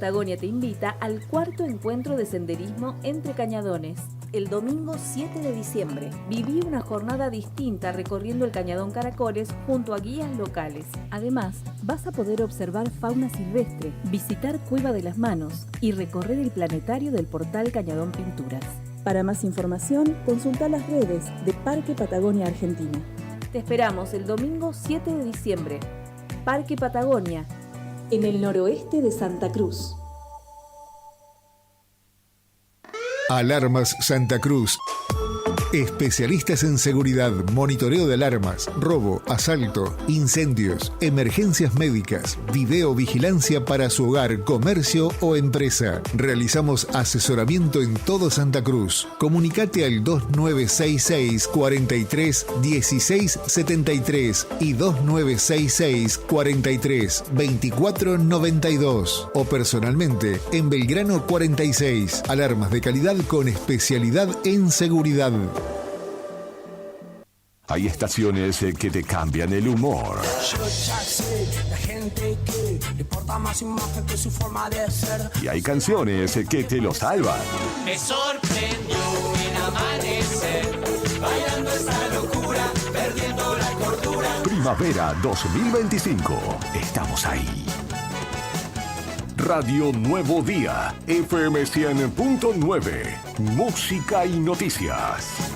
Patagonia te invita al cuarto encuentro de senderismo entre Cañadones. El domingo 7 de diciembre, viví una jornada distinta recorriendo el Cañadón Caracoles junto a guías locales. Además, vas a poder observar fauna silvestre, visitar Cueva de las Manos y recorrer el planetario del portal Cañadón Pinturas. Para más información, consulta las redes de Parque Patagonia Argentina. Te esperamos el domingo 7 de diciembre. Parque Patagonia, en el noroeste de Santa Cruz. Alarmas Santa Cruz. Especialistas en seguridad, monitoreo de alarmas, robo, asalto, incendios, emergencias médicas, videovigilancia para su hogar, comercio o empresa. Realizamos asesoramiento en todo Santa Cruz. Comunicate al 2966 43 16 73 y 2966 43 24 92 o personalmente en Belgrano 46. Alarmas de calidad con especialidad en seguridad. Hay estaciones que te cambian el humor. Y hay canciones que te lo salvan. Me sorprendió el amanecer, bailando esta locura, perdiendo la cordura. Primavera 2025. Estamos ahí. Radio Nuevo Día, FM 100.9. Música y noticias.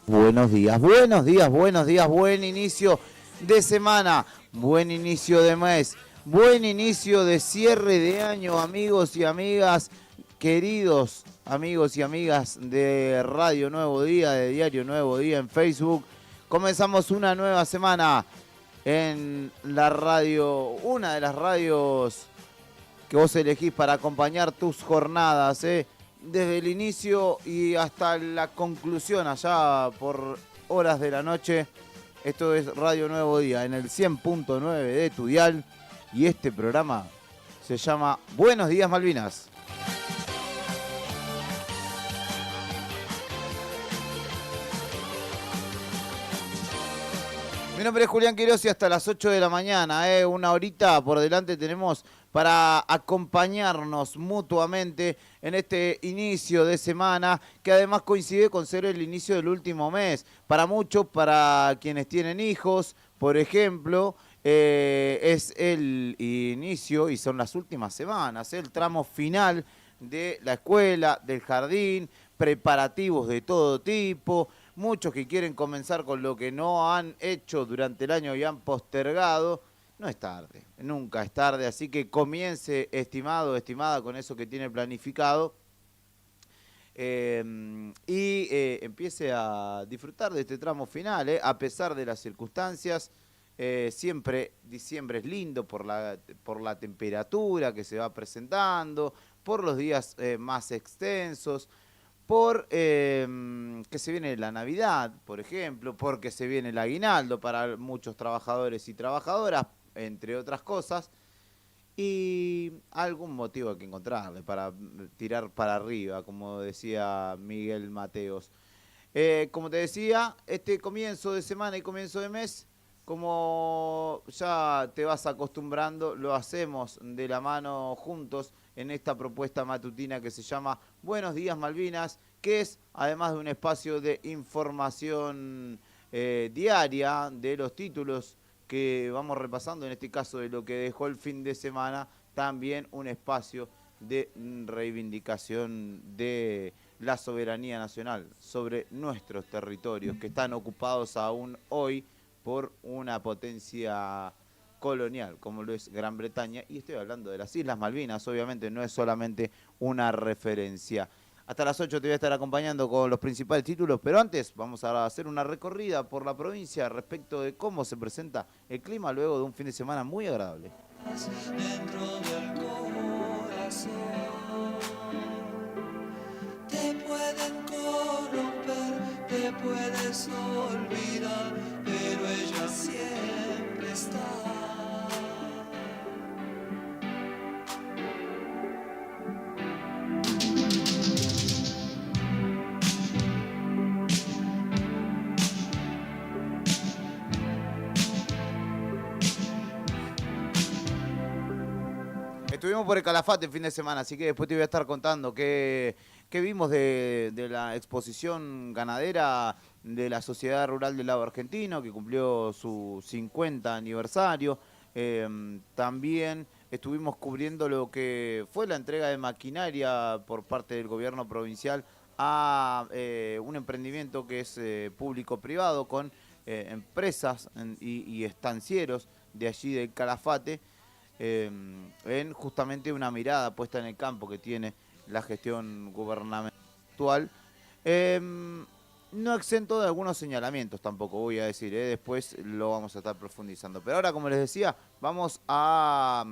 Buenos días, buenos días, buenos días, buen inicio de semana, buen inicio de mes, buen inicio de cierre de año, amigos y amigas, queridos amigos y amigas de Radio Nuevo Día, de Diario Nuevo Día en Facebook. Comenzamos una nueva semana en la radio, una de las radios que vos elegís para acompañar tus jornadas, desde el inicio y hasta la conclusión, allá por horas de la noche. Esto es Radio Nuevo Día en el 100.9 de tu dial y este programa se llama Buenos Días Malvinas. Mi nombre es Julián Quiroz y hasta las 8 de la mañana, una horita por delante tenemos para acompañarnos mutuamente en este inicio de semana, que además coincide con ser el inicio del último mes. Para muchos, para quienes tienen hijos, por ejemplo, es el inicio y son las últimas semanas, el tramo final de la escuela, del jardín, preparativos de todo tipo. Muchos que quieren comenzar con lo que no han hecho durante el año y han postergado. no es tarde, nunca es tarde, así que comience, estimado, estimada, con eso que tiene planificado empiece a disfrutar de este tramo final, a pesar de las circunstancias. Siempre diciembre es lindo por la temperatura que se va presentando, por los días más extensos, por que se viene la Navidad, por ejemplo, porque se viene el aguinaldo para muchos trabajadores y trabajadoras, entre otras cosas, y algún motivo hay que encontrarle para tirar para arriba, como decía Miguel Mateos. Como te decía, este comienzo de semana y comienzo de mes, como ya te vas acostumbrando, lo hacemos de la mano juntos en esta propuesta matutina que se llama Buenos Días Malvinas, que es, además de un espacio de información diaria de los títulos que vamos repasando, en este caso de lo que dejó el fin de semana, también un espacio de reivindicación de la soberanía nacional sobre nuestros territorios que están ocupados aún hoy por una potencia colonial como lo es Gran Bretaña, y estoy hablando de las Islas Malvinas, obviamente no es solamente una referencia. Hasta las 8 te voy a estar acompañando con los principales títulos, pero antes vamos a hacer una recorrida por la provincia respecto de cómo se presenta el clima luego de un fin de semana muy agradable. Dentro del corazón te pueden corromper, te puedes olvidar, pero ella siempre está. Estuvimos por el Calafate el fin de semana, así que después te voy a estar contando qué vimos de la exposición ganadera de la Sociedad Rural del Lago Argentino, que cumplió su 50 aniversario. También estuvimos cubriendo lo que fue la entrega de maquinaria por parte del gobierno provincial a un emprendimiento que es público-privado con empresas y estancieros de allí del Calafate, en justamente una mirada puesta en el campo que tiene la gestión gubernamental actual, no exento de algunos señalamientos tampoco, voy a decir, después lo vamos a estar profundizando. Pero ahora, como les decía, vamos a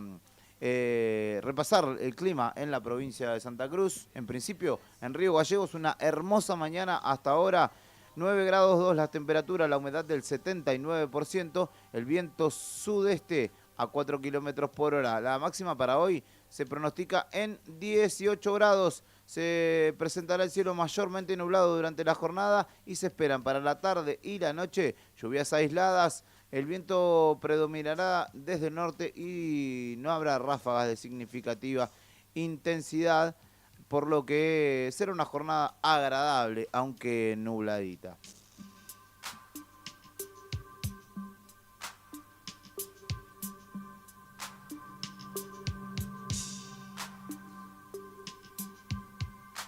repasar el clima en la provincia de Santa Cruz. En principio, en Río Gallegos, una hermosa mañana hasta ahora, 9 grados 2 la temperatura, la humedad del 79%, el viento sudeste a 4 kilómetros por hora. La máxima para hoy se pronostica en 18 grados. Se presentará el cielo mayormente nublado durante la jornada y se esperan para la tarde y la noche lluvias aisladas. El viento predominará desde el norte y no habrá ráfagas de significativa intensidad, por lo que será una jornada agradable, aunque nubladita.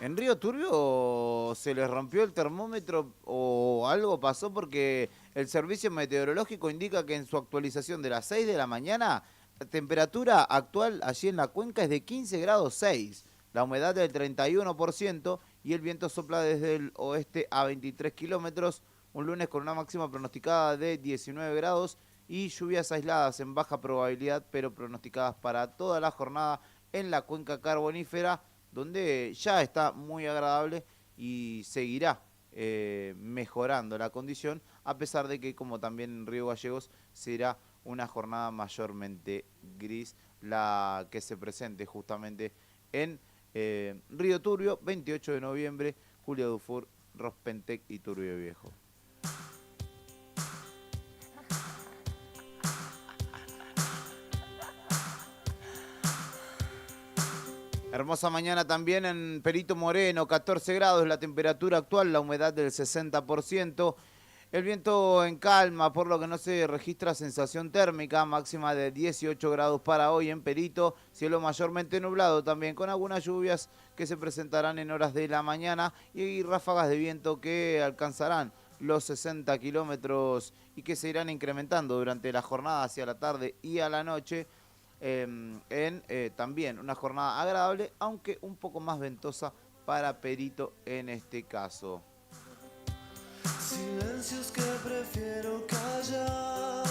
En Río Turbio se les rompió el termómetro o algo pasó, porque el servicio meteorológico indica que en su actualización de las 6 de la mañana, la temperatura actual allí en la cuenca es de 15 grados 6, la humedad del 31% y el viento sopla desde el oeste a 23 kilómetros, un lunes con una máxima pronosticada de 19 grados y lluvias aisladas en baja probabilidad, pero pronosticadas para toda la jornada en la cuenca carbonífera, donde ya está muy agradable y seguirá mejorando la condición, a pesar de que, como también en Río Gallegos, será una jornada mayormente gris la que se presente justamente en Río Turbio, 28 de noviembre, Julio Dufour, Rospentec y Turbio Viejo. Hermosa mañana también en Perito Moreno, 14 grados la temperatura actual, la humedad del 60%. El viento en calma, por lo que no se registra sensación térmica, máxima de 18 grados para hoy en Perito. Cielo mayormente nublado también, con algunas lluvias que se presentarán en horas de la mañana y ráfagas de viento que alcanzarán los 60 kilómetros y que se irán incrementando durante la jornada hacia la tarde y a la noche también una jornada agradable, aunque un poco más ventosa para Perito en este caso. Silencios que prefiero callar.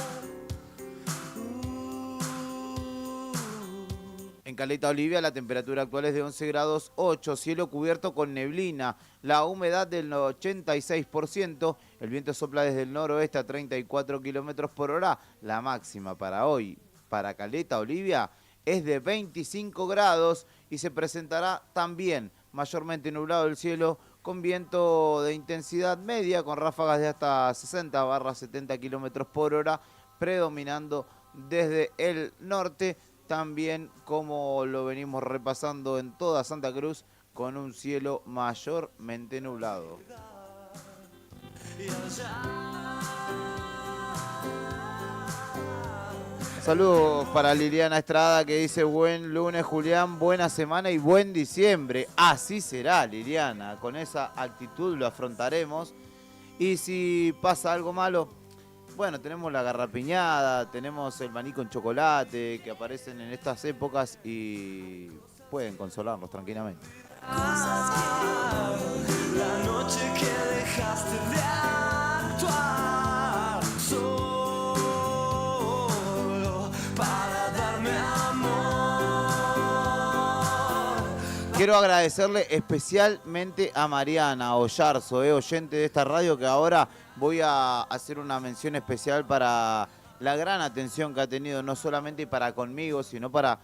En Caleta Olivia la temperatura actual es de 11 grados 8, cielo cubierto con neblina, la humedad del 86%, el viento sopla desde el noroeste a 34 kilómetros por hora, la máxima para hoy, para Caleta Olivia, es de 25 grados y se presentará también mayormente nublado el cielo con viento de intensidad media, con ráfagas de hasta 60-70 kilómetros por hora, predominando desde el norte, también como lo venimos repasando en toda Santa Cruz, con un cielo mayormente nublado. Saludos para Liliana Estrada que dice buen lunes Julián, buena semana y buen diciembre. Así será Liliana, con esa actitud lo afrontaremos. Y si pasa algo malo, bueno, tenemos la garrapiñada, tenemos el maní con chocolate que aparecen en estas épocas y pueden consolarnos tranquilamente. La noche que dejaste de actuar solo para darme amor. Quiero agradecerle especialmente a Mariana Ollarzo, oyente de esta radio, que ahora voy a hacer una mención especial para la gran atención que ha tenido, no solamente para conmigo, sino para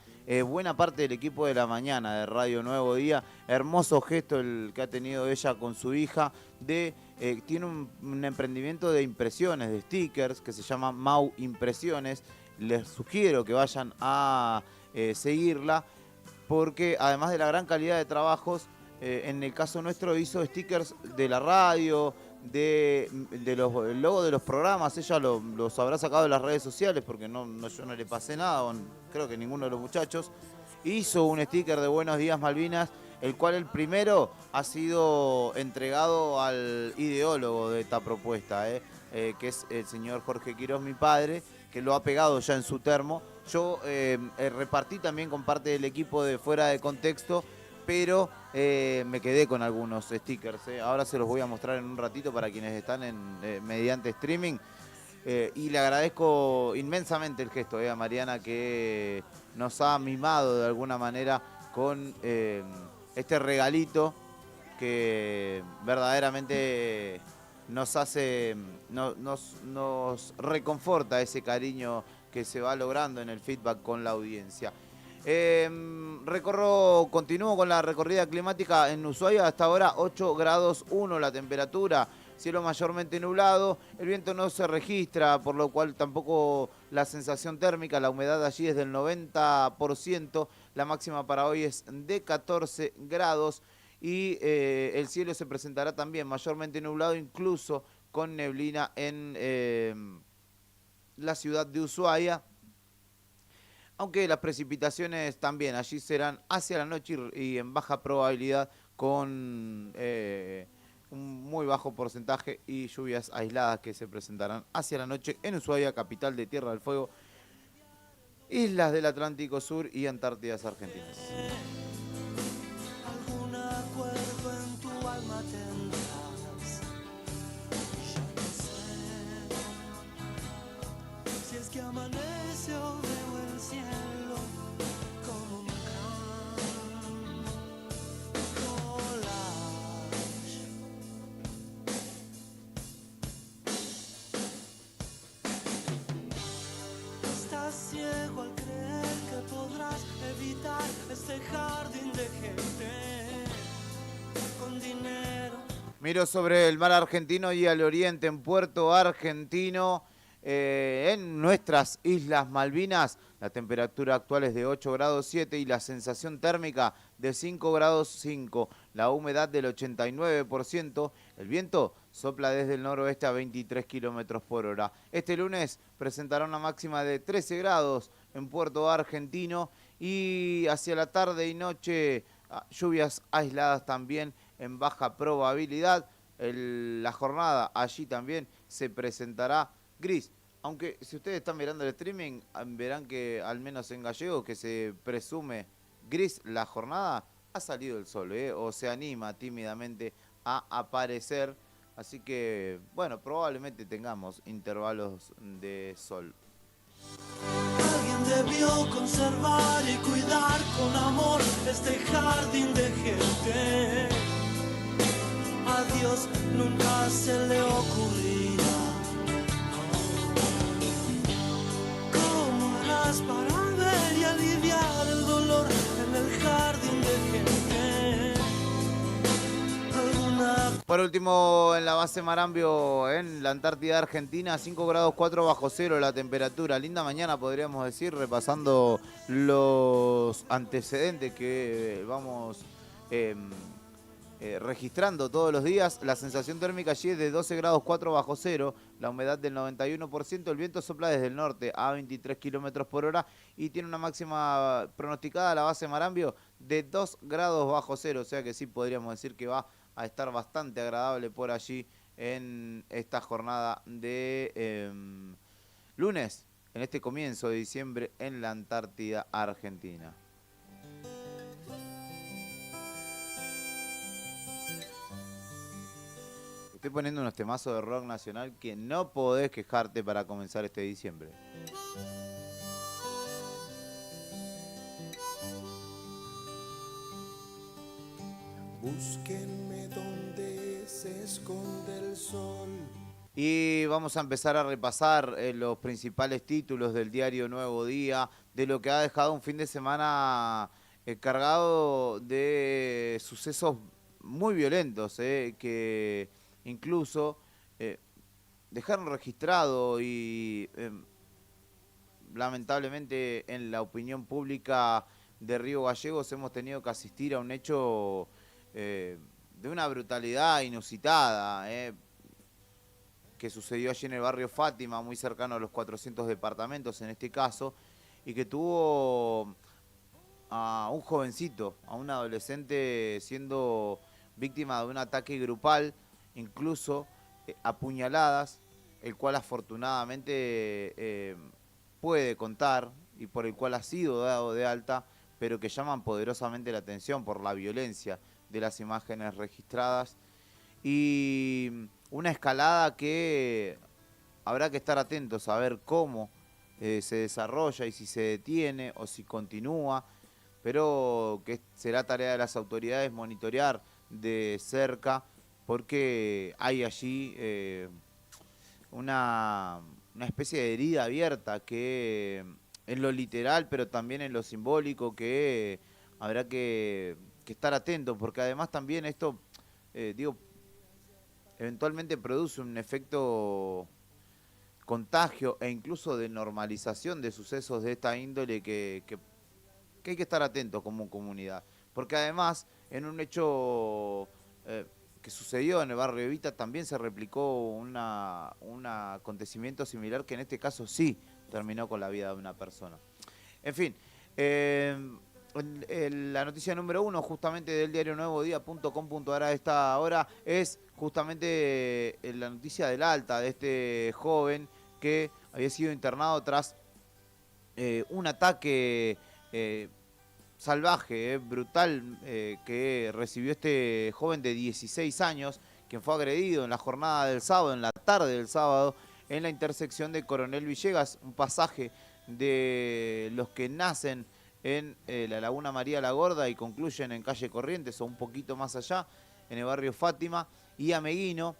buena parte del equipo de la mañana de Radio Nuevo Día. Hermoso gesto el que ha tenido ella con su hija. Tiene un emprendimiento de impresiones, de stickers, que se llama Mau Impresiones. Les sugiero que vayan a seguirla, porque además de la gran calidad de trabajos, en el caso nuestro hizo stickers de la radio, el logo de los programas. Ella los habrá sacado de las redes sociales porque yo no le pasé nada, creo que ninguno de los muchachos. Hizo un sticker de Buenos Días Malvinas, el cual el primero ha sido entregado al ideólogo de esta propuesta, que es el señor Jorge Quirós, mi padre, que lo ha pegado ya en su termo. Yo repartí también con parte del equipo de Fuera de Contexto, pero me quedé con algunos stickers. Ahora se los voy a mostrar en un ratito para quienes están mediante streaming. Y le agradezco inmensamente el gesto a Mariana, que nos ha mimado de alguna manera con este regalito que verdaderamente nos hace, nos reconforta ese cariño que se va logrando en el feedback con la audiencia. Continúo con la recorrida climática en Ushuaia. Hasta ahora 8 grados 1 la temperatura, cielo mayormente nublado, el viento no se registra, por lo cual tampoco la sensación térmica, la humedad allí es del 90%, la máxima para hoy es de 14 grados y el cielo se presentará también mayormente nublado, incluso con neblina en la ciudad de Ushuaia. Aunque las precipitaciones también allí serán hacia la noche y en baja probabilidad, con un muy bajo porcentaje y lluvias aisladas que se presentarán hacia la noche en Ushuaia, capital de Tierra del Fuego, islas del Atlántico Sur y Antártidas Argentinas. Algún acuerdo en tu alma tendrás. Yo no sé si es que amanece o veo el cielo como un collage. Estás ciego al creer que podrás evitar este jardín de gente con dinero. Miro sobre el mar argentino y al oriente, en Puerto Argentino, en nuestras Islas Malvinas, la temperatura actual es de 8 grados 7 y la sensación térmica de 5 grados 5. La humedad del 89%, el viento sopla desde el noroeste a 23 kilómetros por hora. Este lunes presentará una máxima de 13 grados en Puerto Argentino y hacia la tarde y noche lluvias aisladas también en baja probabilidad. la jornada allí también se presentará gris. Aunque si ustedes están mirando el streaming, verán que al menos en gallego, que se presume gris la jornada, ha salido el sol, o se anima tímidamente a aparecer. Así que, bueno, probablemente tengamos intervalos de sol. Alguien debió conservar y cuidar con amor este jardín de gente. A Dios nunca se le ocurrirá. ¿Cómo harás para ver y aliviar el dolor en el jardín de gente? Por último, en la base Marambio, en la Antártida Argentina, 5 grados 4 bajo cero la temperatura. Linda mañana, podríamos decir, repasando los antecedentes que vamos registrando todos los días. La sensación térmica allí es de 12 grados 4 bajo cero, la humedad del 91%, el viento sopla desde el norte a 23 kilómetros por hora y tiene una máxima pronosticada la base Marambio de 2 grados bajo cero, o sea que sí podríamos decir que va a estar bastante agradable por allí en esta jornada de lunes, en este comienzo de diciembre en la Antártida Argentina. Estoy poniendo unos temazos de rock nacional que no podés quejarte para comenzar este diciembre. Búsquenme donde se esconde el sol. Y vamos a empezar a repasar los principales títulos del diario Nuevo Día, de lo que ha dejado un fin de semana cargado de sucesos muy violentos, que incluso dejaron registrado y lamentablemente en la opinión pública de Río Gallegos hemos tenido que asistir a un hecho de una brutalidad inusitada, que sucedió allí en el barrio Fátima, muy cercano a los 400 departamentos en este caso, y que tuvo a un jovencito, a un adolescente siendo víctima de un ataque grupal, incluso apuñaladas, el cual afortunadamente puede contar y por el cual ha sido dado de alta, pero que llaman poderosamente la atención por la violencia de las imágenes registradas y una escalada que habrá que estar atentos a ver cómo se desarrolla y si se detiene o si continúa, pero que será tarea de las autoridades monitorear de cerca porque hay allí una especie de herida abierta que en lo literal pero también en lo simbólico que habrá que estar atentos porque además también esto, eventualmente produce un efecto contagio e incluso de normalización de sucesos de esta índole que hay que estar atentos como comunidad. Porque además, en un hecho que sucedió en el barrio Evita, también se replicó un acontecimiento similar que en este caso sí terminó con la vida de una persona. En fin, la noticia número 1 justamente del diario nuevodía.com.ar a esta hora es justamente la noticia del alta de este joven que había sido internado tras un ataque salvaje, brutal, que recibió este joven de 16 años, quien fue agredido en la jornada del sábado, en la tarde del sábado, en la intersección de Coronel Villegas, un pasaje de los que nacen en la Laguna María la Gorda y concluyen en calle Corrientes o un poquito más allá, en el barrio Fátima y Ameguino,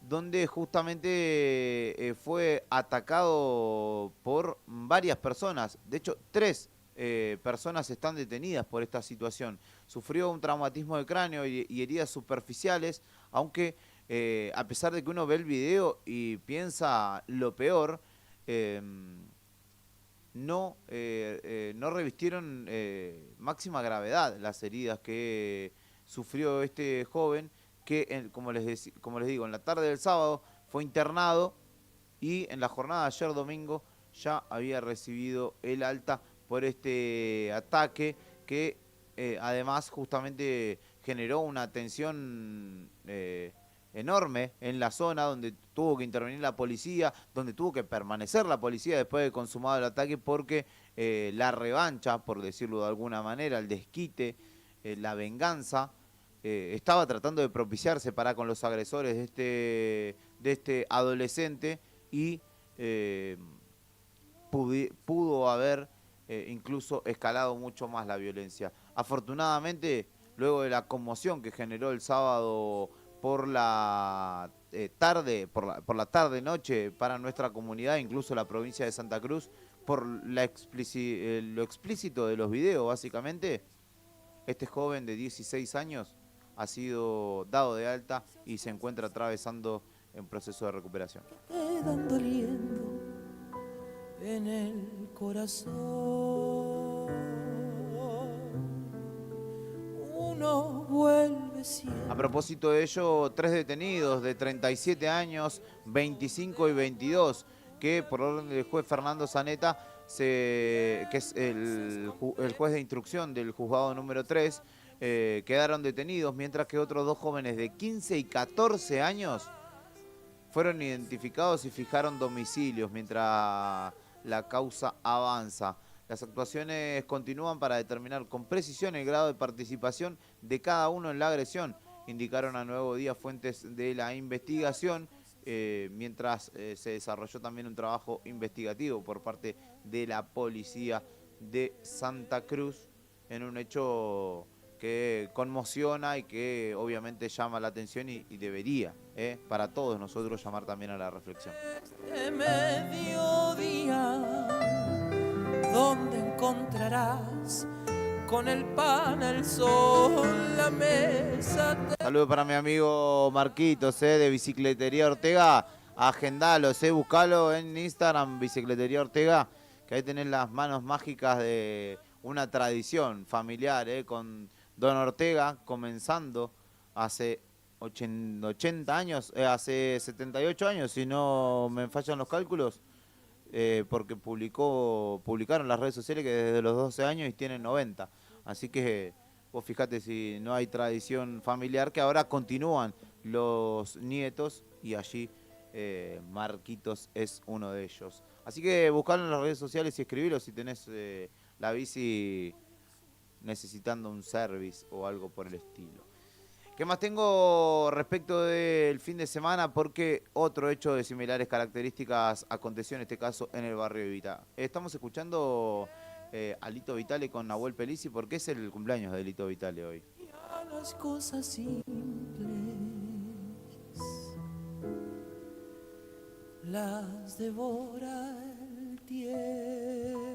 donde justamente fue atacado por varias personas. De hecho, 3 personas están detenidas por esta situación. Sufrió un traumatismo de cráneo y heridas superficiales, aunque a pesar de que uno ve el video y piensa lo peor, no revistieron máxima gravedad las heridas que sufrió este joven, que como les digo, en la tarde del sábado fue internado y en la jornada de ayer domingo ya había recibido el alta por este ataque que además justamente generó una tensión enorme en la zona donde tuvo que intervenir la policía, donde tuvo que permanecer la policía después de consumado el ataque porque la revancha, por decirlo de alguna manera, el desquite, la venganza, estaba tratando de propiciarse para con los agresores de este adolescente y pudo haber incluso escalado mucho más la violencia. Afortunadamente, luego de la conmoción que generó el sábado por la tarde-noche para nuestra comunidad, incluso la provincia de Santa Cruz, por lo explícito de los videos, básicamente, este joven de 16 años ha sido dado de alta y se encuentra atravesando en proceso de recuperación. Quedan doliendo en el corazón. Uno vuelve siempre. A propósito de ello, 3 detenidos de 37 años, 25 y 22, que por orden del juez Fernando Zaneta, que es el juez de instrucción del juzgado número 3, quedaron detenidos, mientras que otros 2 jóvenes de 15 y 14 años fueron identificados y fijaron domicilios mientras la causa avanza. Las actuaciones continúan para determinar con precisión el grado de participación de cada uno en la agresión, indicaron a Nuevo Día fuentes de la investigación, mientras se desarrolló también un trabajo investigativo por parte de la policía de Santa Cruz en un hecho que conmociona y que obviamente llama la atención y debería, para todos nosotros, llamar también a la reflexión. Este mediodía, donde encontrarás con el pan, el sol, la mesa. Saludos para mi amigo Marquitos, de Bicicletería Ortega. Agendalos, buscalo en Instagram, Bicicletería Ortega, que ahí tenés las manos mágicas de una tradición familiar, con Don Ortega comenzando hace 80 años, hace 78 años, si no me fallan los cálculos, porque publicaron las redes sociales que desde los 12 años y tienen 90. Así que vos fijate si no hay tradición familiar, que ahora continúan los nietos y allí Marquitos es uno de ellos. Así que buscalo en las redes sociales y escribilo si tenés la bici necesitando un service o algo por el estilo. ¿Qué más tengo respecto del fin de semana? Porque otro hecho de similares características aconteció en este caso en el barrio Evita. Estamos escuchando a Lito Vitale con Nahuel Pelisi porque es el cumpleaños de Lito Vitale hoy. Y a las cosas simples las devora el tiempo.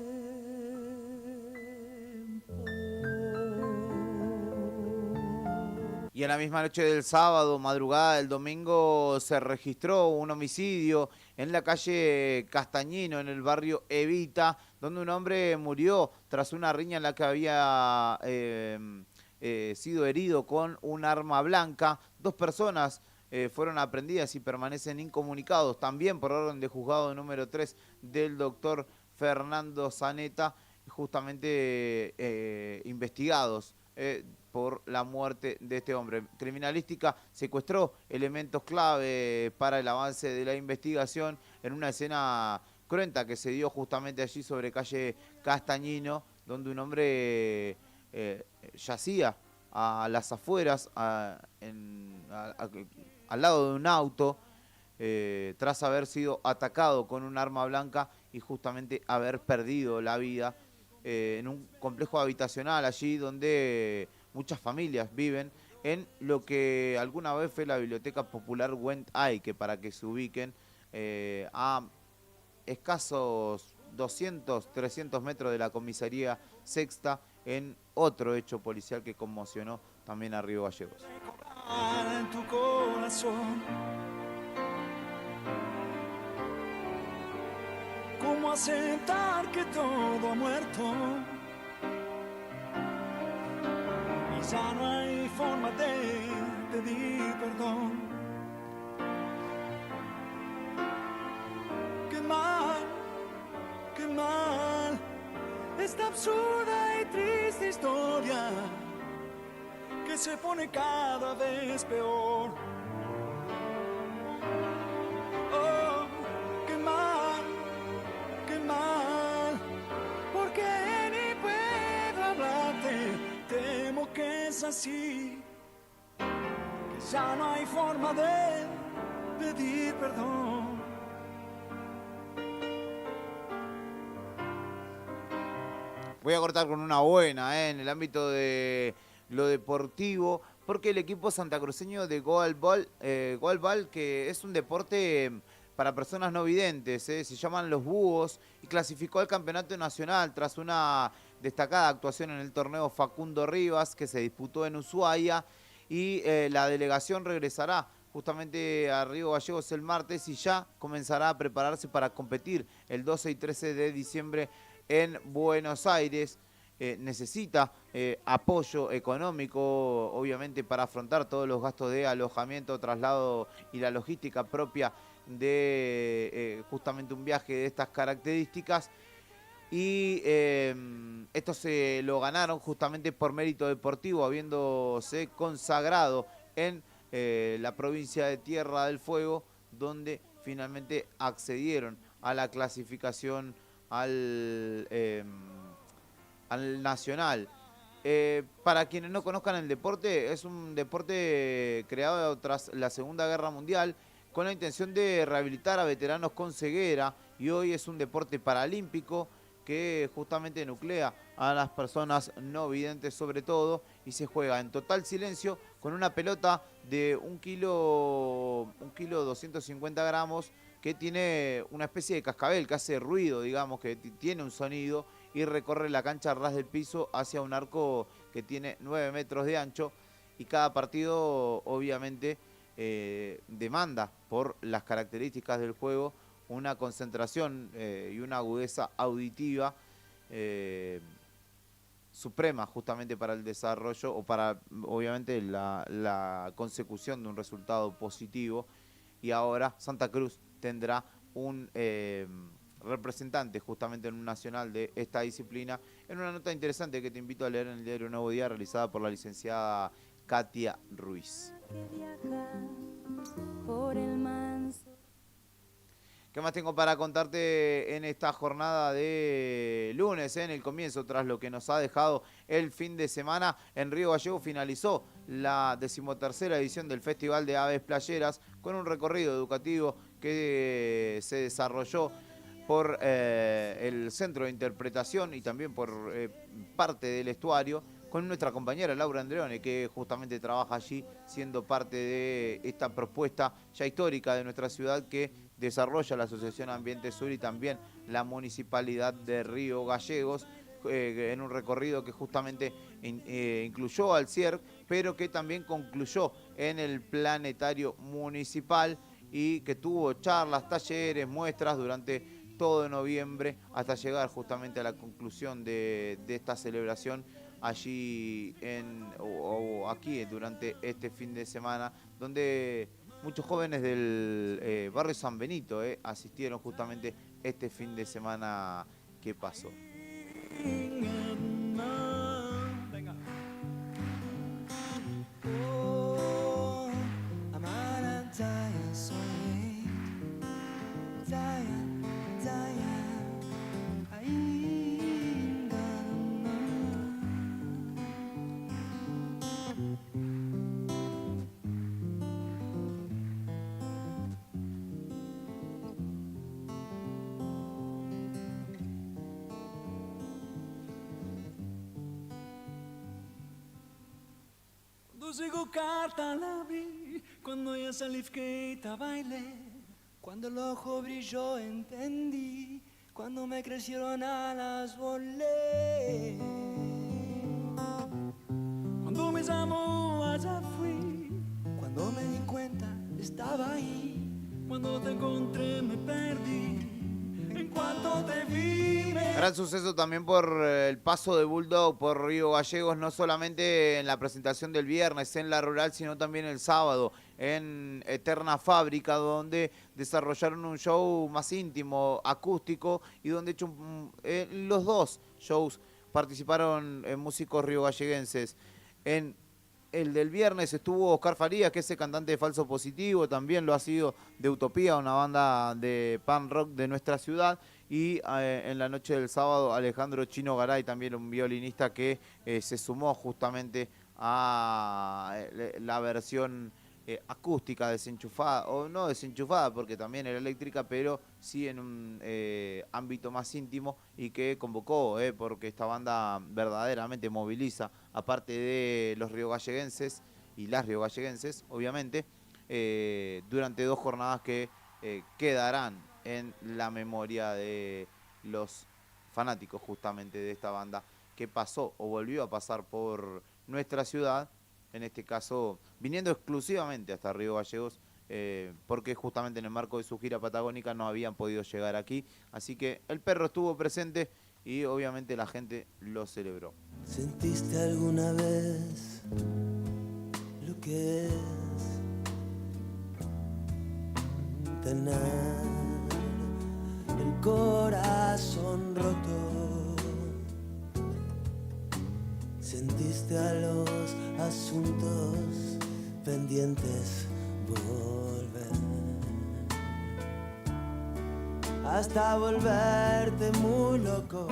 Y en la misma noche del sábado, madrugada del domingo, se registró un homicidio en la calle Castañino, en el barrio Evita, donde un hombre murió tras una riña en la que había sido herido con un arma blanca. 2 personas fueron aprehendidas y permanecen incomunicados, también por orden de juzgado número 3 del doctor Fernando Zaneta, justamente investigados por la muerte de este hombre. Criminalística secuestró elementos clave para el avance de la investigación en una escena cruenta que se dio justamente allí sobre calle Castañino, donde un hombre yacía a las afueras, al lado de un auto, tras haber sido atacado con un arma blanca y justamente haber perdido la vida en un complejo habitacional allí donde muchas familias viven, en lo que alguna vez fue la Biblioteca Popular Went Ay, que para que se ubiquen, a escasos 200, 300 metros de la comisaría Sexta, en otro hecho policial que conmocionó también a Río Gallegos. En tu corazón, ¿cómo aceptar que todo ha muerto? Y ya no hay forma de pedir perdón. Qué mal, esta absurda y triste historia que se pone cada vez peor. Oh, qué mal, porque ni puedo hablarte, temo que es así, que ya no hay forma de pedir perdón. Voy a cortar con una buena en el ámbito de lo deportivo, porque el equipo santacruceño de Goalball, que es un deporte para personas no videntes, se llaman los Búhos, y clasificó al campeonato nacional tras una destacada actuación en el torneo Facundo Rivas, que se disputó en Ushuaia, y la delegación regresará justamente a Río Gallegos el martes y ya comenzará a prepararse para competir el 12 y 13 de diciembre en Buenos Aires. Necesita apoyo económico, obviamente, para afrontar todos los gastos de alojamiento, traslado y la logística propia de justamente un viaje de estas características. Y esto se lo ganaron justamente por mérito deportivo, habiéndose consagrado en la provincia de Tierra del Fuego, donde finalmente accedieron a la clasificación al nacional. Para quienes no conozcan el deporte, es un deporte creado tras la Segunda Guerra Mundial con la intención de rehabilitar a veteranos con ceguera, y hoy es un deporte paralímpico que justamente nuclea a las personas no videntes sobre todo, y se juega en total silencio con una pelota de 1 kilo 250 gramos, que tiene una especie de cascabel que hace ruido, digamos, que tiene un sonido, y recorre la cancha a ras del piso hacia un arco que tiene 9 metros de ancho, y cada partido obviamente demanda, por las características del juego, una concentración y una agudeza auditiva suprema justamente para el desarrollo o para obviamente la consecución de un resultado positivo. Y ahora Santa Cruz tendrá un representante justamente en un nacional de esta disciplina, en una nota interesante que te invito a leer en el diario Nuevo Día, realizada por la licenciada Katia Ruiz. ¿Qué más tengo para contarte en esta jornada de lunes, en el comienzo, tras lo que nos ha dejado el fin de semana? En Río Gallegos finalizó la 13ª edición del Festival de Aves Playeras, con un recorrido educativo que se desarrolló por el Centro de Interpretación y también por parte del estuario, con nuestra compañera Laura Andreone, que justamente trabaja allí, siendo parte de esta propuesta ya histórica de nuestra ciudad que desarrolla la Asociación Ambiente Sur y también la Municipalidad de Río Gallegos, en un recorrido que justamente incluyó al CIERC, pero que también concluyó en el Planetario Municipal, y que tuvo charlas, talleres, muestras durante todo noviembre, hasta llegar justamente a la conclusión de esta celebración allí o aquí durante este fin de semana, donde muchos jóvenes del barrio San Benito asistieron justamente este fin de semana que pasó. Llegó carta la abrí, cuando ya salí a bailé, cuando el ojo brilló entendí, cuando me crecieron alas volé, cuando me llamó allá fui, cuando me di cuenta estaba ahí, cuando te encontré me perdí, en cuanto te vi Gran suceso también por el paso de Bulldog por Río Gallegos, no solamente en la presentación del viernes en la rural, sino también el sábado en Eterna Fábrica, donde desarrollaron un show más íntimo, acústico, y donde hecho los dos shows participaron músicos riogalleguenses. En el del viernes estuvo Oscar Farías, que es el cantante de Falso Positivo, también lo ha sido de Utopía, una banda de punk rock de nuestra ciudad. Y en la noche del sábado, Alejandro Chino Garay, también un violinista que se sumó justamente a la versión acústica desenchufada, o no desenchufada porque también era eléctrica, pero sí en un ámbito más íntimo, y que convocó, porque esta banda verdaderamente moviliza, aparte de los riogalleguenses y las riogalleguenses, obviamente, durante 2 jornadas que quedarán en la memoria de los fanáticos justamente de esta banda que pasó o volvió a pasar por nuestra ciudad, en este caso viniendo exclusivamente hasta Río Gallegos, porque justamente en el marco de su gira patagónica no habían podido llegar aquí, así que el perro estuvo presente y obviamente la gente lo celebró. ¿Sentiste alguna vez lo que es tener el corazón roto? ¿Sentiste a los asuntos pendientes volver? Hasta volverte muy loco.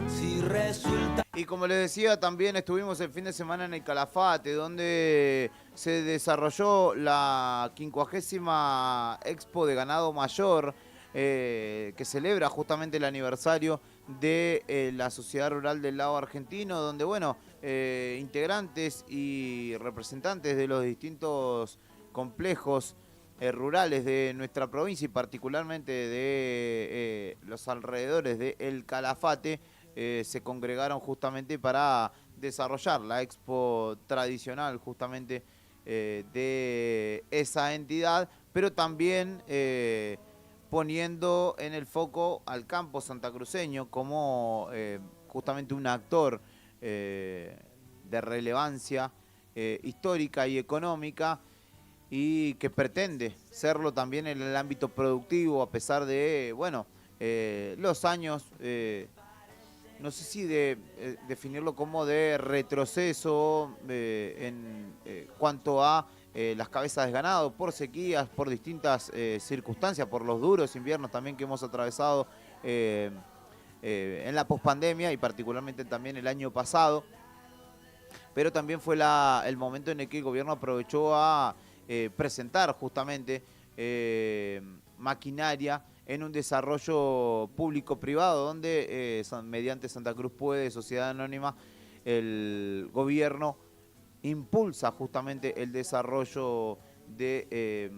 Si resulta... Y como les decía, también estuvimos el fin de semana en el Calafate, donde se desarrolló la 50ª Expo de Ganado Mayor, que celebra justamente el aniversario de la Sociedad Rural del Lago Argentino, donde, bueno, integrantes y representantes de los distintos complejos rurales de nuestra provincia y particularmente de los alrededores de El Calafate, se congregaron justamente para desarrollar la expo tradicional justamente de esa entidad, pero también poniendo en el foco al campo santacruceño como justamente un actor de relevancia histórica y económica, y que pretende serlo también en el ámbito productivo, a pesar de, bueno, los años, no sé si de definirlo como de retroceso en cuanto a las cabezas de ganado, por sequías, por distintas circunstancias, por los duros inviernos también que hemos atravesado en la pospandemia y particularmente también el año pasado. Pero también fue el momento en el que el gobierno aprovechó a presentar justamente maquinaria en un desarrollo público-privado, donde mediante Santa Cruz Puede, Sociedad Anónima, el gobierno impulsa justamente el desarrollo de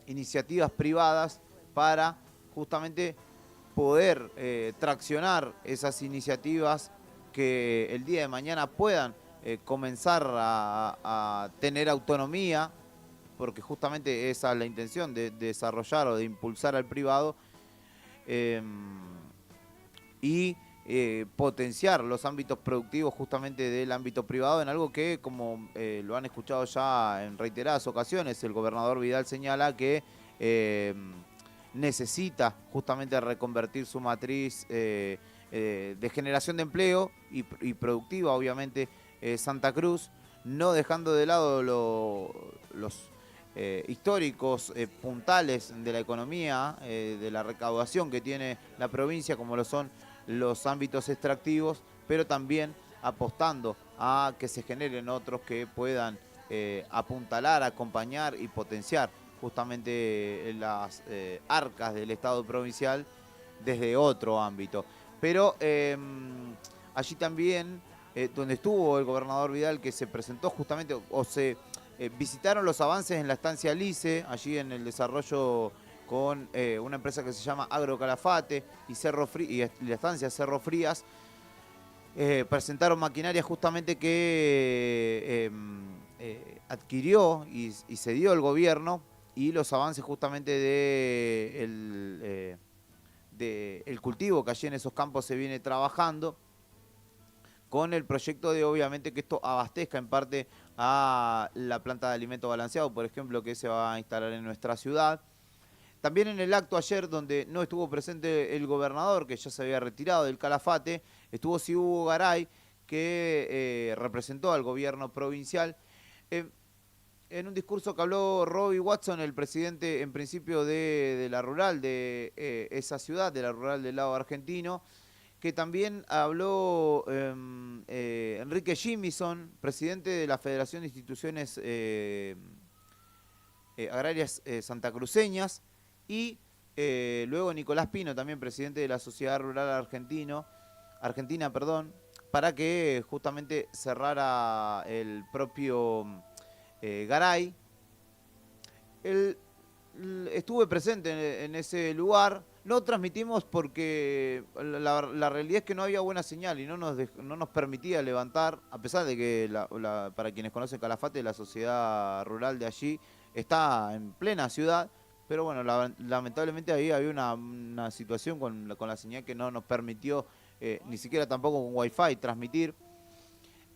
iniciativas privadas para justamente poder traccionar esas iniciativas que el día de mañana puedan comenzar a tener autonomía, porque justamente esa es la intención de desarrollar o de impulsar al privado y potenciar los ámbitos productivos justamente del ámbito privado, en algo que, como lo han escuchado ya en reiteradas ocasiones, el gobernador Vidal señala que necesita justamente reconvertir su matriz de generación de empleo y productiva, obviamente, Santa Cruz, no dejando de lado los históricos puntales de la economía, de la recaudación que tiene la provincia, como lo son los ámbitos extractivos, pero también apostando a que se generen otros que puedan apuntalar, acompañar y potenciar justamente las arcas del Estado provincial desde otro ámbito. Pero allí también, donde estuvo el gobernador Vidal, que se presentó justamente, o se visitaron los avances en la estancia Lice, allí en el desarrollo con una empresa que se llama Agro Calafate y la estancia Cerro Frías. Presentaron maquinaria justamente que adquirió y cedió el gobierno, y los avances justamente de el cultivo que allí en esos campos se viene trabajando, con el proyecto de, obviamente, que esto abastezca en parte a la planta de alimento balanceado, por ejemplo, que se va a instalar en nuestra ciudad. También en el acto ayer, donde no estuvo presente el gobernador, que ya se había retirado del Calafate, estuvo sí Hugo Garay, que representó al gobierno provincial. En un discurso que habló Robbie Watson, el presidente en principio de la rural de esa ciudad, de la rural del lado argentino, que también habló Enrique Jimison, presidente de la Federación de Instituciones Agrarias Santacruceñas, y luego Nicolás Pino, también presidente de la Sociedad Rural Argentina, para que justamente cerrara el propio Garay. Estuve presente en ese lugar. No transmitimos porque la realidad es que no había buena señal y no nos permitía levantar, a pesar de que para quienes conocen Calafate, la sociedad rural de allí está en plena ciudad, pero bueno, lamentablemente ahí había una situación con la señal que no nos permitió ni siquiera tampoco con Wi-Fi transmitir.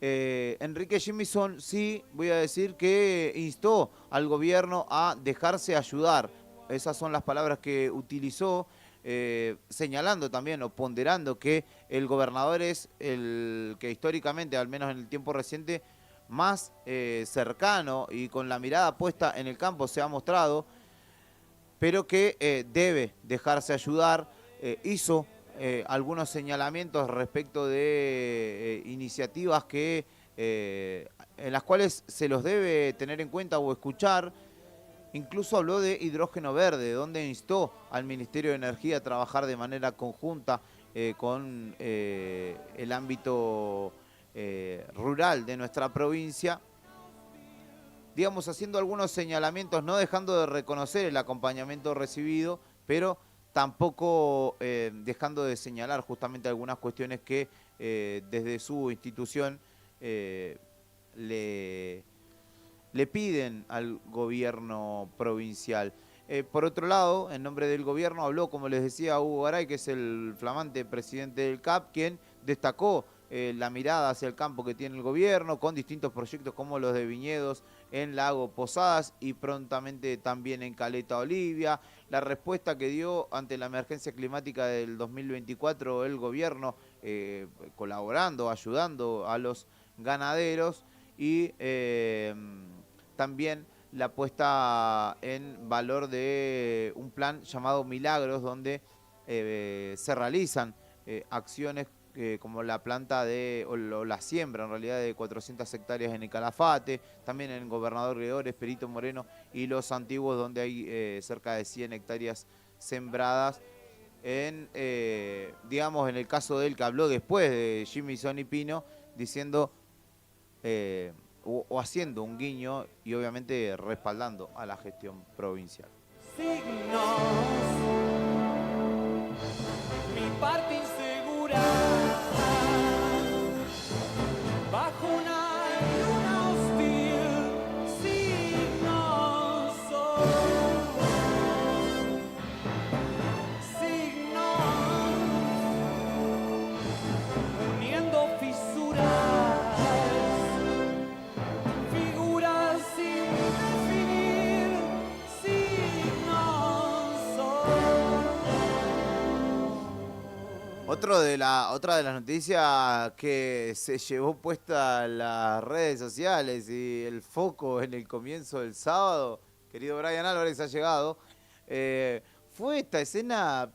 Enrique Jimison sí, voy a decir que instó al gobierno a dejarse ayudar. Esas son las palabras que utilizó, señalando también o ponderando que el gobernador es el que históricamente, al menos en el tiempo reciente, más cercano y con la mirada puesta en el campo se ha mostrado, pero que debe dejarse ayudar. Hizo algunos señalamientos respecto de iniciativas en las cuales se los debe tener en cuenta o escuchar. Incluso habló de hidrógeno verde, donde instó al Ministerio de Energía a trabajar de manera conjunta con el ámbito rural de nuestra provincia, digamos, haciendo algunos señalamientos, no dejando de reconocer el acompañamiento recibido, pero tampoco dejando de señalar justamente algunas cuestiones que desde su institución le piden al gobierno provincial. Por otro lado, en nombre del gobierno habló, como les decía, Hugo Garay, que es el flamante presidente del CAP, quien destacó la mirada hacia el campo que tiene el gobierno, con distintos proyectos como los de viñedos en Lago Posadas y prontamente también en Caleta Olivia. La respuesta que dio ante la emergencia climática del 2024 el gobierno, colaborando, ayudando a los ganaderos, y también la puesta en valor de un plan llamado Milagros, donde se realizan acciones como la planta o la siembra en realidad de 400 hectáreas en el Calafate, también en Gobernador Gregores, Perito Moreno y Los Antiguos, donde hay cerca de 100 hectáreas sembradas. Digamos, en el caso de él, que habló después de Jimison y Pino, diciendo o haciendo un guiño y obviamente respaldando a la gestión provincial. Signos, mi parte insegura, bajo una luna hostil, signos signos, uniendo fisuras, figuras sin definir, signos Otra de las noticias que se llevó puesta las redes sociales y el foco en el comienzo del sábado, querido Brian Álvarez ha llegado, fue esta escena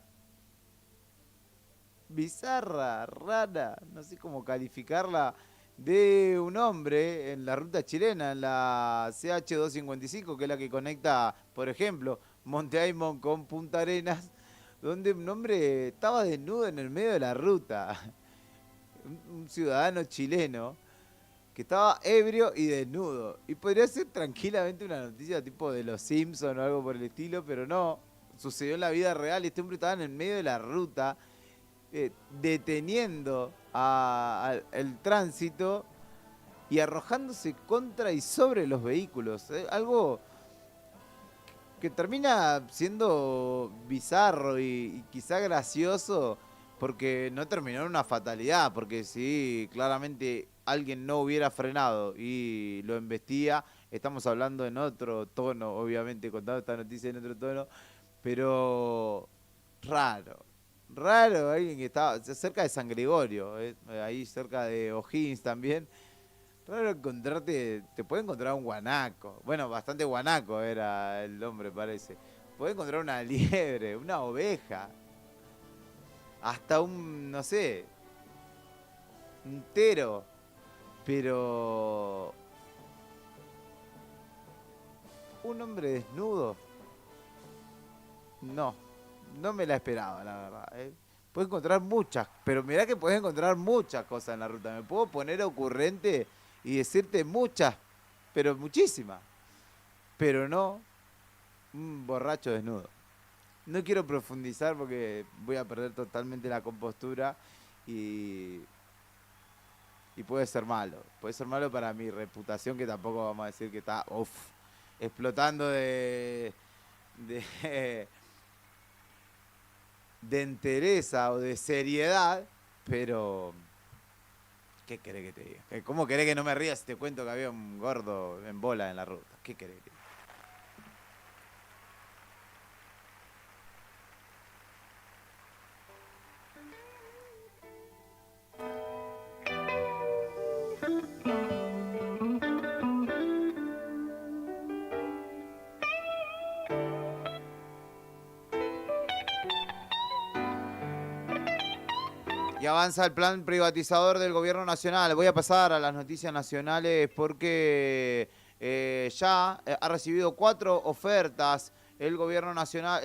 bizarra, rara, no sé cómo calificarla, de un hombre en la ruta chilena, en la CH255, que es la que conecta, por ejemplo, Monte Aymon con Punta Arenas, donde un hombre estaba desnudo en el medio de la ruta. Un ciudadano chileno que estaba ebrio y desnudo. Y podría ser tranquilamente una noticia tipo de los Simpsons o algo por el estilo, pero no. Sucedió en la vida real y este hombre estaba en el medio de la ruta, deteniendo el tránsito y arrojándose contra y sobre los vehículos. Algo que termina siendo bizarro y quizá gracioso, porque no terminó en una fatalidad, porque si claramente alguien no hubiera frenado y lo embestía, estamos hablando en otro tono, obviamente, contando esta noticia en otro tono, pero raro, Raro, alguien que estaba cerca de San Gregorio, ahí cerca de O'Higgins también. Raro encontrarte, te puede encontrar un guanaco. Bueno, bastante guanaco era el hombre, parece. Puede encontrar una liebre, una oveja. Hasta un, no sé, un tero. Pero... ¿un hombre desnudo? No me la esperaba, la verdad. Puedes encontrar muchas, pero mirá que puedes encontrar muchas cosas en la ruta. Me puedo poner ocurrente y decirte muchas, pero muchísimas. Pero no un borracho desnudo. No quiero profundizar porque voy a perder totalmente la compostura y puede ser malo. Puede ser malo para mi reputación, que tampoco vamos a decir que está explotando de entereza o de seriedad, pero ¿qué querés que te diga? ¿Cómo querés que no me ría si te cuento que había un gordo en bola en la ruta? ¿Qué querés que te diga? Y avanza el plan privatizador del gobierno nacional. Voy a pasar a las noticias nacionales porque ya ha recibido 4 ofertas el gobierno nacional,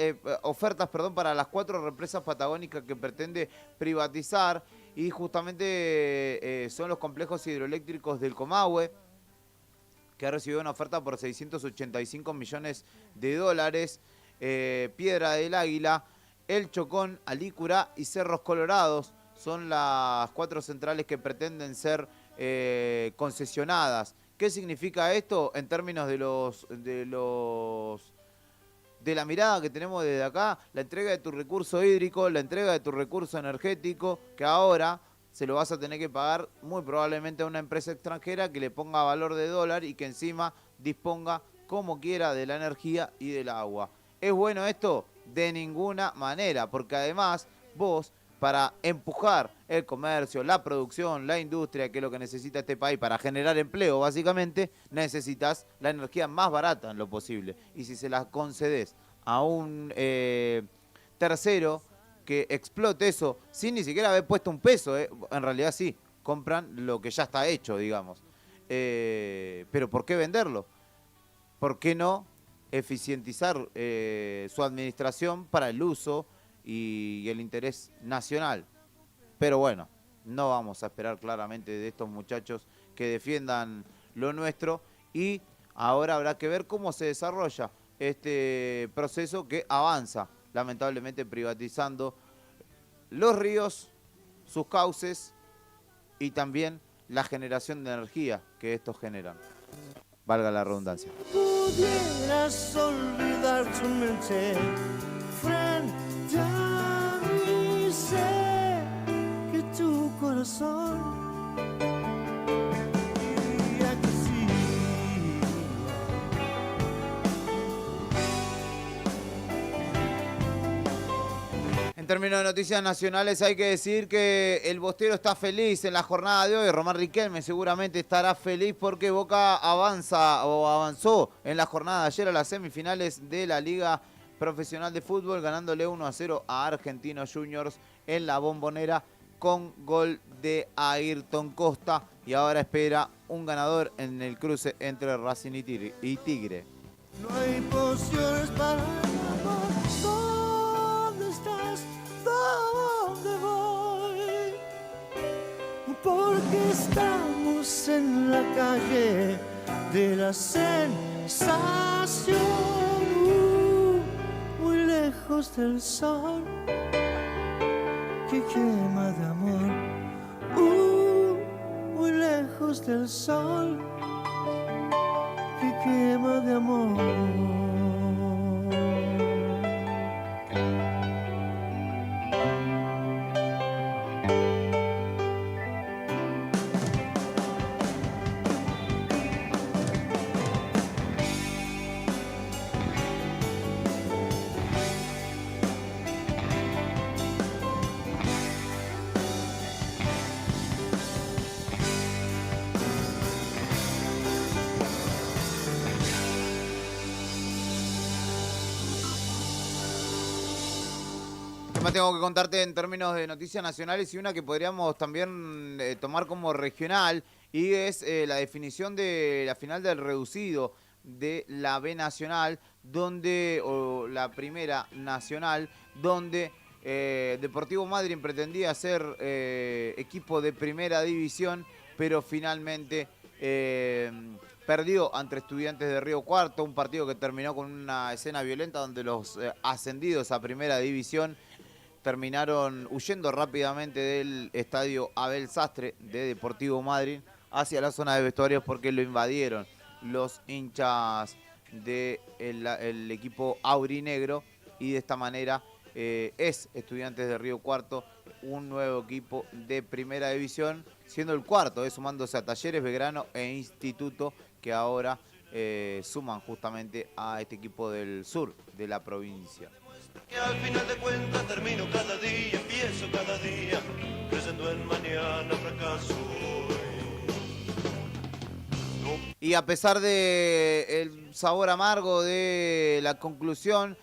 para las 4 represas patagónicas que pretende privatizar, y justamente son los complejos hidroeléctricos del Comahue, que ha recibido una oferta por $685 millones, Piedra del Águila, El Chocón, Alícura y Cerros Colorados. Son las 4 centrales que pretenden ser concesionadas. ¿Qué significa esto en términos de la mirada que tenemos desde acá? La entrega de tu recurso hídrico, la entrega de tu recurso energético, que ahora se lo vas a tener que pagar muy probablemente a una empresa extranjera que le ponga valor de dólar y que encima disponga como quiera de la energía y del agua. ¿Es bueno esto? De ninguna manera, porque además vos, para empujar el comercio, la producción, la industria, que es lo que necesita este país para generar empleo, básicamente, necesitas la energía más barata en lo posible. Y si se la concedes a un tercero que explote eso sin ni siquiera haber puesto un peso, en realidad sí, compran lo que ya está hecho, digamos. Pero ¿por qué venderlo? ¿Por qué no eficientizar su administración para el uso y el interés nacional? Pero bueno, no vamos a esperar claramente de estos muchachos que defiendan lo nuestro, y ahora habrá que ver cómo se desarrolla este proceso que avanza, lamentablemente privatizando los ríos, sus cauces y también la generación de energía que estos generan. Valga la redundancia. Pudieras olvidar tu mente frente a mí, sé que tu corazón diría que sí. En términos de noticias nacionales hay que decir que el Bostero está feliz en la jornada de hoy. Román Riquelme seguramente estará feliz porque Boca avanzó en la jornada de ayer a las semifinales de la Liga Profesional de Fútbol, ganándole 1-0 a Argentinos Juniors en la Bombonera con gol de Ayrton Costa, y ahora espera un ganador en el cruce entre Racing y Tigre. No hay pociones para el amor. ¿Dónde estás? ¿Dónde voy? Porque estamos en la calle de la sensación, muy lejos del sol que quema de amor, muy lejos del sol que quema de amor. Además tengo que contarte en términos de noticias nacionales y una que podríamos también tomar como regional, y es la definición de la final del reducido de la B Nacional, o la primera nacional, donde Deportivo Madryn pretendía ser equipo de primera división, pero finalmente perdió ante Estudiantes de Río Cuarto, un partido que terminó con una escena violenta donde los ascendidos a primera división terminaron huyendo rápidamente del estadio Abel Sastre de Deportivo Madryn hacia la zona de vestuarios porque lo invadieron los hinchas del equipo aurinegro, y de esta manera es Estudiantes de Río Cuarto un nuevo equipo de primera división, siendo el cuarto, sumándose a Talleres, Belgrano e Instituto, que ahora suman justamente a este equipo del sur de la provincia. Que al final de cuentas termino cada día, empiezo cada día, creciendo en mañana, fracaso hoy. Y a pesar del sabor amargo de la conclusión,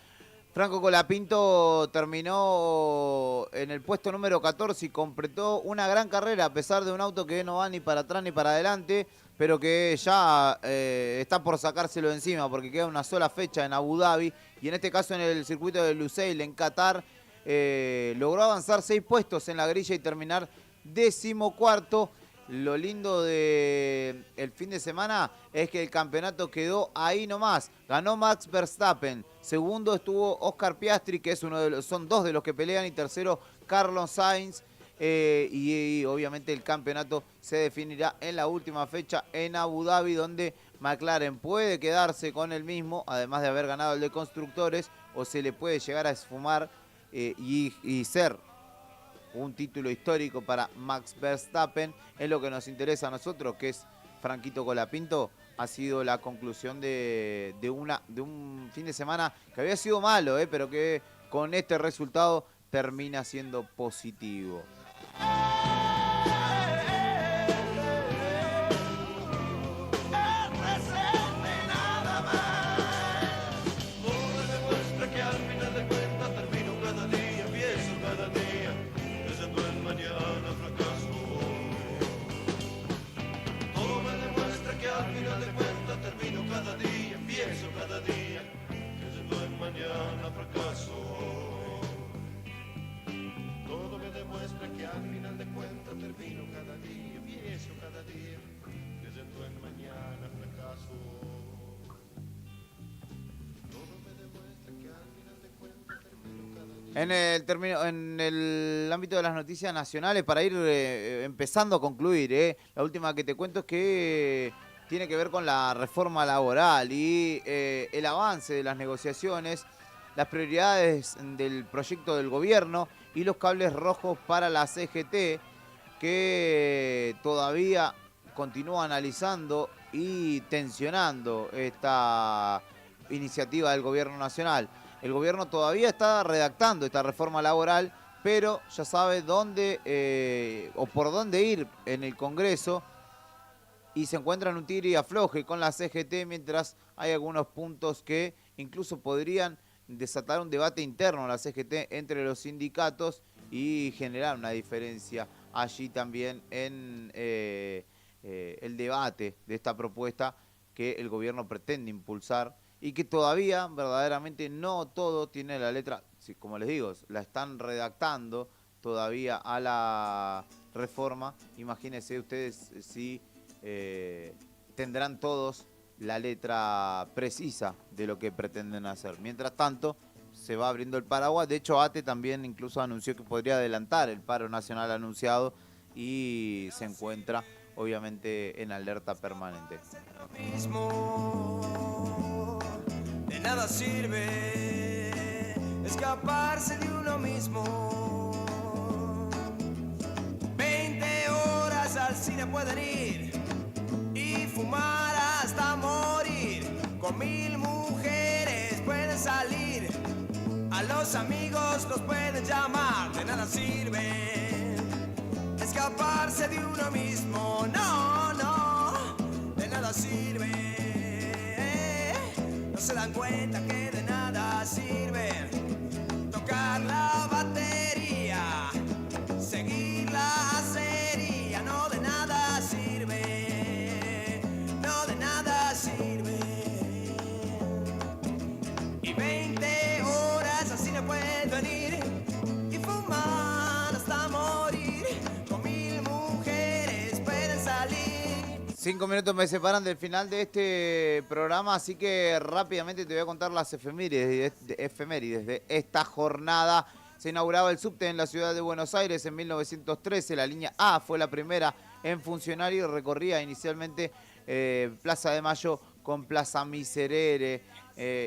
Franco Colapinto terminó en el puesto número 14 y completó una gran carrera a pesar de un auto que no va ni para atrás ni para adelante, pero que ya está por sacárselo de encima porque queda una sola fecha en Abu Dhabi, y en este caso en el circuito de Lusail en Qatar logró avanzar 6 puestos en la grilla y terminar 14º. Lo lindo del fin de semana es que el campeonato quedó ahí nomás. Ganó Max Verstappen. Segundo estuvo Oscar Piastri, que son dos de los que pelean. Y tercero, Carlos Sainz. Y obviamente el campeonato se definirá en la última fecha en Abu Dhabi, donde McLaren puede quedarse con el mismo, además de haber ganado el de constructores, o se le puede llegar a esfumar y ser un título histórico para Max Verstappen. Es lo que nos interesa a nosotros, que es Franquito Colapinto. Ha sido la conclusión de un fin de semana que había sido malo, pero que con este resultado termina siendo positivo. Mañana fracaso. Todo me demuestra que al final de cuentas termino cada día, empiezo cada día, creyendo en mañana fracaso. Todo me demuestra que al final de cuentas termino cada día. En el ámbito de las noticias nacionales, para ir empezando a concluir, la última que te cuento es que tiene que ver con la reforma laboral y el avance de las negociaciones, las prioridades del proyecto del gobierno y los cables rojos para la CGT, que todavía continúa analizando y tensionando esta iniciativa del gobierno nacional. El gobierno todavía está redactando esta reforma laboral, pero ya sabe dónde o por dónde ir en el Congreso, y se encuentra en un tire y afloje con la CGT, mientras hay algunos puntos que incluso podrían desatar un debate interno en la CGT entre los sindicatos y generar una diferencia allí también en el debate de esta propuesta que el gobierno pretende impulsar, y que todavía verdaderamente no todo tiene la letra, como les digo, la están redactando todavía a la reforma. Imagínense ustedes si tendrán todos la letra precisa de lo que pretenden hacer. Mientras tanto, se va abriendo el paraguas. De hecho, ATE también incluso anunció que podría adelantar el paro nacional anunciado y se encuentra, obviamente, en alerta permanente. De nada sirve escaparse de uno mismo. 20 horas al cine pueden ir y fumar hasta morir. Con 1000 mujeres pueden salir, a los amigos los pueden llamar. De nada sirve escaparse de uno mismo. No, no, de nada sirve. No se dan cuenta que de nada sirve tocar la batería. 5 minutos me separan del final de este programa, así que rápidamente te voy a contar las efemérides de esta jornada. Se inauguraba el subte en la ciudad de Buenos Aires en 1913. La línea A fue la primera en funcionar y recorría inicialmente Plaza de Mayo con Plaza Miserere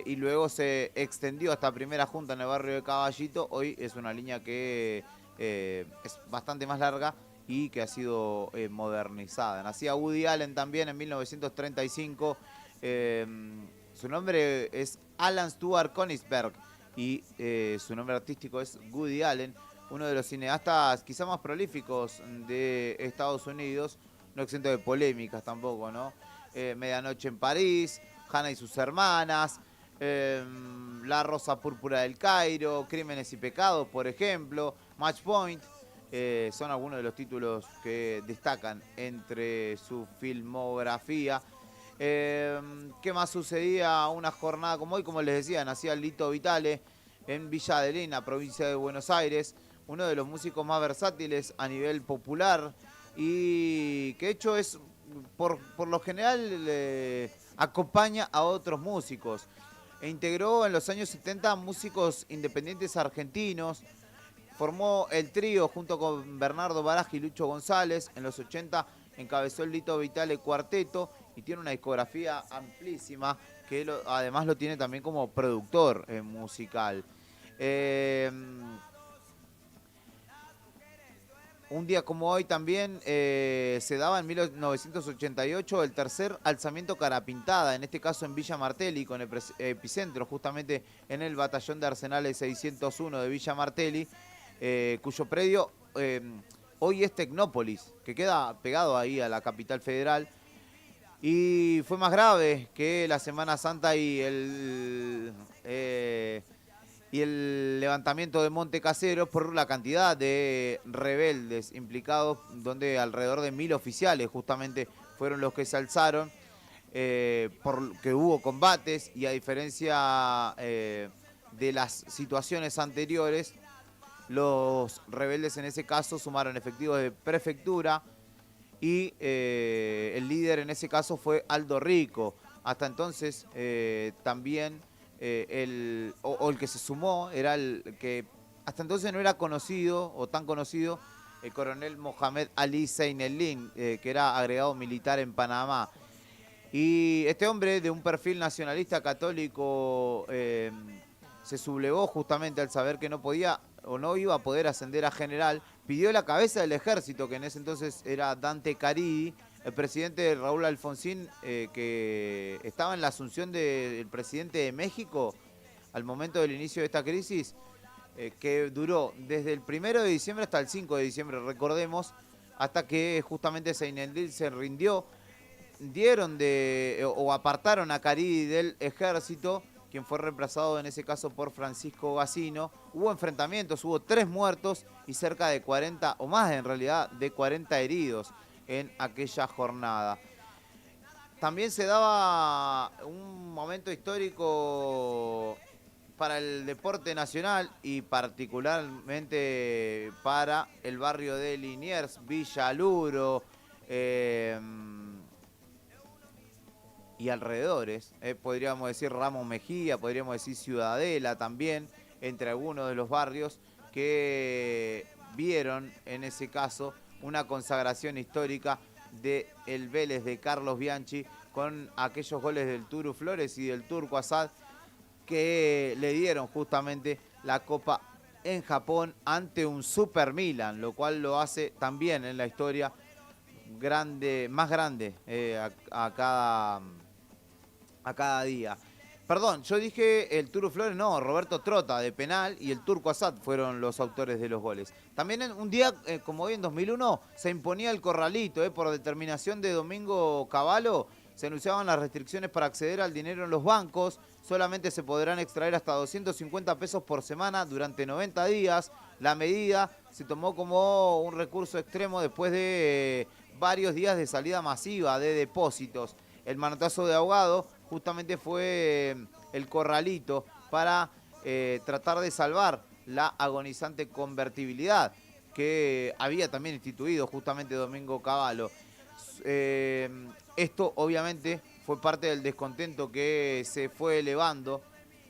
y luego se extendió hasta Primera Junta en el barrio de Caballito. Hoy es una línea que es bastante más larga y que ha sido modernizada. Nacía Woody Allen también en 1935. Su nombre es Alan Stuart Königsberg y su nombre artístico es Woody Allen, uno de los cineastas quizá más prolíficos de Estados Unidos, no exento de polémicas tampoco, ¿no? Medianoche en París, Hannah y sus hermanas, La Rosa Púrpura del Cairo, Crímenes y Pecados, por ejemplo, Match Point. Son algunos de los títulos que destacan entre su filmografía. ¿Qué más sucedía una jornada como hoy? Como les decía, nacía Lito Vitale en Villa Adelina, provincia de Buenos Aires, uno de los músicos más versátiles a nivel popular y que de hecho es, por lo general, acompaña a otros músicos. E integró en los años 70 músicos independientes argentinos. Formó el trío junto con Bernardo Baraj y Lucho González. En los 80 encabezó el Lito Vitale Cuarteto y tiene una discografía amplísima que además lo tiene también como productor musical. Un día como hoy también se daba en 1988 el tercer alzamiento Carapintada, en este caso en Villa Martelli, con epicentro justamente en el batallón de Arsenales 601 de Villa Martelli, cuyo predio hoy es Tecnópolis, que queda pegado ahí a la capital federal. Y fue más grave que la Semana Santa y el levantamiento de Monte Caseros por la cantidad de rebeldes implicados, donde alrededor de 1000 oficiales justamente fueron los que se alzaron, porque hubo combates y a diferencia de las situaciones anteriores, los rebeldes en ese caso sumaron efectivos de prefectura y el líder en ese caso fue Aldo Rico. Hasta entonces también el que se sumó era el que hasta entonces no era conocido o tan conocido, el coronel Mohamed Ali Zeinelin, que era agregado militar en Panamá. Y este hombre de un perfil nacionalista católico se sublevó justamente al saber que no podía o no iba a poder ascender a general, pidió la cabeza del ejército, que en ese entonces era Dante Caridi. El presidente Raúl Alfonsín, que estaba en la asunción del presidente de México al momento del inicio de esta crisis, que duró desde el 1 de diciembre hasta el 5 de diciembre, recordemos, hasta que justamente Zeinelin se rindió, apartaron a Caridi del ejército, quien fue reemplazado en ese caso por Francisco Gacino. Hubo enfrentamientos, hubo 3 muertos y cerca de 40, o más en realidad, de 40 heridos en aquella jornada. También se daba un momento histórico para el deporte nacional y particularmente para el barrio de Liniers, Villa Luro y alrededores. Podríamos decir Ramos Mejía, podríamos decir Ciudadela también, entre algunos de los barrios que vieron en ese caso una consagración histórica del Vélez de Carlos Bianchi con aquellos goles del Turu Flores y del Turco Asad que le dieron justamente la Copa en Japón ante un Super Milan, lo cual lo hace también en la historia más grande a cada día. Perdón, yo dije el Turu Flores, no, Roberto Trota de penal y el Turco Asad fueron los autores de los goles. También en un día como hoy en 2001 se imponía el corralito, por determinación de Domingo Cavallo, se anunciaban las restricciones para acceder al dinero en los bancos, solamente se podrán extraer hasta 250 pesos por semana durante 90 días. La medida se tomó como un recurso extremo después de varios días de salida masiva de depósitos. El manotazo de ahogado justamente fue el corralito para tratar de salvar la agonizante convertibilidad que había también instituido justamente Domingo Cavallo. Esto obviamente fue parte del descontento que se fue elevando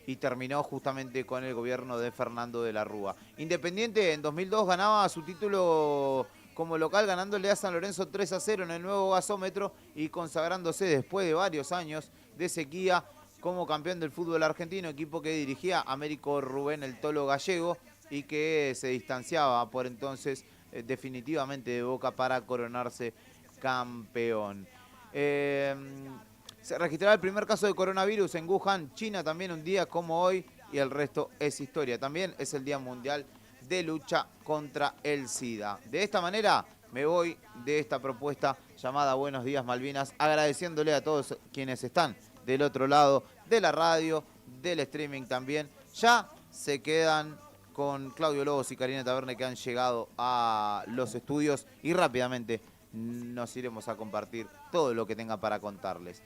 y terminó justamente con el gobierno de Fernando de la Rúa. Independiente en 2002 ganaba su título como local ganándole a San Lorenzo 3-0 en el nuevo gasómetro y consagrándose después de varios años de sequía como campeón del fútbol argentino, equipo que dirigía Américo Rubén el Tolo Gallego y que se distanciaba por entonces definitivamente de Boca para coronarse campeón. Se registrará el primer caso de coronavirus en Wuhan, China, también un día como hoy, y el resto es historia. También es el Día Mundial de Lucha contra el SIDA. De esta manera me voy de esta propuesta llamada Buenos Días Malvinas, agradeciéndole a todos quienes están del otro lado de la radio, del streaming también. Ya se quedan con Claudio Lobos y Karina Taverne, que han llegado a los estudios, y rápidamente nos iremos a compartir todo lo que tengan para contarles.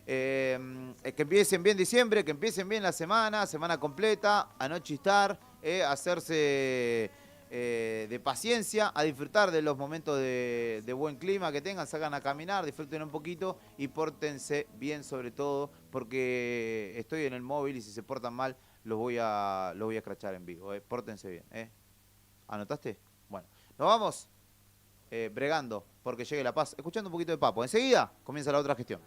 Que empiecen bien diciembre, que empiecen bien la semana completa, a no chistar, a hacerse de paciencia, a disfrutar de los momentos de buen clima que tengan, salgan a caminar, disfruten un poquito y pórtense bien sobre todo, porque estoy en el móvil y si se portan mal los voy a escrachar en vivo. Pórtense bien. ¿Anotaste? Bueno, nos vamos bregando porque llegue la paz, escuchando un poquito de Papo. Enseguida comienza la otra gestión.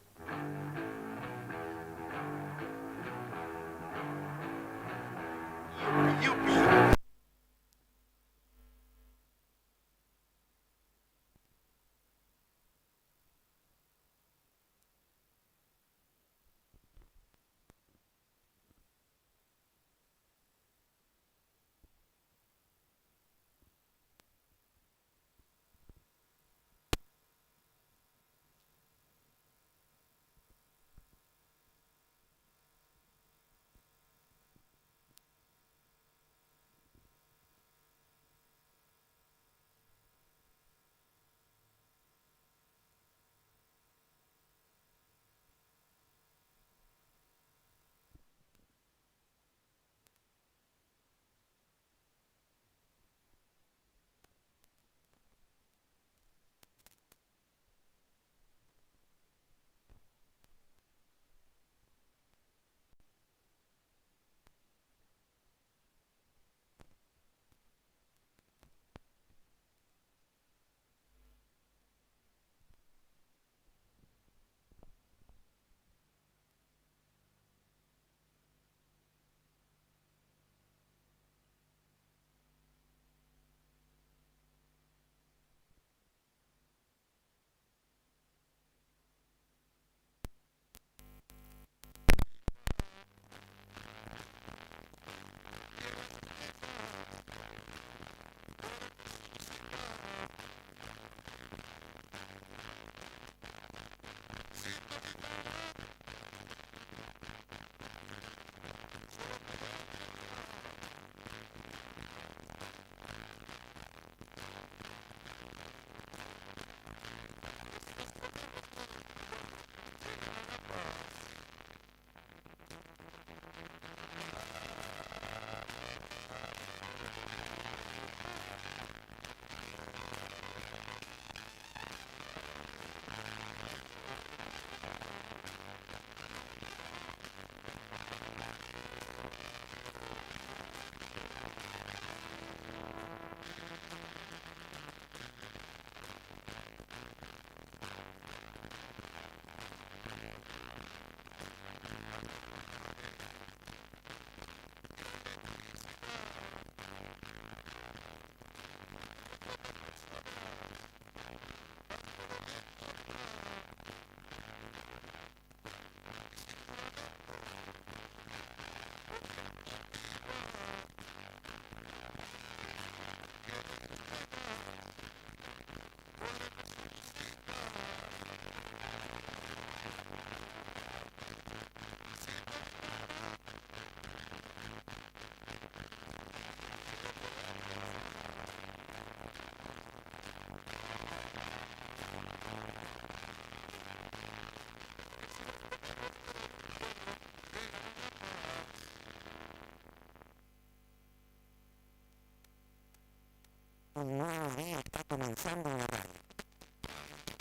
Un nuevo día está comenzando en la radio.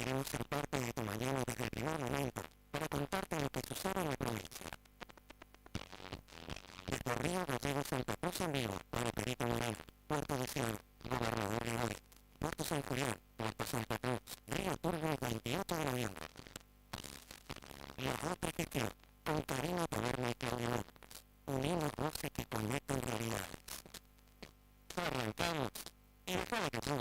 queremos ser parte de tu mañana desde el primer momento para contarte lo que sucede en la provincia. Desde Río Gallego Santa Cruz en vivo para Perito Moreno, Puerto Deseado, Gobernador Rivera, Puerto San Julián, Puerto Santa Cruz, Río Turbio el 28 de noviembre. La otra gestión, con Karina Taberna y Claudio López. Unimos voces que conectan realidades. Arrancamos y déjame que tú.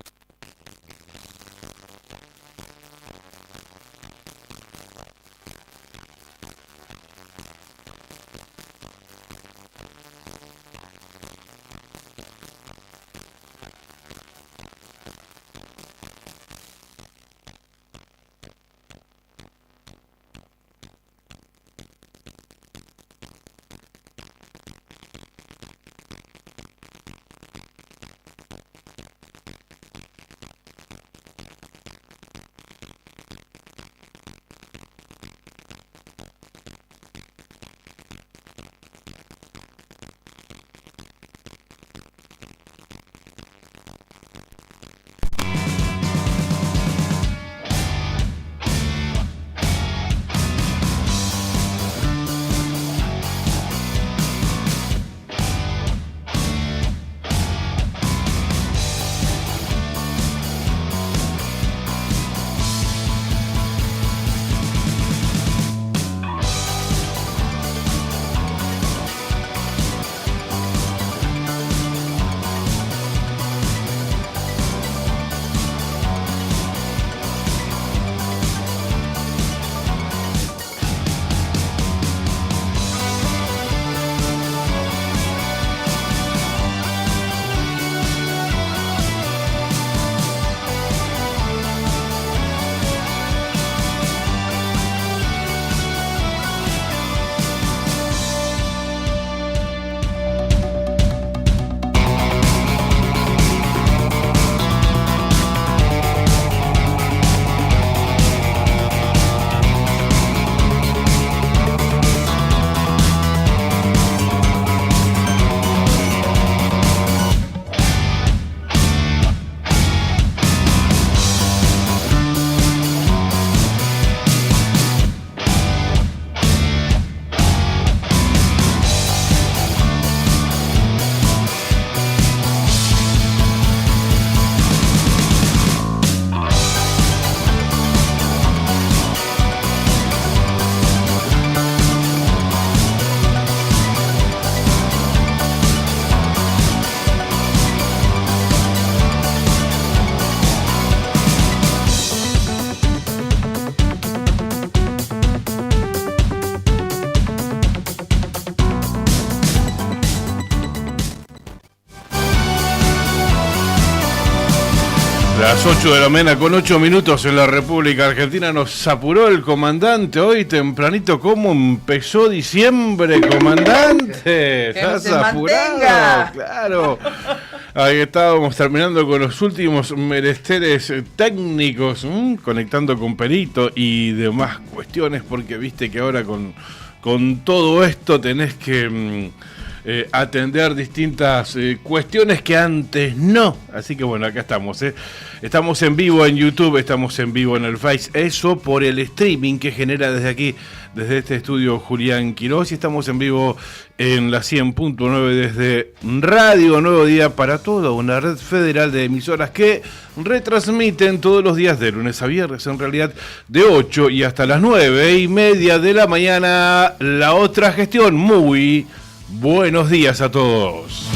Las 8 de la mañana con 8 minutos en la República Argentina. Nos apuró el comandante hoy tempranito. ¿Cómo empezó diciembre, comandante? ¿Estás apurado? Claro. Ahí estábamos terminando con los últimos menesteres técnicos, conectando con Perito y demás cuestiones, porque viste que ahora con todo esto tenés que atender distintas cuestiones que antes no. Así que bueno, acá estamos. Estamos en vivo en YouTube, estamos en vivo en el Face. Eso por el streaming que genera desde aquí, desde este estudio Julián Quirós. Y estamos en vivo en la 100.9 desde Radio Nuevo Día para toda una red federal de emisoras que retransmiten todos los días de lunes a viernes, en realidad de 8 y hasta las 9:30 de la mañana. La otra gestión. Muy buenos días a todos.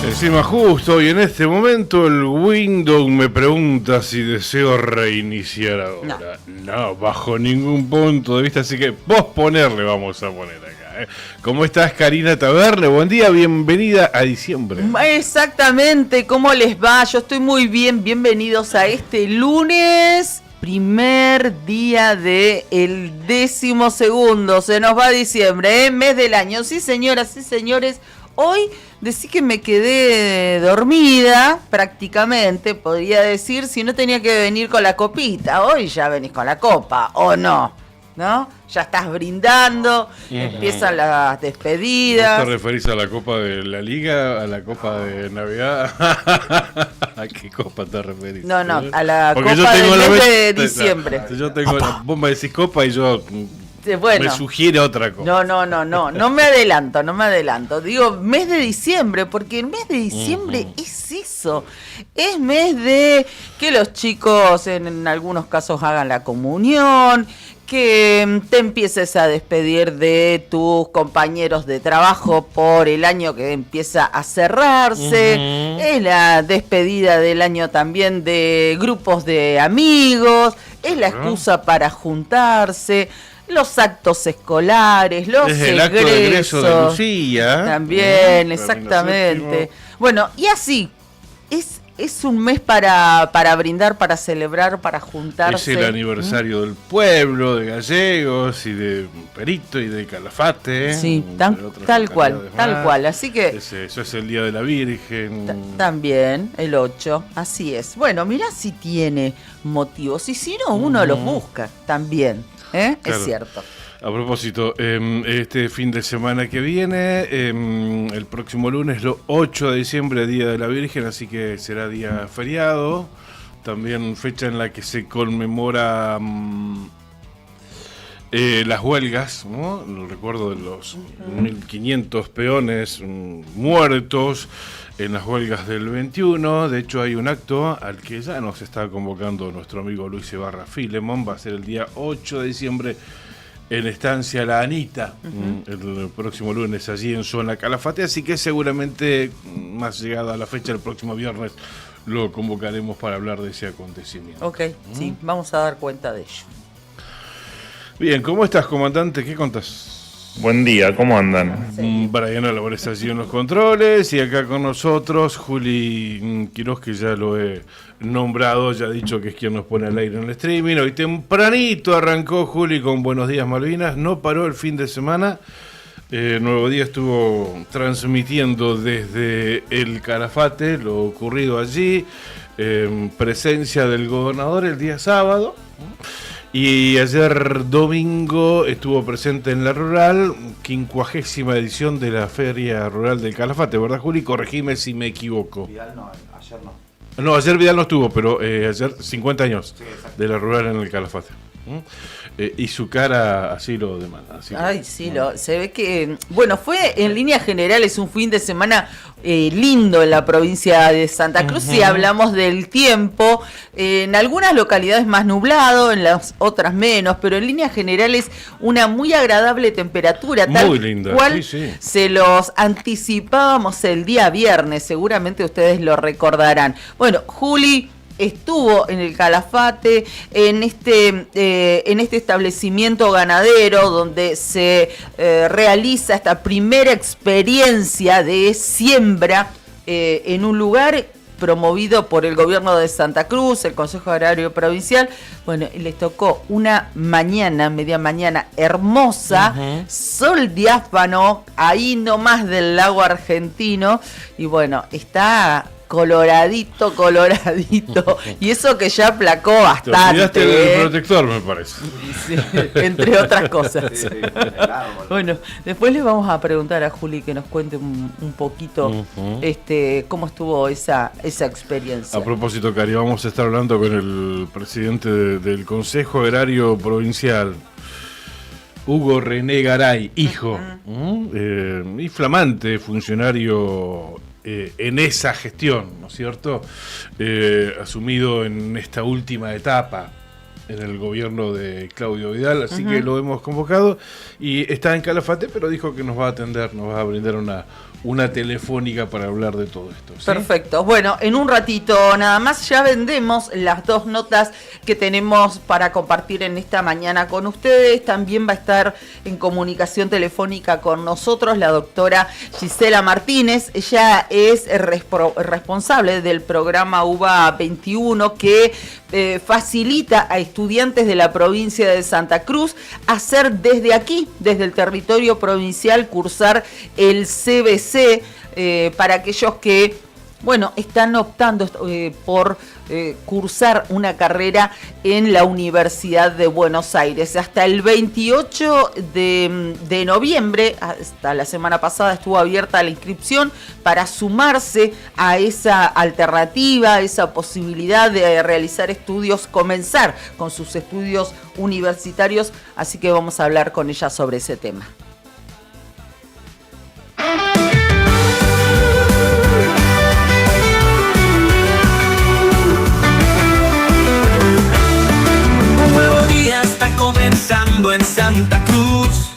Encima justo y en este momento el Windows me pregunta si deseo reiniciar ahora. No, bajo ningún punto de vista, así que posponerle vamos a poner acá. ¿Cómo estás, Karina Taberna? Buen día, bienvenida a diciembre. Exactamente, ¿cómo les va? Yo estoy muy bien, bienvenidos a este lunes, primer día del 12º, se nos va diciembre, mes del año. Sí, señoras y señores, hoy decí que me quedé dormida, prácticamente, podría decir, si no tenía que venir con la copita. Hoy ya venís con la copa, ¿o no? ¿no? Ya estás brindando, empiezan las despedidas. ¿Te referís a la Copa de la Liga, a la Copa de Navidad? ¿A qué copa te referís? No, a la Porque Copa yo tengo del la mes vez- de diciembre. Yo tengo vos me decís Copa y yo Bueno. me sugiere otra cosa. No me adelanto. Digo, mes de diciembre, porque el mes de diciembre es eso. Es mes de que los chicos en algunos casos hagan la comunión, que te empieces a despedir de tus compañeros de trabajo por el año que empieza a cerrarse. Es la despedida del año también de grupos de amigos. Es la excusa para juntarse. Los actos escolares, los Es el acto de egreso de egresos. Lucía. También, exactamente. Bueno, y así, es un mes para brindar, para celebrar, para juntarse. Es el aniversario del pueblo, de Gallegos y de Perito y de Calafate. Sí, entre otras tal cual. localidades más. Así que Eso es el Día de la Virgen. también, el 8, así es. Bueno, mirá si tiene motivos. Y si no, uno los busca también. Claro. Es cierto. A propósito, este fin de semana que viene, el próximo lunes, 8 de diciembre, Día de la Virgen, así que será día feriado. También fecha en la que se conmemora las huelgas, ¿no? El recuerdo de los 1.500 peones muertos en las huelgas del 21. De hecho, hay un acto al que ya nos está convocando nuestro amigo Luis Ibarra Filemón. Va a ser el día 8 de diciembre en Estancia La Anita, el próximo lunes allí en Zona Calafate. Así que seguramente, más llegada a la fecha, el próximo viernes, lo convocaremos para hablar de ese acontecimiento. Ok, sí, vamos a dar cuenta de ello. Bien, ¿cómo estás, comandante? ¿Qué contás? Buen día, ¿cómo andan? Brian Álvarez allí en los controles y acá con nosotros Juli Quiroz, que ya lo he nombrado, ya ha dicho que es quien nos pone al aire en el streaming. Hoy tempranito arrancó Juli con Buenos Días Malvinas, no paró el fin de semana. Nuevo Día estuvo transmitiendo desde el Calafate lo ocurrido allí, presencia del gobernador el día sábado. Y ayer domingo estuvo presente en la Rural, 50ª edición de la Feria Rural del Calafate, ¿verdad, Juli? Corregime si me equivoco. Vidal no, ayer no. No, ayer Vidal no estuvo, pero ayer 50 años de la Rural en el Calafate. Y su cara así lo demanda. Ay, sí, se ve que... Bueno, fue en líneas generales un fin de semana lindo en la provincia de Santa Cruz. Si hablamos del tiempo, en algunas localidades más nublado, en las otras menos, pero en líneas generales una muy agradable temperatura. Muy linda, cual sí. Se los anticipábamos el día viernes, seguramente ustedes lo recordarán. Bueno, Juli estuvo en el Calafate, en este establecimiento ganadero donde se realiza esta primera experiencia de siembra en un lugar promovido por el gobierno de Santa Cruz, el Consejo Agrario Provincial. Bueno, y les tocó una mañana, media mañana hermosa, sol diáfano, ahí nomás del lago argentino, y bueno, está coloradito, y eso que ya aplacó Te bastante. olvidaste del protector, me parece. Sí, entre otras cosas. Bueno, después le vamos a preguntar a Juli que nos cuente un poquito cómo estuvo esa experiencia. A propósito, Cari, vamos a estar hablando con el presidente del Consejo Agrario Provincial, Hugo René Garay, hijo, y flamante funcionario en esa gestión, ¿no es cierto? Asumido en esta última etapa en el gobierno de Claudio Vidal, así que lo hemos convocado y está en Calafate, pero dijo que nos va a atender, nos va a brindar una telefónica para hablar de todo esto, ¿sí? Perfecto. Bueno, en un ratito nada más ya vendemos las dos notas que tenemos para compartir en esta mañana con ustedes. También va a estar en comunicación telefónica con nosotros la doctora Gisela Martínez. Ella es responsable del programa UBA 21 que facilita a estudiantes de la provincia de Santa Cruz hacer desde aquí, desde el territorio provincial, cursar el CBC para aquellos que Bueno, están optando por cursar una carrera en la Universidad de Buenos Aires. Hasta el 28 de noviembre, hasta la semana pasada, estuvo abierta la inscripción para sumarse a esa alternativa, a esa posibilidad de realizar estudios, comenzar con sus estudios universitarios. Así que vamos a hablar con ella sobre ese tema. Está comenzando en Santa Cruz.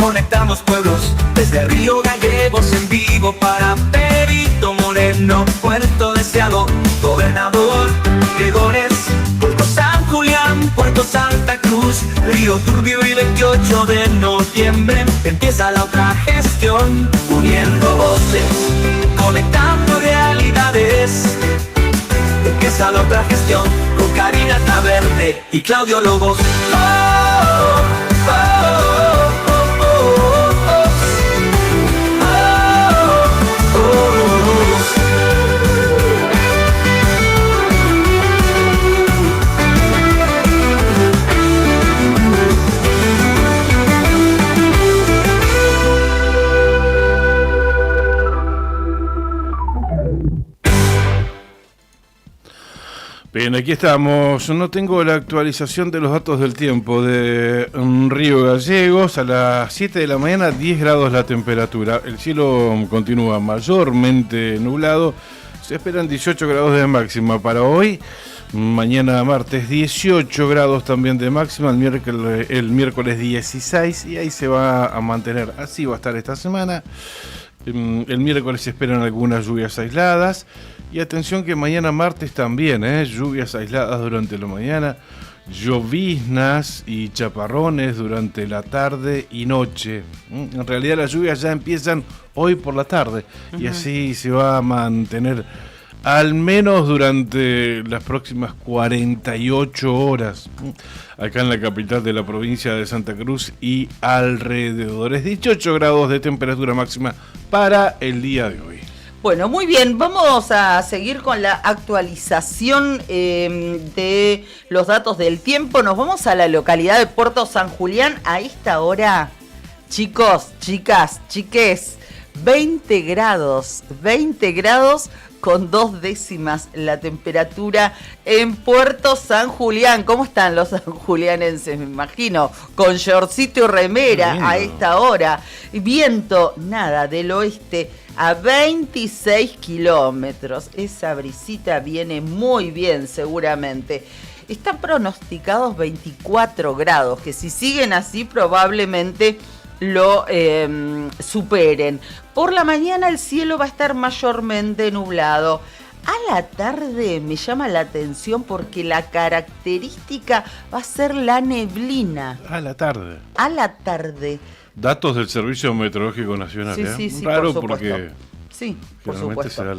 Conectamos pueblos desde Río Gallegos en vivo para Perito Moreno, Puerto Deseado, Gobernador Gregores, Puerto San Julián, Puerto Santa Cruz, Río Turbio y 28 de noviembre empieza la otra gestión, uniendo voces, conectando realidades. Empieza la otra gestión con Karina Taverne y Claudio Lobos. Bien, aquí estamos. No tengo la actualización de los datos del tiempo de Río Gallegos. A las 7 de la mañana, 10 grados la temperatura. El cielo continúa mayormente nublado. Se esperan 18 grados de máxima para hoy. Mañana martes 18 grados también de máxima. El miércoles 16 y ahí se va a mantener. Así va a estar esta semana. El miércoles se esperan algunas lluvias aisladas. Y atención que mañana martes también, lluvias aisladas durante la mañana, lloviznas y chaparrones durante la tarde y noche. En realidad las lluvias ya empiezan hoy por la tarde y así se va a mantener al menos durante las próximas 48 horas acá en la capital de la provincia de Santa Cruz y alrededores. 18 grados de temperatura máxima para el día de hoy. Bueno, muy bien, vamos a seguir con la actualización de los datos del tiempo. Nos vamos a la localidad de Puerto San Julián. A esta hora, chicos, chicas, chiques, 20 grados con 2 décimas la temperatura en Puerto San Julián. ¿Cómo están los sanjulianenses? Me imagino, con shortcito y remera a esta hora. Viento, nada, del oeste a 26 kilómetros. Esa brisita viene muy bien seguramente. Están pronosticados 24 grados, que si siguen así probablemente lo superen. Por la mañana el cielo va a estar mayormente nublado. A la tarde me llama la atención porque la característica va a ser la neblina. A la tarde. A la tarde. Datos del Servicio Meteorológico Nacional. Sí, raro por supuesto. Porque sí, por generalmente supuesto. será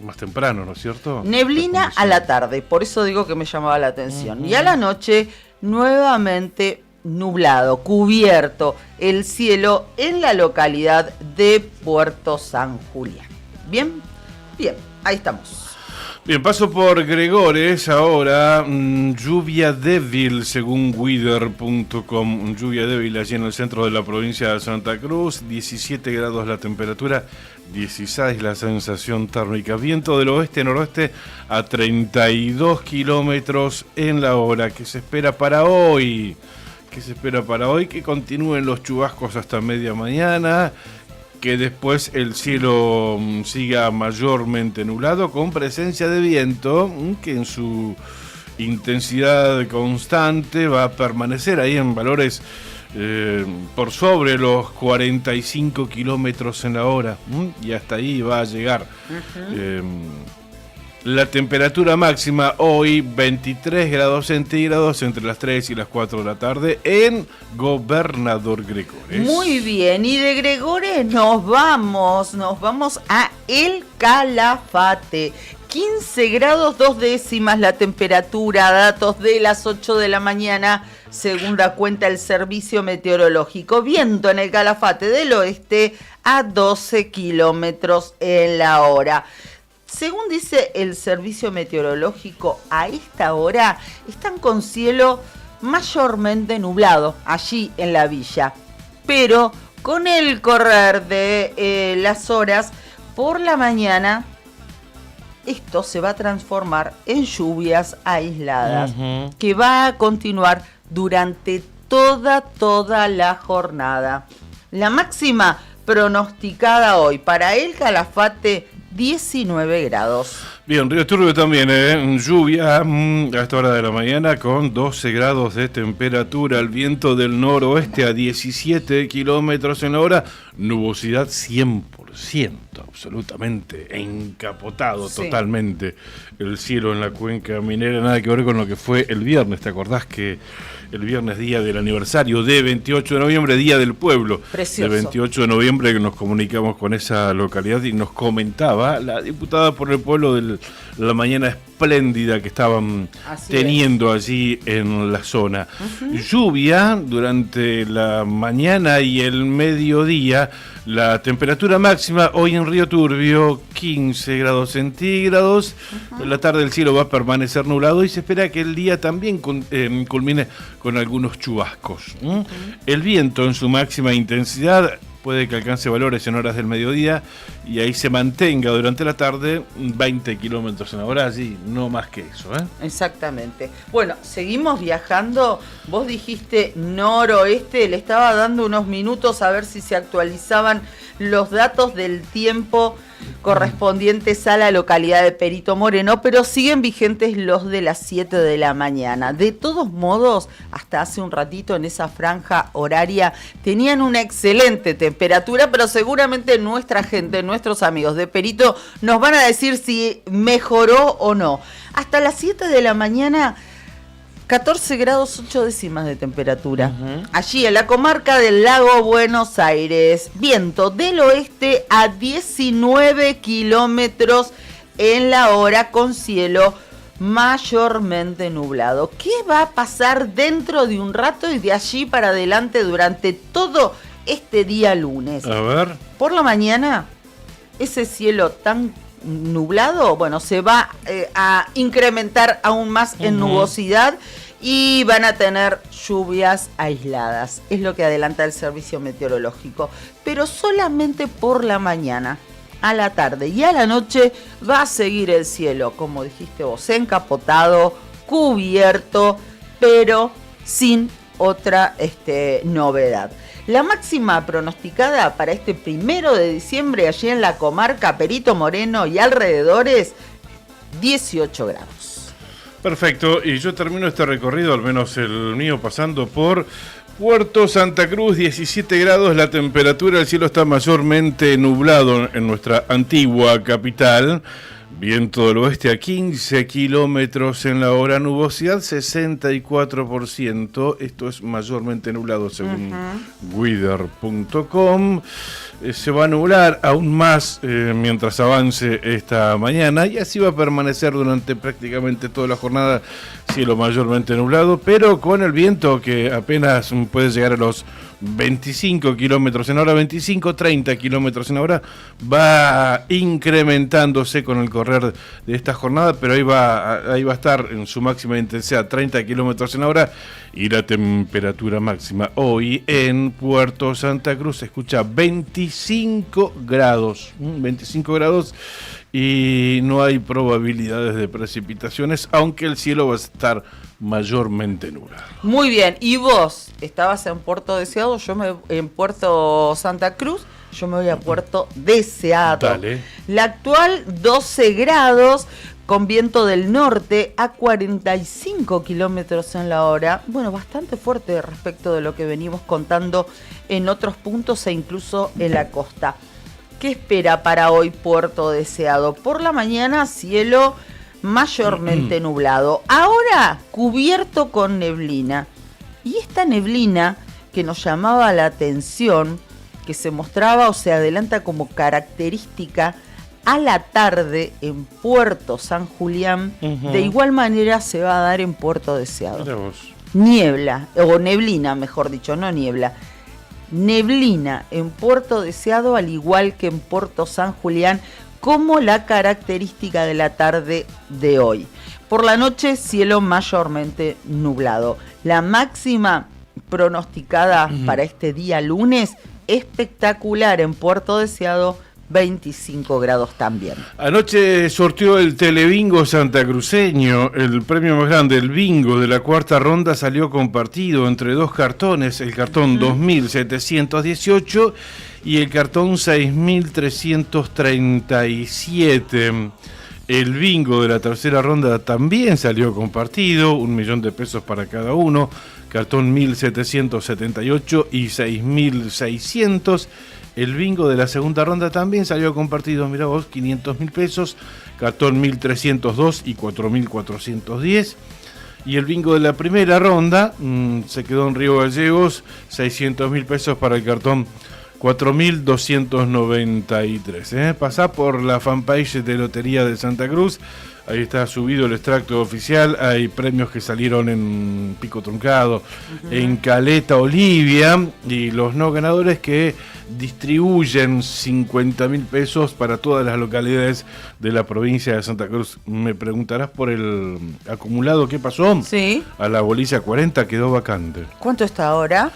más temprano, ¿no es cierto? Neblina a la tarde, por eso digo que me llamaba la atención. Y a la noche nuevamente nublado, cubierto el cielo en la localidad de Puerto San Julián. ¿Bien? Bien, ahí estamos. Bien, paso por Gregores ahora. Lluvia débil según weather.com. Lluvia débil allí en el centro de la provincia de Santa Cruz. 17 grados la temperatura, 16 la sensación térmica. Viento del oeste-noroeste a 32 kilómetros en la hora. ¿Qué se espera para hoy? Que continúen los chubascos hasta media mañana, que después el cielo siga mayormente nublado con presencia de viento que en su intensidad constante va a permanecer ahí en valores por sobre los 45 kilómetros en la hora y hasta ahí va a llegar. La temperatura máxima hoy 23 grados centígrados entre las 3 y las 4 de la tarde en Gobernador Gregores. Muy bien, y de Gregores nos vamos a El Calafate. 15 grados 2 décimas la temperatura, datos de las 8 de la mañana, según da cuenta el Servicio Meteorológico. Viento en El Calafate del oeste a 12 kilómetros en la hora. Según dice el servicio meteorológico, a esta hora están con cielo mayormente nublado allí en la villa. Pero con el correr de las horas, por la mañana, esto se va a transformar en lluvias aisladas, que va a continuar durante toda la jornada. La máxima pronosticada hoy para el Calafate, 19 grados. Bien, Río Turbio también, lluvia a esta hora de la mañana con 12 grados de temperatura, el viento del noroeste a 17 kilómetros en la hora, nubosidad 100%, absolutamente encapotado totalmente el cielo en la cuenca minera, nada que ver con lo que fue el viernes. ¿Te acordás que el viernes, día del aniversario de 28 de noviembre, Día del Pueblo? Precioso. El 28 de noviembre que nos comunicamos con esa localidad y nos comentaba la diputada por el pueblo de la mañana espléndida que estaban teniendo allí en la zona. Lluvia durante la mañana y el mediodía. La temperatura máxima hoy en Río Turbio, 15 grados centígrados. En la tarde el cielo va a permanecer nublado y se espera que el día también culmine con algunos chubascos. El viento en su máxima intensidad puede que alcance valores en horas del mediodía y ahí se mantenga durante la tarde 20 kilómetros en la hora, allí no más que eso. Exactamente. Bueno, seguimos viajando. Vos dijiste noroeste, le estaba dando unos minutos a ver si se actualizaban los datos del tiempo correspondientes a la localidad de Perito Moreno, pero siguen vigentes los de las 7 de la mañana. De todos modos, hasta hace un ratito en esa franja horaria tenían una excelente temperatura, pero seguramente nuestra gente, nuestros amigos de Perito nos van a decir si mejoró o no. Hasta las 7 de la mañana, 14 grados 8 décimas de temperatura. Allí en la comarca del Lago Buenos Aires, viento del oeste a 19 kilómetros en la hora con cielo mayormente nublado. ¿Qué va a pasar dentro de un rato y de allí para adelante durante todo este día lunes? A ver. Por la mañana, ese cielo tan nublado, bueno, se va a incrementar aún más en nubosidad y van a tener lluvias aisladas. Es lo que adelanta el servicio meteorológico, pero solamente por la mañana. A la tarde y a la noche va a seguir el cielo, como dijiste vos, encapotado, cubierto, pero sin otra novedad. La máxima pronosticada para este 1 de diciembre allí en la comarca Perito Moreno y alrededores, 18 grados. Perfecto, y yo termino este recorrido, al menos el mío, pasando por Puerto Santa Cruz, 17 grados la temperatura, el cielo está mayormente nublado en nuestra antigua capital. Viento del oeste a 15 kilómetros en la hora, nubosidad 64%, esto es mayormente nublado según weather.com. Se va a nublar aún más mientras avance esta mañana y así va a permanecer durante prácticamente toda la jornada, cielo mayormente nublado, pero con el viento que apenas puede llegar a los 25 kilómetros en hora, 25-30 kilómetros en hora, va incrementándose con el correr de esta jornada, pero ahí va a estar en su máxima intensidad 30 kilómetros en hora y la temperatura máxima hoy en Puerto Santa Cruz se escucha 25 grados y no hay probabilidades de precipitaciones, aunque el cielo va a estar mayormente nublado. Muy bien, y vos estabas en Puerto Deseado, en Puerto Santa Cruz, yo me voy a Puerto Deseado. Dale. La actual 12 grados con viento del norte a 45 kilómetros en la hora. Bueno, bastante fuerte respecto de lo que venimos contando en otros puntos e incluso en la costa. ¿Qué espera para hoy Puerto Deseado? Por la mañana, cielo mayormente nublado. Ahora cubierto con neblina. Y esta neblina que nos llamaba la atención, que se mostraba o se adelanta como característica a la tarde en Puerto San Julián, de igual manera se va a dar en Puerto Deseado. Niebla, o neblina mejor dicho, no niebla. Neblina en Puerto Deseado, al igual que en Puerto San Julián, como la característica de la tarde de hoy. Por la noche, cielo mayormente nublado. La máxima pronosticada para este día lunes, espectacular en Puerto Deseado, 25 grados también. Anoche sorteó el Telebingo santacruceño. El premio más grande, el bingo de la cuarta ronda, salió compartido entre dos cartones, el cartón 2718 y el cartón 6337. El bingo de la tercera ronda también salió compartido, 1.000.000 de pesos para cada uno, cartón 1778 y 6.600. El bingo de la segunda ronda también salió compartido, mirá vos, 500.000 pesos, cartón 1.302 y 4.410. Y el bingo de la primera ronda se quedó en Río Gallegos, 600.000 pesos para el cartón 4.293. Pasá por la fanpage de Lotería de Santa Cruz. Ahí está subido el extracto oficial. Hay premios que salieron en Pico Truncado, en Caleta Olivia, y los no ganadores que distribuyen 50.000 pesos para todas las localidades de la provincia de Santa Cruz. Me preguntarás por el acumulado, ¿qué pasó? Sí. A la bolilla 40 quedó vacante. ¿Cuánto está ahora?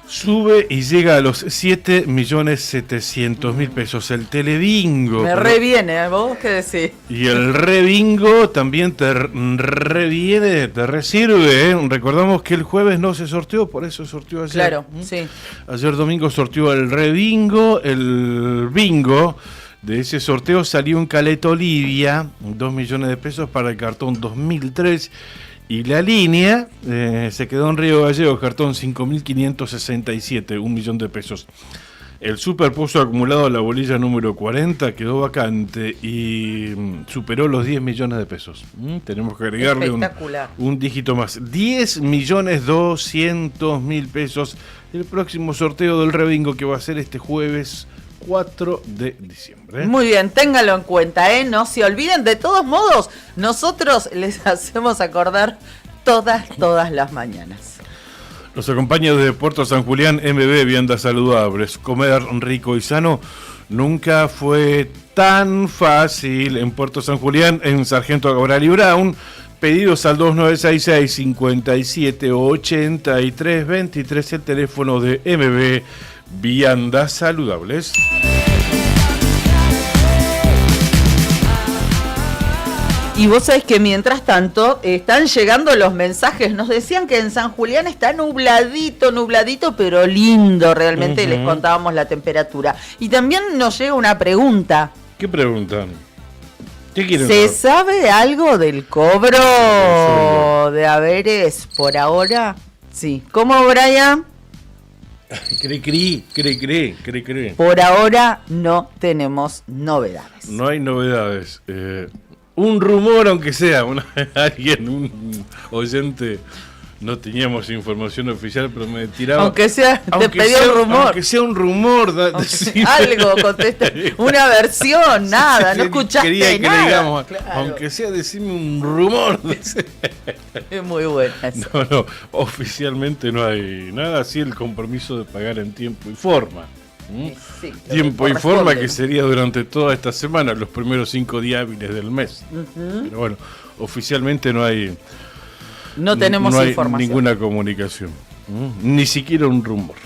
Sube y llega a los 7.700.000 pesos. El Telebingo. Me reviene, ¿vos qué decís? Y el Rebingo también te reviene, te resirve. Recordamos que el jueves no se sorteó, por eso sorteó ayer. Claro, sí. Ayer domingo sorteó el Rebingo. El bingo de ese sorteo salió en Caleta Olivia, 2.000.000 de pesos para el cartón 2003. Y la línea se quedó en Río Gallegos, cartón 5.567, 1.000.000 de pesos. El superpozo acumulado a la bolilla número 40 quedó vacante y superó los 10.000.000 de pesos. Tenemos que agregarle un dígito más. 10.200.000 pesos. El próximo sorteo del Rebingo, que va a ser este jueves 4 de diciembre. Muy bien, ténganlo en cuenta, no se olviden. De todos modos, nosotros les hacemos acordar todas las mañanas. Nos acompaña desde Puerto San Julián MB Viandas Saludables. Comer rico y sano nunca fue tan fácil. En Puerto San Julián, en Sargento Cabral y Brown. Pedidos al 2966-5783-23, el teléfono de MB Viandas Saludables. Y vos sabés que mientras tanto están llegando los mensajes. Nos decían que en San Julián está nubladito, pero lindo. Realmente les contábamos la temperatura. Y también nos llega una pregunta. ¿Qué preguntan? ¿Qué quieren ¿Se saber? sabe algo del cobro de haberes por ahora? Sí. ¿Cómo, Brian? Cree. Por ahora no tenemos novedades. No hay novedades. Un rumor, aunque sea, un oyente, no teníamos información oficial, pero me tiraba. Aunque sea, te pedí un rumor. Aunque sea un rumor. Algo, contesta. Una versión, nada, no escuchaste quería que nada. Digamos, claro. Aunque sea, decime un rumor. Es muy bueno. No, oficialmente no hay nada, así el compromiso de pagar en tiempo y forma. Sí, tiempo y forma que sería durante toda esta semana, los primeros 5 días hábiles del mes. Pero bueno, oficialmente no tenemos información. Ninguna comunicación, ni siquiera un rumor.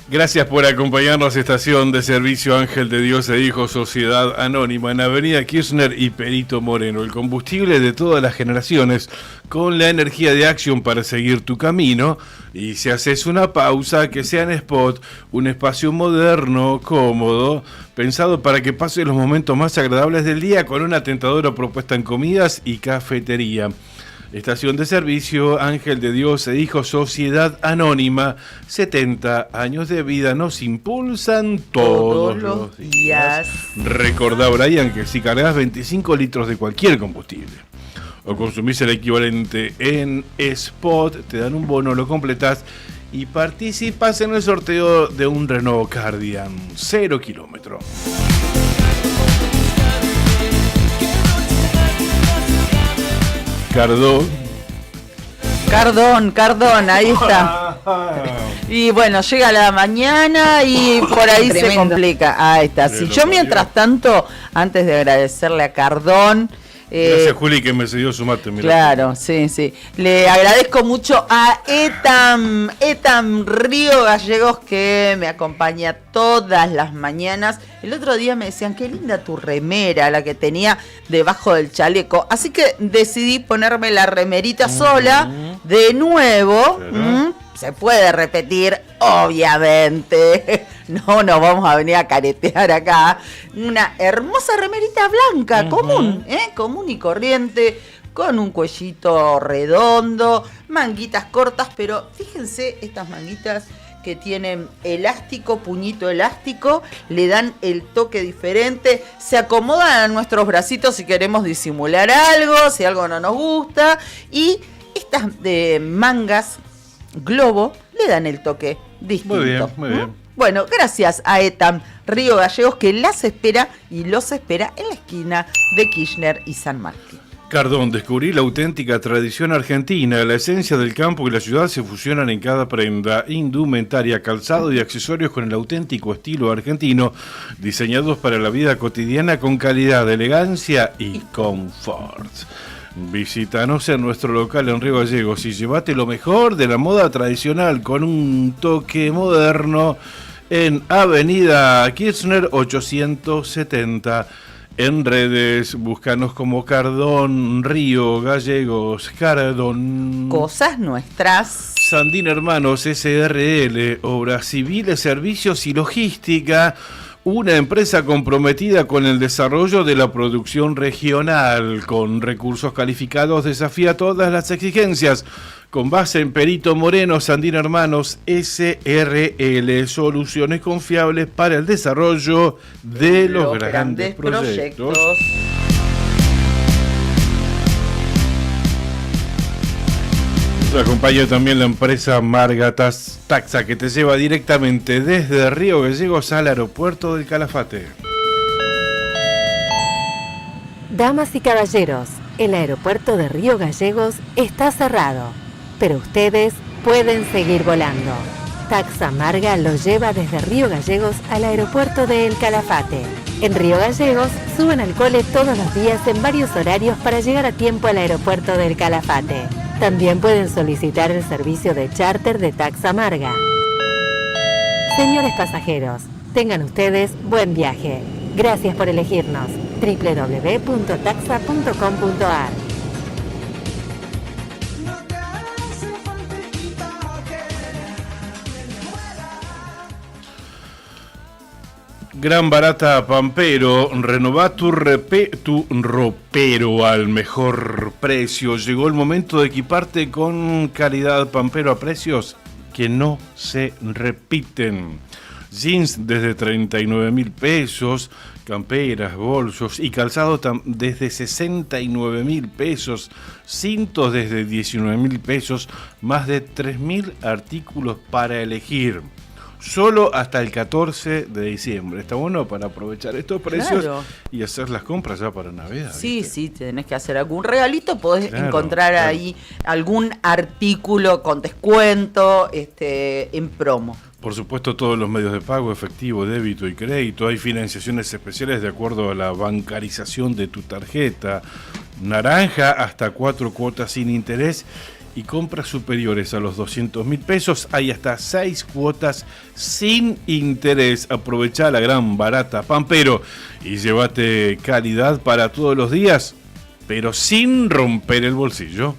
Gracias por acompañarnos. Estación de servicio Ángel de Dios e Hijo, Sociedad Anónima, en Avenida Kirchner y Perito Moreno. El combustible de todas las generaciones, con la energía de Action para seguir tu camino. Y si haces una pausa, que sea en Spot, un espacio moderno, cómodo, pensado para que pases los momentos más agradables del día, con una tentadora propuesta en comidas y cafetería. Estación de servicio Ángel de Dios e Hijo, Sociedad Anónima. 70 años de vida nos impulsan todos los días. Recordá, Brian, que si cargas 25 litros de cualquier combustible o consumís el equivalente en Spot, te dan un bono, lo completás y participás en el sorteo de un Renault Cardian 0 kilómetros. Cardón, ahí está. Y bueno, llega la mañana y por ahí se Tremendo. complica. Ahí está. Sí, yo mientras tanto, antes de agradecerle a Cardón, Gracias, Juli, que me cedió su mate. Mirá. claro, sí. Le agradezco mucho a Etam Río Gallegos, que me acompaña todas las mañanas. El otro día me decían, qué linda tu remera, la que tenía debajo del chaleco. Así que decidí ponerme la remerita sola de nuevo. Se puede repetir, obviamente. No nos vamos a venir a caretear acá. Una hermosa remerita blanca, común y corriente, con un cuellito redondo, manguitas cortas, pero fíjense estas manguitas que tienen elástico, puñito elástico, le dan el toque diferente, se acomodan a nuestros bracitos si queremos disimular algo, si algo no nos gusta, y estas de mangas globo le dan el toque distinto. Muy bien. Bueno, gracias a Etam Río Gallegos, que las espera y los espera en la esquina de Kirchner y San Martín. Cardón, descubrí la auténtica tradición argentina. La esencia del campo y la ciudad se fusionan en cada prenda, indumentaria, calzado y accesorios con el auténtico estilo argentino, diseñados para la vida cotidiana con calidad, elegancia y confort. Visítanos en nuestro local en Río Gallegos y llévate lo mejor de la moda tradicional con un toque moderno en Avenida Kirchner 870. En redes, búscanos como Cardón Río Gallegos, Cardón. Cosas nuestras. Sandín Hermanos SRL, Obras Civiles, Servicios y Logística. Una empresa comprometida con el desarrollo de la producción regional, con recursos calificados, desafía todas las exigencias. Con base en Perito Moreno, Sandín Hermanos SRL, soluciones confiables para el desarrollo de los grandes proyectos. Nos acompaña también la empresa Marga Taxa, que te lleva directamente desde Río Gallegos al aeropuerto del Calafate. Damas y caballeros, el aeropuerto de Río Gallegos está cerrado, pero ustedes pueden seguir volando. Taxa Marga los lleva desde Río Gallegos al aeropuerto de El Calafate. En Río Gallegos suben al cole todos los días en varios horarios para llegar a tiempo al aeropuerto del Calafate. También pueden solicitar el servicio de charter de Taxa Marga. Señores pasajeros, tengan ustedes buen viaje. Gracias por elegirnos. www.taxa.com.ar. Gran Barata Pampero, renová tu ropero al mejor precio. Llegó el momento de equiparte con calidad Pampero a precios que no se repiten. Jeans desde 39.000 pesos, camperas, bolsos y calzado desde 69.000 pesos, cintos desde 19.000 pesos, más de 3.000 artículos para elegir. Solo hasta el 14 de diciembre. Está bueno para aprovechar estos precios, claro, y hacer las compras ya para Navidad. Sí, ¿viste? Sí, tenés que hacer algún regalito, podés encontrar ahí algún artículo con descuento en promo. Por supuesto, todos los medios de pago, efectivo, débito y crédito. Hay financiaciones especiales de acuerdo a la bancarización de tu tarjeta. Naranja hasta 4 cuotas sin interés. Y compras superiores a los 200.000 pesos hay hasta 6 cuotas sin interés. Aprovechá la Gran Barata Pampero y llévate calidad para todos los días, pero sin romper el bolsillo.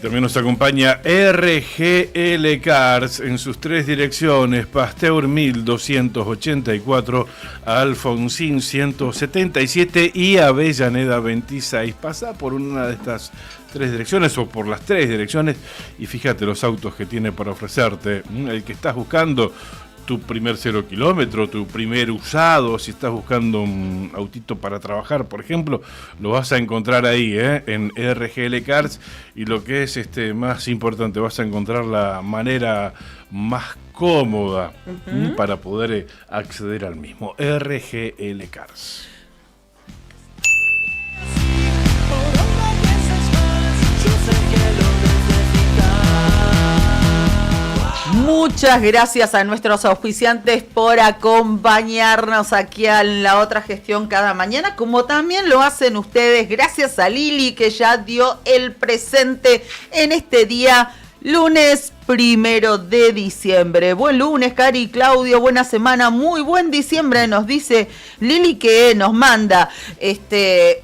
También nos acompaña RGL Cars en sus 3 direcciones: Pasteur 1284, Alfonsín 177 y Avellaneda 26. Pasa por una de estas 3 direcciones o por las 3 direcciones y fíjate los autos que tiene para ofrecerte. El que estás buscando, tu primer 0 kilómetro, tu primer usado, si estás buscando un autito para trabajar, por ejemplo, lo vas a encontrar ahí, en RGL Cars. Y lo que es más importante, vas a encontrar la manera más cómoda para poder acceder al mismo. RGL Cars. Muchas gracias a nuestros auspiciantes por acompañarnos aquí a la otra gestión cada mañana, como también lo hacen ustedes. Gracias a Lili, que ya dio el presente en este día, lunes 1 de diciembre. Buen lunes, Cari, Claudio, buena semana, muy buen diciembre, nos dice Lili, que nos manda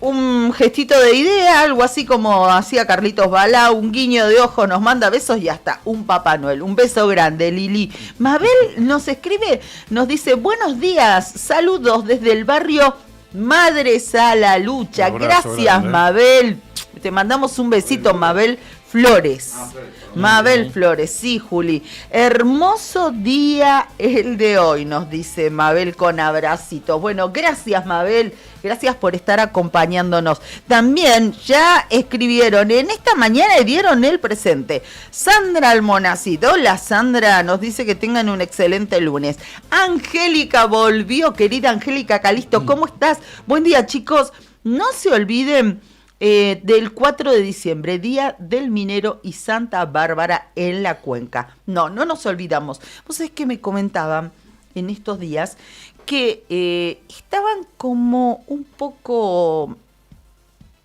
un gestito de idea, algo así como hacía Carlitos Balá, un guiño de ojo, nos manda besos y hasta un Papá Noel. Un beso grande, Lili. Mabel nos escribe, nos dice, buenos días, saludos desde el barrio Madres a la Lucha. Gracias, grande. Mabel. Te mandamos un besito, Mabel Flores. Mabel Flores, sí, Juli. Hermoso día el de hoy, nos dice Mabel con abracitos. Bueno, gracias, Mabel. Gracias por estar acompañándonos. También ya escribieron en esta mañana y dieron el presente. Sandra Almonacid. Hola, Sandra. Nos dice que tengan un excelente lunes. Angélica volvió. Querida Angélica Calisto, ¿cómo estás? Buen día, chicos. No se olviden del 4 de diciembre, Día del Minero y Santa Bárbara en la Cuenca. No nos olvidamos. Vos sabés que me comentaban en estos días que estaban como un poco,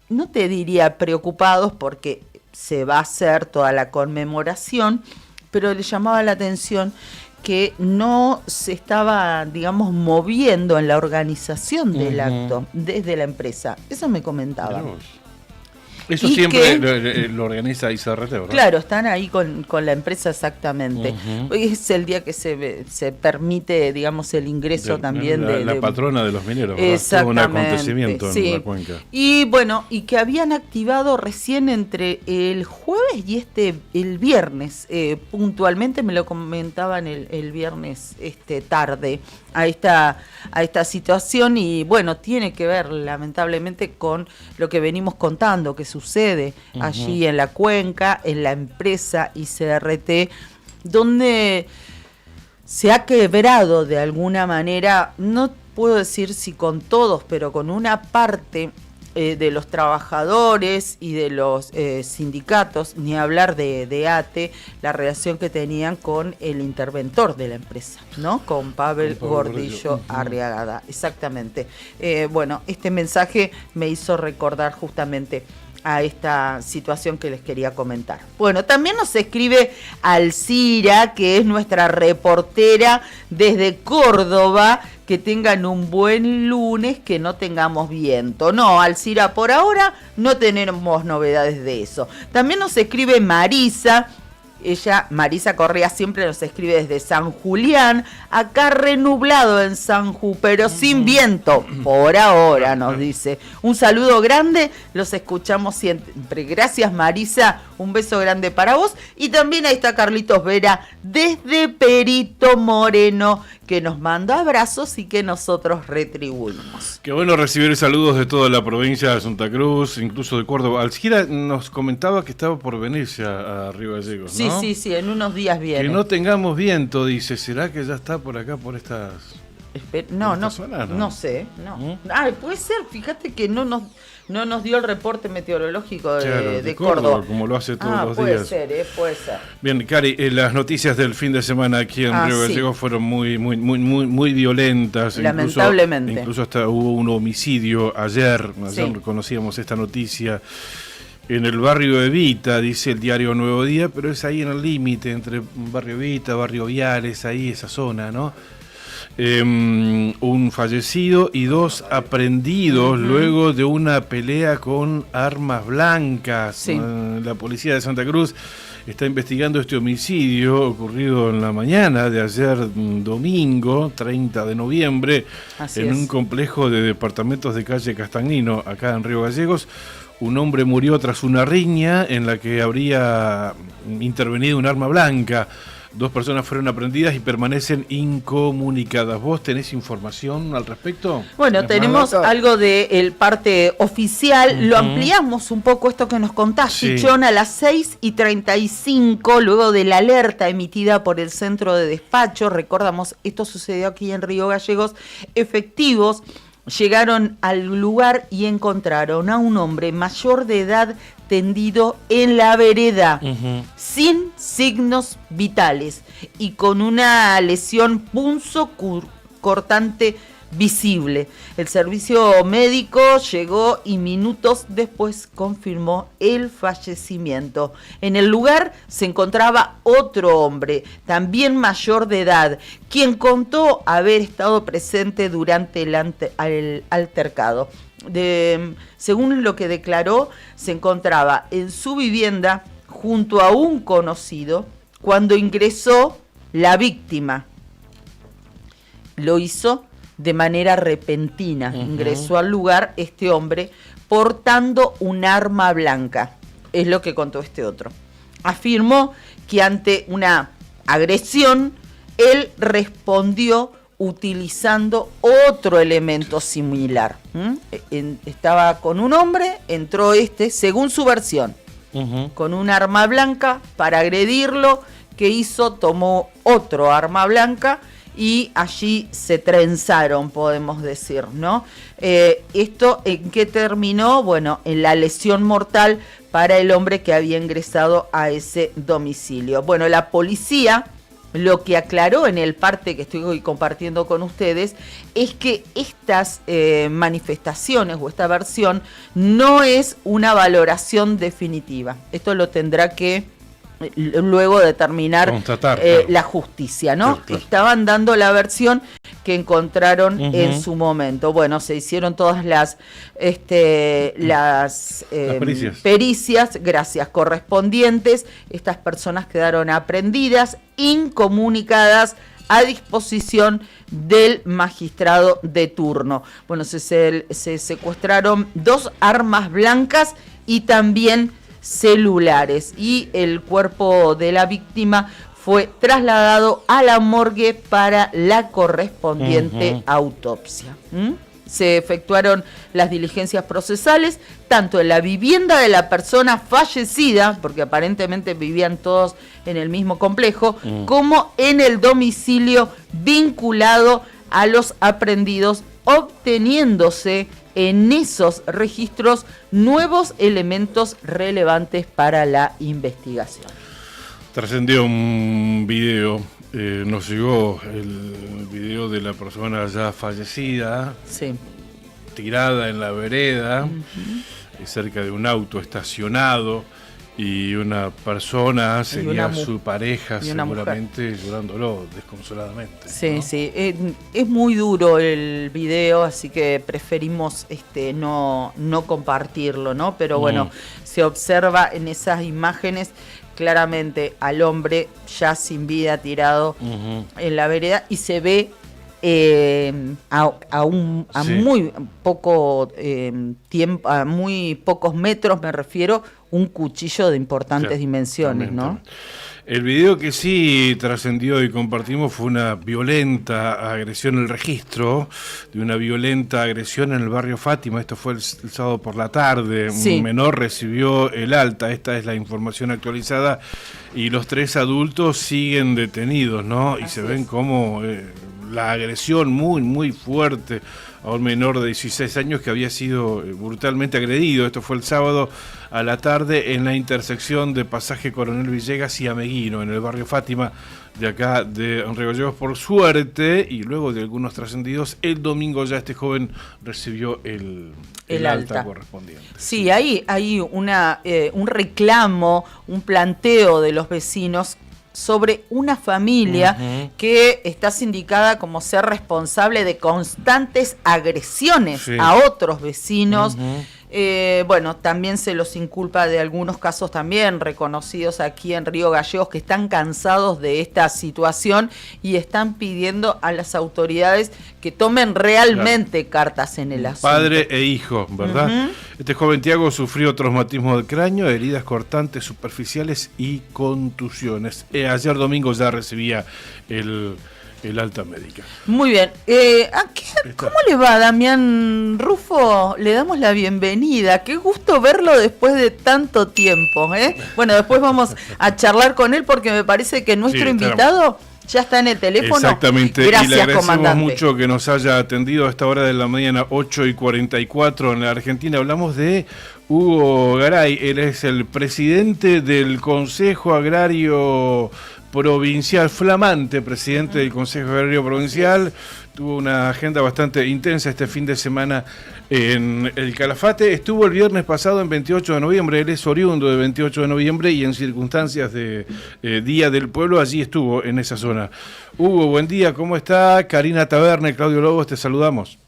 no te diría preocupados porque se va a hacer toda la conmemoración, pero les llamaba la atención que no se estaba, digamos, moviendo en la organización del acto desde la empresa. Eso me comentaban. Eso y siempre lo organiza ICRT, ¿verdad? Claro, están ahí con la empresa exactamente. Hoy es el día que se permite, digamos, el ingreso también de la patrona de los mineros, ¿verdad? Exactamente. Todo un acontecimiento en la cuenca. Y bueno, y que habían activado recién entre el jueves y el viernes, puntualmente me lo comentaban el viernes tarde, a esta situación, y bueno, tiene que ver lamentablemente con lo que venimos contando que sucede allí en la cuenca, en la empresa ICRT, donde se ha quebrado de alguna manera, no puedo decir si con todos, pero con una parte de los trabajadores y de los sindicatos, ni hablar de ATE, la relación que tenían con el interventor de la empresa, ¿no? Con Pavel Gordillo Arriagada, exactamente. Bueno, este mensaje me hizo recordar justamente a esta situación que les quería comentar. Bueno, también nos escribe Alcira, que es nuestra reportera desde Córdoba. Que tengan un buen lunes, que no tengamos viento. No, Alcira, por ahora no tenemos novedades de eso. También nos escribe Marisa. Marisa Correa, siempre nos escribe desde San Julián, acá renublado en San Ju, pero sin viento, por ahora, nos dice. Un saludo grande, los escuchamos siempre. Gracias, Marisa, un beso grande para vos. Y también ahí está Carlitos Vera, desde Perito Moreno, que nos manda abrazos y que nosotros retribuimos. Qué bueno recibir saludos de toda la provincia de Santa Cruz, incluso de Córdoba. Alcira nos comentaba que estaba por venirse a Río Gallegos, ¿no? Sí, en unos días viene. Que no tengamos viento, dice. ¿Será que ya está por acá, por estas... No sé. Puede ser, fíjate que no nos dio el reporte meteorológico de Córdoba. Como lo hace todos los días. Puede ser. Bien, Cari, las noticias del fin de semana aquí en Río Gallegos fueron muy violentas. Lamentablemente. Incluso hasta hubo un homicidio ayer conocíamos esta noticia. En el barrio Evita, dice el diario Nuevo Día, pero es ahí en el límite entre barrio Evita, barrio Viales, ahí esa zona, ¿no? Un fallecido y 2 aprehendidos luego de una pelea con armas blancas. La policía de Santa Cruz está investigando este homicidio ocurrido en la mañana de ayer domingo, 30 de noviembre, un complejo de departamentos de calle Castagnino, acá en Río Gallegos. Un hombre murió tras una riña en la que habría intervenido un arma blanca. 2 personas fueron aprehendidas y permanecen incomunicadas. ¿Vos tenés información al respecto? Bueno, tenemos algo del parte oficial. Lo ampliamos un poco esto que nos contás, Chichón, a las 6:35, luego de la alerta emitida por el centro de despacho. Recordamos, esto sucedió aquí en Río Gallegos. Efectivos llegaron al lugar y encontraron a un hombre mayor de edad tendido en la vereda, sin signos vitales y con una lesión punzocortante visible. El servicio médico llegó y minutos después confirmó el fallecimiento. En el lugar se encontraba otro hombre, también mayor de edad, quien contó haber estado presente durante el altercado. Según lo que declaró, se encontraba en su vivienda junto a un conocido cuando ingresó la víctima. Lo hizo de manera repentina. Ingresó al lugar este hombre portando un arma blanca. Es lo que contó este otro. Afirmó que ante una agresión, él respondió utilizando otro elemento similar. Estaba con un hombre, entró según su versión, con un arma blanca para agredirlo. ¿Qué hizo? Tomó otro arma blanca y allí se trenzaron, podemos decir, ¿no? ¿Esto en qué terminó? Bueno, en la lesión mortal para el hombre que había ingresado a ese domicilio. Bueno, la policía lo que aclaró en el parte que estoy hoy compartiendo con ustedes es que estas manifestaciones o esta versión no es una valoración definitiva. Esto lo tendrá que luego determinar la justicia, ¿no? Claro. Estaban dando la versión que encontraron en su momento. Bueno, se hicieron todas las pericias, gracias, correspondientes. Estas personas quedaron aprehendidas, incomunicadas, a disposición del magistrado de turno. Bueno, se secuestraron 2 armas blancas y también celulares, y el cuerpo de la víctima fue trasladado a la morgue para la correspondiente autopsia. Se efectuaron las diligencias procesales tanto en la vivienda de la persona fallecida, porque aparentemente vivían todos en el mismo complejo, como en el domicilio vinculado a los aprehendidos, obteniéndose en esos registros nuevos elementos relevantes para la investigación. Trascendió un video, nos llegó el video de la persona ya fallecida, tirada en la vereda, cerca de un auto estacionado, y una persona, sería su pareja, seguramente llorándolo desconsoladamente. Sí, ¿no? Sí, es muy duro el video, así que preferimos no compartirlo, ¿no? Pero bueno, se observa en esas imágenes claramente al hombre ya sin vida tirado en la vereda, y se ve a muy poco tiempo, a muy pocos metros, me refiero, un cuchillo de importantes dimensiones, ¿no? El video que sí trascendió y compartimos fue una violenta agresión, el registro de una violenta agresión en el barrio Fátima. Esto fue el sábado por la tarde. Un menor recibió el alta, esta es la información actualizada, y los 3 adultos siguen detenidos, ¿no? Y se ven como la agresión muy fuerte a un menor de 16 años que había sido brutalmente agredido. Esto fue el sábado a la tarde en la intersección de Pasaje Coronel Villegas y Ameguino, en el barrio Fátima de acá de Río Gallegos. Por suerte, y luego de algunos trascendidos, el domingo ya este joven recibió el alta correspondiente. Sí, hay un reclamo, un planteo de los vecinos sobre una familia que está sindicada como ser responsable de constantes agresiones a otros vecinos. Bueno, también se los inculpa de algunos casos también reconocidos aquí en Río Gallegos, que están cansados de esta situación y están pidiendo a las autoridades que tomen realmente cartas en el asunto. Padre e hijo, ¿verdad? Este joven Tiago sufrió traumatismo del cráneo, heridas cortantes superficiales y contusiones. Ayer domingo ya recibía el alta médica. Muy bien. ¿Cómo le va, Damián Rufo? Le damos la bienvenida. Qué gusto verlo después de tanto tiempo, ¿eh? Bueno, después vamos a charlar con él porque me parece que nuestro invitado ya está en el teléfono. Exactamente, Gracias, y le agradecemos comandante. mucho que nos haya atendido a esta hora de la mañana, 8:44 en la Argentina. Hablamos de Hugo Garay, él es el presidente del Consejo Agrario Provincial, flamante presidente del Consejo Agrario Provincial. Tuvo una agenda bastante intensa este fin de semana en el Calafate. Estuvo el viernes pasado en 28 de noviembre, él es oriundo de 28 de noviembre y en circunstancias de Día del Pueblo allí estuvo en esa zona. Hugo, buen día, ¿cómo está? Karina Taberne, Claudio Lobos, te saludamos.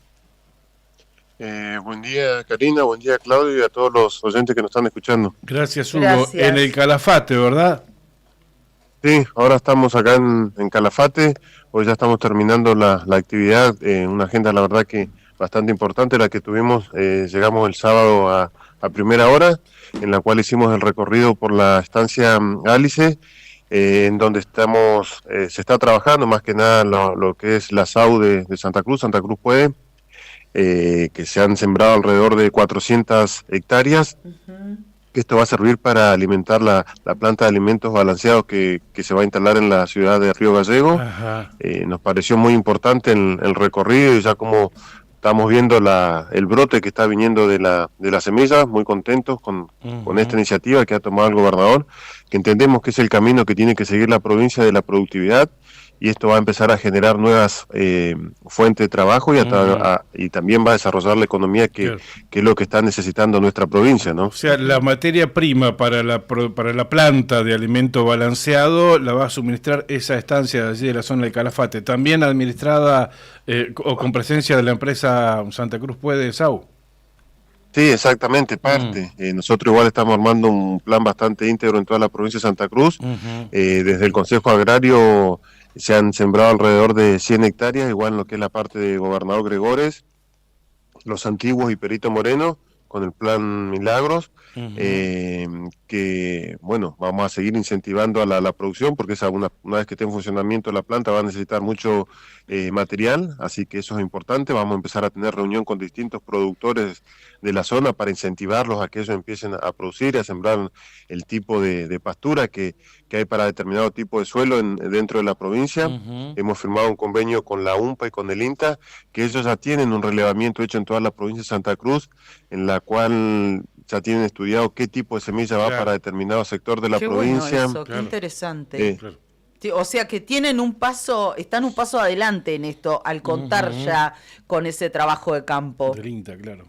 Buen día, Karina, buen día, Claudio, y a todos los oyentes que nos están escuchando. Gracias, Hugo. Gracias. En el Calafate, ¿verdad? Sí, ahora estamos acá en Calafate, hoy ya estamos terminando la actividad, una agenda la verdad que bastante importante, la que tuvimos, llegamos el sábado a primera hora, en la cual hicimos el recorrido por la estancia Álice, en donde se está trabajando más que nada lo que es la SAU de Santa Cruz Puede, que se han sembrado alrededor de 400 hectáreas. Que esto va a servir para alimentar la planta de alimentos balanceados que se va a instalar en la ciudad de Río Gallego. Nos pareció muy importante el recorrido y ya como estamos viendo el brote que está viniendo de la semilla, muy contentos con esta iniciativa que ha tomado el gobernador, que entendemos que es el camino que tiene que seguir la provincia de la productividad, y esto va a empezar a generar nuevas fuentes de trabajo y también va a desarrollar la economía que es lo que está necesitando nuestra provincia, ¿no? O sea, la materia prima para la planta de alimento balanceado la va a suministrar esa estancia de allí de la zona del Calafate, también administrada o con presencia de la empresa Santa Cruz Puede, SAU. Sí, exactamente, parte. Nosotros igual estamos armando un plan bastante íntegro en toda la provincia de Santa Cruz. Desde el Consejo Agrario se han sembrado alrededor de 100 hectáreas, igual en lo que es la parte de Gobernador Gregores, Los Antiguos y Perito Moreno, con el plan Milagros, que, bueno, vamos a seguir incentivando a la producción, porque una vez que esté en funcionamiento la planta va a necesitar mucho material, así que eso es importante. Vamos a empezar a tener reunión con distintos productores de la zona para incentivarlos a que ellos empiecen a producir y a sembrar el tipo de pastura que hay para determinado tipo de suelo dentro de la provincia. Hemos firmado un convenio con la UMPA y con el INTA, que ellos ya tienen un relevamiento hecho en toda la provincia de Santa Cruz, en la cual ya tienen estudiado qué tipo de semilla va para determinado sector de la provincia. Bueno eso, qué interesante. O sea que están un paso adelante en esto, al contar ya con ese trabajo de campo. Del INTA, claro.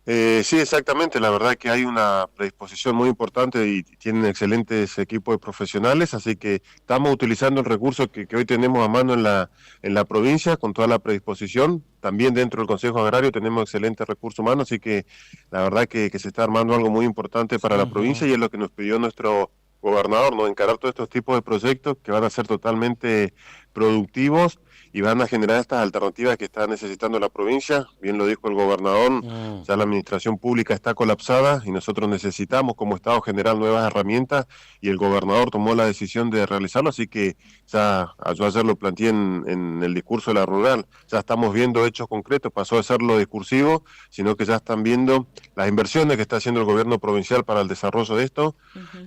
Sí, exactamente. La verdad que hay una predisposición muy importante y tienen excelentes equipos de profesionales, así que estamos utilizando el recurso que hoy tenemos a mano en la provincia con toda la predisposición. También dentro del Consejo Agrario tenemos excelentes recursos humanos, así que la verdad que se está armando algo muy importante para la provincia y es lo que nos pidió nuestro gobernador, ¿no? Encarar todos estos tipos de proyectos que van a ser totalmente productivos y van a generar estas alternativas que está necesitando la provincia. Bien lo dijo el gobernador, ya la administración pública está colapsada y nosotros necesitamos como Estado generar nuevas herramientas y el gobernador tomó la decisión de realizarlo, así que ya yo ayer lo planteé en el discurso de la rural, ya estamos viendo hechos concretos, pasó de ser lo discursivo, sino que ya están viendo las inversiones que está haciendo el gobierno provincial para el desarrollo de esto,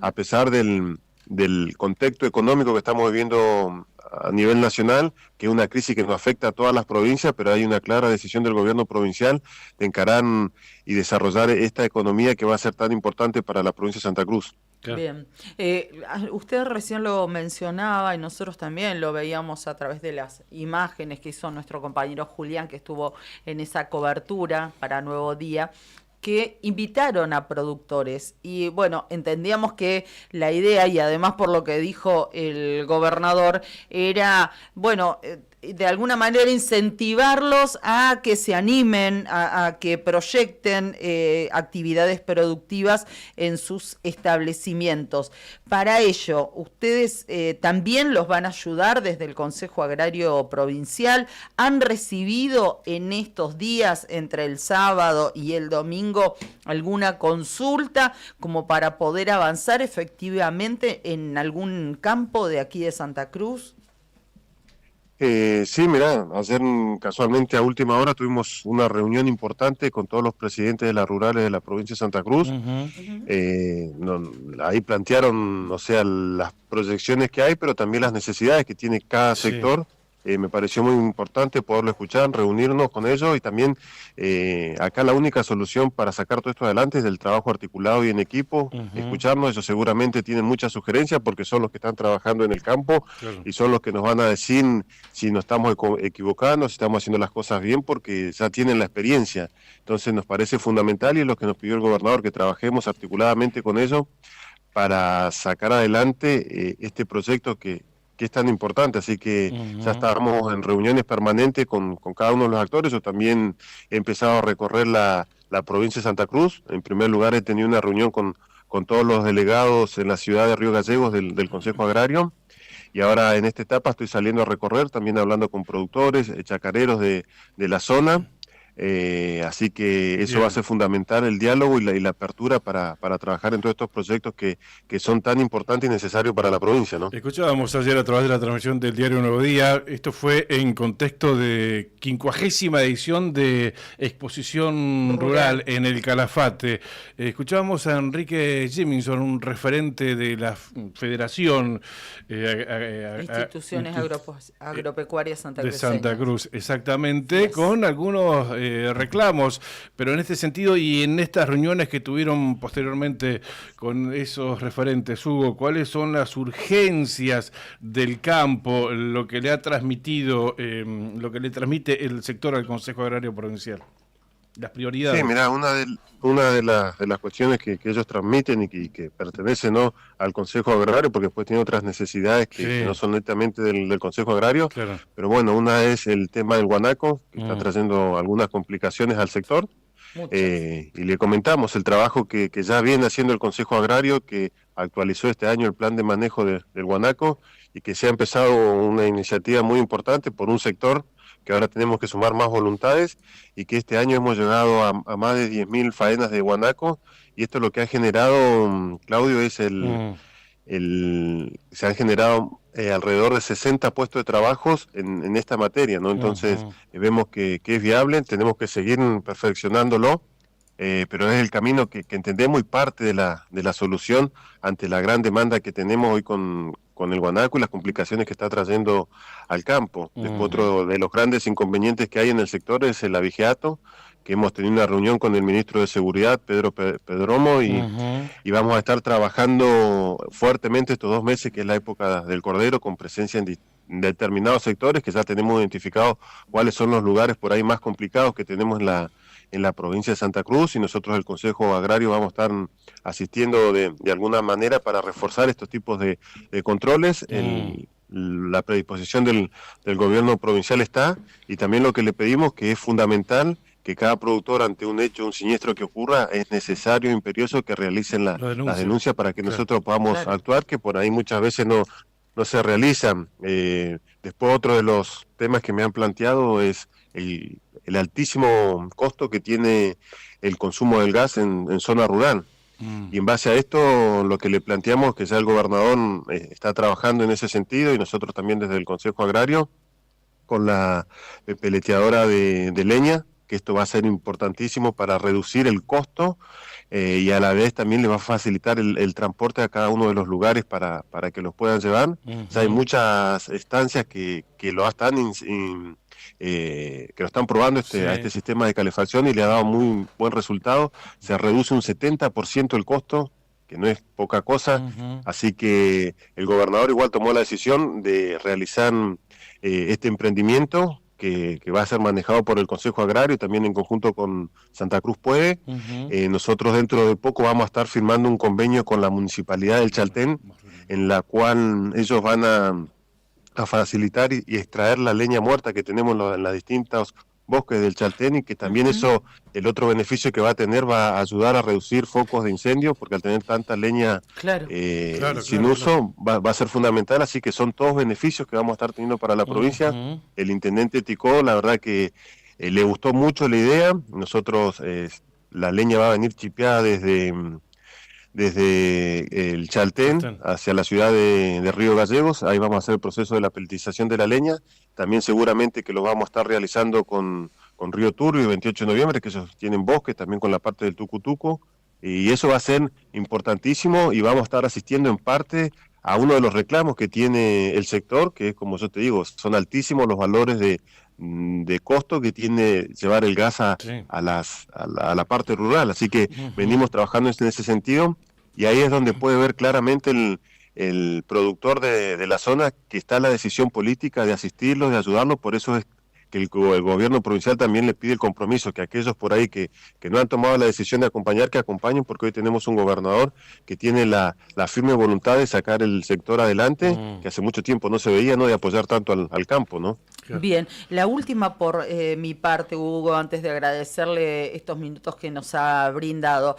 a pesar del contexto económico que estamos viviendo a nivel nacional, que es una crisis que nos afecta a todas las provincias, pero hay una clara decisión del gobierno provincial de encarar y desarrollar esta economía que va a ser tan importante para la provincia de Santa Cruz. Bien, usted recién lo mencionaba y nosotros también lo veíamos a través de las imágenes que hizo nuestro compañero Julián, que estuvo en esa cobertura para Nuevo Día, que invitaron a productores y bueno, entendíamos que la idea, y además por lo que dijo el gobernador, era, bueno, de alguna manera incentivarlos a que se animen, a que proyecten actividades productivas en sus establecimientos. Para ello, ustedes también los van a ayudar desde el Consejo Agrario Provincial. ¿Han recibido en estos días, entre el sábado y el domingo, alguna consulta como para poder avanzar efectivamente en algún campo de aquí de Santa Cruz? Sí, mirá, ayer casualmente a última hora tuvimos una reunión importante con todos los presidentes de las rurales de la provincia de Santa Cruz. Ahí plantearon, o sea, las proyecciones que hay, pero también las necesidades que tiene cada sector. Me pareció muy importante poderlo escuchar, reunirnos con ellos y también acá la única solución para sacar todo esto adelante es el trabajo articulado y en equipo, escucharnos. Ellos seguramente tienen muchas sugerencias porque son los que están trabajando en el campo y son los que nos van a decir si nos estamos equivocando, si estamos haciendo las cosas bien, porque ya tienen la experiencia. Entonces nos parece fundamental y es lo que nos pidió el gobernador, que trabajemos articuladamente con ellos para sacar adelante este proyecto que es tan importante, así que ya estábamos en reuniones permanentes con cada uno de los actores. Yo también he empezado a recorrer la provincia de Santa Cruz. En primer lugar he tenido una reunión con todos los delegados en la ciudad de Río Gallegos del Consejo Agrario, y ahora en esta etapa estoy saliendo a recorrer, también hablando con productores, chacareros de la zona. Así que eso va a ser fundamental, el diálogo y la apertura para trabajar en todos estos proyectos que son tan importantes y necesarios para la provincia, ¿no? Escuchábamos ayer a través de la transmisión del diario Nuevo Día, esto fue en contexto de 50ª edición de Exposición Rural en el Calafate. Escuchábamos a Enrique Jiminson, un referente de la Federación Instituciones Agropecuarias de Santa Cruz, exactamente, con algunos reclamos, pero en este sentido y en estas reuniones que tuvieron posteriormente con esos referentes, Hugo, ¿cuáles son las urgencias del campo, lo que le ha transmitido, lo que le transmite el sector al Consejo Agrario Provincial? Las prioridades. Sí, mirá, una de las cuestiones que ellos transmiten y que pertenece, ¿no?, al Consejo Agrario, porque después tiene otras necesidades que no son netamente del Consejo Agrario, pero bueno, una es el tema del guanaco, que está trayendo algunas complicaciones al sector, y le comentamos el trabajo que ya viene haciendo el Consejo Agrario, que actualizó este año el plan de manejo del guanaco, y que se ha empezado una iniciativa muy importante por un sector que ahora tenemos que sumar más voluntades, y que este año hemos llegado a más de 10.000 faenas de guanaco, y esto lo que ha generado, Claudio, es se han generado alrededor de 60 puestos de trabajos en esta materia, ¿no? Entonces vemos que es viable, tenemos que seguir perfeccionándolo, pero es el camino que entendemos y parte de la solución ante la gran demanda que tenemos hoy con el guanaco y las complicaciones que está trayendo al campo. Después, otro de los grandes inconvenientes que hay en el sector es el abigeato, que hemos tenido una reunión con el ministro de Seguridad, Pedro Pedromo, y vamos a estar trabajando fuertemente estos 2 meses, que es la época del cordero, con presencia en determinados sectores, que ya tenemos identificado cuáles son los lugares por ahí más complicados que tenemos en la provincia de Santa Cruz, y nosotros el Consejo Agrario vamos a estar asistiendo de alguna manera para reforzar estos tipos de controles. La predisposición del gobierno provincial está, y también lo que le pedimos, que es fundamental que cada productor, ante un hecho, un siniestro que ocurra, es necesario, imperioso, que realicen las denuncias para que nosotros podamos actuar, que por ahí muchas veces no se realizan. Después, otro de los temas que me han planteado es el altísimo costo que tiene el consumo del gas en zona rural. Y en base a esto, lo que le planteamos es que ya el gobernador está trabajando en ese sentido, y nosotros también desde el Consejo Agrario, con la peleteadora de leña, que esto va a ser importantísimo para reducir el costo, y a la vez también le va a facilitar el transporte a cada uno de los lugares para que los puedan llevar. Ya hay muchas estancias que lo están probando a este sistema de calefacción, y le ha dado muy buen resultado. Se reduce un 70% el costo, que no es poca cosa, así que el gobernador igual tomó la decisión de realizar este emprendimiento, que va a ser manejado por el Consejo Agrario, también en conjunto con Santa Cruz Puede. Nosotros dentro de poco vamos a estar firmando un convenio con la Municipalidad del Chaltén, en la cual ellos van a facilitar y extraer la leña muerta que tenemos en las distintas bosques del Chaltén, y que también eso, el otro beneficio que va a tener, va a ayudar a reducir focos de incendio, porque al tener tanta leña sin uso va a ser fundamental. Así que son todos beneficios que vamos a estar teniendo para la provincia. El intendente Ticó, la verdad que le gustó mucho la idea. Nosotros, la leña va a venir chipeada desde desde el Chaltén hacia la ciudad de Río Gallegos. Ahí vamos a hacer el proceso de la pelletización de la leña. También seguramente que lo vamos a estar realizando con Río Turbio el 28 de noviembre, que ellos tienen bosques, también con la parte del Tucutuco. Y eso va a ser importantísimo y vamos a estar asistiendo en parte a uno de los reclamos que tiene el sector, que es, como yo te digo, son altísimos los valores de costo que tiene llevar el gas a la parte rural. Así que venimos trabajando en ese sentido y ahí es donde puede ver claramente el productor de la zona que está la decisión política de asistirlos, de ayudarlos. Por eso es que el gobierno provincial también le pide el compromiso, que aquellos por ahí que no han tomado la decisión de acompañar, que acompañen, porque hoy tenemos un gobernador que tiene la firme voluntad de sacar el sector adelante, que hace mucho tiempo no se veía, ¿no?, de apoyar tanto al campo, ¿no? Bien, la última por mi parte, Hugo, antes de agradecerle estos minutos que nos ha brindado.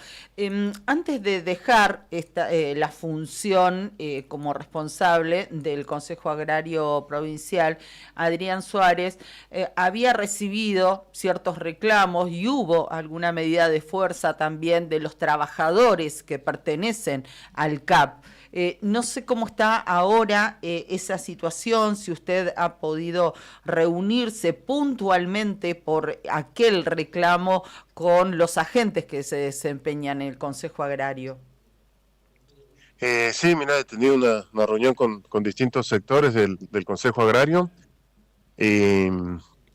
Antes de dejar la función como responsable del Consejo Agrario Provincial, Adrián Suárez había recibido ciertos reclamos y hubo alguna medida de fuerza también de los trabajadores que pertenecen al CAP. No sé cómo está ahora esa situación, si usted ha podido reunirse puntualmente por aquel reclamo con los agentes que se desempeñan en el Consejo Agrario. Sí, mira, he tenido una reunión con distintos sectores del Consejo Agrario.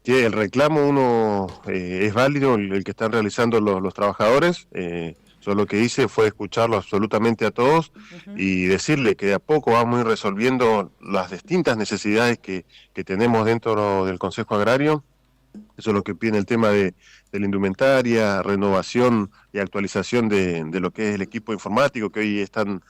Que el reclamo es válido, el que están realizando los trabajadores. Yo lo que hice fue escucharlo absolutamente a todos y decirle que de a poco vamos a ir resolviendo las distintas necesidades que tenemos dentro del Consejo Agrario. Eso es lo que pide el tema de la indumentaria, renovación y actualización de lo que es el equipo informático, que hoy es tan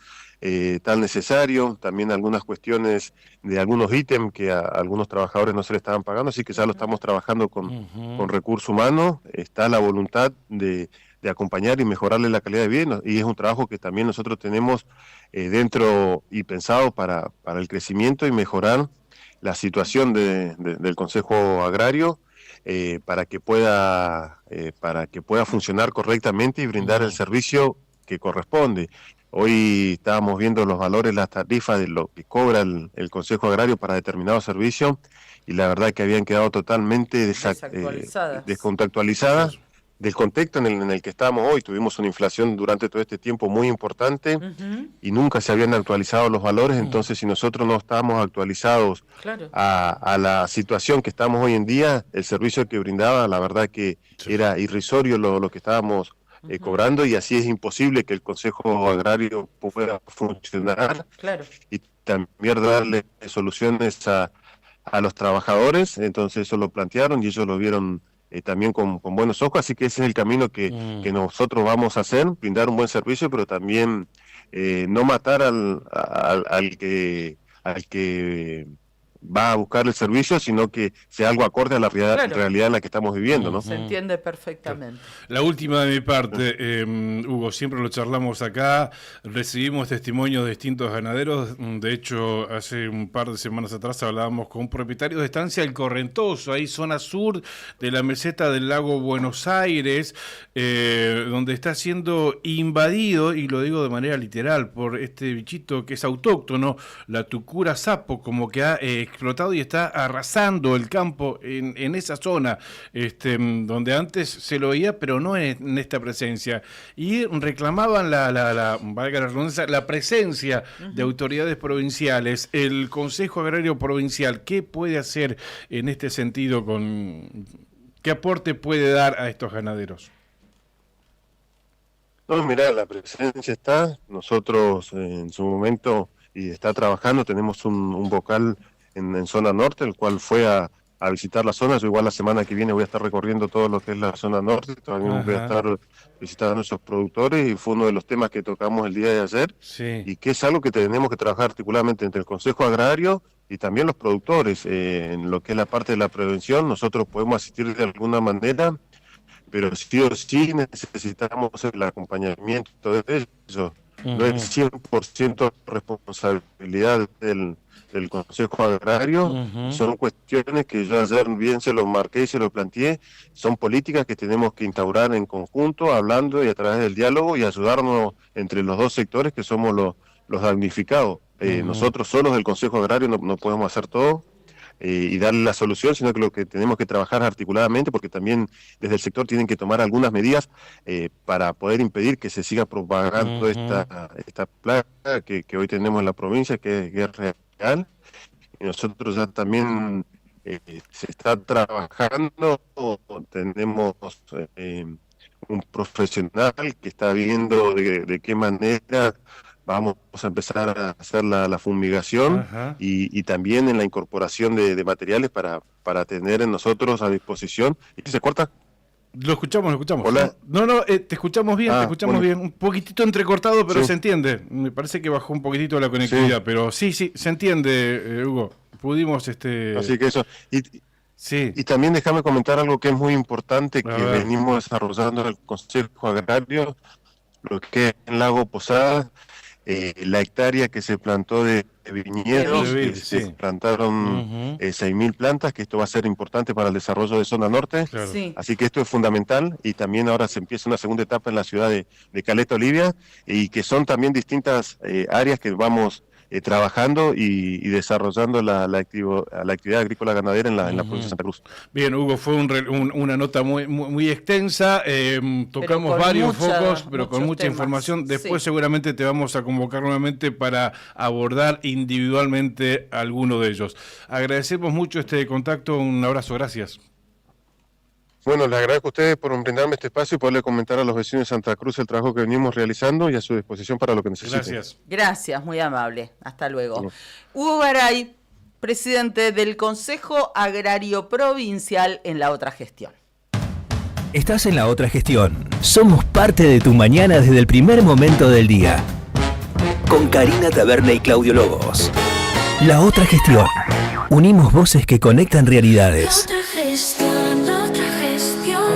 necesario. También algunas cuestiones de algunos ítems que a algunos trabajadores no se le estaban pagando, así que ya lo estamos trabajando con recursos humanos. Está la voluntad de acompañar y mejorarle la calidad de vida, y es un trabajo que también nosotros tenemos dentro y pensado para el crecimiento y mejorar la situación del Consejo Agrario, para que pueda funcionar correctamente y brindar el servicio que corresponde. Hoy estábamos viendo los valores, las tarifas de lo que cobra el Consejo Agrario para determinados servicios, y la verdad que habían quedado totalmente descontextualizadas del contexto en el que estamos hoy. Tuvimos una inflación durante todo este tiempo muy importante y nunca se habían actualizado los valores. Entonces, si nosotros no estábamos actualizados a la situación que estamos hoy en día, el servicio que brindaba, la verdad que era irrisorio lo que estábamos cobrando, y así es imposible que el Consejo Agrario pueda funcionar y también darle soluciones a los trabajadores. Entonces eso lo plantearon y ellos lo vieron también con buenos ojos, así que ese es el camino que nosotros vamos a hacer, brindar un buen servicio, pero también no matar al que va a buscar el servicio, sino que sea algo acorde a la realidad en la que estamos viviendo, ¿no? Se entiende perfectamente. La última de mi parte, Hugo, siempre lo charlamos acá, recibimos testimonios de distintos ganaderos. De hecho, hace un par de semanas atrás hablábamos con un propietario de estancia El Correntoso, ahí zona sur de la meseta del lago Buenos Aires, donde está siendo invadido, y lo digo de manera literal, por este bichito que es autóctono, la tucura sapo, como que ha explotado y está arrasando el campo en esa zona, donde antes se lo veía, pero no en esta presencia. Y reclamaban valga la redundancia, la presencia de autoridades provinciales. El Consejo Agrario Provincial, ¿qué puede hacer en este sentido? ¿Qué aporte puede dar a estos ganaderos? No, mirá, la presencia está. Nosotros en su momento, y está trabajando, tenemos un vocal en zona norte, el cual fue a visitar la zona. Yo igual la semana que viene voy a estar recorriendo todo lo que es la zona norte, también voy a estar visitando a nuestros productores, y fue uno de los temas que tocamos el día de ayer, y que es algo que tenemos que trabajar articuladamente entre el Consejo Agrario y también los productores, en lo que es la parte de la prevención. Nosotros podemos asistir de alguna manera, pero sí o sí necesitamos el acompañamiento de ellos. no es 100% responsabilidad del Consejo Agrario, son cuestiones que yo ayer bien se lo marqué y se lo planteé, son políticas que tenemos que instaurar en conjunto, hablando y a través del diálogo y ayudarnos entre los dos sectores que somos los damnificados. Nosotros solos del Consejo Agrario no podemos hacer todo y darle la solución, sino que lo que tenemos que trabajar articuladamente, porque también desde el sector tienen que tomar algunas medidas para poder impedir que se siga propagando esta plaga que hoy tenemos en la provincia, que es real. Y nosotros ya también se está trabajando, tenemos un profesional que está viendo de qué manera vamos a empezar a hacer la fumigación y también en la incorporación de materiales para tener en nosotros a disposición. ¿Y se corta? Lo escuchamos. Hola. No, te escuchamos bien, bueno. bien. Un poquitito entrecortado, pero Sí. se entiende. Me parece que bajó un poquitito la conectividad, Sí. pero sí, se entiende, Hugo. Pudimos, Así que eso. Sí. Y también déjame comentar algo que es muy importante, que A ver. venimos desarrollando en el Consejo Agrario, lo que es en Lago Posada, la hectárea que se plantó de viñedos, De vid, se sí. plantaron 6.000 plantas, que esto va a ser importante para el desarrollo de zona norte. Claro. Sí. Así que esto es fundamental y también ahora se empieza una segunda etapa en la ciudad de Caleta Olivia y que son también distintas áreas que vamos trabajando y desarrollando la actividad agrícola ganadera en la provincia de Santa Cruz. Bien, Hugo, fue una nota muy extensa, tocamos con varios mucha- focos, pero con muchos mucha temas. información. Después Sí. seguramente te vamos a convocar nuevamente para abordar individualmente alguno de ellos. Agradecemos mucho este contacto, un abrazo, gracias. Bueno, les agradezco a ustedes por brindarme este espacio y poderle comentar a los vecinos de Santa Cruz el trabajo que venimos realizando y a su disposición para lo que necesiten. Gracias. Gracias, muy amable. Hasta luego. Bueno. Hugo Garay, presidente del Consejo Agrario Provincial en la otra gestión. Estás en La Otra Gestión. Somos parte de tu mañana desde el primer momento del día. Con Karina Taberna y Claudio Lobos. La Otra Gestión. Unimos voces que conectan realidades. La otra gestión, la otra gestión,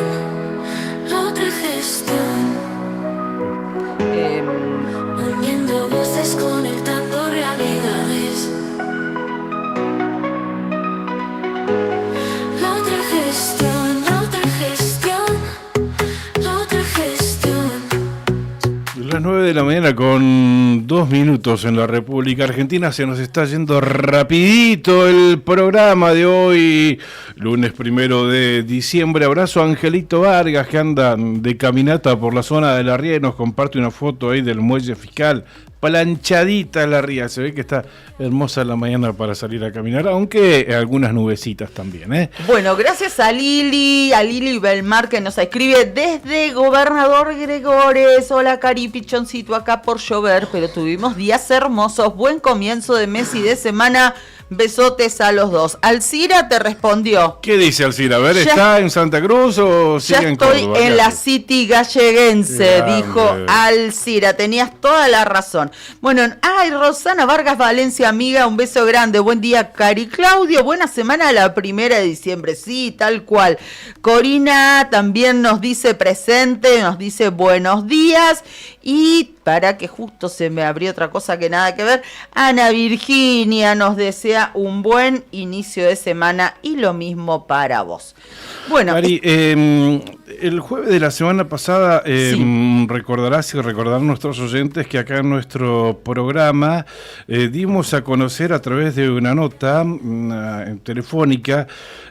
la otra gestión. Uniendo voces, conectando realidades. La otra gestión, la otra gestión, la otra gestión. Las 9 de la mañana con 2 minutos en la República Argentina. Se nos está yendo rapidito el programa de hoy, lunes 1 de diciembre. Abrazo a Angelito Vargas, que anda de caminata por la zona de la Ría y nos comparte una foto ahí del muelle fiscal. Planchadita la Ría, se ve que está hermosa la mañana para salir a caminar, aunque algunas nubecitas también, ¿eh? Bueno, gracias a Lili Belmar, que nos escribe desde Gobernador Gregores. Hola, Cari, pichoncito, acá por llover, pero tuvimos días hermosos. Buen comienzo de mes y de semana. Besotes a los dos. Alcira te respondió. ¿Qué dice Alcira? A ver, Ya- ¿está en Santa Cruz o Ya sigue en estoy Córdoba? en ¿Qué la hace? City galleguense, Grande. dijo Alcira. Tenías toda la razón. Bueno, ay, Rosana Vargas Valencia, amiga, un beso grande. Buen día, Cari. Claudio, buena semana la 1 de diciembre. Sí, tal cual. Corina también nos dice presente, nos dice buenos días. Y para que justo se me abrió otra cosa que nada que ver, Ana Virginia nos desea un buen inicio de semana y lo mismo para vos. Bueno, Cari, el jueves de la semana pasada recordarás y recordar nuestros oyentes que acá en nuestro programa dimos a conocer a través de una nota telefónica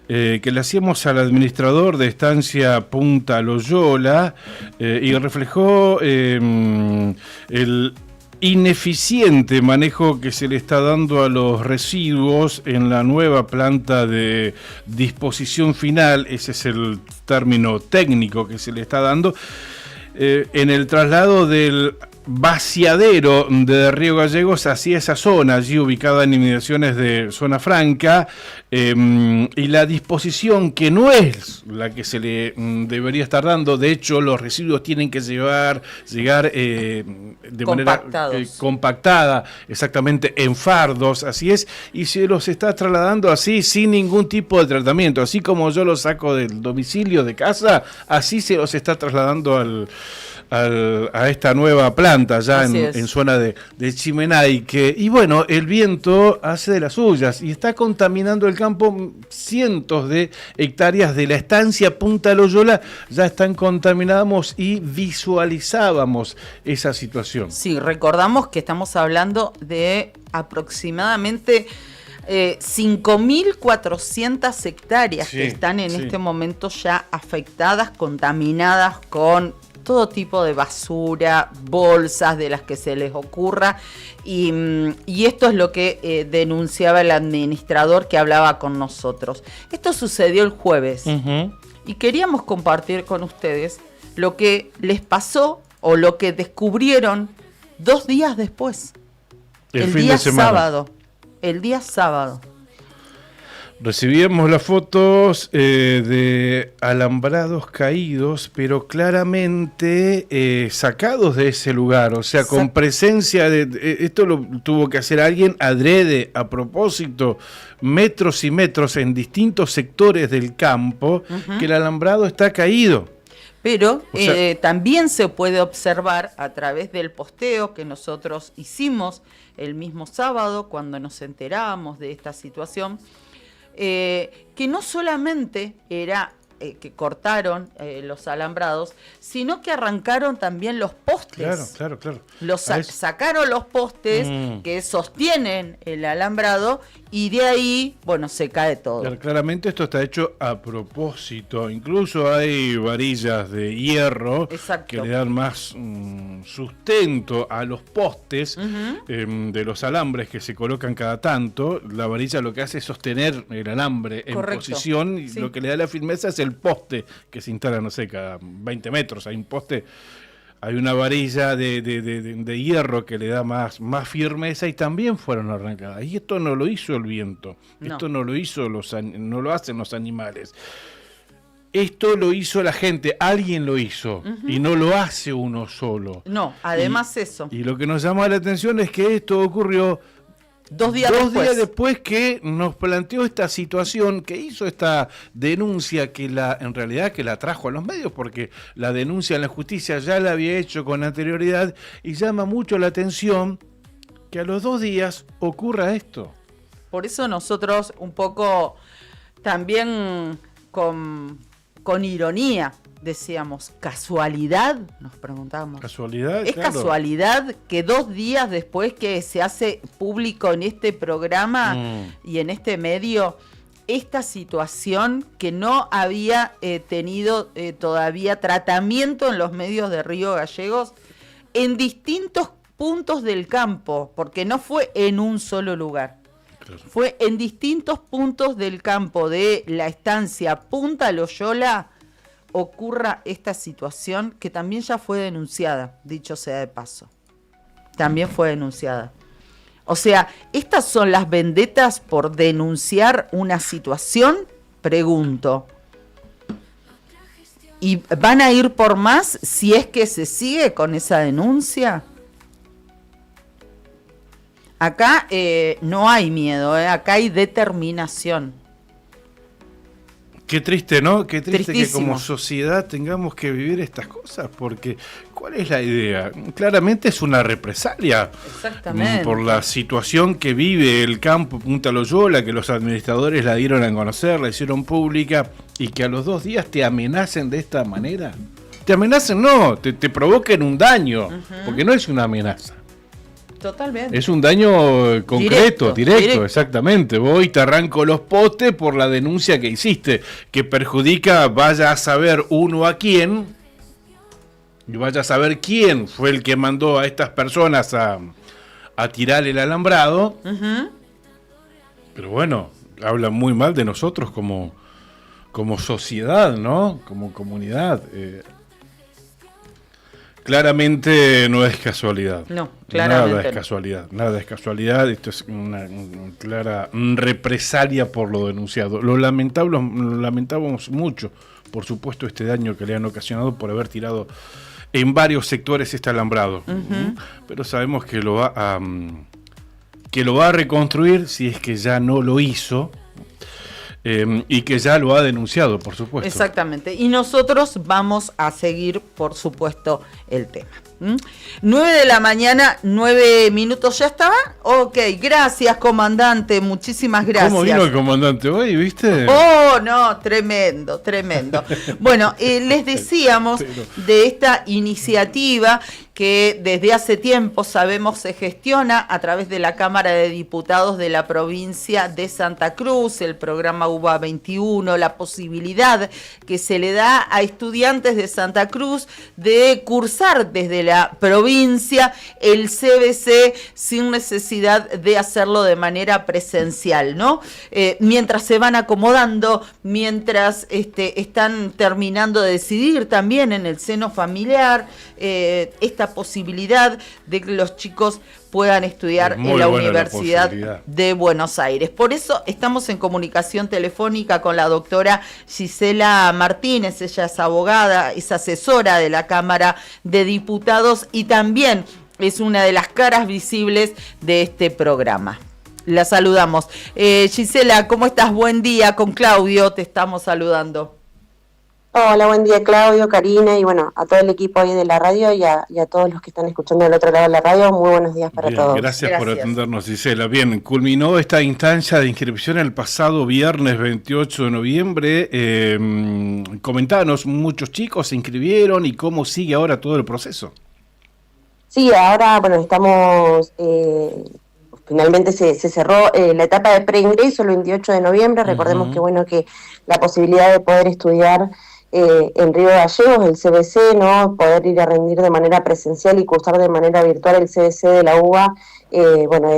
que le hacíamos al administrador de estancia Punta Loyola y reflejó el ineficiente manejo que se le está dando a los residuos en la nueva planta de disposición final, ese es el término técnico que se le está dando, en el traslado del vaciadero de Río Gallegos hacia esa zona, allí ubicada en inmediaciones de Zona Franca, y la disposición que no es la que se le debería estar dando. De hecho, los residuos tienen que llegar de manera compactada, exactamente en fardos, así es, y se los está trasladando así sin ningún tipo de tratamiento, así como yo los saco del domicilio de casa, así se los está trasladando a esta nueva planta ya en zona de Chimenaique. Y bueno, el viento hace de las suyas y está contaminando el campo. Cientos de hectáreas de la estancia Punta Loyola ya están contaminadas y visualizábamos esa situación. Sí, recordamos que estamos hablando de aproximadamente 5.400 hectáreas que están en este momento ya afectadas, contaminadas con todo tipo de basura, bolsas de las que se les ocurra, y esto es lo que denunciaba el administrador que hablaba con nosotros. Esto sucedió el jueves y queríamos compartir con ustedes lo que les pasó o lo que descubrieron 2 días después, el día sábado. El día sábado. Recibíamos las fotos de alambrados caídos, pero claramente sacados de ese lugar, o sea, con presencia de... Esto lo tuvo que hacer alguien adrede, a propósito, metros y metros en distintos sectores del campo, que el alambrado está caído. Pero también se puede observar a través del posteo que nosotros hicimos el mismo sábado cuando nos enterábamos de esta situación, que no solamente era que cortaron los alambrados, sino que arrancaron también los postes. Claro. Sacaron los postes que sostienen el alambrado y de ahí, bueno, se cae todo. Claramente esto está hecho a propósito. Incluso hay varillas de hierro que le dan más sustento a los postes de los alambres que se colocan cada tanto. La varilla lo que hace es sostener el alambre en posición y lo que le da la firmeza es el poste que se instala, no sé, cada 20 metros. Hay un poste, hay una varilla de hierro que le da más firmeza y también fueron arrancadas. Y esto no lo hizo el viento, esto no lo hizo no lo hacen los animales. Esto lo hizo la gente, alguien lo hizo y no lo hace uno solo. No, además eso. Y lo que nos llama la atención es que esto ocurrió 2 días después que nos planteó esta situación, que hizo esta denuncia en realidad la trajo a los medios, porque la denuncia en la justicia ya la había hecho con anterioridad, y llama mucho la atención que a los 2 días ocurra esto. Por eso nosotros un poco también con ironía decíamos, ¿casualidad? Nos preguntábamos. ¿Casualidad? ¿Es casualidad que 2 días después que se hace público en este programa y en este medio esta situación que no había tenido todavía tratamiento en los medios de Río Gallegos en distintos puntos del campo, porque no fue en un solo lugar? Claro. Fue en distintos puntos del campo de la estancia Punta Loyola ocurra esta situación que también ya fue denunciada, dicho sea de paso. También fue denunciada. O sea, ¿estas son las vendetas por denunciar una situación? Pregunto. ¿Y van a ir por más si es que se sigue con esa denuncia? Acá no hay miedo, acá hay determinación. Qué triste, ¿no? Qué triste Tristísimo. Que como sociedad tengamos que vivir estas cosas, porque ¿cuál es la idea? Claramente es una represalia. Exactamente. Por la situación que vive el campo Punta Loyola, que los administradores la dieron a conocer, la hicieron pública, y que a los 2 días te amenacen de esta manera. Te amenacen, no, te provoquen un daño, porque no es una amenaza. Totalmente. Es un daño concreto, directo, exactamente. Voy y te arranco los postes por la denuncia que hiciste, que perjudica, vaya a saber uno a quién, y vaya a saber quién fue el que mandó a estas personas a tirar el alambrado. Pero bueno, habla muy mal de nosotros como sociedad, ¿no? Como comunidad. Claramente no es casualidad. No, claramente. Nada es casualidad. Esto es una clara represalia por lo denunciado. Lo lamentamos mucho, por supuesto, este daño que le han ocasionado por haber tirado en varios sectores este alambrado. Pero sabemos que lo va a reconstruir si es que ya no lo hizo. y que ya lo ha denunciado, por supuesto. Exactamente. Y nosotros vamos a seguir, por supuesto, el tema. 9 de la mañana, 9 minutos, ¿ya estaba? Ok, gracias, comandante, muchísimas gracias. ¿Cómo vino el comandante hoy, viste? Oh, no, tremendo, tremendo. Bueno, les decíamos de esta iniciativa que desde hace tiempo sabemos se gestiona a través de la Cámara de Diputados de la provincia de Santa Cruz, el programa UBA 21, la posibilidad que se le da a estudiantes de Santa Cruz de cursar desde la provincia el CBC sin necesidad de hacerlo de manera presencial, ¿no? Mientras se van acomodando, mientras están terminando de decidir también en el seno familiar esta posibilidad de que los chicos puedan estudiar en la Universidad de Buenos Aires. Por eso estamos en comunicación telefónica con la doctora Gisela Martínez. Ella es abogada, es asesora de la Cámara de Diputados y también es una de las caras visibles de este programa. La saludamos. Gisela, ¿cómo estás? Buen día. Con Claudio te estamos saludando. Hola, buen día Claudio, Karina y bueno, a todo el equipo ahí de la radio y a todos los que están escuchando del otro lado de la radio, muy buenos días para todos. Gracias por atendernos, Gisela. Bien, culminó esta instancia de inscripción el pasado viernes 28 de noviembre. Comentanos, muchos chicos se inscribieron y cómo sigue ahora todo el proceso. Sí, ahora, bueno, estamos... finalmente se cerró la etapa de preingreso el 28 de noviembre. Recordemos que bueno que la posibilidad de poder estudiar en Río Gallegos, el CBC, ¿no? Poder ir a rendir de manera presencial y cursar de manera virtual el CBC de la UBA, bueno,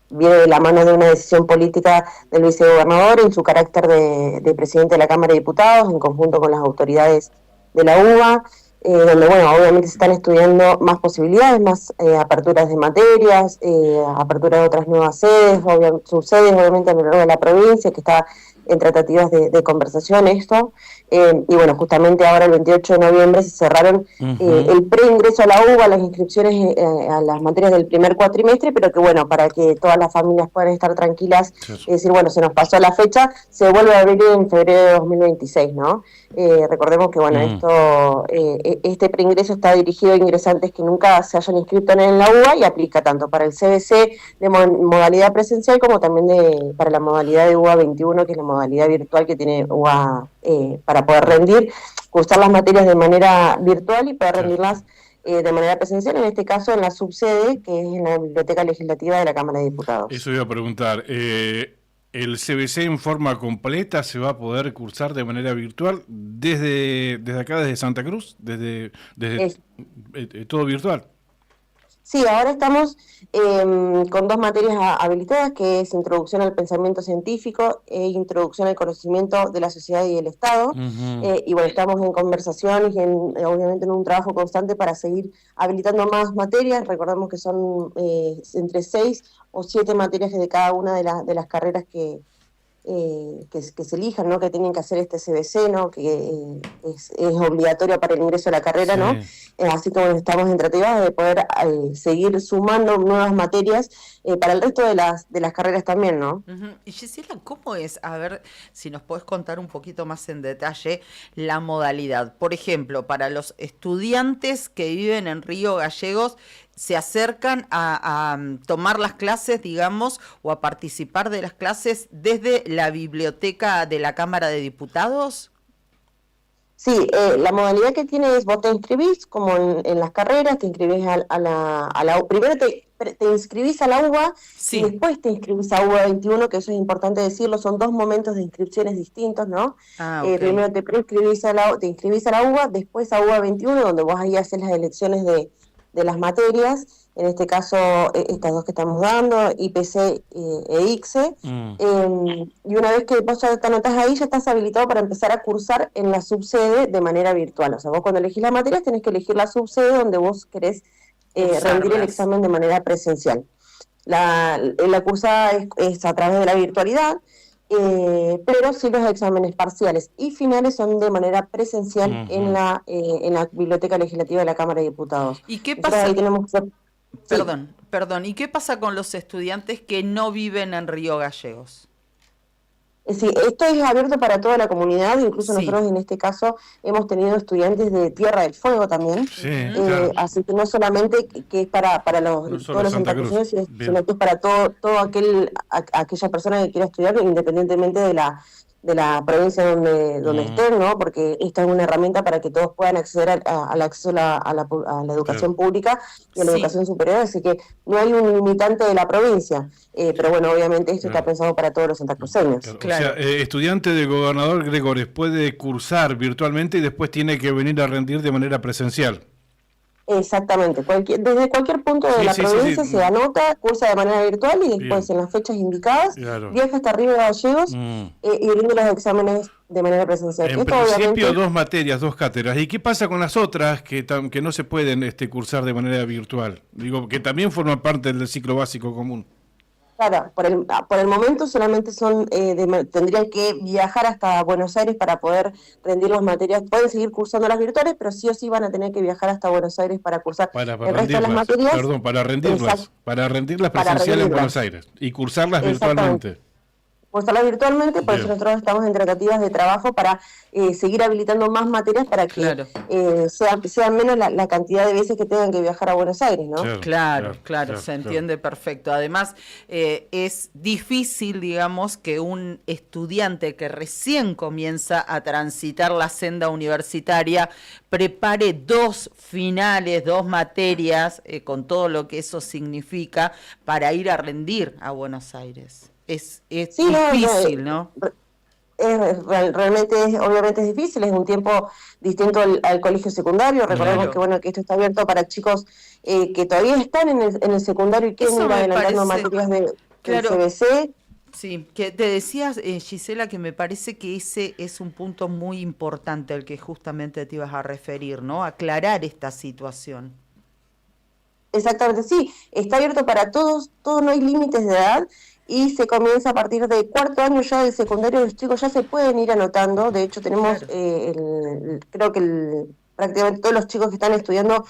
viene de la mano de una decisión política del vicegobernador en su carácter de presidente de la Cámara de Diputados, en conjunto con las autoridades de la UBA, donde, bueno, obviamente se están estudiando más posibilidades, más aperturas de materias, apertura de otras nuevas sedes, subsedes, obviamente, a lo largo de la provincia, que está en tratativas de conversación esto. Y bueno, justamente ahora el 28 de noviembre se cerraron el preingreso a la UBA, las inscripciones a las materias del primer cuatrimestre, pero que bueno, para que todas las familias puedan estar tranquilas y decir, bueno, se nos pasó la fecha, se vuelve a abrir en febrero de 2026, ¿no? Recordemos que bueno, este preingreso está dirigido a ingresantes que nunca se hayan inscrito en la UBA y aplica tanto para el CBC de modalidad presencial como también para la modalidad de UBA 21, que es la modalidad virtual que tiene UBA para poder rendir, cursar las materias de manera virtual y poder rendirlas de manera presencial, en este caso en la subsede, que es en la Biblioteca Legislativa de la Cámara de Diputados. Eso iba a preguntar. ¿El CBC en forma completa se va a poder cursar de manera virtual desde acá, desde Santa Cruz? ¿Desde todo virtual? Sí, ahora estamos con dos materias habilitadas, que es Introducción al Pensamiento Científico e Introducción al Conocimiento de la Sociedad y el Estado. Y bueno, estamos en conversaciones y obviamente en un trabajo constante para seguir habilitando más materias. Recordemos que son entre 6 o 7 materias de cada una de las carreras que se elijan, ¿no? Que tienen que hacer este CBC, ¿no? Que es obligatorio para el ingreso a la carrera, ¿no? Así que bueno, estamos en tratativas de poder seguir sumando nuevas materias para el resto de las carreras también, ¿no? Y Gisela, ¿cómo es? A ver si nos podés contar un poquito más en detalle la modalidad. Por ejemplo, para los estudiantes que viven en Río Gallegos, ¿se acercan a tomar las clases, digamos, o a participar de las clases desde la biblioteca de la Cámara de Diputados? Sí, la modalidad que tiene es vos te inscribís, como en las carreras, te inscribís a la primero te inscribís a la UBA y después te inscribís a UBA 21, que eso es importante decirlo, son dos momentos de inscripciones distintos, ¿no? Okay. Primero te inscribís a la UBA, después a UBA 21, donde vos ahí haces las elecciones de las materias, en este caso estas dos que estamos dando, IPC e ICSE, y una vez que vos ya te anotás ahí, ya estás habilitado para empezar a cursar en la subsede de manera virtual. O sea, vos cuando elegís las materias tenés que elegir la subsede donde vos querés rendir el examen de manera presencial. La cursada es a través de la virtualidad, pero sí los exámenes parciales y finales son de manera presencial en la Biblioteca Legislativa de la Cámara de Diputados. ¿Y qué pasa? Ahí tenemos... Perdón, ¿y qué pasa con los estudiantes que no viven en Río Gallegos? Sí, esto es abierto para toda la comunidad, incluso nosotros en este caso hemos tenido estudiantes de Tierra del Fuego también, claro. así que no solamente que es para todos los santacruceños, sino que es para todo aquella persona que quiera estudiar independientemente de la provincia donde estén, ¿no? Porque esta es una herramienta para que todos puedan acceder al acceso a la educación pública y a la educación superior, así que no hay un limitante de la provincia, pero bueno, obviamente esto está pensado para todos los santacruceños. O sea, estudiante del gobernador Gregores puede cursar virtualmente y después tiene que venir a rendir de manera presencial. Exactamente, desde cualquier punto de la provincia se anota, cursa de manera virtual y después en las fechas indicadas viaja hasta Río Gallegos y rinde los exámenes de manera presencial. En principio 2 materias, 2 cátedras. ¿Y qué pasa con las otras que no se pueden cursar de manera virtual? Digo, que también forman parte del ciclo básico común. Claro, por el momento solamente tendrían que viajar hasta Buenos Aires para poder rendir las materias. Pueden seguir cursando las virtuales, pero sí o sí van a tener que viajar hasta Buenos Aires para cursar el resto de las materias. Perdón, para rendirlas presenciales en Buenos Aires y cursarlas virtualmente. Cursarlas virtualmente, por eso nosotros estamos en tratativas de trabajo para seguir habilitando más materias para que sea menos la cantidad de veces que tengan que viajar a Buenos Aires, ¿no? Claro, se entiende perfecto. Además, es difícil, digamos, que un estudiante que recién comienza a transitar la senda universitaria prepare 2 finales, 2 materias, con todo lo que eso significa, para ir a rendir a Buenos Aires. Es difícil, ¿no? Realmente, obviamente es difícil, es un tiempo distinto al colegio secundario. Recordemos que esto está abierto para chicos que todavía están en el secundario y quieren ir adelantando materias del CBC. Sí, que te decías, Gisela, que me parece que ese es un punto muy importante al que justamente te ibas a referir, ¿no? Aclarar esta situación. Exactamente, sí, está abierto para todos, no hay límites de edad. Y se comienza a partir de 4º año ya del secundario, los chicos ya se pueden ir anotando. De hecho, tenemos, creo que prácticamente todos los chicos que están estudiando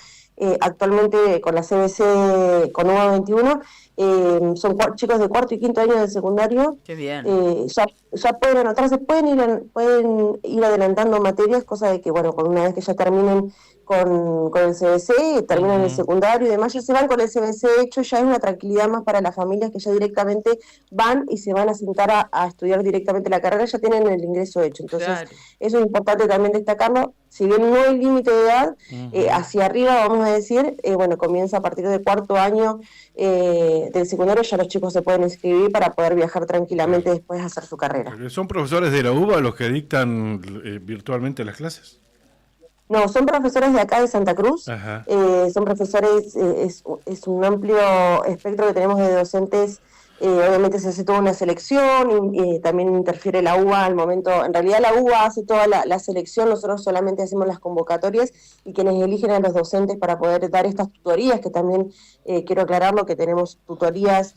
actualmente con la CBC, con UBA 21, son chicos de 4º y 5º año del secundario. Qué bien. Ya pueden anotarse, pueden ir adelantando materias, cosa de que, bueno, una vez que ya terminen con el CBC, terminan el secundario y demás, ya se van con el CBC hecho, ya es una tranquilidad más para las familias que ya directamente van y se van a sentar a estudiar directamente la carrera, ya tienen el ingreso hecho. Entonces, eso es importante también destacarlo. Si bien no hay límite de edad, hacia arriba, vamos a decir, bueno, comienza a partir del 4º año del secundario, ya los chicos se pueden inscribir para poder viajar tranquilamente después a hacer su carrera. ¿Son profesores de la UBA los que dictan virtualmente las clases? No, son profesores de acá de Santa Cruz, son profesores, es un amplio espectro que tenemos de docentes, obviamente se hace toda una selección, y también interfiere la UBA al momento, en realidad la UBA hace toda la selección, nosotros solamente hacemos las convocatorias y quienes eligen a los docentes para poder dar estas tutorías, que también quiero aclararlo, que tenemos tutorías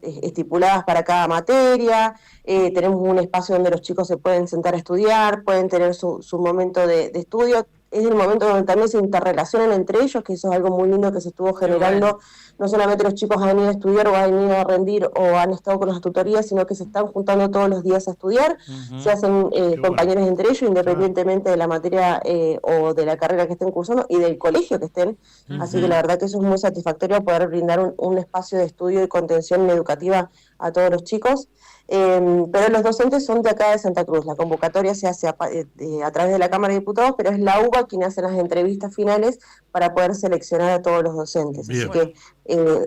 estipuladas para cada materia, tenemos un espacio donde los chicos se pueden sentar a estudiar, pueden tener su momento de estudio. Es el momento donde también se interrelacionan entre ellos, que eso es algo muy lindo que se estuvo generando. No solamente los chicos han ido a estudiar o han ido a rendir o han estado con las tutorías, sino que se están juntando todos los días a estudiar, se hacen compañeros entre ellos, independientemente de la materia o de la carrera que estén cursando y del colegio que estén. Así que la verdad que eso es muy satisfactorio, poder brindar un espacio de estudio y contención educativa a todos los chicos. Pero los docentes son de acá de Santa Cruz. La convocatoria se hace a través de la Cámara de Diputados, pero es la UBA quien hace las entrevistas finales para poder seleccionar a todos los docentes. Bien. Así que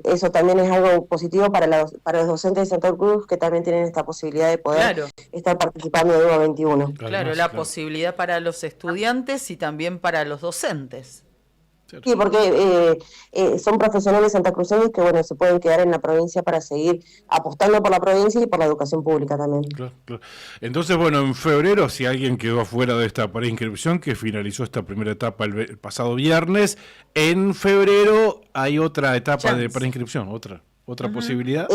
eso también es algo positivo para los docentes de Santa Cruz, que también tienen esta posibilidad de poder estar participando de UBA 21. Claro, la posibilidad para los estudiantes y también para los docentes. Sí, porque son profesionales santacruceños que, bueno, se pueden quedar en la provincia para seguir apostando por la provincia y por la educación pública también. Claro. Entonces, bueno, en febrero, si alguien quedó fuera de esta preinscripción, que finalizó esta primera etapa el pasado viernes, en febrero hay otra etapa de preinscripción, otra posibilidad.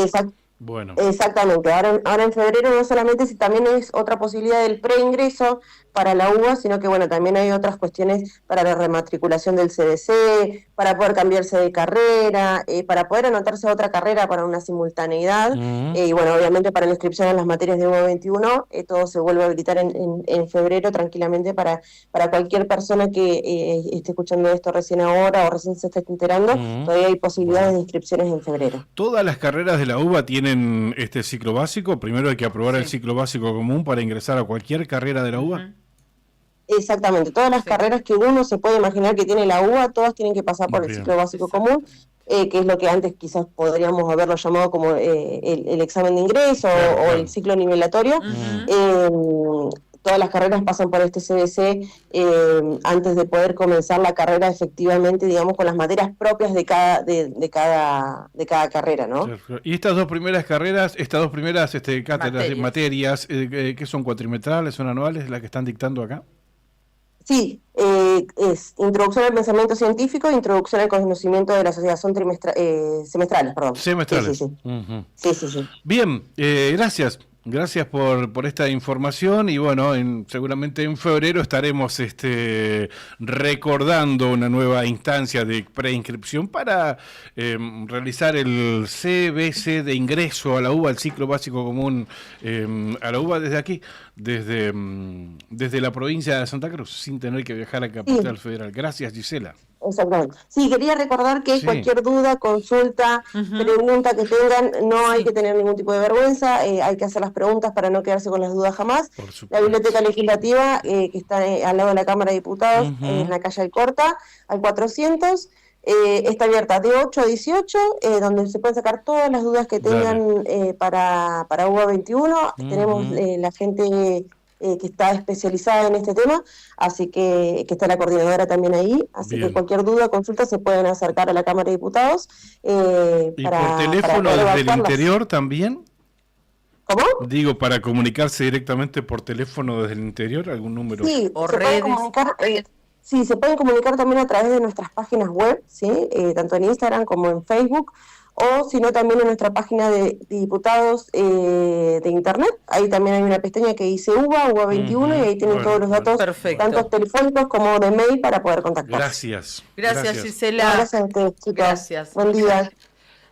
Bueno. Exactamente, ahora en febrero no solamente si también es otra posibilidad del preingreso para la UBA, sino que bueno, también hay otras cuestiones para la rematriculación del CBC, para poder cambiarse de carrera, para poder anotarse a otra carrera para una simultaneidad, y bueno, obviamente para la inscripción en las materias de UBA 21, todo se vuelve a habilitar en febrero tranquilamente para cualquier persona que esté escuchando esto recién ahora o recién se esté enterando, todavía hay posibilidades de inscripciones en febrero. ¿Todas las carreras de la UBA tienen este ciclo básico? Primero hay que aprobar el ciclo básico común para ingresar a cualquier carrera de la UBA. Exactamente, todas las carreras que uno se puede imaginar que tiene la UBA, todas tienen que pasar por el ciclo básico común, que es lo que antes quizás podríamos haberlo llamado como el examen de ingreso o el ciclo nivelatorio. Todas las carreras pasan por este CBC antes de poder comenzar la carrera efectivamente, digamos, con las materias propias de cada carrera, ¿no? Y estas dos primeras carreras, cátedras, materias, ¿qué son cuatrimestrales, son anuales, las que están dictando acá? Sí, es introducción al pensamiento científico, introducción al conocimiento de la sociedad, son semestrales, perdón. Semestrales. Sí. Bien, gracias. Gracias por esta información y bueno, seguramente en febrero estaremos recordando una nueva instancia de preinscripción para realizar el CBC de ingreso a la UBA, el ciclo básico común a la UBA desde aquí, desde la provincia de Santa Cruz, sin tener que viajar a Capital Federal. Gracias, Gisela. Exactamente. Sí, quería recordar que cualquier duda, consulta, pregunta que tengan, no hay que tener ningún tipo de vergüenza, hay que hacer las preguntas para no quedarse con las dudas jamás. La Biblioteca Legislativa, que está al lado de la Cámara de Diputados, en la calle Alcorta, al 400, está abierta de 8 a 18, donde se pueden sacar todas las dudas que tengan para UBA 21. Tenemos la gente que está especializada en este tema, así que está la coordinadora también ahí, así que cualquier duda, consulta, se pueden acercar a la Cámara de Diputados. ¿Y por teléfono desde el interior también? ¿Cómo? Digo, para comunicarse directamente por teléfono desde el interior, algún número. Sí, o redes. Sí, se pueden comunicar también a través de nuestras páginas web, ¿sí? Tanto en Instagram como en Facebook, o si no también en nuestra página de diputados de internet. Ahí también hay una pestaña que dice UBA 21, y ahí tienen todos los datos, tanto telefónicos como de mail, para poder contactar. Gracias, Gisela. Gracias a ustedes, chicos. Gracias. Buen día.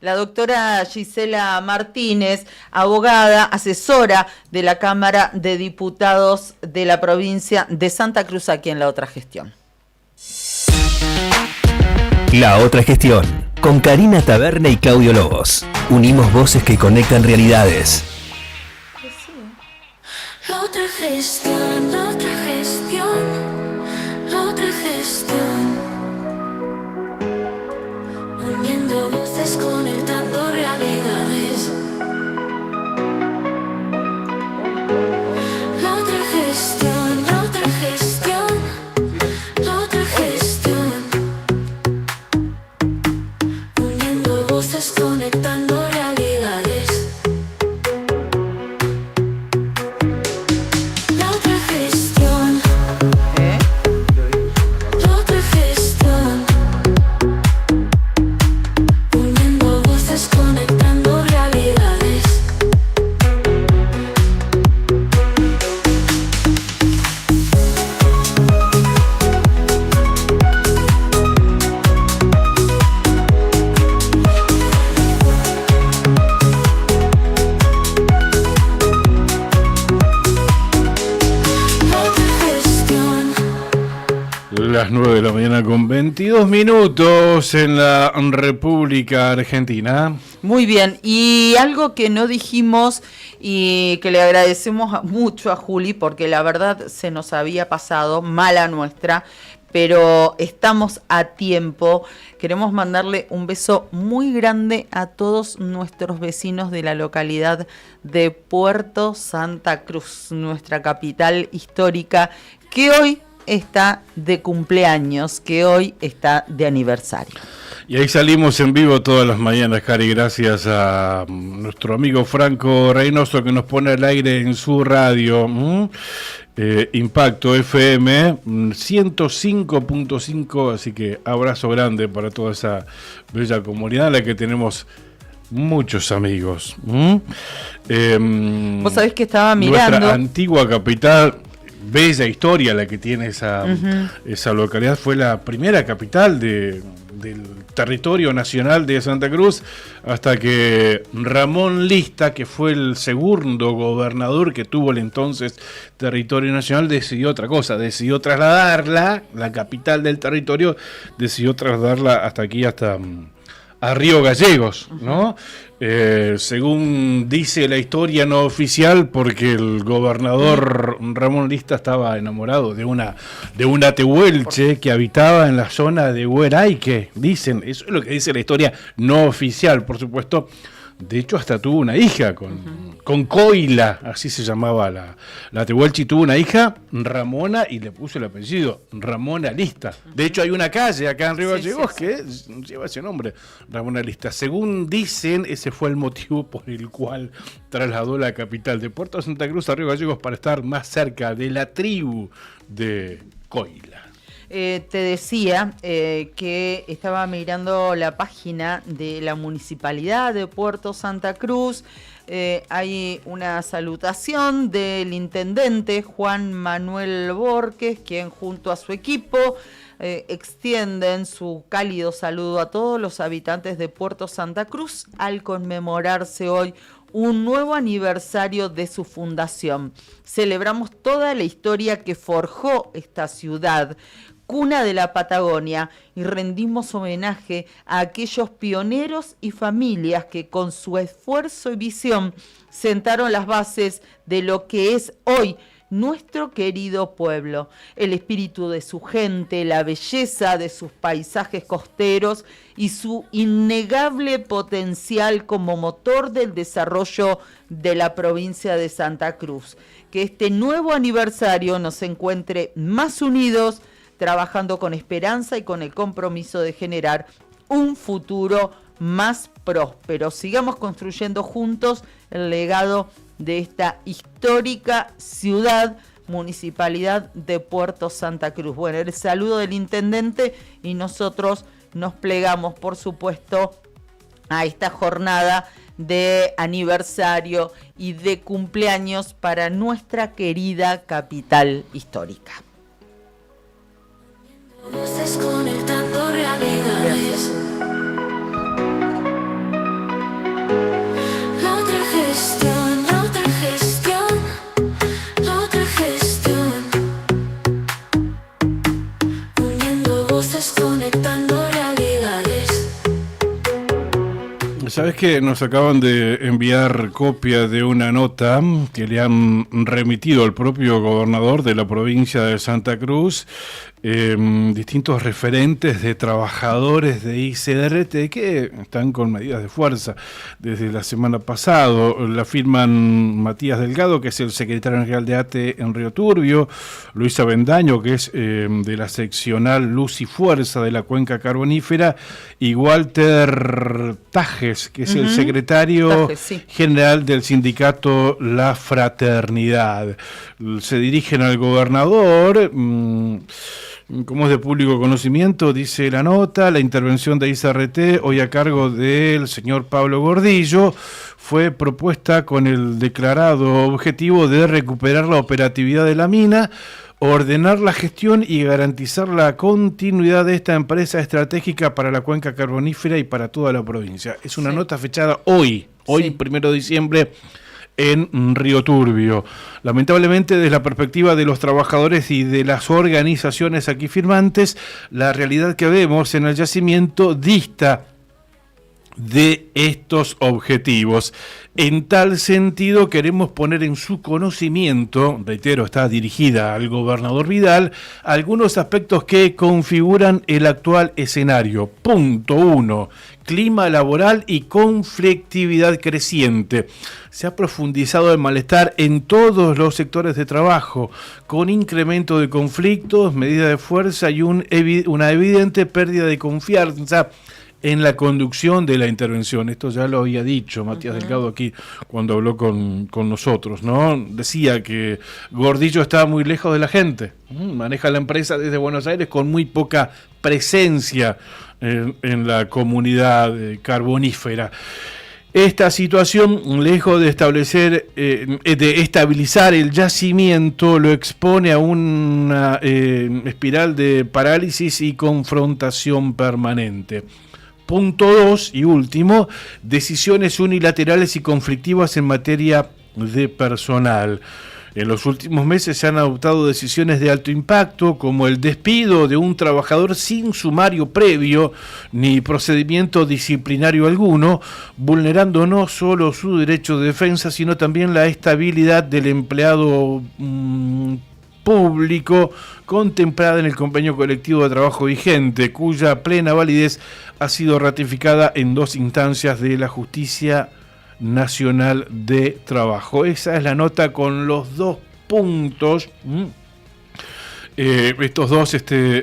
La doctora Gisela Martínez, abogada, asesora de la Cámara de Diputados de la provincia de Santa Cruz, aquí en La Otra Gestión. La Otra Gestión, con Karina Taberna y Claudio Lobos. Unimos voces que conectan realidades. La Otra Gestión, la Otra Gestión, la Otra Gestión. Uniendo voces, conectando realidades. La Otra Gestión, la Otra Gestión, la Otra Gestión. Uniendo voces, conectando realidades. La Otra Gestión. La Otra Gestión. Uniendo voces, conectando realidades. La Otra Gestión. Las 9 de la mañana con 22 minutos en la República Argentina. Muy bien, y algo que no dijimos y que le agradecemos mucho a Juli, porque la verdad se nos había pasado, mala nuestra, pero estamos a tiempo. Queremos mandarle un beso muy grande a todos nuestros vecinos de la localidad de Puerto Santa Cruz, nuestra capital histórica, que hoy está de cumpleaños, que hoy está de aniversario. Y ahí salimos en vivo todas las mañanas, Cari, gracias a nuestro amigo Franco Reynoso, que nos pone al aire en su radio. Impacto FM 105.5, así que abrazo grande para toda esa bella comunidad a la que tenemos muchos amigos. Vos sabés que estaba mirando. Nuestra antigua capital, bella historia la que tiene esa localidad, fue la primera capital del territorio nacional de Santa Cruz, hasta que Ramón Lista, que fue el segundo gobernador que tuvo el entonces territorio nacional, decidió otra cosa, decidió trasladarla, la capital del territorio, decidió trasladarla hasta aquí, hasta a Río Gallegos, ¿no? Según dice la historia no oficial, porque el gobernador Ramón Lista estaba enamorado de una tehuelche que habitaba en la zona de Hueraique, dicen, eso es lo que dice la historia no oficial, por supuesto. De hecho, hasta tuvo una hija con Coila, así se llamaba la tehuelche, tuvo una hija, Ramona, y le puso el apellido, Ramona Lista. De hecho, hay una calle acá en Río Gallegos que lleva ese nombre, Ramona Lista. Según dicen, ese fue el motivo por el cual trasladó la capital de Puerto Santa Cruz a Río Gallegos, para estar más cerca de la tribu de Coila. Te decía que estaba mirando la página de la Municipalidad de Puerto Santa Cruz. Hay una salutación del intendente Juan Manuel Borges, quien junto a su equipo extienden su cálido saludo a todos los habitantes de Puerto Santa Cruz al conmemorarse hoy un nuevo aniversario de su fundación. Celebramos toda la historia que forjó esta ciudad, cuna de la Patagonia, y rendimos homenaje a aquellos pioneros y familias que con su esfuerzo y visión sentaron las bases de lo que es hoy nuestro querido pueblo, el espíritu de su gente, la belleza de sus paisajes costeros y su innegable potencial como motor del desarrollo de la provincia de Santa Cruz. Que este nuevo aniversario nos encuentre más unidos, trabajando con esperanza y con el compromiso de generar un futuro más próspero. Sigamos construyendo juntos el legado de esta histórica ciudad, municipalidad de Puerto Santa Cruz. Bueno, el saludo del intendente, y nosotros nos plegamos, por supuesto, a esta jornada de aniversario y de cumpleaños para nuestra querida capital histórica. Desconectando realidades. La otra gestión, la otra gestión, la otra gestión. Uniendo voces, conectando realidades. ¿Sabes que nos acaban de enviar copia de una nota que le han remitido al propio gobernador de la provincia de Santa Cruz? Distintos referentes de trabajadores de ICDRT que están con medidas de fuerza desde la semana pasada. La firman Matías Delgado, que es el secretario general de ATE en Río Turbio, Luisa Bendaño, que es de la seccional Luz y Fuerza de la Cuenca Carbonífera, y Walter Tajes, que es el secretario general del sindicato La Fraternidad. Se dirigen al gobernador. Como es de público conocimiento, dice la nota, la intervención de ICRT, hoy a cargo del señor Pablo Gordillo, fue propuesta con el declarado objetivo de recuperar la operatividad de la mina, ordenar la gestión y garantizar la continuidad de esta empresa estratégica para la cuenca carbonífera y para toda la provincia. Es una nota fechada hoy, 1 de diciembre, en Río Turbio. Lamentablemente, desde la perspectiva de los trabajadores y de las organizaciones aquí firmantes, la realidad que vemos en el yacimiento dista de estos objetivos. En tal sentido, queremos poner en su conocimiento, reitero, está dirigida al gobernador Vidal, algunos aspectos que configuran el actual escenario. Punto 1. Clima laboral y conflictividad creciente. Se ha profundizado el malestar en todos los sectores de trabajo, con incremento de conflictos, medida de fuerza y una evidente pérdida de confianza en la conducción de la intervención. Esto ya lo había dicho Matías Delgado aquí cuando habló con nosotros, ¿no? Decía que Gordillo estaba muy lejos de la gente, maneja la empresa desde Buenos Aires con muy poca presencia en la comunidad carbonífera. Esta situación, lejos de estabilizar el yacimiento, lo expone a una espiral de parálisis y confrontación permanente. Punto 2 y último, decisiones unilaterales y conflictivas en materia de personal. En los últimos meses se han adoptado decisiones de alto impacto, como el despido de un trabajador sin sumario previo ni procedimiento disciplinario alguno, vulnerando no solo su derecho de defensa, sino también la estabilidad del empleado público contemplada en el convenio colectivo de trabajo vigente, cuya plena validez ha sido ratificada en 2 instancias de la Justicia Nacional de Trabajo. Esa es la nota con los 2 puntos, estos 2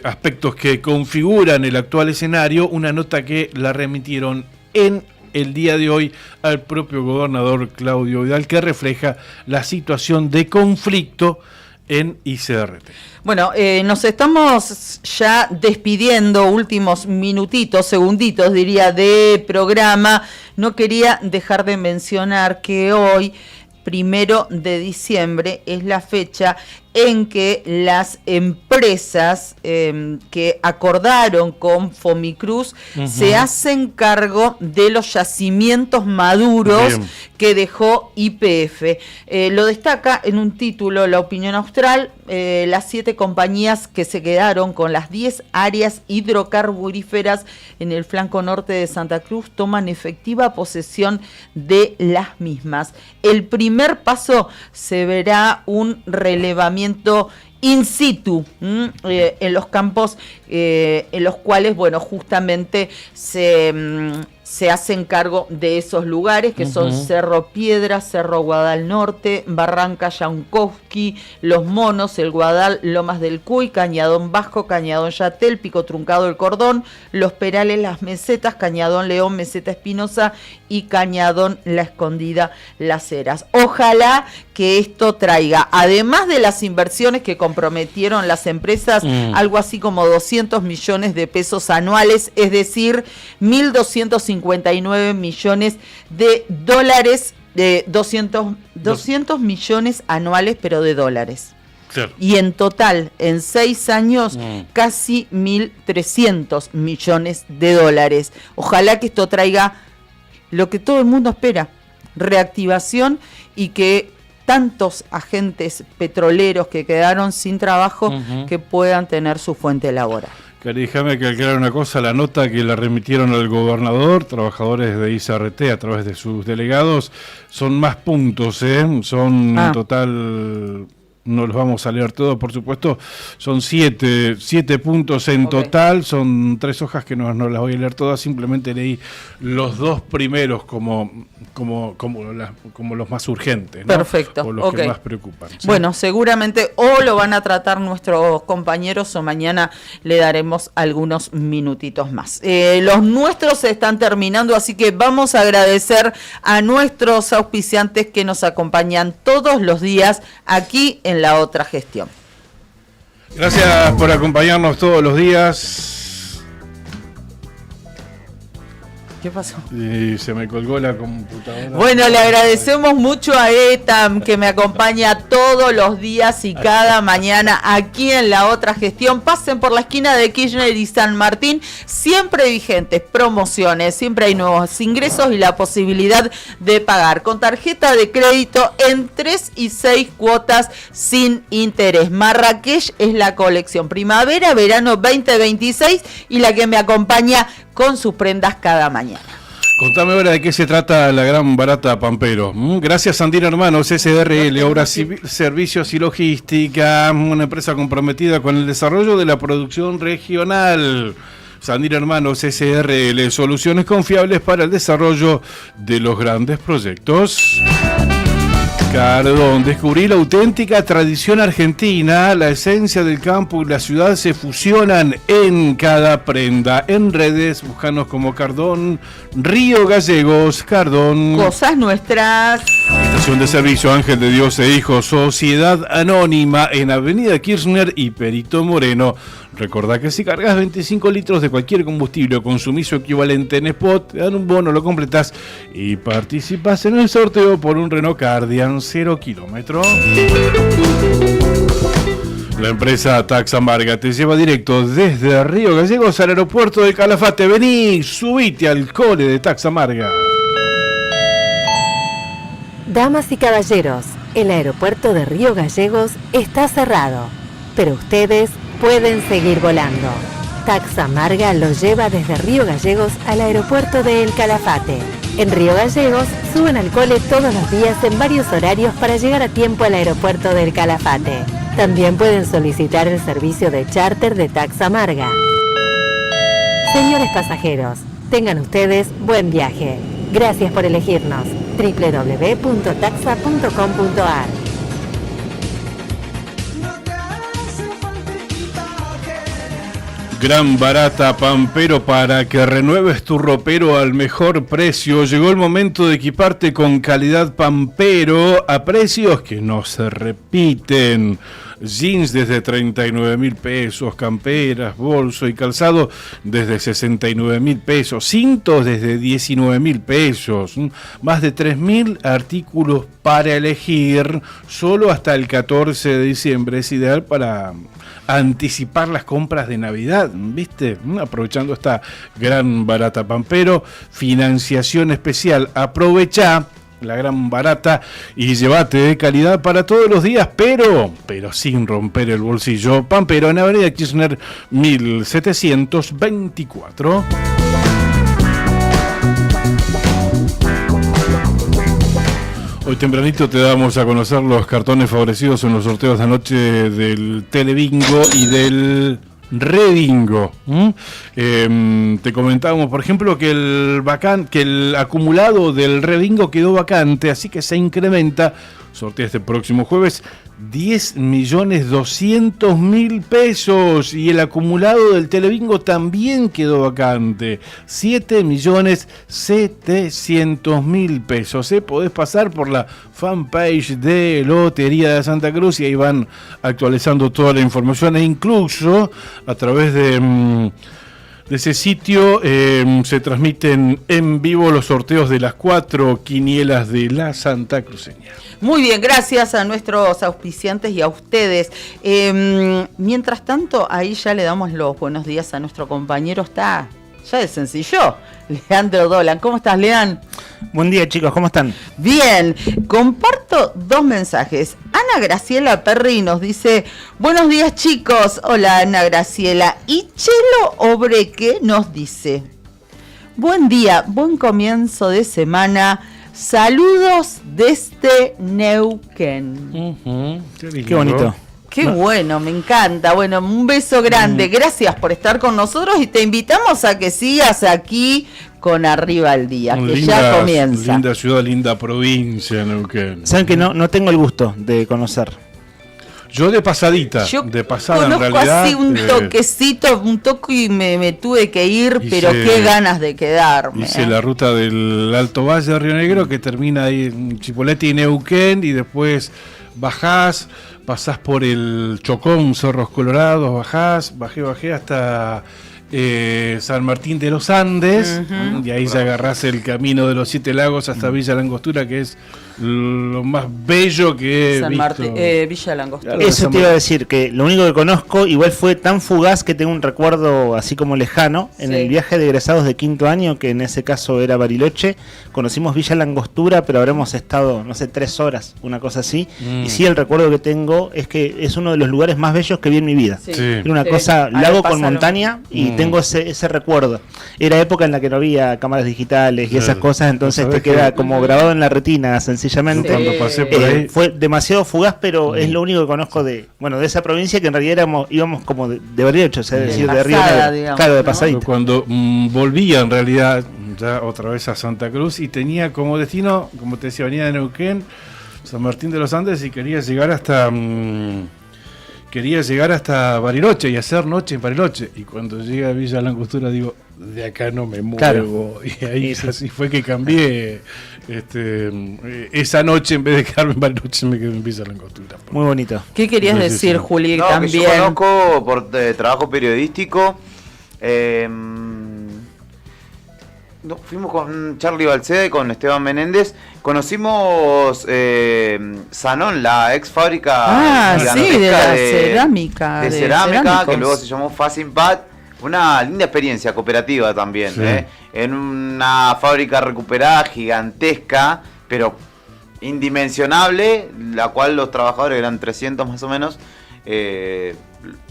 aspectos que configuran el actual escenario, una nota que la remitieron en el día de hoy al propio gobernador Claudio Vidal, que refleja la situación de conflicto en ICRT. Bueno, nos estamos ya despidiendo, últimos minutitos, segunditos diría, de programa. No quería dejar de mencionar que hoy, 1 de diciembre, es la fecha en que las empresas que acordaron con Fomicruz se hacen cargo de los yacimientos maduros que dejó YPF. Lo destaca en un título La Opinión Austral, las 7 compañías que se quedaron con las 10 áreas hidrocarburíferas en el flanco norte de Santa Cruz toman efectiva posesión de las mismas. El primer paso se verá un relevamiento in situ en los campos en los cuales, bueno, justamente se hacen cargo de esos lugares que son Cerro Piedra, Cerro Guadal Norte, Barranca Yankowski, Los Monos, El Guadal, Lomas del Cuy, Cañadón Vasco, Cañadón Yatel, Pico Truncado El Cordón, Los Perales, Las Mesetas, Cañadón León, Meseta Espinosa y Cañadón La Escondida, Las Heras. Ojalá que esto traiga, además de las inversiones que comprometieron las empresas, algo así como 200 millones de pesos anuales, es decir, 1.259 millones de dólares, de 200 millones anuales, pero de dólares. Claro. Y en total, en 6 años, casi 1.300 millones de dólares. Ojalá que esto traiga lo que todo el mundo espera, reactivación, y que tantos agentes petroleros que quedaron sin trabajo que puedan tener su fuente laboral. Cari, déjame que aclarar una cosa, la nota que la remitieron al gobernador, trabajadores de ICRT a través de sus delegados, son más puntos, son en total, no los vamos a leer todos, por supuesto, son 7 puntos en total, son 3 hojas que no las voy a leer todas, simplemente leí los 2 primeros como los más urgentes, ¿no? Perfecto, o los que más preocupan. ¿Sí? Bueno, seguramente o lo van a tratar nuestros compañeros o mañana le daremos algunos minutitos más. Los nuestros se están terminando, así que vamos a agradecer a nuestros auspiciantes que nos acompañan todos los días aquí en La Otra Gestión. Gracias por acompañarnos todos los días. ¿Qué pasó? Y se me colgó la computadora. Bueno, le agradecemos mucho a Etam, que me acompaña todos los días y cada mañana aquí en La Otra Gestión. Pasen por la esquina de Kirchner y San Martín, siempre vigentes promociones, siempre hay nuevos ingresos y la posibilidad de pagar con tarjeta de crédito en 3 y 6 cuotas sin interés. Marrakech es la colección primavera, verano 2026 y la que me acompaña con sus prendas cada mañana. Contame ahora de qué se trata la gran barata Pampero. Gracias Sandino Hermanos, SDRL, Obras Civil, Servicios y Logística, una empresa comprometida con el desarrollo de la producción regional. Sandino Hermanos, SDRL, soluciones confiables para el desarrollo de los grandes proyectos. Cardón, descubrí la auténtica tradición argentina, la esencia del campo y la ciudad se fusionan en cada prenda. En redes, búscanos como Cardón, Río Gallegos, Cardón. Cosas nuestras. Estación de servicio Ángel de Dios e Hijo, Sociedad Anónima en Avenida Kirchner y Perito Moreno. Recordá que si cargas 25 litros de cualquier combustible o consumís su equivalente en spot, te dan un bono, lo completás y participás en el sorteo por un Renault Cardian 0 kilómetro. La empresa Tax Amarga te lleva directo desde Río Gallegos al aeropuerto del Calafate. Vení, subite al cole de Tax Amarga. Damas y caballeros, el aeropuerto de Río Gallegos está cerrado, pero ustedes pueden seguir volando. Tax Amarga los lleva desde Río Gallegos al aeropuerto de El Calafate. En Río Gallegos suben al cole todos los días en varios horarios para llegar a tiempo al aeropuerto del Calafate. También pueden solicitar el servicio de charter de Tax Amarga. Señores pasajeros, tengan ustedes buen viaje. Gracias por elegirnos. www.taxa.com.ar. Gran Barata Pampero, para que renueves tu ropero al mejor precio. Llegó el momento de equiparte con calidad Pampero a precios que no se repiten. Jeans desde 39.000 pesos, camperas, bolso y calzado desde 69.000 pesos, cintos desde 19.000 pesos, más de 3.000 artículos para elegir, solo hasta el 14 de diciembre. Es ideal para anticipar las compras de Navidad, ¿viste? Aprovechando esta Gran Barata Pampero, financiación especial. Aprovechá la Gran Barata y llévate de calidad para todos los días, pero sin romper el bolsillo. Pampero en Avenida Kirchner 1724. Hoy tempranito te damos a conocer los cartones favorecidos en los sorteos de anoche del Telebingo y del Rebingo. Te comentábamos, por ejemplo, que el acumulado del Rebingo quedó vacante, así que se incrementa. Sortea este próximo jueves 10.200.000 pesos, y el acumulado del Telebingo también quedó vacante, 7.700.000 pesos. Podés pasar por la fanpage de Lotería de Santa Cruz y ahí van actualizando toda la información, e incluso a través de ese sitio se transmiten en vivo los sorteos de las 4 quinielas de la Santa Cruceña. Muy bien, gracias a nuestros auspiciantes y a ustedes. Mientras tanto, ahí ya le damos los buenos días a nuestro compañero. Ya es sencillo, Leandro Dolan. ¿Cómo estás, Lean? Buen día, chicos, ¿cómo están? Bien, comparto 2 mensajes. Ana Graciela Perry nos dice: buenos días, chicos. Hola, Ana Graciela. Y Chelo Obreque nos dice: buen día, buen comienzo de semana. Saludos desde Neuquén. Qué bonito. Qué bueno, me encanta. Bueno, un beso grande. Gracias por estar con nosotros y te invitamos a que sigas aquí con Arriba al Día, que ya comienza. Linda ciudad, linda provincia, Neuquén. Saben que no tengo el gusto de conocer. Yo de pasadita, de pasada en realidad. Conozco así un toquecito, un toque, y me tuve que ir, pero qué ganas de quedarme. Hice la ruta del Alto Valle de Río Negro, que termina ahí en Chipoleti y Neuquén, y después bajás, pasás por el Chocón, Cerros Colorados, bajé hasta San Martín de los Andes, y ahí ya agarrás el camino de los 7 lagos hasta Villa Langostura, que es lo más bello que he visto. Villa Langostura. Eso te iba a decir, que lo único que conozco, igual fue tan fugaz que tengo un recuerdo así como lejano, en el viaje de egresados de 5º año, que en ese caso era Bariloche. Conocimos Villa Langostura, pero habremos estado, no sé, 3 horas, una cosa así. Y sí, el recuerdo que tengo es que es uno de los lugares más bellos que vi en mi vida. Era una cosa, lago con montaña, y tengo ese recuerdo. Era época en la que no había cámaras digitales y esas cosas, entonces te queda como grabado en la retina, sencillamente. Cuando pasé por ahí. Fue demasiado fugaz, pero es lo único que conozco de esa provincia, que en realidad íbamos como de Bariloche, o sea, decir, de Río Negro. Claro, de pasadita. Cuando volvía en realidad ya otra vez a Santa Cruz, y tenía como destino, como te decía, venía de Neuquén, San Martín de los Andes, y quería llegar hasta quería llegar hasta Bariloche y hacer noche en Bariloche. Y cuando llegué a Villa Langostura digo, de acá no me muevo. Claro. Y ahí así fue que cambié. Esa noche, en vez de quedarme en Bariloche, me quedé en Villa Langostura. Muy bonito. ¿Qué querías decir, Juli? No, También. que yo conozco por trabajo periodístico. Fuimos con Charlie Balceda y con Esteban Menéndez. Conocimos Sanón, la ex fábrica sí, de la cerámica. De cerámica, que luego se llamó Fasimpat. Una linda experiencia cooperativa también. Sí. En una fábrica recuperada, gigantesca, pero indimensionable, la cual los trabajadores, eran 300 más o menos,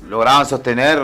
lograban sostener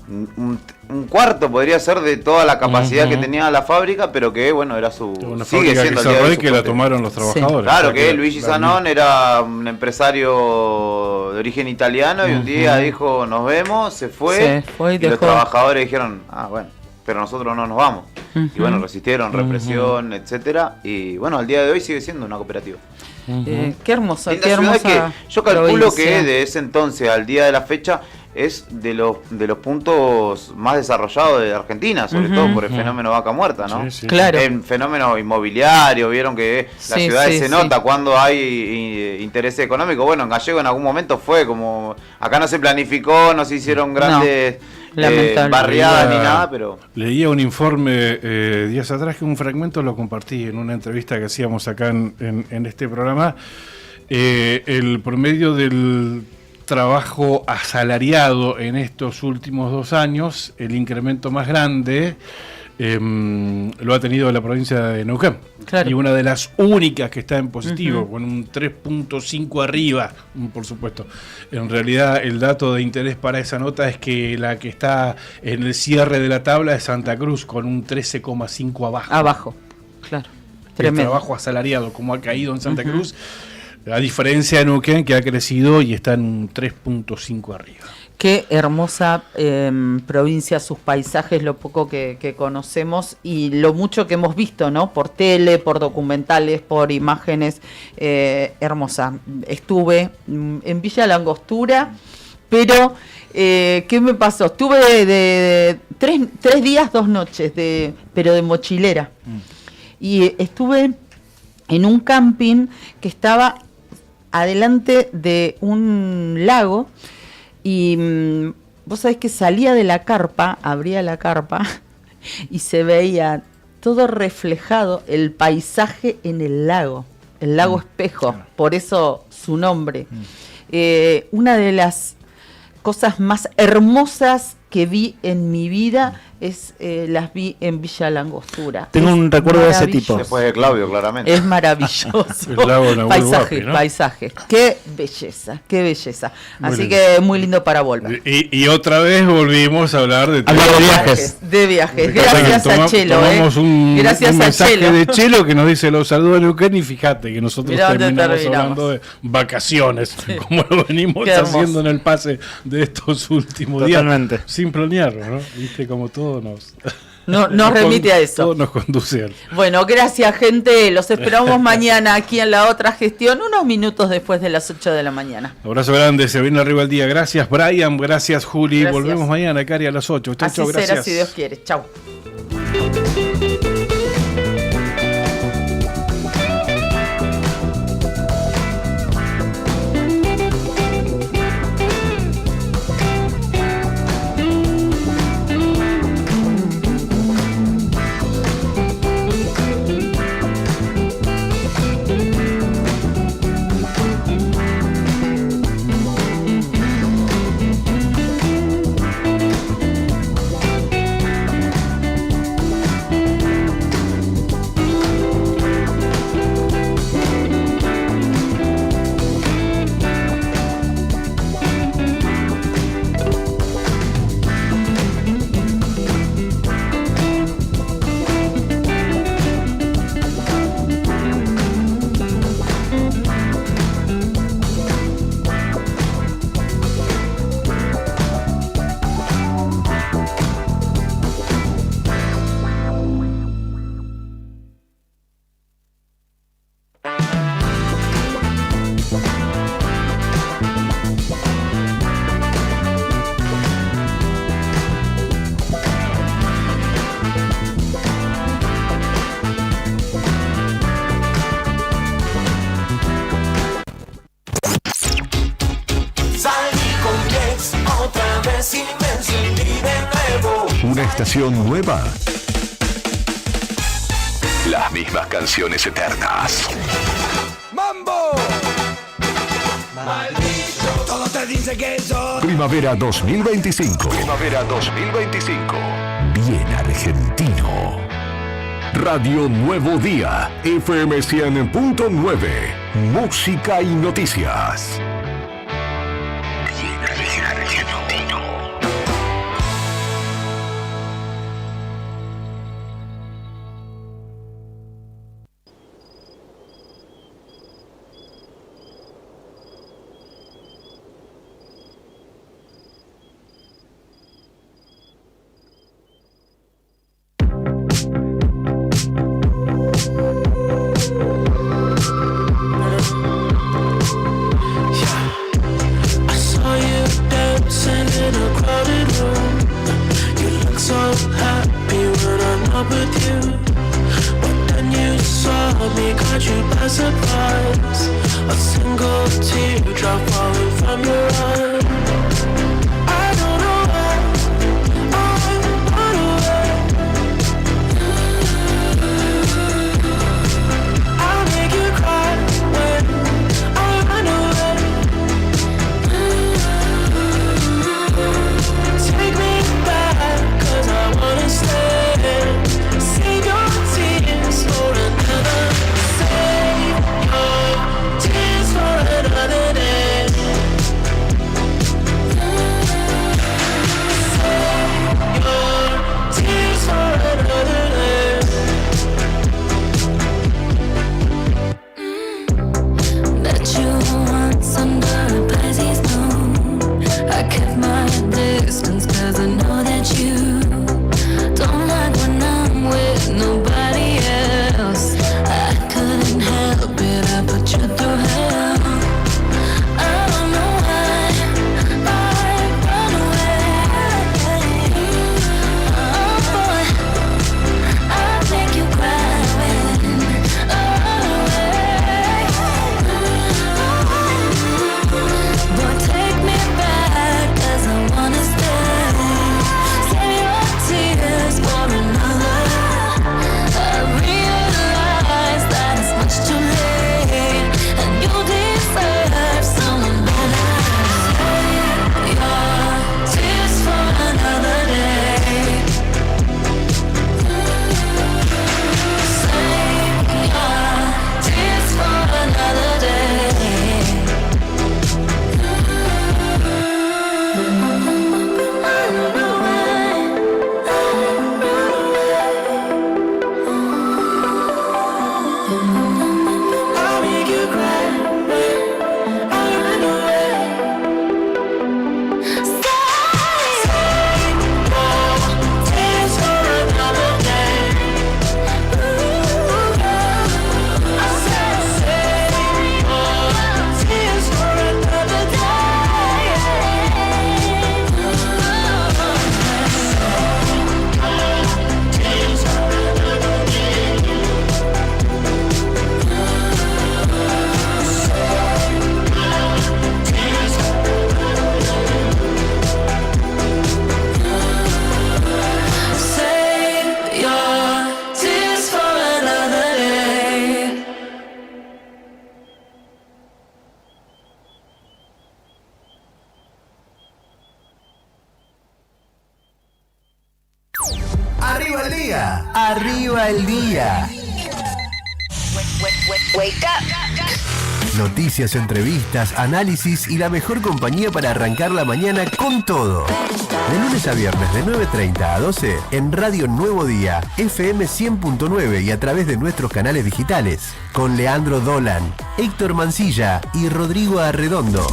un cuarto, podría ser, de toda la capacidad que tenía la fábrica, pero que bueno, era sigue siendo el que la tomaron los trabajadores. Claro, que Luigi Sanón era un empresario de origen italiano y un día dijo, nos vemos, se fue y los trabajadores dijeron, bueno, pero nosotros no nos vamos. Y bueno, resistieron represión, etcétera, y bueno, al día de hoy sigue siendo una cooperativa. Qué hermosa, qué hermosa. Que yo calculo que de ese entonces al día de la fecha es de los puntos más desarrollados de Argentina, sobre todo por el fenómeno vaca muerta, ¿no? Sí. Claro. El fenómeno inmobiliario, vieron que las ciudades se nota cuando hay interés económico. Bueno, en Gallego en algún momento fue como, acá no se planificó, no se hicieron grandes barriadas ni nada, pero... Leía un informe días atrás, que un fragmento lo compartí en una entrevista que hacíamos acá en este programa. El promedio del trabajo asalariado en estos últimos 2 años, el incremento más grande lo ha tenido la provincia de Neuquén. Claro. Y una de las únicas que está en positivo, con un 3.5 arriba, por supuesto. En realidad el dato de interés para esa nota es que la que está en el cierre de la tabla es Santa Cruz, con un 13,5 abajo. Abajo, claro. Tremendo. El trabajo asalariado, como ha caído en Santa Cruz, a diferencia de Neuquén, que ha crecido y está en un 3.5 arriba. Qué hermosa provincia, sus paisajes, lo poco que conocemos y lo mucho que hemos visto, ¿no? Por tele, por documentales, por imágenes. Hermosa. Estuve en Villa Langostura, pero ¿qué me pasó? Estuve de 3 días, 2 noches, pero de mochilera. Y estuve en un camping que estaba adelante de un lago. Y vos sabés que salía de la carpa, abría la carpa y se veía todo reflejado, el paisaje en el lago espejo, por eso su nombre. Una de las cosas más hermosas que vi en mi vida las vi en Villa Langostura. Tengo un recuerdo de ese tipo. Después de Claudio, claramente. Es maravilloso. El lago Nahuel Paisaje. Qué belleza, qué belleza. Así que muy lindo para volver. Y otra vez volvimos a hablar de viajes. De viajes. Gracias a Chelo. Tomamos un mensaje Chelo. de Chelo que nos dice los saludos de Neuquén, y fíjate que nosotros terminamos hablando de vacaciones, como lo venimos haciendo en el pase de estos últimos días. Sin planearlo, ¿no? Viste como todo nos remite a eso. Todo nos conduce al... Bueno, gracias, gente. Los esperamos mañana aquí en La Otra Gestión, unos minutos después de las 8 de la mañana. Abrazo grande, se viene arriba el día. Gracias, Brian. Gracias, Juli. Gracias. Volvemos mañana, Cari, a las 8. Chau, Así gracias. será, si Dios quiere. Chau. estación nueva. Las mismas canciones eternas. ¡Mambo! Maldito, todo te dice que soy. Primavera 2025. Primavera 2025. Bien argentino. Radio Nuevo Día, FM 100.9. Música y noticias. Bien argentino. ¡Arriba el día! ¡Arriba el día! Wake up. Noticias, entrevistas, análisis y la mejor compañía para arrancar la mañana con todo. De lunes a viernes de 9:30 a 12 en Radio Nuevo Día, FM 100.9 y a través de nuestros canales digitales. Con Leandro Dolan, Héctor Mancilla y Rodrigo Arredondo.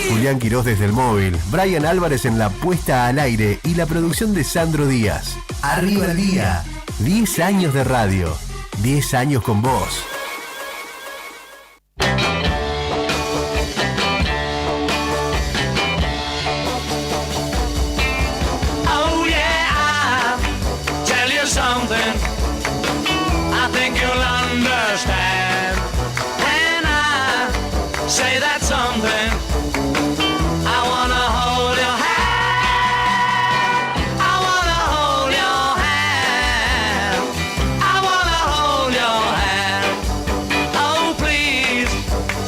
Julián Quirós desde el móvil, Brian Álvarez en la puesta al aire y la producción de Sandro Díaz. Arriba el día. 10 años de radio. 10 años con vos. Oh yeah, I'll tell you something I think you'll understand. And I say that something, I wanna hold your hand. I wanna hold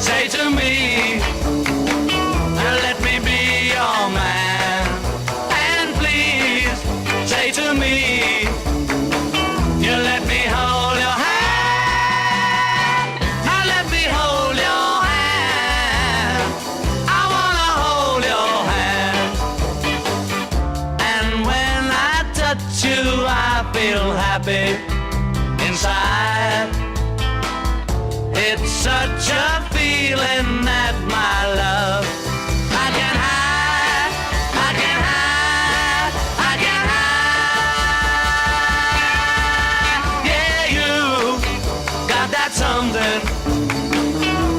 say to me, let me be your man. And please say to me, you let me hold your hand. Now let me hold your hand. I wanna hold your hand. And when I touch you, I feel happy inside. It's such a feeling that my love I can hide, I can hide, I can hide. Yeah, you got that something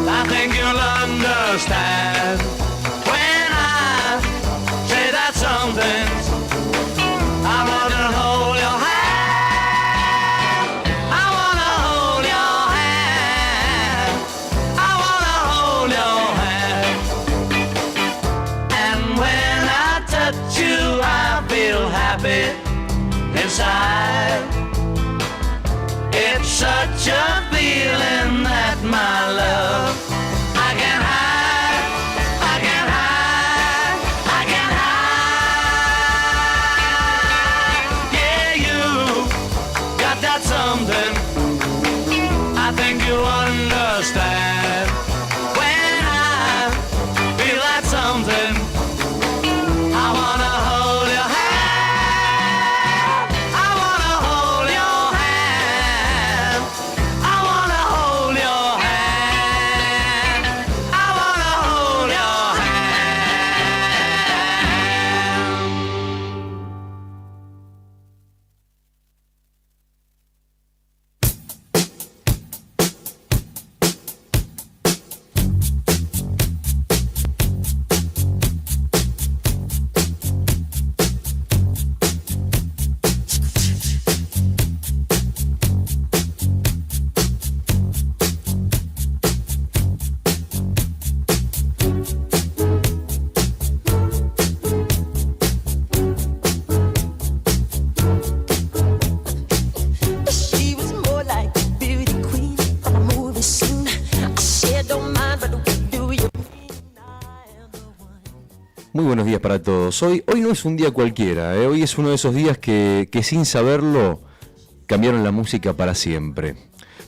I think you'll understand. When I say that something, I wanna hold your hand. Happy inside. It's such a feeling that my love I can hide, I can hide, I can hide. Yeah, you got that something I think you understand. When I feel that something, I wanna hold your hand. Muy buenos días para todos. Hoy no es un día cualquiera, hoy es uno de esos días que sin saberlo cambiaron la música para siempre.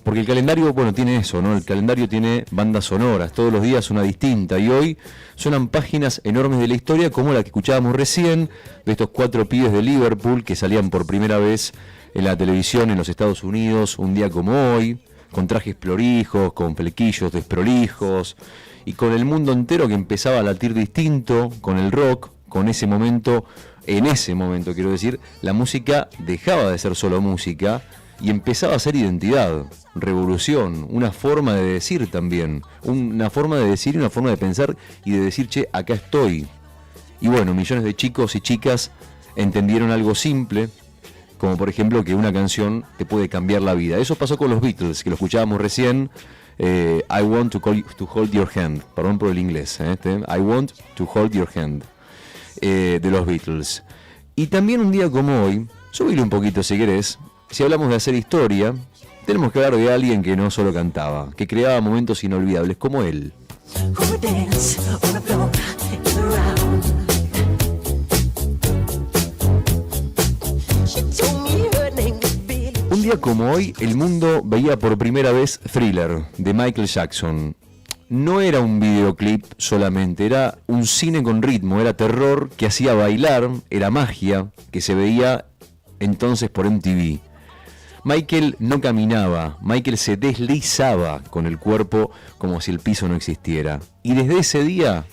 Porque el calendario, bueno, tiene eso, ¿no? El calendario tiene bandas sonoras, todos los días una distinta, y hoy suenan páginas enormes de la historia como la que escuchábamos recién, de estos 4 pibes de Liverpool que salían por primera vez en la televisión en los Estados Unidos, un día como hoy, con trajes prolijos, con flequillos desprolijos, y con el mundo entero que empezaba a latir distinto, con el rock, con ese momento, en ese momento quiero decir, la música dejaba de ser solo música y empezaba a ser identidad, revolución, una forma de decir también, una forma de decir y una forma de pensar y de decir, che, acá estoy. Y bueno, millones de chicos y chicas entendieron algo simple, como por ejemplo que una canción te puede cambiar la vida. Eso pasó con los Beatles, que lo escuchábamos recién. I want to hold your hand, perdón por el inglés, I want to hold your hand, de los Beatles. Y también un día como hoy, subile un poquito si querés, si hablamos de hacer historia, tenemos que hablar de alguien que no solo cantaba, que creaba momentos inolvidables como él. Un día como hoy, el mundo veía por primera vez Thriller, de Michael Jackson. No era un videoclip solamente, era un cine con ritmo, era terror que hacía bailar, era magia que se veía entonces por MTV. Michael no caminaba, Michael se deslizaba con el cuerpo como si el piso no existiera. Y desde ese día,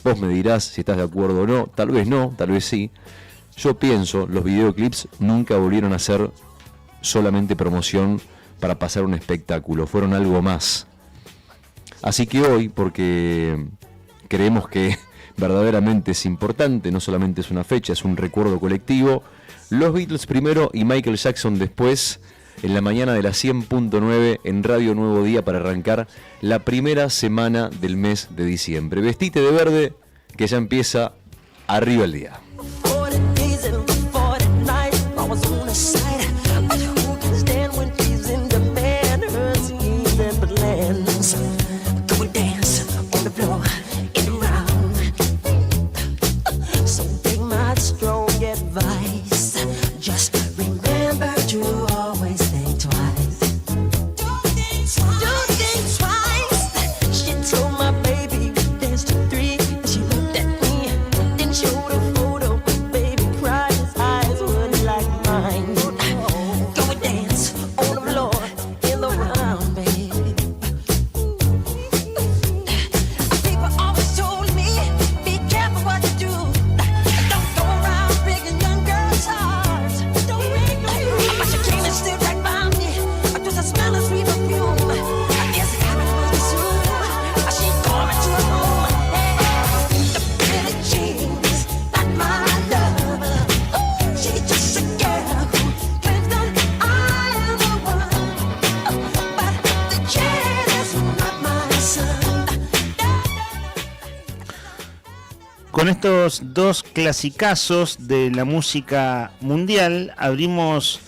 vos me dirás si estás de acuerdo o no, tal vez sí. Yo pienso, los videoclips nunca volvieron a ser solamente promoción para pasar un espectáculo, fueron algo más. Así que hoy, porque creemos que verdaderamente es importante, no solamente es una fecha, es un recuerdo colectivo, los Beatles primero y Michael Jackson después, en la mañana de la 100.9 en Radio Nuevo Día para arrancar la primera semana del mes de diciembre. Vestite de verde, que ya empieza Arriba el Día. Con estos dos clasicazos de la música mundial, abrimos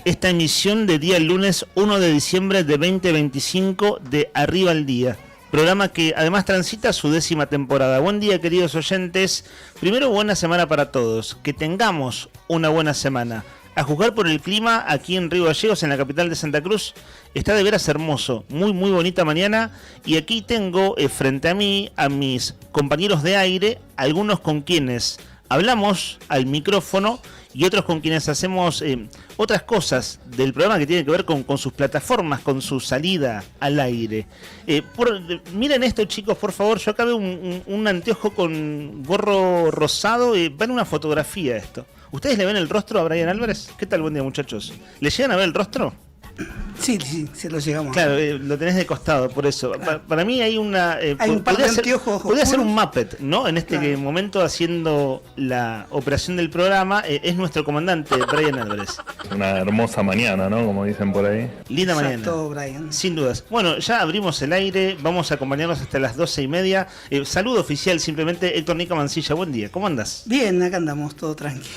esta emisión de día lunes 1 de diciembre de 2025 de Arriba al Día. Programa que además transita su 10ª temporada. Buen día, queridos oyentes. Primero, buena semana para todos. Que tengamos una buena semana. A juzgar por el clima, aquí en Río Gallegos, en la capital de Santa Cruz, está de veras hermoso. Muy, muy bonita mañana. Y aquí tengo frente a mí a mis compañeros de aire, algunos con quienes hablamos al micrófono y otros con quienes hacemos otras cosas del programa que tienen que ver con sus plataformas, con su salida al aire. Miren esto, chicos, por favor. Yo acá veo un anteojo con gorro rosado. Ven una fotografía esto. ¿Ustedes le ven el rostro a Brian Álvarez? ¿Qué tal? Buen día, muchachos. ¿Le llegan a ver el rostro? Sí, lo llegamos. Claro, lo tenés de costado, por eso. Para mí hay una... hay un par de anteojos. Podría ser un Muppet, ¿no? En este momento, haciendo la operación del programa, es nuestro comandante, Brian Álvarez. Una hermosa mañana, ¿no? Como dicen por ahí. Linda Exacto, mañana. Brian. Sin dudas. Bueno, ya abrimos el aire, vamos a acompañarnos hasta las 12:30. Saludo oficial, simplemente, Héctor Nica Mancilla. Buen día, ¿cómo andás? Bien, acá andamos, todo tranqui.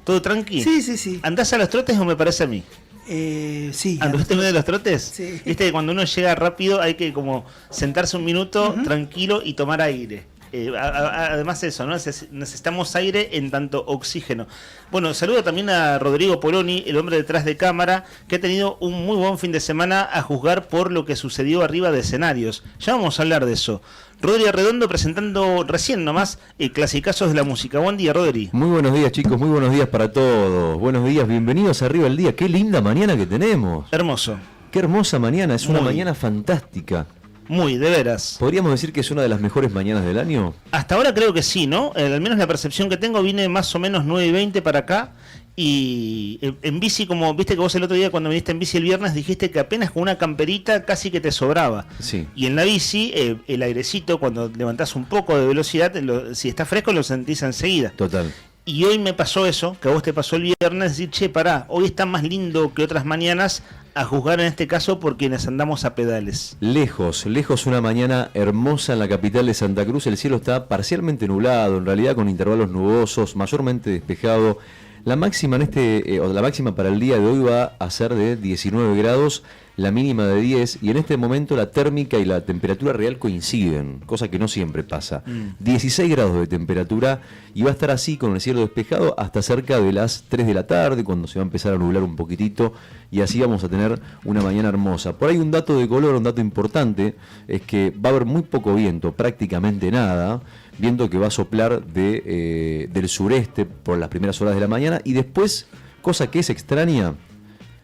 ¿Todo tranqui? Sí. ¿Andás a los trotes o me parece a mí? Sí. ¿Andaste medio de los trotes? Sí. Viste que cuando uno llega rápido hay que como sentarse un minuto tranquilo y tomar aire. Además eso, ¿no? Necesitamos aire en tanto oxígeno. Bueno, saludo también a Rodrigo Poloni, el hombre detrás de cámara, que ha tenido un muy buen fin de semana a juzgar por lo que sucedió arriba de escenarios. Ya vamos a hablar de eso. Rodri Arredondo presentando recién nomás clasicazos de la música. Buen día, Rodri. Muy buenos días, chicos, muy buenos días para todos. Buenos días, bienvenidos a Arriba al Día. Qué linda mañana que tenemos. Hermoso. Qué hermosa mañana, es una mañana fantástica. Muy, de veras. ¿Podríamos decir que es una de las mejores mañanas del año? Hasta ahora creo que sí, ¿no? Al menos la percepción que tengo, vine más o menos 9:20 para acá. Y en bici, como viste que vos el otro día cuando viniste en bici el viernes dijiste que apenas con una camperita casi que te sobraba. Sí. Y en la bici, el airecito, cuando levantás un poco de velocidad, si está fresco lo sentís enseguida. Total. Y hoy me pasó eso, que a vos te pasó el viernes, decir, che, pará, hoy está más lindo que otras mañanas, a juzgar en este caso por quienes andamos a pedales. Lejos una mañana hermosa en la capital de Santa Cruz. El cielo está parcialmente nublado, en realidad con intervalos nubosos, mayormente despejado. La máxima la máxima para el día de hoy va a ser de 19 grados, la mínima de 10, y en este momento la térmica y la temperatura real coinciden, cosa que no siempre pasa. 16 grados de temperatura, y va a estar así con el cielo despejado hasta cerca de las 3 de la tarde, cuando se va a empezar a nublar un poquitito, y así vamos a tener una mañana hermosa. Por ahí un dato de color, un dato importante, es que va a haber muy poco viento, prácticamente nada, viento que va a soplar del sureste por las primeras horas de la mañana, y después, cosa que es extraña,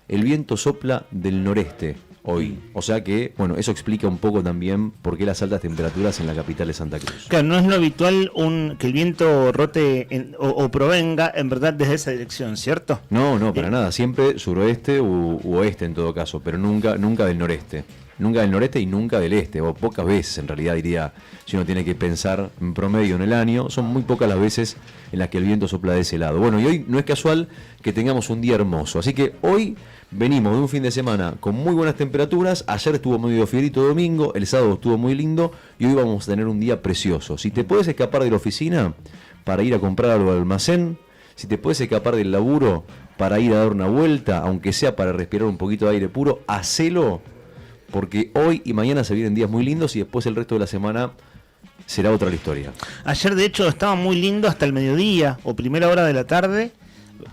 el viento sopla del noreste hoy. O sea que, bueno, eso explica un poco también por qué las altas temperaturas en la capital de Santa Cruz. Claro, no es lo habitual que el viento rote o provenga en verdad desde esa dirección, ¿cierto? No, para nada. Siempre suroeste u oeste en todo caso, pero nunca del noreste. Nunca del noreste y nunca del este, o pocas veces en realidad diría, si uno tiene que pensar en promedio en el año, son muy pocas las veces en las que el viento sopla de ese lado. Bueno, y hoy no es casual que tengamos un día hermoso, así que hoy venimos de un fin de semana con muy buenas temperaturas. Ayer estuvo medio fierito domingo, el sábado estuvo muy lindo y hoy vamos a tener un día precioso. Si te puedes escapar de la oficina para ir a comprar algo al almacén, si te puedes escapar del laburo para ir a dar una vuelta, aunque sea para respirar un poquito de aire puro, hacelo, porque hoy y mañana se vienen días muy lindos y después el resto de la semana será otra la historia. Ayer de hecho estaba muy lindo hasta el mediodía o primera hora de la tarde,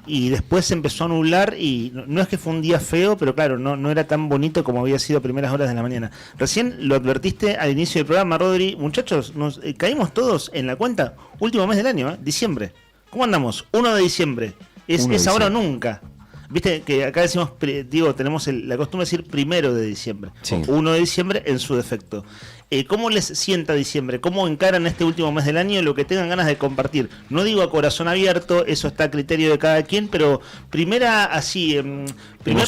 y después se empezó a nublar, y no es que fue un día feo, pero claro, no era tan bonito como había sido a primeras horas de la mañana. Recién lo advertiste al inicio del programa, Rodri. Muchachos, nos caímos todos en la cuenta. Último mes del año, diciembre. ¿Cómo andamos? 1 de diciembre. Es ahora o nunca. Viste que acá decimos, tenemos la costumbre de decir 1 de diciembre. Sí. 1 de diciembre en su defecto. ¿Cómo les sienta diciembre? ¿Cómo encaran este último mes del año? Lo que tengan ganas de compartir. No digo a corazón abierto, eso está a criterio de cada quien, pero primer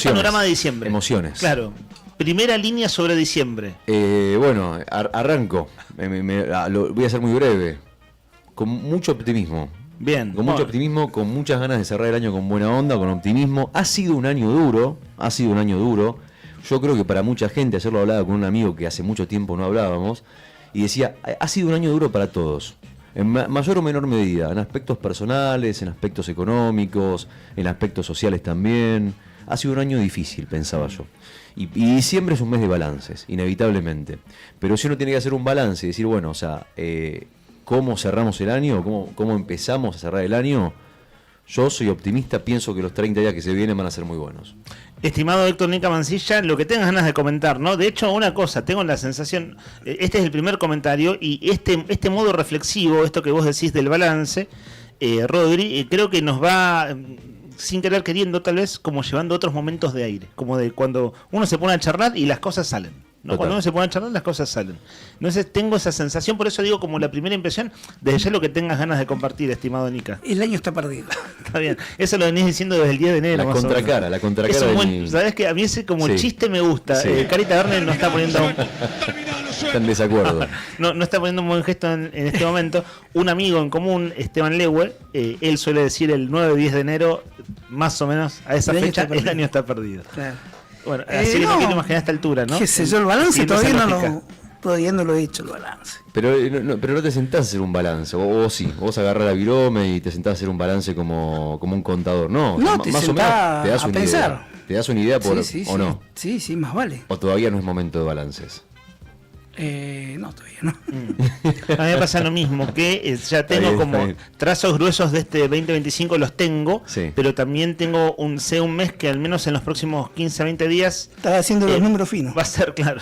panorama de diciembre. Emociones. Claro. Primera línea sobre diciembre. Bueno, arranco. Voy a ser muy breve. Con mucho optimismo. Bien. Con mucho optimismo, con muchas ganas de cerrar el año con buena onda, con optimismo. Ha sido un año duro. Yo creo que para mucha gente, ayer lo hablaba con un amigo que hace mucho tiempo no hablábamos, y decía, ha sido un año duro para todos. en mayor o menor medida, en aspectos personales, en aspectos económicos, en aspectos sociales también. Ha sido un año difícil, pensaba yo. Y diciembre es un mes de balances, inevitablemente. Pero si uno tiene que hacer un balance y decir, bueno, o sea, ¿cómo cerramos el año? ¿Cómo empezamos a cerrar el año? Yo soy optimista, pienso que los 30 días que se vienen van a ser muy buenos. Estimado Héctor Nica Mancilla, lo que tengas ganas de comentar, ¿no? De hecho, una cosa, tengo la sensación, este es el primer comentario, y este modo reflexivo, esto que vos decís del balance, Rodri, creo que nos va, sin querer queriendo tal vez, como llevando otros momentos de aire, como de cuando uno se pone a charlar y las cosas salen. ¿No? Cuando uno se pone a charlar, las cosas salen. Entonces tengo esa sensación, por eso digo como la primera impresión, desde ya lo que tengas ganas de compartir, estimado Nica. El año está perdido. Está bien, eso lo venís diciendo desde el 10 de enero. La contracara ¿Sabes qué? A mí ese como sí. Chiste me gusta. Sí. Carita Verne no está poniendo... Está en desacuerdo. No está poniendo un buen gesto en este momento. Un amigo en común, Esteban Lewe, él suele decir el 9-10 de enero, más o menos a esa fecha, el año está perdido. Claro. Bueno, así que no quiero imaginar a esta altura, ¿no? Qué sé yo, el balance Siguiendo todavía esa no lo he hecho, el balance. Pero no te sentás a hacer un balance, o sí, vos agarrás la virome y te sentás a hacer un balance como un contador, no, No, te más o sentás menos te das a una pensar. idea. ¿Te das una idea por, Sí, o no? Sí, más vale. ¿O todavía no es momento de balances? No, todavía no. A mí me pasa lo mismo, que ya tengo bien, como está bien. trazos gruesos de este 2025, los tengo, Sí. pero también tengo un mes que al menos en los próximos 15 a 20 días... Estás haciendo los números finos. Va a ser, claro.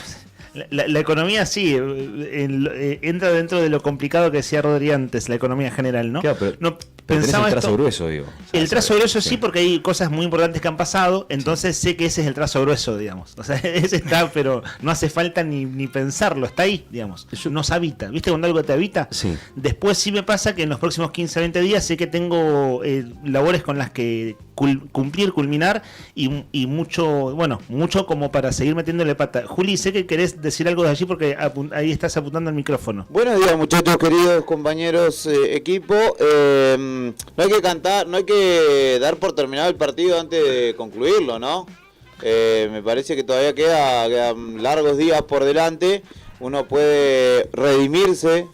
La economía sí, entra dentro de lo complicado que decía Rodri antes, la economía general, ¿no? Claro, pero no tenés pensaba el trazo esto- grueso, digo. El trazo grueso sí, porque hay cosas muy importantes que han pasado, entonces sé que ese es el trazo grueso, digamos. O sea, ese está, pero no hace falta ni pensarlo, está ahí, digamos. Nos habita. ¿Viste cuando algo te habita? Sí. Después sí me pasa que en los próximos 15 a 20 días sé que tengo labores con las que cumplir, culminar y mucho como para seguir metiéndole pata. Juli, sé que querés decir algo de allí porque ahí estás apuntando el micrófono. Buenos días, muchachos, queridos compañeros, equipo. No hay que cantar, no hay que dar por terminado el partido antes de concluirlo, ¿no? Me parece que todavía quedan largos días por delante. Uno puede redimirse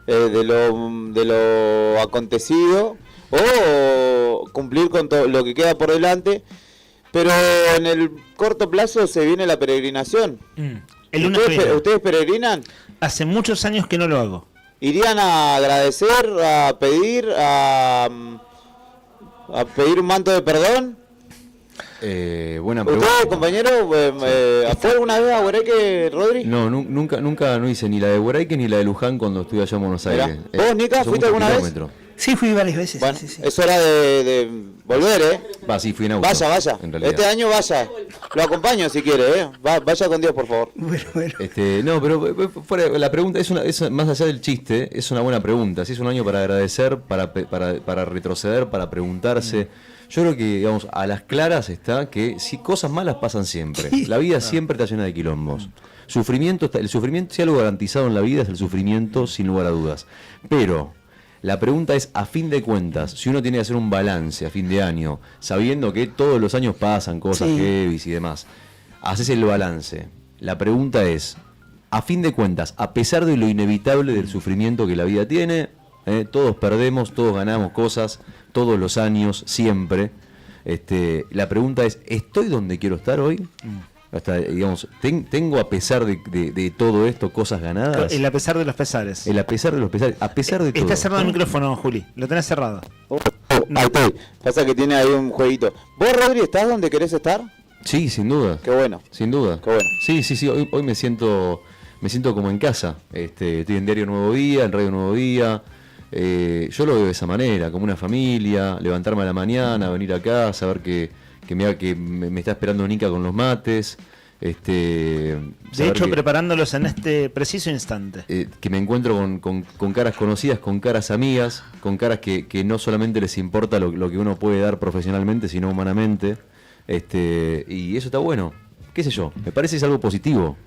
de lo acontecido o cumplir con todo lo que queda por delante. Pero en el corto plazo se viene la peregrinación. El lunes que viene. ¿Ustedes peregrinan? Hace muchos años que no lo hago. ¿Irían a agradecer, a pedir un manto de perdón? Buena pregunta. ¿Usted, compañero, fue alguna vez a Huereque, Rodri? No, nunca no hice ni la de Hueraique ni la de Luján cuando estuve allá en Buenos Aires. ¿Vos, Nica, son fuiste muchos alguna vez? kilómetros. Sí, fui varias veces. Bueno, sí. es hora de volver, ¿eh? Va, sí, fui en auto. Vaya. En realidad. Este año vaya. Lo acompaño si quiere, ¿eh? Vaya con Dios, por favor. Bueno. No, pero fuera, la pregunta es más allá del chiste, es una buena pregunta. Si es un año para agradecer, para retroceder, para preguntarse. Yo creo que, digamos, a las claras está que si cosas malas pasan siempre. La vida siempre está llena de quilombos. El sufrimiento, si algo garantizado en la vida es el sufrimiento, sin lugar a dudas. Pero la pregunta es, a fin de cuentas, si uno tiene que hacer un balance a fin de año, sabiendo que todos los años pasan cosas heavy y demás, haces el balance. La pregunta es, a fin de cuentas, a pesar de lo inevitable del sufrimiento que la vida tiene, todos perdemos, todos ganamos cosas, todos los años, siempre. La pregunta es, ¿estoy donde quiero estar hoy? Hasta, digamos, tengo a pesar de todo esto cosas ganadas. El a pesar de los pesares. El a pesar de los pesares, a pesar de todo. Está cerrado el micrófono, Juli. Lo tenés cerrado. Ahí estoy. Pasa que tiene ahí un jueguito. ¿Vos, Rodri, estás donde querés estar? Sí, sin duda. Qué bueno. Sin duda. Qué bueno. Sí. Hoy me siento como en casa. Estoy en Diario Nuevo Día, en Radio Nuevo Día. Yo lo veo de esa manera, como una familia, levantarme a la mañana, venir acá, saber que me está esperando Nica con los mates. De hecho, preparándolos en este preciso instante. Que me encuentro con caras conocidas, con caras amigas, con caras que no solamente les importa lo que uno puede dar profesionalmente, sino humanamente. Y eso está bueno. Qué sé yo, me parece que es algo positivo.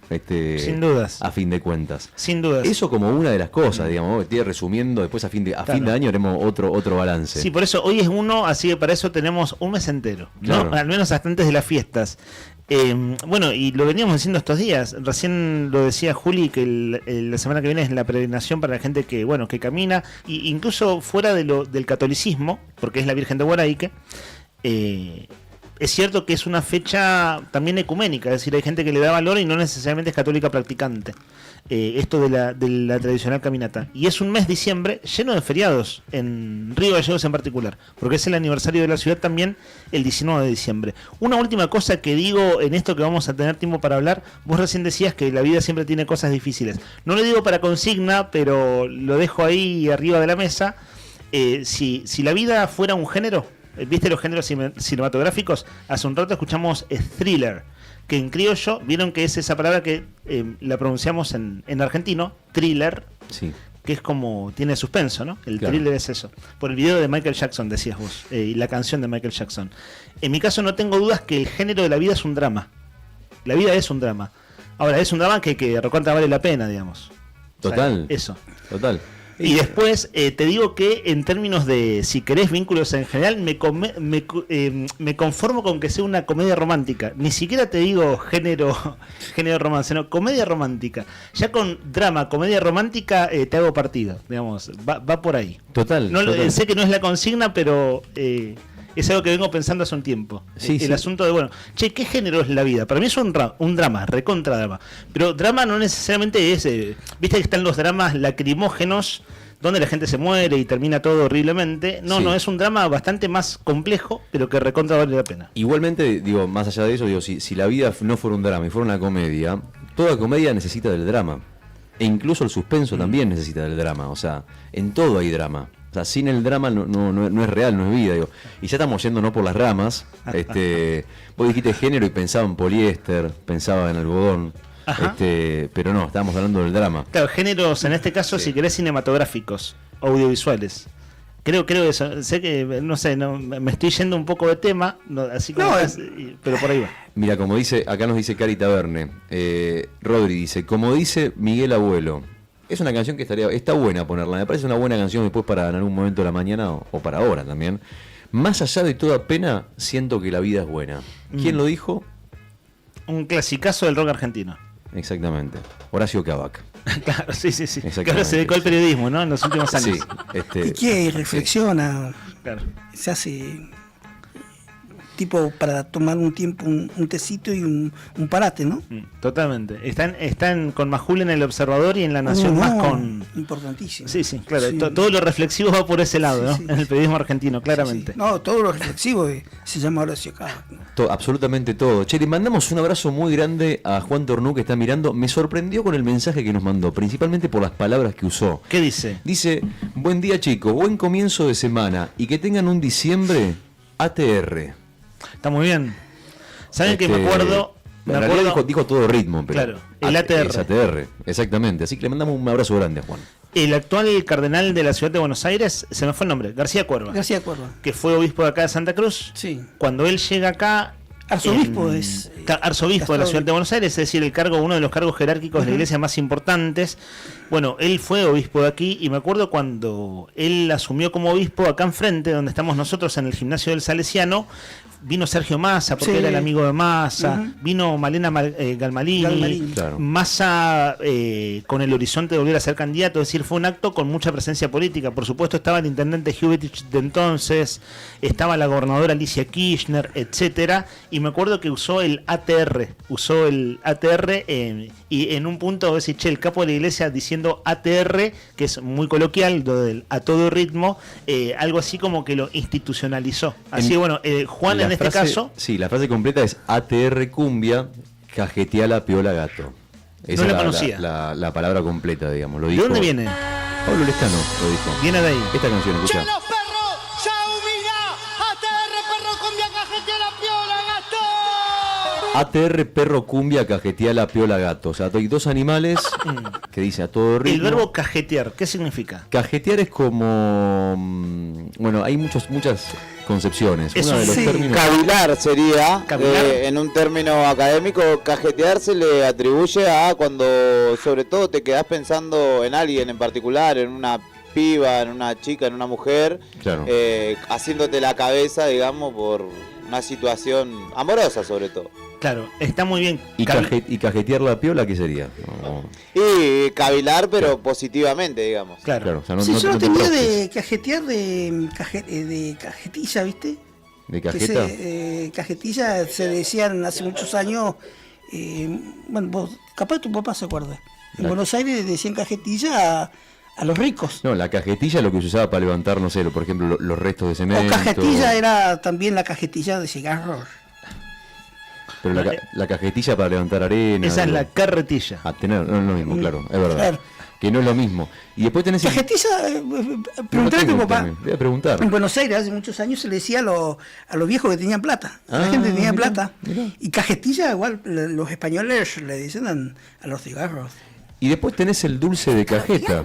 Sin dudas. A fin de cuentas. Sin dudas. Eso como una de las cosas, digamos. Estoy resumiendo, después a fin de año haremos otro balance. Sí, por eso hoy es uno, así que para eso tenemos un mes entero. Claro. ¿no? Al menos hasta antes de las fiestas. Bueno, y lo veníamos diciendo estos días. Recién lo decía Juli, que la semana que viene es la peregrinación para la gente que, bueno, que camina, y incluso fuera del catolicismo, porque es la Virgen de Guaraique. Es cierto que es una fecha también ecuménica, es decir, hay gente que le da valor y no necesariamente es católica practicante. Esto de la tradicional caminata. Y es un mes diciembre lleno de feriados, en Río Gallegos en particular, porque es el aniversario de la ciudad también el 19 de diciembre. Una última cosa que digo en esto que vamos a tener tiempo para hablar, vos recién decías que la vida siempre tiene cosas difíciles. No lo digo para consigna, pero lo dejo ahí arriba de la mesa. Si la vida fuera un género, ¿viste los géneros cinematográficos? Hace un rato escuchamos thriller, que en criollo, vieron que es esa palabra que la pronunciamos en argentino, thriller, sí, que es como, tiene suspenso, ¿no? El claro. thriller es eso. Por el video de Michael Jackson, decías vos, y la canción de Michael Jackson. En mi caso no tengo dudas que el género de la vida es un drama. La vida es un drama. Ahora, es un drama que recontra vale la pena, digamos. Total. O sea, eso. Total. Y después te digo que en términos de, si querés, vínculos en general, me conformo con que sea una comedia romántica. Ni siquiera te digo género romance, no, comedia romántica. Ya con drama, comedia romántica, te hago partido, digamos, va por ahí. Total. No, total. Sé que no es la consigna, pero es algo que vengo pensando hace un tiempo. Sí, el sí. asunto de, bueno, che, ¿qué género es la vida? Para mí es un drama, recontra drama. Pero drama no necesariamente es, viste que están los dramas lacrimógenos, donde la gente se muere y termina todo horriblemente. No, Sí. no, es un drama bastante más complejo, pero que recontra vale la pena. Igualmente, digo, más allá de eso, digo, si la vida no fuera un drama y fuera una comedia, toda comedia necesita del drama. E incluso el suspenso también necesita del drama. O sea, en todo hay drama. O sea, sin el drama no es real, no es vida, digo. Y ya estamos yendo no por las ramas. Vos dijiste género y pensaba en poliéster, pensaba en algodón. Pero no, estábamos hablando del drama. Claro, géneros, en este caso, si querés, cinematográficos, audiovisuales. Creo eso. Sé que, no sé, me estoy yendo un poco de tema, así como pero por ahí va. Mira, como dice, acá nos dice Cari Taverne, Rodri dice, como dice Miguel Abuelo, es una canción que está buena ponerla, me parece una buena canción después para en algún momento de la mañana o para ahora también. Más allá de toda pena, siento que la vida es buena. ¿Quién lo dijo? Un clasicazo del rock argentino. Exactamente, Horacio Cabac. Claro, sí. Que ahora se dedicó al periodismo, ¿no? En los últimos años. Sí, ¿Y qué? Reflexiona. Claro. Se hace tipo para tomar un tiempo, un tecito y un parate, ¿no? Totalmente. Están con Majul en El Observador y en La Nación más con... Importantísimo. Sí, claro. Sí. Todo lo reflexivo va por ese lado, ¿no? Sí. En el periodismo argentino, claramente. Sí. No, todo lo reflexivo se llama Horacio Cabac, ¿no? Absolutamente todo. Che, le mandamos un abrazo muy grande a Juan Tornú que está mirando. Me sorprendió con el mensaje que nos mandó, principalmente por las palabras que usó. ¿Qué dice? Dice, buen día chicos, buen comienzo de semana y que tengan un diciembre ATR. Está muy bien. ¿Saben que me acuerdo? En realidad dijo todo ritmo, pero claro, el ATR. Es ATR, exactamente. Así que le mandamos un abrazo grande a Juan. El actual cardenal de la ciudad de Buenos Aires, se me fue el nombre, García Cuerva. García Cuerva. Que fue obispo de acá de Santa Cruz. Sí. Cuando él llega acá... Arzobispo es... Arzobispo de la ciudad de Buenos Aires, es decir, uno de los cargos jerárquicos de la iglesia más importantes. Bueno, él fue obispo de aquí y me acuerdo cuando él asumió como obispo acá enfrente, donde estamos nosotros en el gimnasio del Salesiano, vino Sergio Massa, porque era el amigo de Massa, vino Malena Galmarini, claro. Massa con el horizonte de volver a ser candidato, es decir, fue un acto con mucha presencia política. Por supuesto estaba el intendente Jubetich de entonces, estaba la gobernadora Alicia Kirchner, etcétera, y me acuerdo que usó el ATR y en un punto decir, che, el capo de la iglesia diciendo ATR, que es muy coloquial, lo del a todo ritmo, algo así como que lo institucionalizó. Así que bueno, Juan en este caso... Sí, la frase completa es ATR cumbia, cajetea la piola gato. Esa no la es conocía. La palabra completa, digamos. Lo ¿De dijo, dónde viene? Pablo Lescano lo dijo. Viene de ahí. Esta canción, escucha. ATR perro cumbia cajetea la piola gato. O sea, hay dos animales que dicen a todo ritmo. El verbo cajetear, ¿qué significa? Cajetear es como... Bueno, hay muchas concepciones. Uno de los términos... Cavilar sería, Cavilar. En un término académico, cajetear se le atribuye a cuando sobre todo te quedás pensando en alguien en particular, en una piba, en una chica, en una mujer, Claro. Haciéndote la cabeza, digamos, por una situación amorosa sobre todo. Claro, está muy bien. ¿Y cajetear la piola qué sería? No. Y cavilar, pero positivamente, digamos. Claro. O sea, no, Sí, yo lo te tenía frustres. de cajetear de cajetilla, ¿viste? ¿De Que cajeta? cajetilla se decían hace muchos años, bueno, vos, capaz tu papá se acuerda. En Buenos Aires decían cajetilla a los ricos. No, la cajetilla es lo que se usaba para levantar, no sé, por ejemplo, los restos de cemento. O cajetilla era también la cajetilla de cigarros. Pero la cajetilla para levantar arena. Esa es la carretilla. A tener, no es lo mismo, claro, es verdad. Claro. Que no es lo mismo. Y después tenés... Cajetilla, preguntale a tu papá. Voy a preguntar. En Buenos Aires hace muchos años se le decía a los viejos que tenían plata. A la Ah, gente que tenía mirá, plata. Y cajetilla, igual, los españoles le dicen a los cigarros. Y después tenés el dulce de cajeta.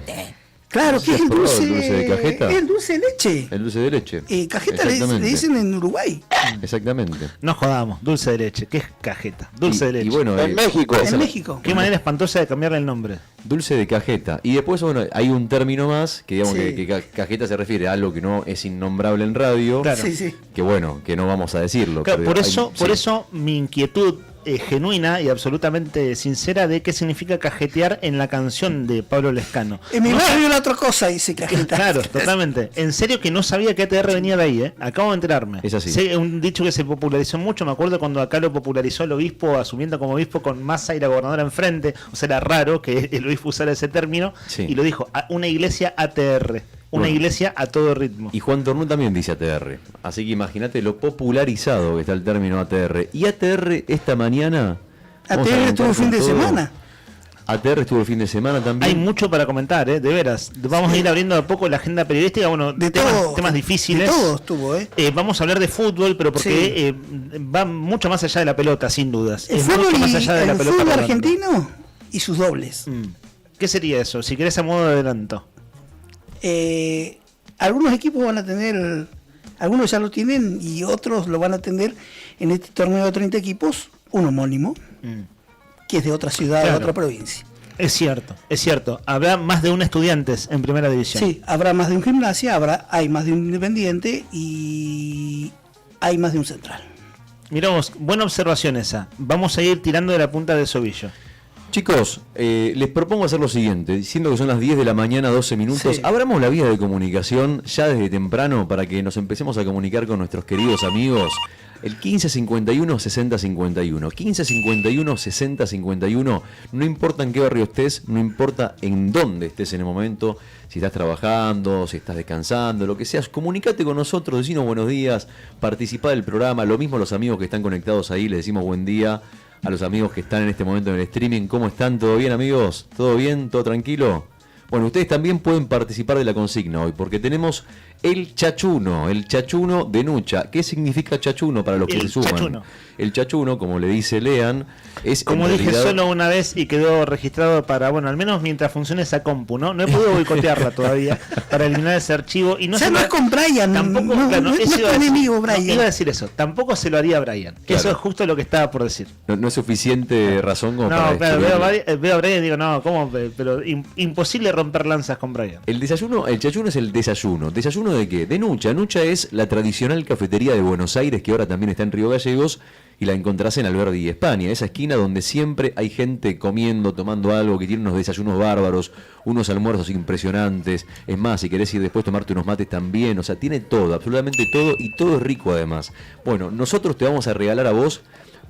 Claro, ¿qué es el dulce? ¿El dulce de cajeta? Es el dulce de leche. El dulce de leche. Cajeta le dicen en Uruguay. Exactamente. No jodamos, dulce de leche. ¿Qué es cajeta? Dulce de leche. Y bueno, En México. En México. Qué manera espantosa de cambiarle el nombre. Dulce de cajeta. Y después, bueno, hay un término más que digamos Sí. que cajeta se refiere a algo que no es innombrable en radio. Claro. Sí, sí. Que bueno, que no vamos a decirlo. Claro, pero por eso mi inquietud genuina y absolutamente sincera de qué significa cajetear en la canción de Pablo Lescano. En mi barrio la otra cosa dice cajeta. Claro, totalmente. En serio que no sabía que ATR venía de ahí, ¿eh? Acabo de enterarme. Es así. Sé, un dicho que se popularizó mucho, me acuerdo cuando acá lo popularizó el obispo, asumiendo como obispo con Massa y la gobernadora enfrente. O sea, era raro que el obispo usara ese término. Sí. Y lo dijo, una iglesia ATR. Una Bueno. iglesia a todo ritmo. Y Juan Tornú también dice ATR. Así que imagínate lo popularizado que está el término ATR. Y ATR esta mañana... vamos a ATR arrancar estuvo con fin de todo. semana. ATR estuvo el fin de semana también. Hay mucho para comentar, de veras. Vamos a ir abriendo de a poco la agenda periodística, bueno, De temas difíciles. De todo estuvo, Vamos a hablar de fútbol, pero porque va mucho más allá de la pelota, sin dudas. El Es fútbol, mucho más allá de la el pelota. fútbol rodante. argentino y sus dobles. ¿Qué sería eso? Si querés a modo de adelanto. Algunos equipos van a tener, algunos ya lo tienen y otros lo van a tener en este torneo de 30 equipos, un homónimo, que es de otra ciudad, Claro. de otra provincia. Es cierto. Habrá más de un Estudiantes en primera división. Sí, habrá más de un Gimnasia, hay más de un Independiente y hay más de un Central. Mirá vos, buena observación esa. Vamos a ir tirando de la punta del sobillo. Chicos, les propongo hacer lo siguiente, diciendo que son las 10 de la mañana, 12 minutos, Sí. abramos la vía de comunicación ya desde temprano para que nos empecemos a comunicar con nuestros queridos amigos. El 1551 6051, 1551 6051, no importa en qué barrio estés, no importa en dónde estés en el momento, si estás trabajando, si estás descansando, lo que seas, comunicate con nosotros, decinos buenos días, participá del programa, lo mismo los amigos que están conectados ahí, les decimos buen día. A los amigos que están en este momento en el streaming, ¿cómo están? ¿Todo bien, amigos? ¿Todo bien? ¿Todo tranquilo? Bueno, ustedes también pueden participar de la consigna hoy, porque tenemos el chachuno de Nucha. ¿Qué significa chachuno para los que se suman? Chachuno. El chachuno, como le dice Lean, es Como en dije realidad- solo una vez y quedó registrado para, bueno, al menos mientras funcione esa compu, ¿no? No he podido boicotearla todavía para eliminar ese archivo. Y no Ya se no lo- es con Brian, Tampoco, no, claro, no es eso tu iba a decir. enemigo, Brian. No, iba a decir eso. Tampoco se lo haría a Brian. Claro. Eso es justo lo que estaba por decir. no es suficiente razón como para No, claro, destruir. veo a Brian y digo, no, ¿cómo? Pero imposible romper lanzas con Brian. El chachuno es el desayuno. ¿Desayuno de qué? De Nucha. Nucha es la tradicional cafetería de Buenos Aires, que ahora también está en Río Gallegos, y la encontrás en Alberdi, España. Esa esquina donde siempre hay gente comiendo, tomando algo, que tiene unos desayunos bárbaros, unos almuerzos impresionantes. Es más, si querés ir después tomarte unos mates también. O sea, tiene todo, absolutamente todo, y todo es rico además. Bueno, nosotros te vamos a regalar a vos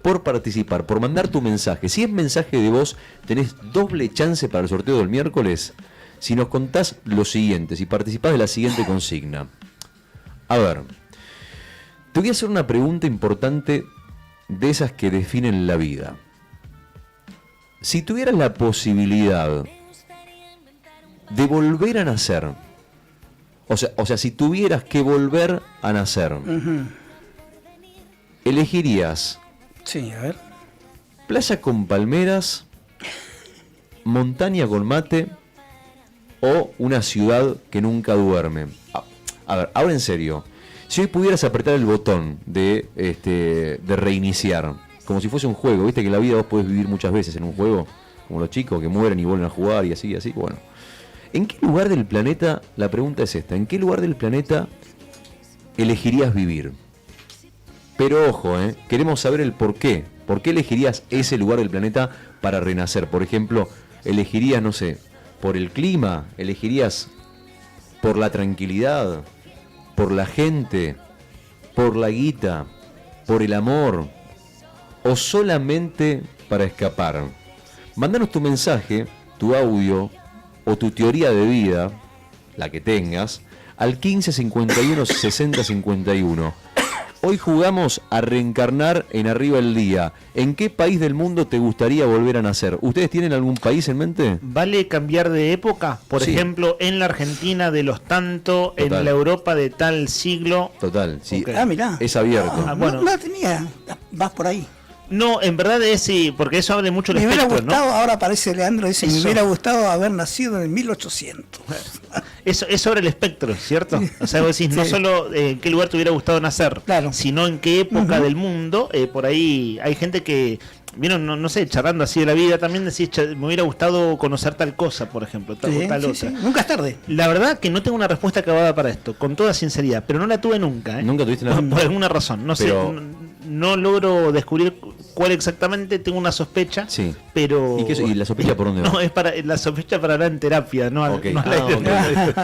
por participar, por mandar tu mensaje. Si es mensaje de voz, tenés doble chance para el sorteo del miércoles. Si nos contás lo siguiente, si participás de la siguiente consigna. A ver, te voy a hacer una pregunta importante de esas que definen la vida. Si tuvieras la posibilidad de volver a nacer, o sea, si tuvieras que volver a nacer, elegirías Sí, a ver. playa con palmeras, montaña con mate o una ciudad que nunca duerme. A ver, ahora en serio, si hoy pudieras apretar el botón de reiniciar, como si fuese un juego, viste que en la vida vos podés vivir muchas veces en un juego, como los chicos que mueren y vuelven a jugar y así, bueno. ¿En qué lugar del planeta, la pregunta es esta, ¿en qué lugar del planeta elegirías vivir? Pero ojo, queremos saber el porqué ¿Por qué elegirías ese lugar del planeta para renacer? Por ejemplo, elegirías, no sé, por el clima, elegirías por la tranquilidad, por la gente, por la guita, por el amor, o solamente para escapar. Mándanos tu mensaje, tu audio o tu teoría de vida, la que tengas, al 15 51 60 51. Hoy jugamos a reencarnar en Arriba el Día. ¿En qué país del mundo te gustaría volver a nacer? ¿Ustedes tienen algún país en mente? ¿Vale cambiar de época? Por Sí. ejemplo, en la Argentina de los tanto, en Total. la Europa de tal siglo. Total, sí. Ok. mirá. Es abierto. Bueno. No la tenía. Vas por ahí. No, en verdad es sí, porque eso abre mucho el Me hubiera espectro, gustado, ¿no? ahora aparece Leandro, dice, me Eso. hubiera gustado haber nacido en el 1800. Eso es sobre el espectro, ¿cierto? O sea, vos decís, no Sí. solo en qué lugar te hubiera gustado nacer, sino en qué época del mundo. Por ahí hay gente que, vieron, no sé, charlando así de la vida, también decís, me hubiera gustado conocer tal cosa, por ejemplo, tal, Sí, o tal sí, otra. sí. Nunca es tarde. La verdad que no tengo una respuesta acabada para esto, con toda sinceridad, pero no la tuve nunca. Nunca tuviste la por alguna razón, no Pero- sé, no logro descubrir cuál exactamente, tengo una sospecha, Sí. pero... ¿Y la sospecha por dónde va? No, es para la sospecha para hablar en terapia, no, Ok. no al aire.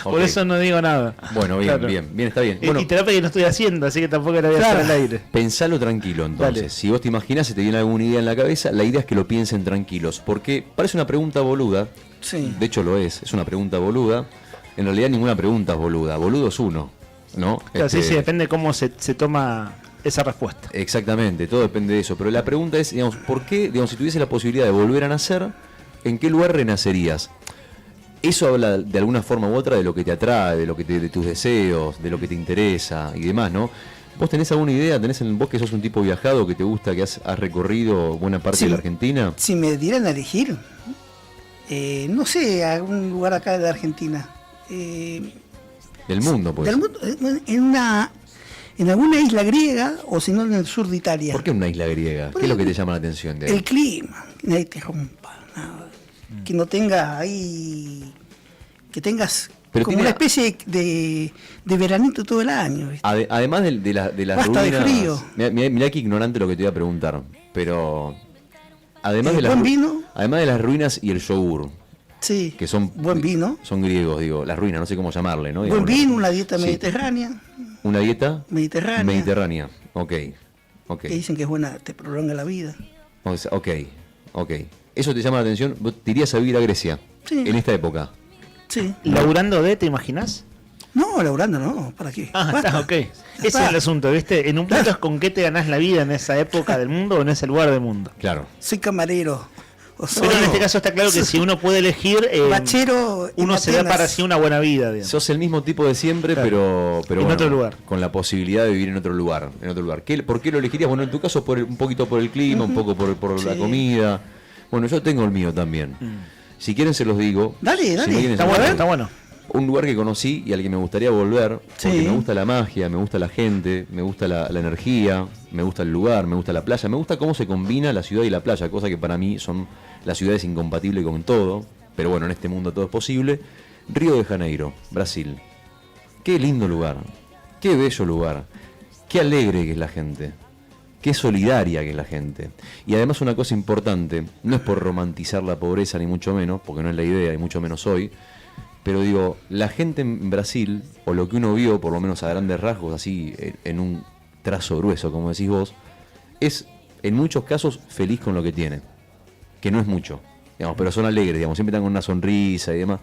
Por Ok. eso no digo nada. Bueno, bien, Claro. bien, está bien. Y- Bueno, y terapia que no estoy haciendo, así que tampoco la voy a hacer al aire. pensalo tranquilo entonces. Dale. Si vos te imaginas, si te viene alguna idea en la cabeza, la idea es que lo piensen tranquilos. Porque parece una pregunta boluda. Sí. De hecho lo es una pregunta boluda. En realidad ninguna pregunta es boluda. Boludo es uno, ¿no? Claro, Este, sí, depende cómo se toma esa respuesta. Exactamente, todo depende de eso. Pero la pregunta es, digamos, ¿por qué, digamos, si tuviese la posibilidad de volver a nacer, en qué lugar renacerías? Eso habla de alguna forma u otra de lo que te atrae, de tus deseos, de lo que te interesa y demás, ¿no? ¿Vos tenés alguna idea? Vos que sos un tipo viajado, que te gusta, que has recorrido buena parte Sí. de la Argentina? Si me dieran a elegir, no sé, algún lugar acá de Argentina. Del mundo, pues. Del mundo, en alguna isla griega o si no en el sur de Italia. ¿Por qué una isla griega? ¿Qué es lo que te llama la atención de ahí? El clima, que nadie te rompa, nada. Que no tenga ahí, que tengas Pero como tiene- una especie de veranito todo el año. ¿viste? Además de las Basta de ruinas... frío. Mirá que ignorante lo que te voy a preguntar, pero... Además ¿El de, las, buen vino? además de las ruinas y el yogur, Sí, que son buen vino, son griegos, digo, las ruinas, no sé cómo llamarle, ¿no? buen Digamos, vino, una dieta Sí. mediterránea, Una dieta mediterránea, ok. que dicen que es buena, te prolonga la vida. O sea, ok. ¿Eso te llama la atención? ¿Vos te irías a vivir a Grecia? Sí. En esta época. Sí. ¿Laburando de, te imaginas? No, laburando no, ¿para qué? Ah, Basta. está, ok. Ese está. es el asunto, ¿viste? En un punto es con qué te ganás la vida en esa época del mundo o en ese lugar del mundo. Claro. Soy camarero. O soy Pero en este caso está claro que si uno puede elegir, bachero en uno se da Atenas. para sí una buena vida, digamos. Sos el mismo tipo de siempre, Claro. pero En bueno, otro lugar. con la posibilidad de vivir en otro lugar. ¿Por qué lo elegirías? Bueno, en tu caso un poquito por el clima, un poco por la Sí. comida. Bueno, yo tengo el mío también. Si quieren se los digo. Dale, Si dale. no quieren, Está se los bueno, digo. está bueno. Un lugar que conocí y al que me gustaría volver, porque Sí. me gusta la magia, me gusta la gente, me gusta la energía, me gusta el lugar, me gusta la playa, me gusta cómo se combina la ciudad y la playa, cosa que para mí son las ciudades incompatibles con todo, pero bueno, en este mundo todo es posible. Río de Janeiro, Brasil. Qué lindo lugar, qué bello lugar, qué alegre que es la gente, qué solidaria que es la gente. Y además una cosa importante, no es por romantizar la pobreza ni mucho menos, porque no es la idea y mucho menos hoy, pero digo, la gente en Brasil, o lo que uno vio, por lo menos a grandes rasgos, así en un trazo grueso, como decís vos, es en muchos casos feliz con lo que tiene, que no es mucho, digamos, pero son alegres, digamos, siempre están con una sonrisa y demás.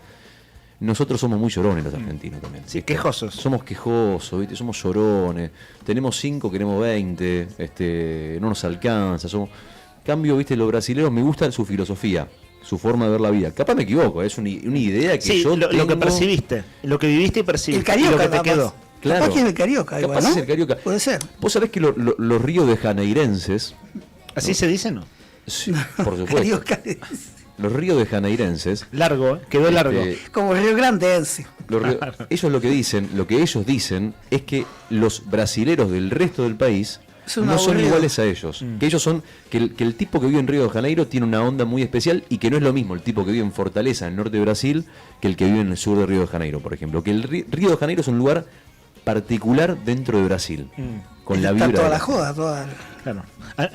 Nosotros somos muy llorones los argentinos también. Sí, ¿viste? quejosos. Somos quejosos, ¿viste? Somos llorones. Tenemos 5, queremos 20, no nos alcanza. Cambio, ¿viste? Los brasileños me gusta su filosofía, su forma de ver la vida. Capaz me equivoco, es una idea que Sí, yo lo que tengo. percibiste, lo que viviste y percibiste. El y lo carioca, que te capaz. quedó. Claro. Capaz que es el carioca, Capaz igual, ¿no? es el carioca. Puede ser. Vos sabés que los ríos de janeirenses, ¿Así se dice, no? sí, por supuesto, Carioca, los ríos de janeirenses, Largo, quedó largo. como el Río Grande ese. ellos lo que ellos dicen es que los brasileros del resto del país Son no son aburridos. iguales a ellos. Que ellos son, que el tipo que vive en Río de Janeiro tiene una onda muy especial y que no es lo mismo el tipo que vive en Fortaleza, en el norte de Brasil, que el que vive en el sur de Río de Janeiro, por ejemplo. Que el Río de Janeiro es un lugar particular dentro de Brasil. Con la Está vibra. toda la joda, toda. Claro.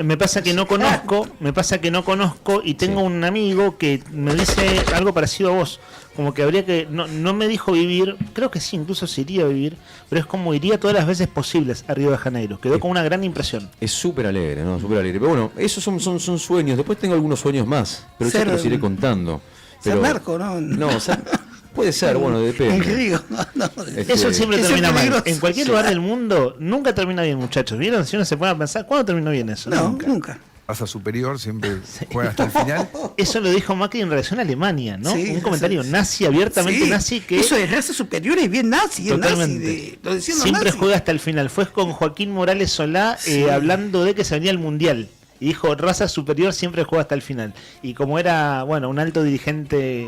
Me pasa que no conozco y tengo un amigo que me dice algo parecido a vos, como que habría que, no me dijo vivir, creo que sí, incluso se iría a vivir, pero es como iría todas las veces posibles a Río de Janeiro, quedó con una gran impresión. Es súper alegre, ¿no? Súper alegre. Pero bueno, esos son sueños, después tengo algunos sueños más, pero ya te los iré contando. Ser narco, ¿no? No, o sea, puede ser, bueno, depende. En Río, no. Eso siempre termina mal. peligroso. En cualquier lugar del mundo nunca termina bien, muchachos. ¿Vieron? Si uno se pone a pensar, ¿cuándo terminó bien eso? No, nunca. Raza superior siempre juega hasta el final. Eso lo dijo Macri en relación a Alemania, ¿no? Sí, un comentario sí. nazi, abiertamente Sí, nazi, que eso de raza superior es bien nazi, totalmente. Lo decían los Siempre nazis. juega hasta el final. Fue con Joaquín Morales Solá hablando de que se venía el Mundial. Y dijo, raza superior siempre juega hasta el final. Y como era, bueno, un alto dirigente,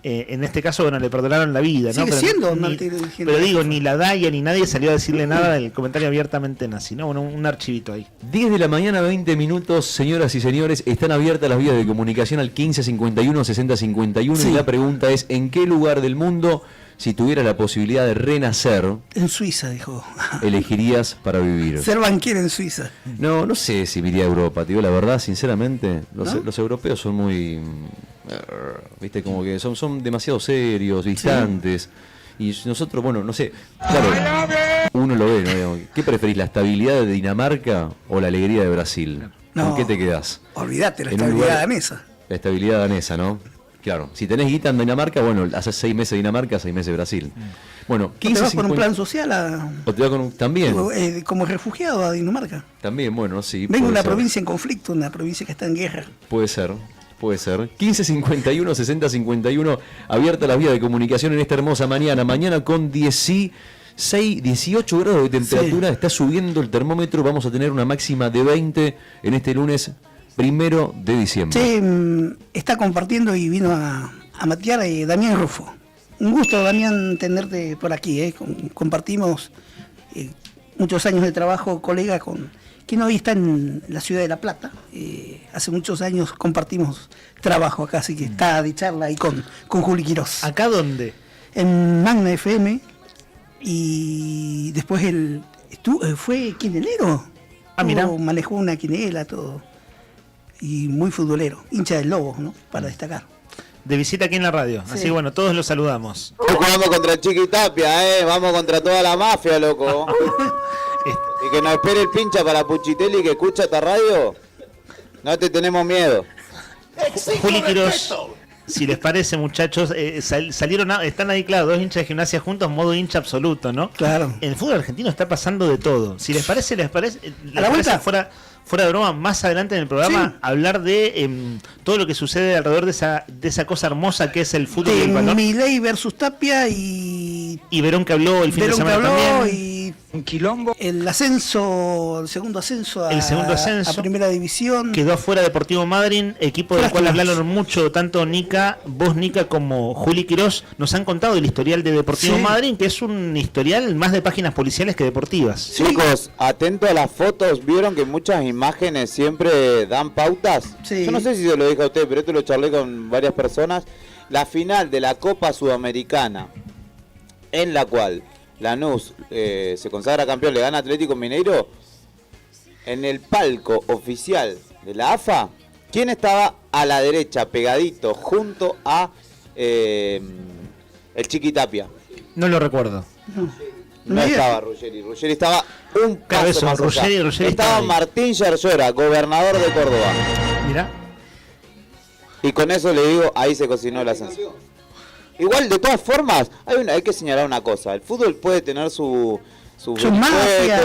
en este caso, bueno, le perdonaron la vida, ¿no? Sigue Pero siendo un ni- alto dirigente. Pero digo, ni la DAIA ni nadie salió a decirle nada del comentario abiertamente nazi, ¿no? Bueno, un archivito ahí. 10 de la mañana, 20 minutos, señoras y señores, están abiertas las vías de comunicación al 1551-6051 Sí. y la pregunta es, ¿en qué lugar del mundo, si tuvieras la posibilidad de renacer, En Suiza, dijo. elegirías para vivir? Ser banquero en Suiza. No sé si iría a Europa, te digo la verdad, sinceramente, los europeos son muy, viste, como que son demasiado serios, distantes, y nosotros, bueno, no sé, claro, uno lo ve, ¿no? Digamos, ¿qué preferís, la estabilidad de Dinamarca o la alegría de Brasil? No. ¿Con qué te quedás? Olvídate, la En un estabilidad lugar- danesa. La estabilidad danesa, ¿no? Claro, si tenés guita en Dinamarca, bueno, haces 6 meses Dinamarca, 6 meses Brasil. Bueno, ¿Te vas por un 15.50 plan social o te vas con también, como refugiado a Dinamarca? también, bueno, sí. Vengo de puede una ser. provincia en conflicto, una provincia que está en guerra. Puede ser. 1551-6051, abierta la vía de comunicación en esta hermosa mañana. Mañana con 18 grados de temperatura, está subiendo el termómetro. Vamos a tener una máxima de 20 en este lunes 1 de diciembre. Che, está compartiendo y vino a matear Damián Rufo. Un gusto, Damián, tenerte por aquí. Compartimos muchos años de trabajo, colega, con quien hoy está en la ciudad de La Plata. Hace muchos años compartimos trabajo acá, así que está de charla ahí con Juli Quirós. ¿Acá dónde? En Magna FM. Y después fue quinelero. Mirá. Manejó una quinela, todo. Y muy futbolero, hincha del Lobo, ¿no? Para destacar. De visita aquí en la radio. Sí. Así bueno, todos los saludamos. Vamos contra Chiquitapia, vamos contra toda la mafia, loco. Y que nos espere el pincha para Puchitelli que escucha esta radio. No te tenemos miedo. Juli Quirós, si les parece, muchachos, están ahí, claro, dos hinchas de Gimnasia juntos, modo hincha absoluto, ¿no? Claro. El fútbol argentino está pasando de todo. Si les parece, ¿A la vuelta? fuera de broma, más adelante en el programa, hablar de todo lo que sucede alrededor de esa cosa hermosa que es el fútbol y el balón. Milei versus Tapia y Verón, que habló el fin de semana también. Y un quilombo. El segundo ascenso a Primera División. Quedó afuera Deportivo Madryn, equipo del cual Lástima. hablaron mucho tanto vos Nica, como Juli Quirós. Nos han contado el historial de Deportivo Madryn, que es un historial más de páginas policiales que deportivas. Chicos, atento a las fotos, vieron que muchas imágenes siempre dan pautas. Sí. Yo no sé si se lo dije a usted, pero esto lo charlé con varias personas. La final de la Copa Sudamericana, en la cual Lanús se consagra campeón, le gana a Atlético Mineiro, en el palco oficial de la AFA, ¿quién estaba a la derecha, pegadito, junto a el Chiquitapia? No lo recuerdo. No estaba Ruggeri estaba un paso Claro, eso, más allá. Ruggeri estaba Estaba ahí. Martín Yerllora, gobernador de Córdoba. Mirá. Y con eso le digo, ahí se cocinó el ascenso. Igual, de todas formas, hay que señalar una cosa. El fútbol puede tener su mafia.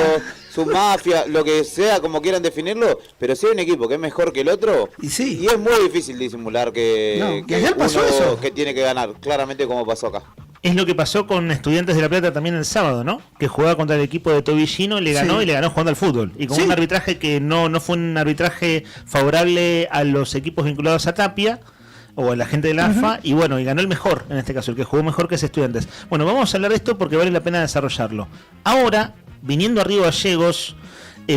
su mafia, lo que sea, como quieran definirlo, pero si hay un equipo que es mejor que el otro, y es muy difícil disimular que ayer pasó uno eso. que tiene que ganar, claramente como pasó acá. Es lo que pasó con Estudiantes de La Plata también el sábado, ¿no? Que jugaba contra el equipo de Tobillino, le ganó y le ganó jugando al fútbol. Y con un arbitraje que no fue un arbitraje favorable a los equipos vinculados a Tapia o a la gente de la AFA, y bueno, y ganó el mejor, en este caso, el que jugó mejor que es Estudiantes. Bueno, vamos a hablar de esto porque vale la pena desarrollarlo. Ahora, viniendo a Río Gallegos,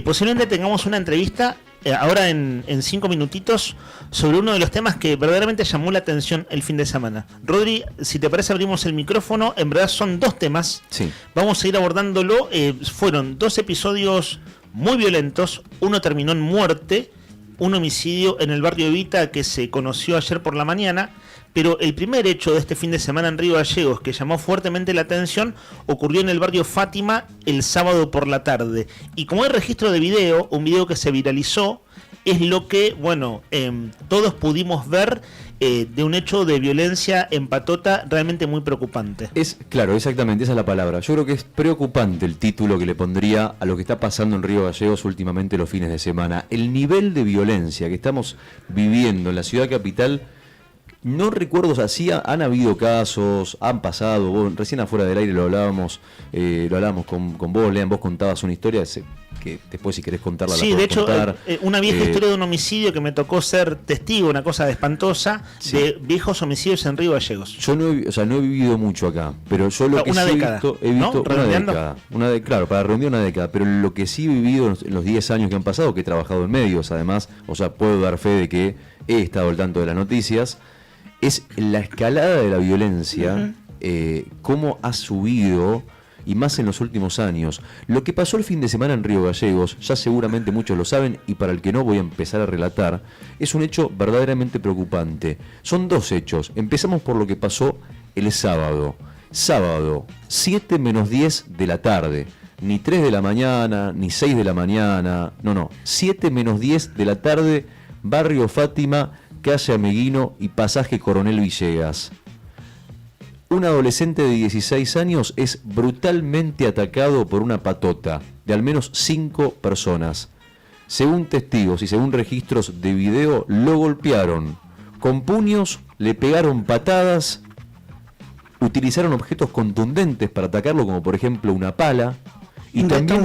posiblemente tengamos una entrevista ahora en 5 minutitos sobre uno de los temas que verdaderamente llamó la atención el fin de semana. Rodri, si te parece abrimos el micrófono. En verdad son 2 temas. Sí. Vamos a ir abordándolo. Fueron 2 episodios muy violentos. Uno terminó en muerte. Un homicidio en el barrio Evita que se conoció ayer por la mañana. Pero el primer hecho de este fin de semana en Río Gallegos que llamó fuertemente la atención ocurrió en el barrio Fátima el sábado por la tarde. Y como hay registro de video, un video que se viralizó, es lo que, bueno, todos pudimos ver de un hecho de violencia en Patota realmente muy preocupante. Claro, exactamente, esa es la palabra. Yo creo que es preocupante el título que le pondría a lo que está pasando en Río Gallegos últimamente los fines de semana. El nivel de violencia que estamos viviendo en la ciudad capital. No recuerdo, o sea, sí han habido casos, han pasado, vos, recién afuera del aire lo hablábamos con vos, Lean, vos contabas una historia que después si querés contarla sí, la podés contar. Sí, de hecho, una vieja historia de un homicidio que me tocó ser testigo, una cosa espantosa, sí, de viejos homicidios en Río Gallegos. Yo no he vivido mucho acá, pero yo lo que una sí década, he visto ¿no? una década. Claro, para redondear una década, pero lo que sí he vivido en los 10 años que han pasado, que he trabajado en medios además, o sea, puedo dar fe de que he estado al tanto de las noticias, es la escalada de la violencia, cómo ha subido, y más en los últimos años. Lo que pasó el fin de semana en Río Gallegos, ya seguramente muchos lo saben, y para el que no voy a empezar a relatar, es un hecho verdaderamente preocupante. Son 2 hechos. Empezamos por lo que pasó el sábado. Sábado, 7 menos 10 de la tarde. Ni 3 de la mañana, ni 6 de la mañana. No. 7 menos 10 de la tarde, barrio Fátima, calle Ameguino y pasaje Coronel Villegas. Un adolescente de 16 años es brutalmente atacado por una patota de al menos 5 personas. Según testigos y según registros de video, lo golpearon con puños, le pegaron patadas, utilizaron objetos contundentes para atacarlo, como por ejemplo una pala, y también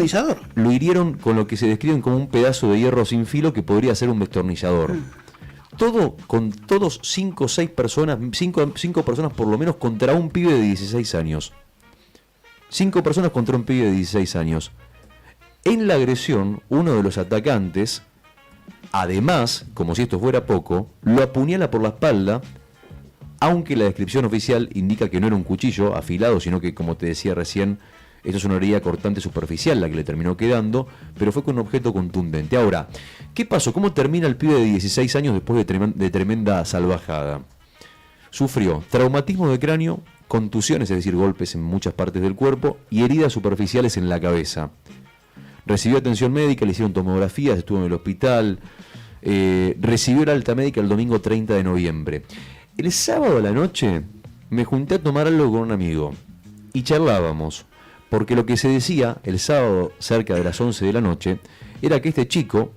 lo hirieron con lo que se describen como un pedazo de hierro sin filo que podría ser un destornillador. Todo con todos 5 o 6 personas, 5 personas por lo menos contra un pibe de 16 años. 5 personas contra un pibe de 16 años. En la agresión, uno de los atacantes, además, como si esto fuera poco, lo apuñala por la espalda, aunque la descripción oficial indica que no era un cuchillo afilado, sino que, como te decía recién, esto es una herida cortante superficial la que le terminó quedando, pero fue con un objeto contundente. Ahora, ¿qué pasó? ¿Cómo termina el pibe de 16 años después de tremenda salvajada? Sufrió traumatismo de cráneo, contusiones, es decir, golpes en muchas partes del cuerpo, y heridas superficiales en la cabeza. Recibió atención médica, le hicieron tomografías, estuvo en el hospital, recibió la alta médica el domingo 30 de noviembre. El sábado a la noche me junté a tomar algo con un amigo y charlábamos. Porque lo que se decía el sábado cerca de las 11 de la noche era que este chico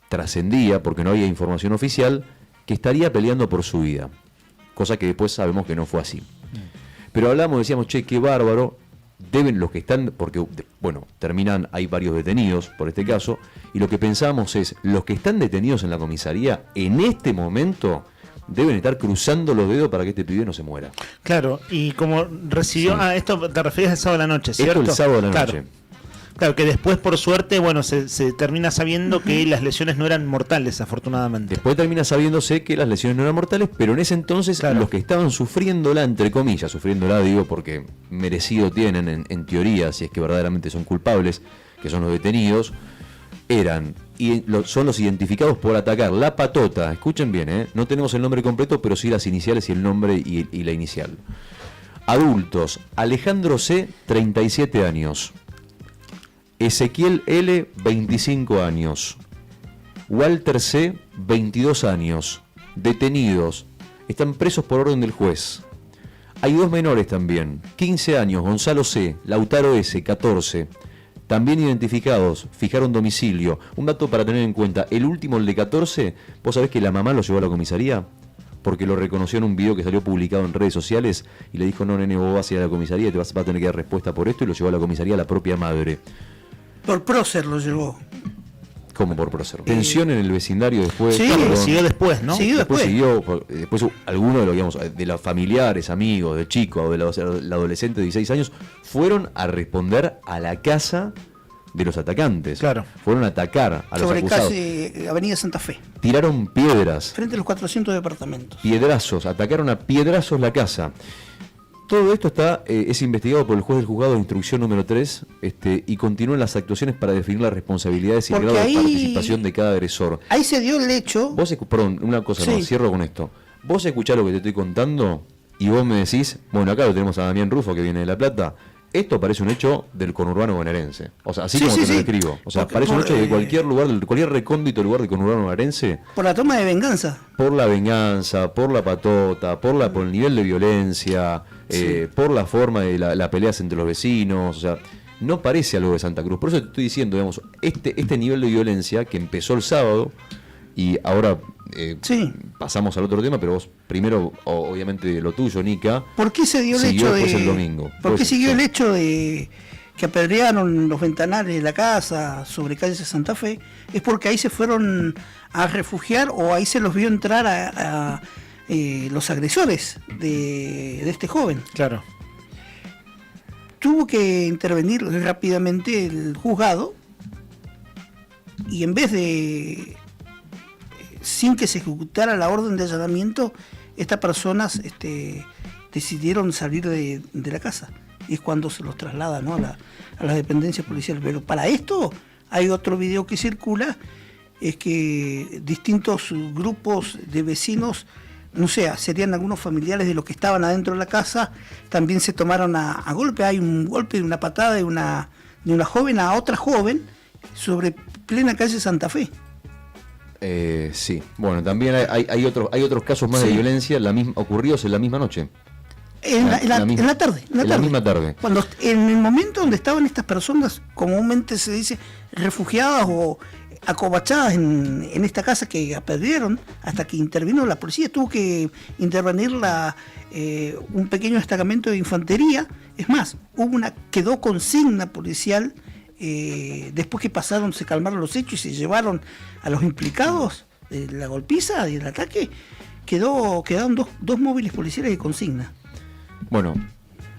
trascendía, porque no había información oficial, que estaría peleando por su vida. Cosa que después sabemos que no fue así. Pero hablamos, decíamos, che, qué bárbaro, deben los que están, porque, bueno, hay varios detenidos por este caso, y lo que pensamos es, los que están detenidos en la comisaría, en este momento deben estar cruzando los dedos para que este pibe no se muera. Claro, y como recibió... Sí. Esto te refieres al sábado de la noche, ¿cierto? Esto el sábado de la noche. Claro, que después, por suerte, bueno, se termina sabiendo que las lesiones no eran mortales, afortunadamente. Después termina sabiéndose que las lesiones no eran mortales, pero en ese entonces los que estaban sufriéndola, entre comillas, sufriéndola, digo, porque merecido tienen, en teoría, si es que verdaderamente son culpables, que son los detenidos, son los identificados por atacar la patota. Escuchen bien, no tenemos el nombre completo, pero sí las iniciales y el nombre y la inicial. Adultos: Alejandro C., 37 años. Ezequiel L., 25 años. Walter C., 22 años. Detenidos. Están presos por orden del juez. Hay 2 menores también. 15 años, Gonzalo C., Lautaro S., 14. También identificados, fijaron domicilio. Un dato para tener en cuenta, el último, el de 14, vos sabés que la mamá lo llevó a la comisaría porque lo reconoció en un video que salió publicado en redes sociales y le dijo, no, nene, vos vas a ir a la comisaría y te vas a tener que dar respuesta por esto, y lo llevó a la comisaría la propia madre. Por prócer lo llevó. ¿Cómo por prócer? Tensión en el vecindario después. Sí, siguió después, ¿no? Después algunos de los familiares, amigos, de chicos, de los adolescentes de 16 años, fueron a responder a la casa de los atacantes. Claro. Fueron a atacar a los Sobre acusados. calle Avenida Santa Fe, Tiraron piedras, frente a los 400 departamentos. piedrazos, atacaron a piedrazos la casa. Todo esto es investigado por el juez del juzgado de instrucción número 3 y continúan las actuaciones para definir las responsabilidades y el Porque grado de ahí- participación de cada agresor. Ahí se dio el hecho. Perdón, una cosa Sí. más, cierro con esto. Vos escuchás lo que te estoy contando y vos me decís, bueno, acá lo tenemos a Damián Rufo que viene de La Plata. Esto parece un hecho del conurbano bonaerense. O sea, así Sí, como sí, te lo sí. describo. O sea, Porque parece un por, hecho de cualquier lugar, de cualquier recóndito lugar del conurbano bonaerense. Por la toma de venganza. Por la venganza, por la patota, por el nivel de violencia, por la forma de la peleas entre los vecinos, o sea, no parece algo de Santa Cruz. Por eso te estoy diciendo, digamos, este nivel de violencia que empezó el sábado y ahora pasamos al otro tema, pero vos primero, obviamente, lo tuyo, Nica. ¿Por qué se dio el siguió hecho después de el domingo? ¿Por qué Pues, siguió el hecho de que apedrearon los ventanales de la casa sobre calle de Santa Fe? Es porque ahí se fueron a refugiar o ahí se los vio entrar a los agresores de este joven. Claro. Tuvo que intervenir rápidamente el juzgado y en vez de, sin que se ejecutara la orden de allanamiento, estas personas decidieron salir de la casa. Y es cuando se los traslada, ¿no?, a las dependencias policiales. Pero para esto hay otro video que circula, es que distintos grupos de vecinos, no sé, serían algunos familiares de los que estaban adentro de la casa, también se tomaron a golpe. Hay un golpe, una patada de una joven a otra joven sobre plena calle Santa Fe. Sí, bueno, también hay otros casos más de violencia ocurridos en la misma noche. En la tarde. En la misma tarde. Cuando, en el momento donde estaban estas personas, comúnmente se dice, refugiadas o acobachadas en esta casa que apedrearon, hasta que intervino la policía, tuvo que intervenir un pequeño destacamento de infantería. Es más, quedó consigna policial después que se calmaron los hechos y se llevaron a los implicados de la golpiza y del ataque. Quedaron dos móviles policiales de consigna. Bueno,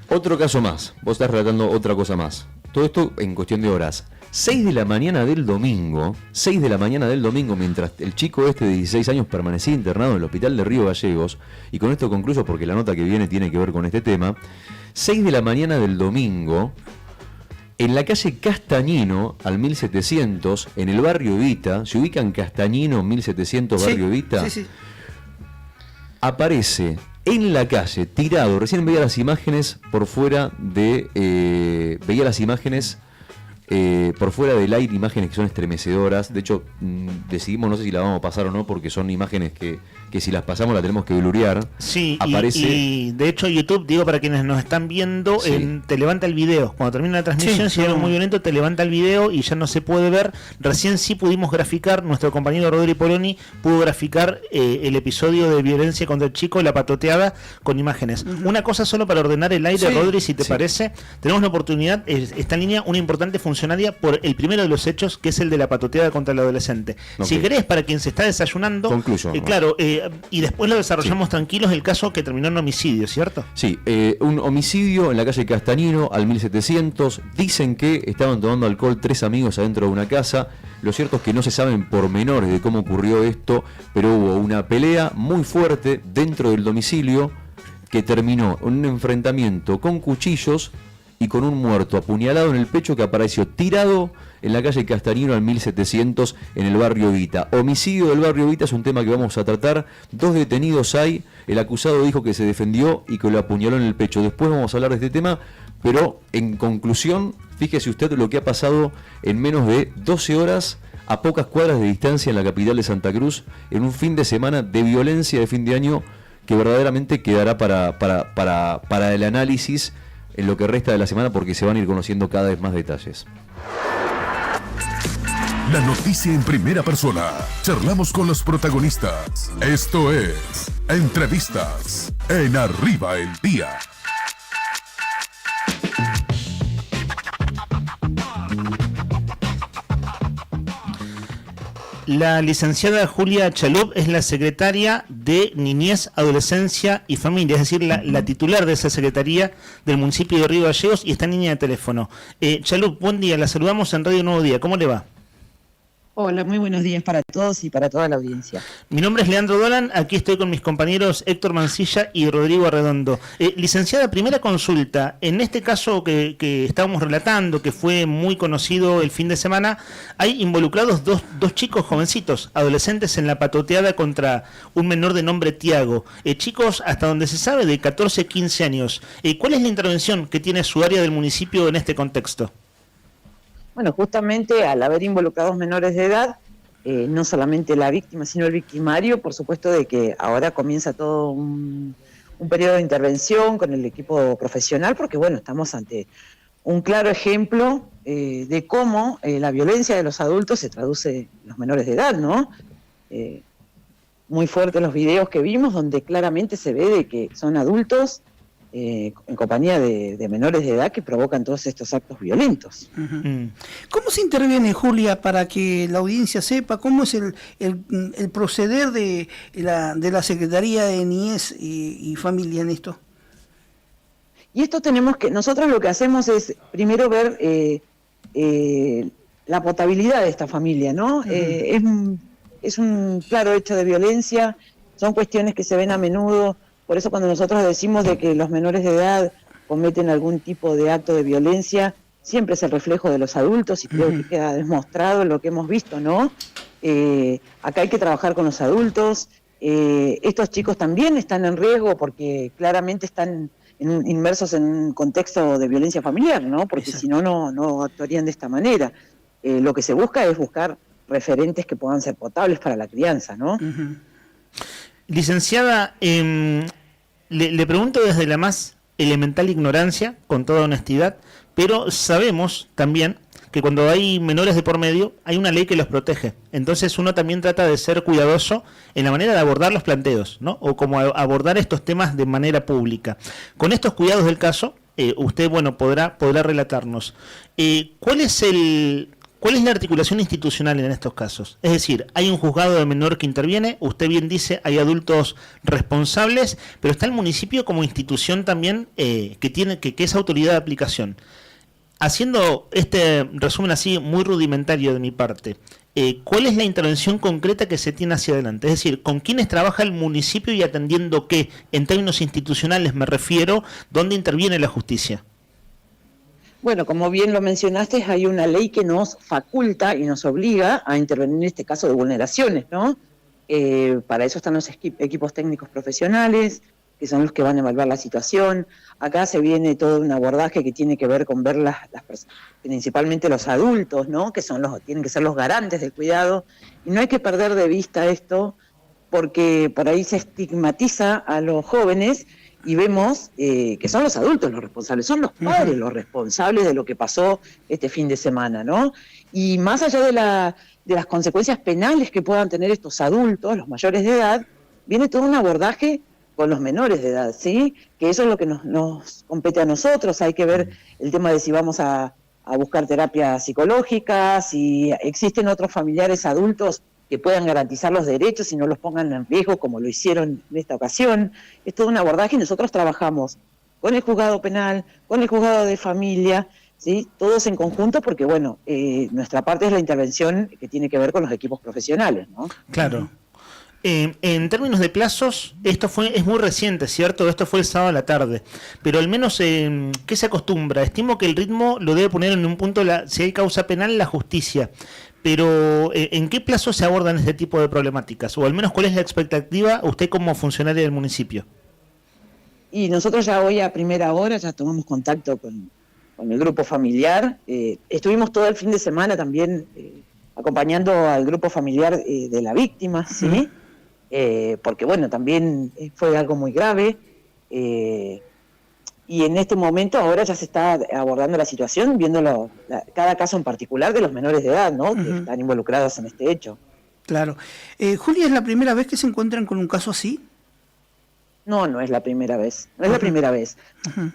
otro caso más. Vos estás relatando otra cosa más. Todo esto en cuestión de horas. 6 de la mañana del domingo, mientras el chico de 16 años permanecía internado en el hospital de Río Gallegos, y con esto concluyo porque la nota que viene tiene que ver con este tema. 6 de la mañana del domingo, en la calle Castañino, al 1700, en el barrio Evita, ¿se ubican Castañino, 1700, barrio Evita? Sí. Aparece en la calle, tirado, recién veía las imágenes por fuera del aire, imágenes que son estremecedoras. De hecho, decidimos, no sé si la vamos a pasar o no, porque son imágenes que si las pasamos la tenemos que blurear. Sí, aparece... y de hecho YouTube, digo para quienes nos están viendo, te levanta el video. Cuando termina la transmisión, si algo muy violento, te levanta el video y ya no se puede ver. Recién sí pudimos graficar, nuestro compañero Rodri Poloni pudo graficar el episodio de violencia contra el chico, la patoteada, con imágenes. Una cosa solo para ordenar el aire, Rodri, si te parece. Tenemos la oportunidad, está en línea una importante funcionaria por el primero de los hechos, que es el de la patoteada contra el adolescente. Si querés, para quien se está desayunando, concluyo. Claro, y después lo desarrollamos tranquilos, el caso que terminó en homicidio, ¿cierto? Sí, un homicidio en la calle Castañino, al 1700. Dicen que estaban tomando alcohol 3 amigos adentro de una casa. Lo cierto es que no se saben pormenores de cómo ocurrió esto, pero hubo una pelea muy fuerte dentro del domicilio que terminó en un enfrentamiento con cuchillos y con un muerto apuñalado en el pecho que apareció tirado en la calle Castañino al 1700 en el barrio Evita. Homicidio del barrio Evita es un tema que vamos a tratar. 2 detenidos hay. El acusado dijo que se defendió y que lo apuñaló en el pecho. Después vamos a hablar de este tema, pero en conclusión, fíjese usted lo que ha pasado en menos de 12 horas a pocas cuadras de distancia en la capital de Santa Cruz, en un fin de semana de violencia de fin de año que verdaderamente quedará para el análisis en lo que resta de la semana, porque se van a ir conociendo cada vez más detalles. La noticia en primera persona. Charlamos con los protagonistas. Esto es Entrevistas en Arriba el Día. La licenciada Julia Chalup es la secretaria de Niñez, Adolescencia y Familia, es decir, la titular de esa secretaría del municipio de Río Gallegos y está en línea de teléfono. Chalup, buen día, la saludamos en Radio Nuevo Día, ¿cómo le va? Hola, muy buenos días para todos y para toda la audiencia. Mi nombre es Leandro Dolan, aquí estoy con mis compañeros Héctor Mancilla y Rodrigo Arredondo. Licenciada, primera consulta, en este caso que estábamos relatando, que fue muy conocido el fin de semana, hay involucrados dos chicos jovencitos, adolescentes en la patoteada contra un menor de nombre Tiago. Chicos, hasta donde se sabe, de 14, 15 años. ¿Cuál es la intervención que tiene su área del municipio en este contexto? Bueno, justamente al haber involucrados menores de edad, no solamente la víctima, sino el victimario, por supuesto de que ahora comienza todo un periodo de intervención con el equipo profesional, porque bueno, estamos ante un claro ejemplo de cómo la violencia de los adultos se traduce en los menores de edad, ¿no? Muy fuertes los videos que vimos, donde claramente se ve de que son adultos en compañía de menores de edad que provocan todos estos actos violentos. ¿Cómo se interviene, Julia, para que la audiencia sepa cómo es el proceder de la Secretaría de Niñez y Familia en esto? Y esto nosotros lo que hacemos es primero ver la potabilidad de esta familia, ¿no? Es un claro hecho de violencia, son cuestiones que se ven a menudo. Por eso cuando nosotros decimos de que los menores de edad cometen algún tipo de acto de violencia, siempre es el reflejo de los adultos y creo que queda demostrado lo que hemos visto, ¿no? Acá hay que trabajar con los adultos. Estos chicos también están en riesgo porque claramente están inmersos en un contexto de violencia familiar, ¿no? Porque si no, no actuarían de esta manera. Lo que se busca es buscar referentes que puedan ser potables para la crianza, ¿no? Licenciada, le pregunto desde la más elemental ignorancia, con toda honestidad, pero sabemos también que cuando hay menores de por medio, hay una ley que los protege. Entonces uno también trata de ser cuidadoso en la manera de abordar los planteos, ¿no? O como abordar estos temas de manera pública. Con estos cuidados del caso, usted, bueno, podrá relatarnos. ¿Cuál es la articulación institucional en estos casos? Es decir, hay un juzgado de menor que interviene, usted bien dice, hay adultos responsables, pero está el municipio como institución también que es autoridad de aplicación. Haciendo este resumen así muy rudimentario de mi parte, ¿cuál es la intervención concreta que se tiene hacia adelante? Es decir, ¿con quiénes trabaja el municipio y atendiendo qué? En términos institucionales me refiero, ¿dónde interviene la justicia? Bueno, como bien lo mencionaste, hay una ley que nos faculta y nos obliga a intervenir en este caso de vulneraciones, ¿no? Para eso están los equipos técnicos profesionales, que son los que van a evaluar la situación. Acá se viene todo un abordaje que tiene que ver con ver las personas, principalmente los adultos, ¿no? Que tienen que ser los garantes del cuidado. Y no hay que perder de vista esto, porque por ahí se estigmatiza a los jóvenes y vemos que son los adultos los responsables, son los padres los responsables de lo que pasó este fin de semana, ¿no? Y más allá de las consecuencias penales que puedan tener estos adultos, los mayores de edad, viene todo un abordaje con los menores de edad, ¿sí? Que eso es lo que nos compete a nosotros. Hay que ver el tema de si vamos a buscar terapia psicológica, si existen otros familiares adultos que puedan garantizar los derechos y no los pongan en riesgo como lo hicieron en esta ocasión. Es todo un abordaje y nosotros trabajamos con el juzgado penal, con el juzgado de familia, ¿sí? Todos en conjunto porque, bueno, nuestra parte es la intervención que tiene que ver con los equipos profesionales, ¿no? Claro. En términos de plazos, es muy reciente, ¿cierto? Esto fue el sábado a la tarde, pero al menos, ¿qué se acostumbra? Estimo que el ritmo lo debe poner en un punto, si hay causa penal, la justicia. Pero, ¿en qué plazo se abordan este tipo de problemáticas? O al menos, ¿cuál es la expectativa usted como funcionaria del municipio? Y nosotros ya hoy a primera hora ya tomamos contacto con el grupo familiar. Estuvimos todo el fin de semana también acompañando al grupo familiar de la víctima, ¿sí? Porque, bueno, también fue algo muy grave. Y en este momento ahora ya se está abordando la situación, viendo cada caso en particular de los menores de edad, ¿no? Que están involucrados en este hecho. Claro. Julia, ¿es la primera vez que se encuentran con un caso así? No, no es la primera vez. No es la primera vez.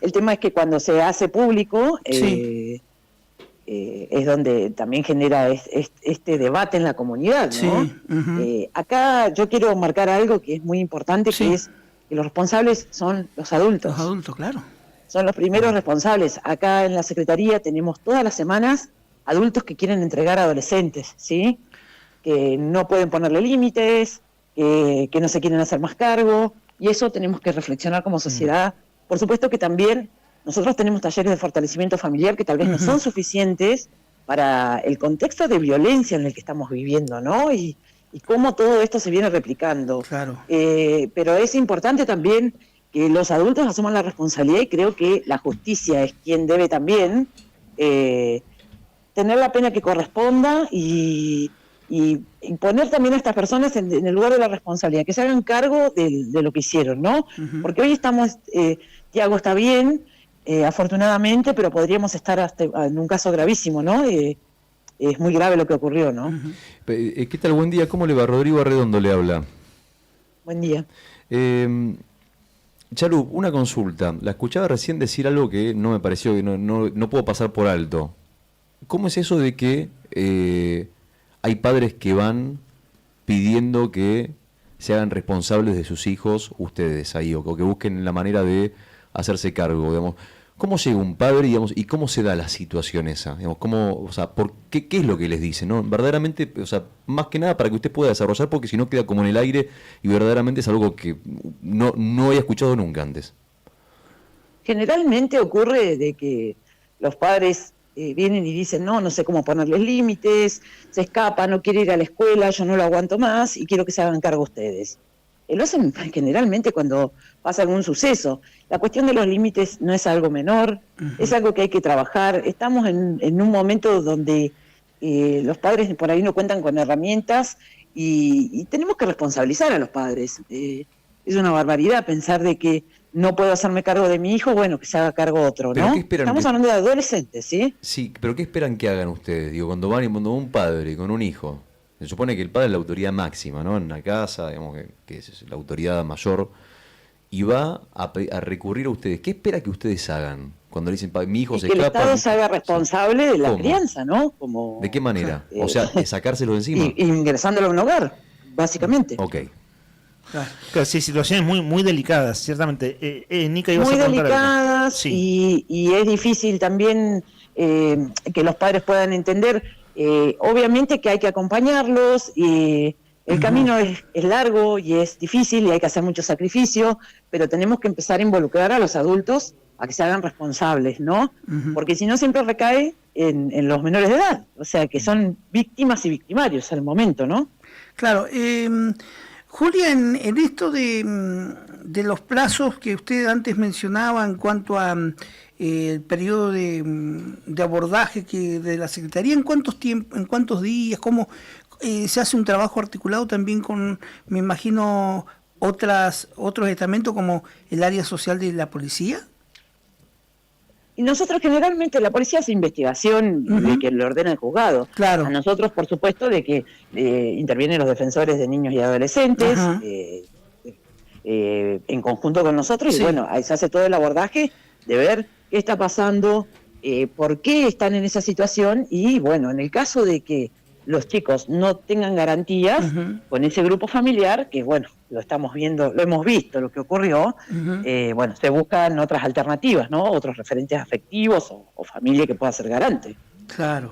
El tema es que cuando se hace público, es donde también genera este debate en la comunidad, ¿no? Sí, acá yo quiero marcar algo que es muy importante, que es que los responsables son los adultos. Los adultos, claro. Son los primeros responsables. Acá en la Secretaría tenemos todas las semanas adultos que quieren entregar a adolescentes, ¿sí? Que no pueden ponerle límites, que no se quieren hacer más cargo, y eso tenemos que reflexionar como sociedad. Por supuesto que también nosotros tenemos talleres de fortalecimiento familiar que tal vez no son suficientes para el contexto de violencia en el que estamos viviendo, ¿no? Y cómo todo esto se viene replicando. Claro. Pero es importante también que los adultos asuman la responsabilidad, y creo que la justicia es quien debe también tener la pena que corresponda y poner también a estas personas en el lugar de la responsabilidad, que se hagan cargo de lo que hicieron, ¿no? Porque hoy estamos, Tiago está bien, afortunadamente, pero podríamos estar hasta en un caso gravísimo, ¿no? Es muy grave lo que ocurrió, ¿no? ¿Qué tal? Buen día, ¿cómo le va? Rodrigo Arredondo le habla. Buen día. Chalu, una consulta. La escuchaba recién decir algo que no me pareció, que no puedo pasar por alto. ¿Cómo es eso de que hay padres que van pidiendo que se hagan responsables de sus hijos ustedes ahí, o que busquen la manera de hacerse cargo, digamos? ¿Cómo llega un padre, digamos, y cómo se da la situación esa? Digamos, ¿qué es lo que les dicen, ¿no? Verdaderamente, o sea, más que nada para que usted pueda desarrollar, porque si no queda como en el aire y verdaderamente es algo que no había escuchado nunca antes. Generalmente ocurre de que los padres vienen y dicen, no sé cómo ponerles límites, se escapa, no quiere ir a la escuela, yo no lo aguanto más y quiero que se hagan cargo ustedes. Lo hacen generalmente cuando pasa algún suceso. La cuestión de los límites no es algo menor, es algo que hay que trabajar. Estamos en un momento donde los padres por ahí no cuentan con herramientas y tenemos que responsabilizar a los padres. Es una barbaridad pensar de que no puedo hacerme cargo de mi hijo, bueno, que se haga cargo otro, ¿no? Estamos hablando de adolescentes, ¿sí? Sí, pero ¿qué esperan que hagan ustedes? Digo, cuando va un padre con un hijo, se supone que el padre es la autoridad máxima, ¿no? En la casa, digamos que es la autoridad mayor, y va a recurrir a ustedes. ¿Qué espera que ustedes hagan cuando le dicen, mi hijo se escapa? Que el Estado se haga responsable de la crianza, ¿no? ¿De qué manera? O sea, de sacárselo de encima. Ingresándolo a un hogar, básicamente. Ok. Claro, sí, situaciones muy delicadas, ciertamente. Nica, ibas muy a contar delicadas algo. Sí. y es difícil también que los padres puedan entender. Obviamente que hay que acompañarlos y el camino es largo y es difícil y hay que hacer mucho sacrificio, pero tenemos que empezar a involucrar a los adultos a que se hagan responsables, ¿no? Porque si no siempre recae en los menores de edad, o sea que son víctimas y victimarios al momento, ¿no? Claro. Julia, en esto de los plazos que usted antes mencionaba en cuanto a el periodo de abordaje de la Secretaría, ¿en cuántos días? ¿Cómo se hace un trabajo articulado también con, me imagino, otros estamentos como el área social de la policía? Y nosotros generalmente, la policía hace investigación de que le ordena el juzgado. Claro. A nosotros, por supuesto, de que intervienen los defensores de niños y adolescentes, en conjunto con nosotros, y bueno, ahí se hace todo el abordaje de ver qué está pasando, por qué están en esa situación, y bueno, en el caso de que los chicos no tengan garantías con ese grupo familiar, que bueno, lo estamos viendo, lo hemos visto, lo que ocurrió, bueno, se buscan otras alternativas, ¿no? Otros referentes afectivos o familia que pueda ser garante. Claro.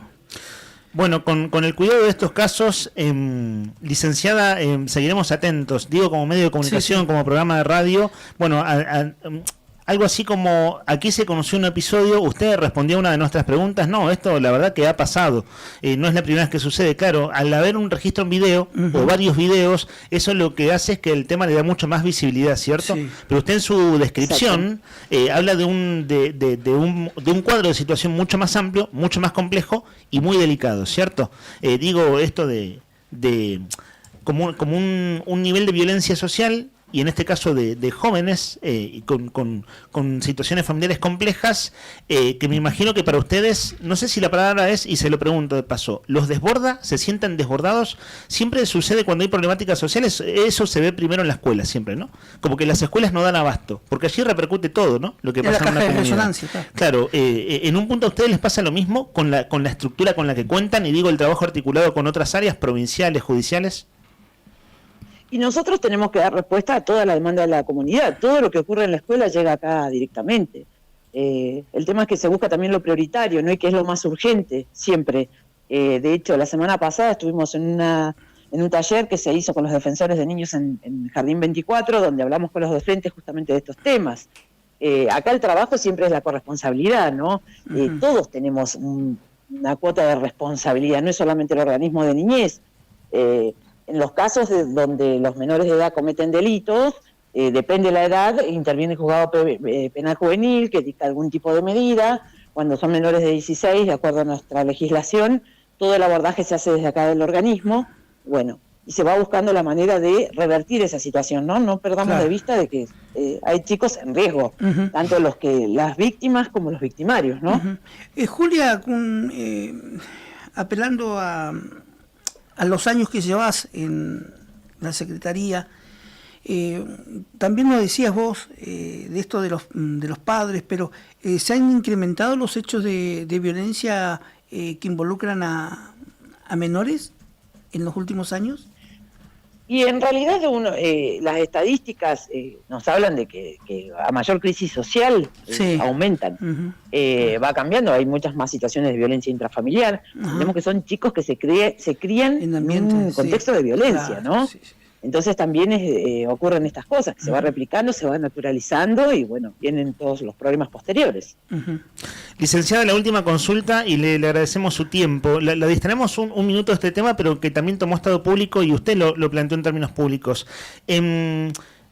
Bueno, con el cuidado de estos casos, licenciada, seguiremos atentos. Digo, como medio de comunicación, como programa de radio, bueno, algo así como, aquí se conoció un episodio, usted respondió a una de nuestras preguntas, no, esto la verdad que ha pasado, no es la primera vez que sucede, claro, al haber un registro en video, o varios videos, eso lo que hace es que el tema le da mucho más visibilidad, ¿cierto? Sí. Pero usted en su descripción habla de un cuadro de situación mucho más amplio, mucho más complejo y muy delicado, ¿cierto? Digo, esto como un nivel de violencia social y en este caso de jóvenes con situaciones familiares complejas, que me imagino que para ustedes, no sé si la palabra es, y se lo pregunto de paso, ¿los desborda? ¿Se sienten desbordados? Siempre sucede cuando hay problemáticas sociales, eso se ve primero en la escuela siempre, ¿no? Como que las escuelas no dan abasto, porque allí repercute todo, ¿no? Lo que pasa en una comunidad. Claro, en un punto a ustedes les pasa lo mismo con la estructura con la que cuentan, y digo el trabajo articulado con otras áreas provinciales, judiciales. Y nosotros tenemos que dar respuesta a toda la demanda de la comunidad. Todo lo que ocurre en la escuela llega acá directamente. El tema es que se busca también lo prioritario, ¿no? Y que es lo más urgente siempre. De hecho, la semana pasada estuvimos en un taller que se hizo con los defensores de niños en Jardín 24, donde hablamos con los docentes justamente de estos temas. Acá el trabajo siempre es la corresponsabilidad, ¿no? Todos tenemos una cuota de responsabilidad, no es solamente el organismo de niñez. En los casos donde los menores de edad cometen delitos, depende de la edad, interviene el juzgado penal juvenil, que dicta algún tipo de medida. Cuando son menores de 16, de acuerdo a nuestra legislación, todo el abordaje se hace desde acá del organismo, bueno, y se va buscando la manera de revertir esa situación, ¿no? No perdamos de vista de que hay chicos en riesgo, tanto las víctimas como los victimarios, ¿no? Julia, apelando a los años que llevas en la Secretaría, también nos decías vos de esto de los padres, pero ¿se han incrementado los hechos de violencia que involucran a menores en los últimos años? Y en realidad las estadísticas nos hablan de que a mayor crisis social aumentan. Va cambiando, hay muchas más situaciones de violencia intrafamiliar. Tenemos que son chicos que se crían en un contexto de violencia, ¿no? Entonces también ocurren estas cosas, que se va replicando, se va naturalizando y bueno, vienen todos los problemas posteriores. Licenciada, la última consulta y le agradecemos su tiempo. La distraemos un minuto de este tema, pero que también tomó estado público y usted lo planteó en términos públicos.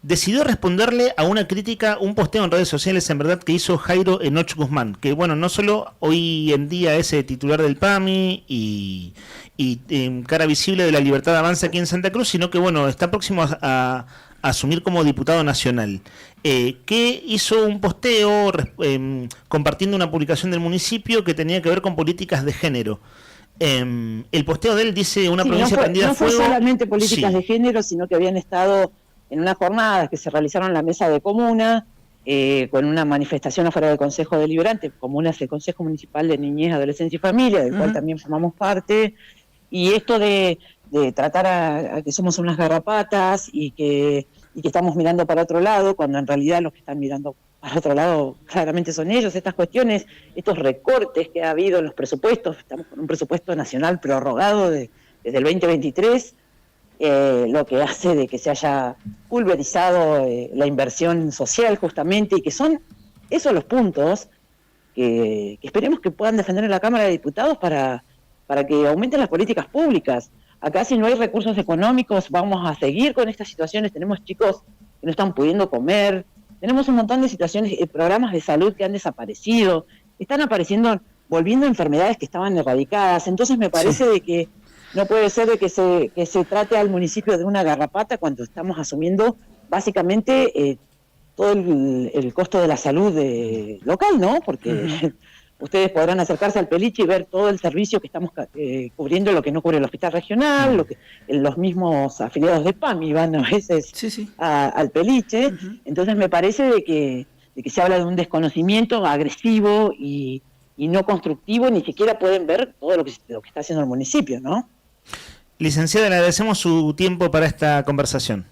Decidió responderle a una crítica, un posteo en redes sociales, en verdad, que hizo Jairo Enoch Guzmán, que bueno, no solo hoy en día es titular del PAMI y cara visible de la Libertad de Avance aquí en Santa Cruz, sino que bueno, está próximo a asumir como diputado nacional. Que hizo un posteo compartiendo una publicación del municipio que tenía que ver con políticas de género. El posteo de él dice una provincia prendida a fuego. No fue solamente políticas de género, sino que habían estado en unas jornadas que se realizaron en la mesa de comuna, con una manifestación afuera del Consejo Deliberante. Comuna es el Consejo Municipal de Niñez, Adolescencia y Familia, del cual también formamos parte, y esto de tratar a que somos unas garrapatas y que estamos mirando para otro lado, cuando en realidad los que están mirando para otro lado claramente son ellos. Estas cuestiones, estos recortes que ha habido en los presupuestos, estamos con un presupuesto nacional prorrogado desde el 2023, lo que hace de que se haya pulverizado la inversión social justamente, y que son esos los puntos que esperemos que puedan defender en la Cámara de Diputados para que aumenten las políticas públicas. Acá si no hay recursos económicos vamos a seguir con estas situaciones. Tenemos chicos que no están pudiendo comer, tenemos un montón de situaciones, programas de salud que han desaparecido, están apareciendo, volviendo enfermedades que estaban erradicadas. Entonces me parece de que no puede ser de que se trate al municipio de una garrapata cuando estamos asumiendo básicamente todo el costo de la salud local, ¿no? Porque ustedes podrán acercarse al Peliche y ver todo el servicio que estamos cubriendo, lo que no cubre el hospital regional, lo que los mismos afiliados de PAMI van a veces al Peliche. Entonces me parece de que se habla de un desconocimiento agresivo y no constructivo, ni siquiera pueden ver todo lo que está haciendo el municipio, ¿no? Licenciada, le agradecemos su tiempo para esta conversación.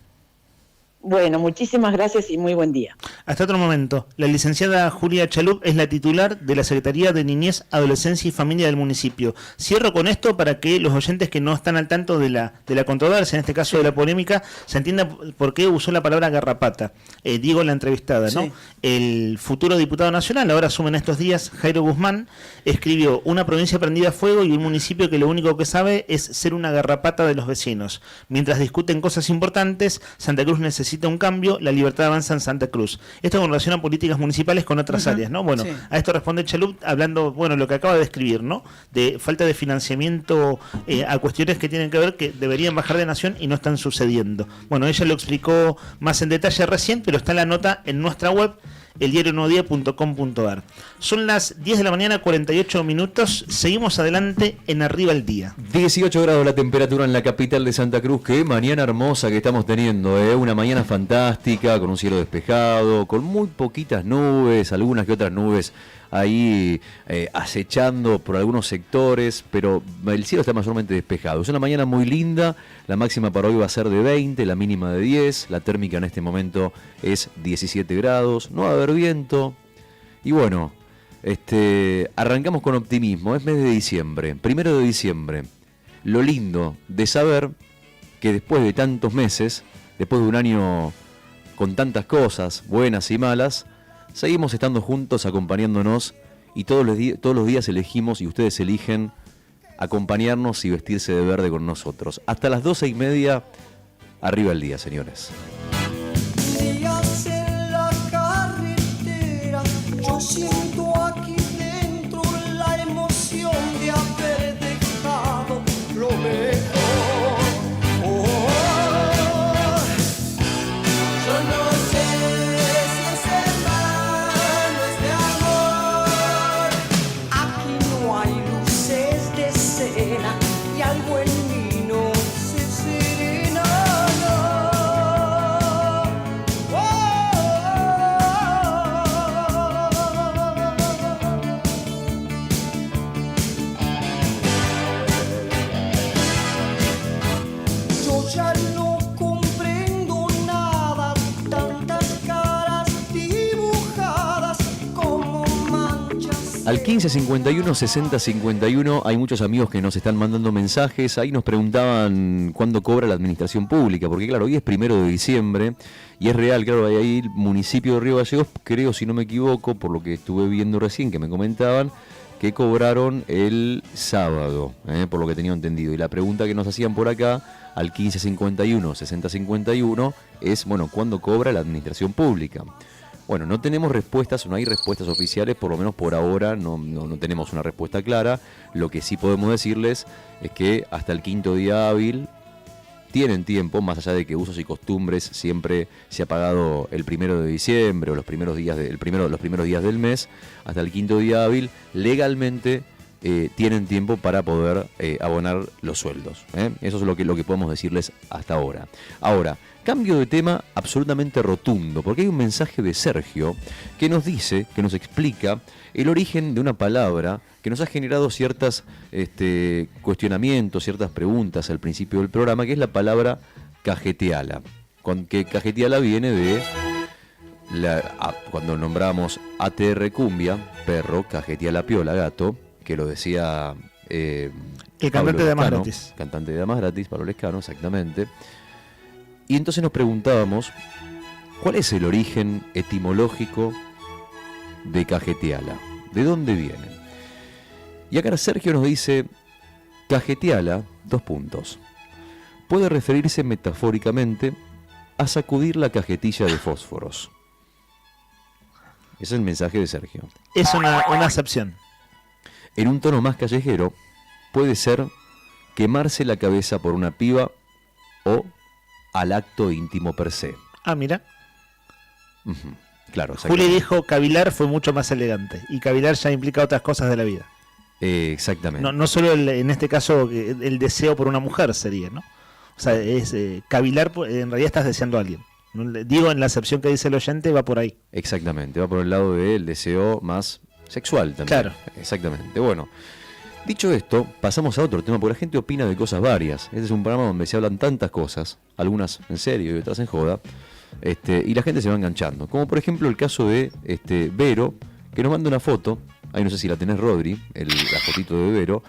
Bueno, muchísimas gracias y muy buen día. Hasta otro momento. La licenciada Julia Chalup es la titular de la Secretaría de Niñez, Adolescencia y Familia del municipio. Cierro con esto para que los oyentes que no están al tanto de la controversia, en este caso de la polémica, se entienda por qué usó la palabra garrapata. Digo la entrevistada, ¿no? El futuro diputado nacional, ahora asume en estos días, Jairo Guzmán, escribió: una provincia prendida a fuego y un municipio que lo único que sabe es ser una garrapata de los vecinos. Mientras discuten cosas importantes, Santa Cruz necesita necesita un cambio, la libertad avanza en Santa Cruz. Esto con relación a políticas municipales con otras áreas, ¿no? Bueno, a esto responde Chalup hablando, bueno, lo que acaba de describir, ¿no? De falta de financiamiento a cuestiones que tienen que ver que deberían bajar de nación y no están sucediendo. Bueno, ella lo explicó más en detalle recién, pero está en la nota en nuestra web, eldiarionuevodía.com.ar. Son las 10 de la mañana, 48 minutos. Seguimos adelante en Arriba el Día. 18 grados la temperatura en la capital de Santa Cruz. Qué mañana hermosa que estamos teniendo, ¿eh? Una mañana fantástica, con un cielo despejado, con muy poquitas nubes, algunas que otras nubes ahí acechando por algunos sectores, pero el cielo está mayormente despejado. Es una mañana muy linda, la máxima para hoy va a ser de 20, la mínima de 10, la térmica en este momento es 17 grados, no va a haber viento, y bueno, arrancamos con optimismo, es mes de diciembre, 1 de diciembre, lo lindo de saber que después de tantos meses, después de un año con tantas cosas, buenas y malas, seguimos estando juntos, acompañándonos, y todos los días elegimos, y ustedes eligen, acompañarnos y vestirse de verde con nosotros. Hasta las 12:30, Arriba el Día, señores. Días en la carretera, yo siento aquí dentro la emoción de haber dejado lo mejor. Yo no sé si es hermanos de amor, aquí no hay luces de cera y algo en mí no se serena, yo ya no comprendo nada, tantas caras dibujadas como manchas. Al 1551 60 51 hay muchos amigos que nos están mandando mensajes. Ahí nos preguntaban cuándo cobra la administración pública, porque claro, hoy es 1 de diciembre y es real, claro, hay ahí el municipio de Río Gallegos, creo, si no me equivoco, por lo que estuve viendo recién, que me comentaban que cobraron el sábado, por lo que tenía entendido. Y la pregunta que nos hacían por acá, al 1551 60 51, es, bueno, ¿cuándo cobra la administración pública? Bueno, no tenemos respuestas, no hay respuestas oficiales, por lo menos por ahora no tenemos una respuesta clara. Lo que sí podemos decirles es que hasta el 5.º día hábil tienen tiempo, más allá de que usos y costumbres siempre se ha pagado el 1 de diciembre o los primeros días del mes, hasta el 5.º día hábil, legalmente tienen tiempo para poder abonar los sueldos. Eso es lo que podemos decirles hasta ahora. Ahora, cambio de tema absolutamente rotundo, porque hay un mensaje de Sergio que nos dice, que nos explica el origen de una palabra que nos ha generado ciertos cuestionamientos, ciertas preguntas al principio del programa, que es la palabra cajeteala. Con que cajeteala viene de cuando nombramos ATR Cumbia, perro, cajeteala piola, gato, que lo decía el cantante de Damas Gratis. Cantante de Damas Gratis, Pablo Lescano, exactamente. Y entonces nos preguntábamos, ¿cuál es el origen etimológico de cajeteala? ¿De dónde viene? Y acá Sergio nos dice, cajeteala, : puede referirse metafóricamente a sacudir la cajetilla de fósforos. Ese es el mensaje de Sergio. Es una acepción. En un tono más callejero, puede ser quemarse la cabeza por una piba o al acto íntimo per se. Ah, mira. Claro. Juli dijo cavilar fue mucho más elegante. Y cavilar ya implica otras cosas de la vida. Exactamente. No solo en este caso el deseo por una mujer sería, ¿no? O sea, es cavilar, en realidad estás deseando a alguien. Digo, en la acepción que dice el oyente, va por ahí. Exactamente, va por el lado del deseo más sexual también. Claro. Exactamente. Bueno, dicho esto, pasamos a otro tema, porque la gente opina de cosas varias. Este es un programa donde se hablan tantas cosas, algunas en serio y otras en joda, y la gente se va enganchando. Como por ejemplo el caso de Vero, que nos manda una foto, ahí no sé si la tenés, Rodri, la fotito de Vero,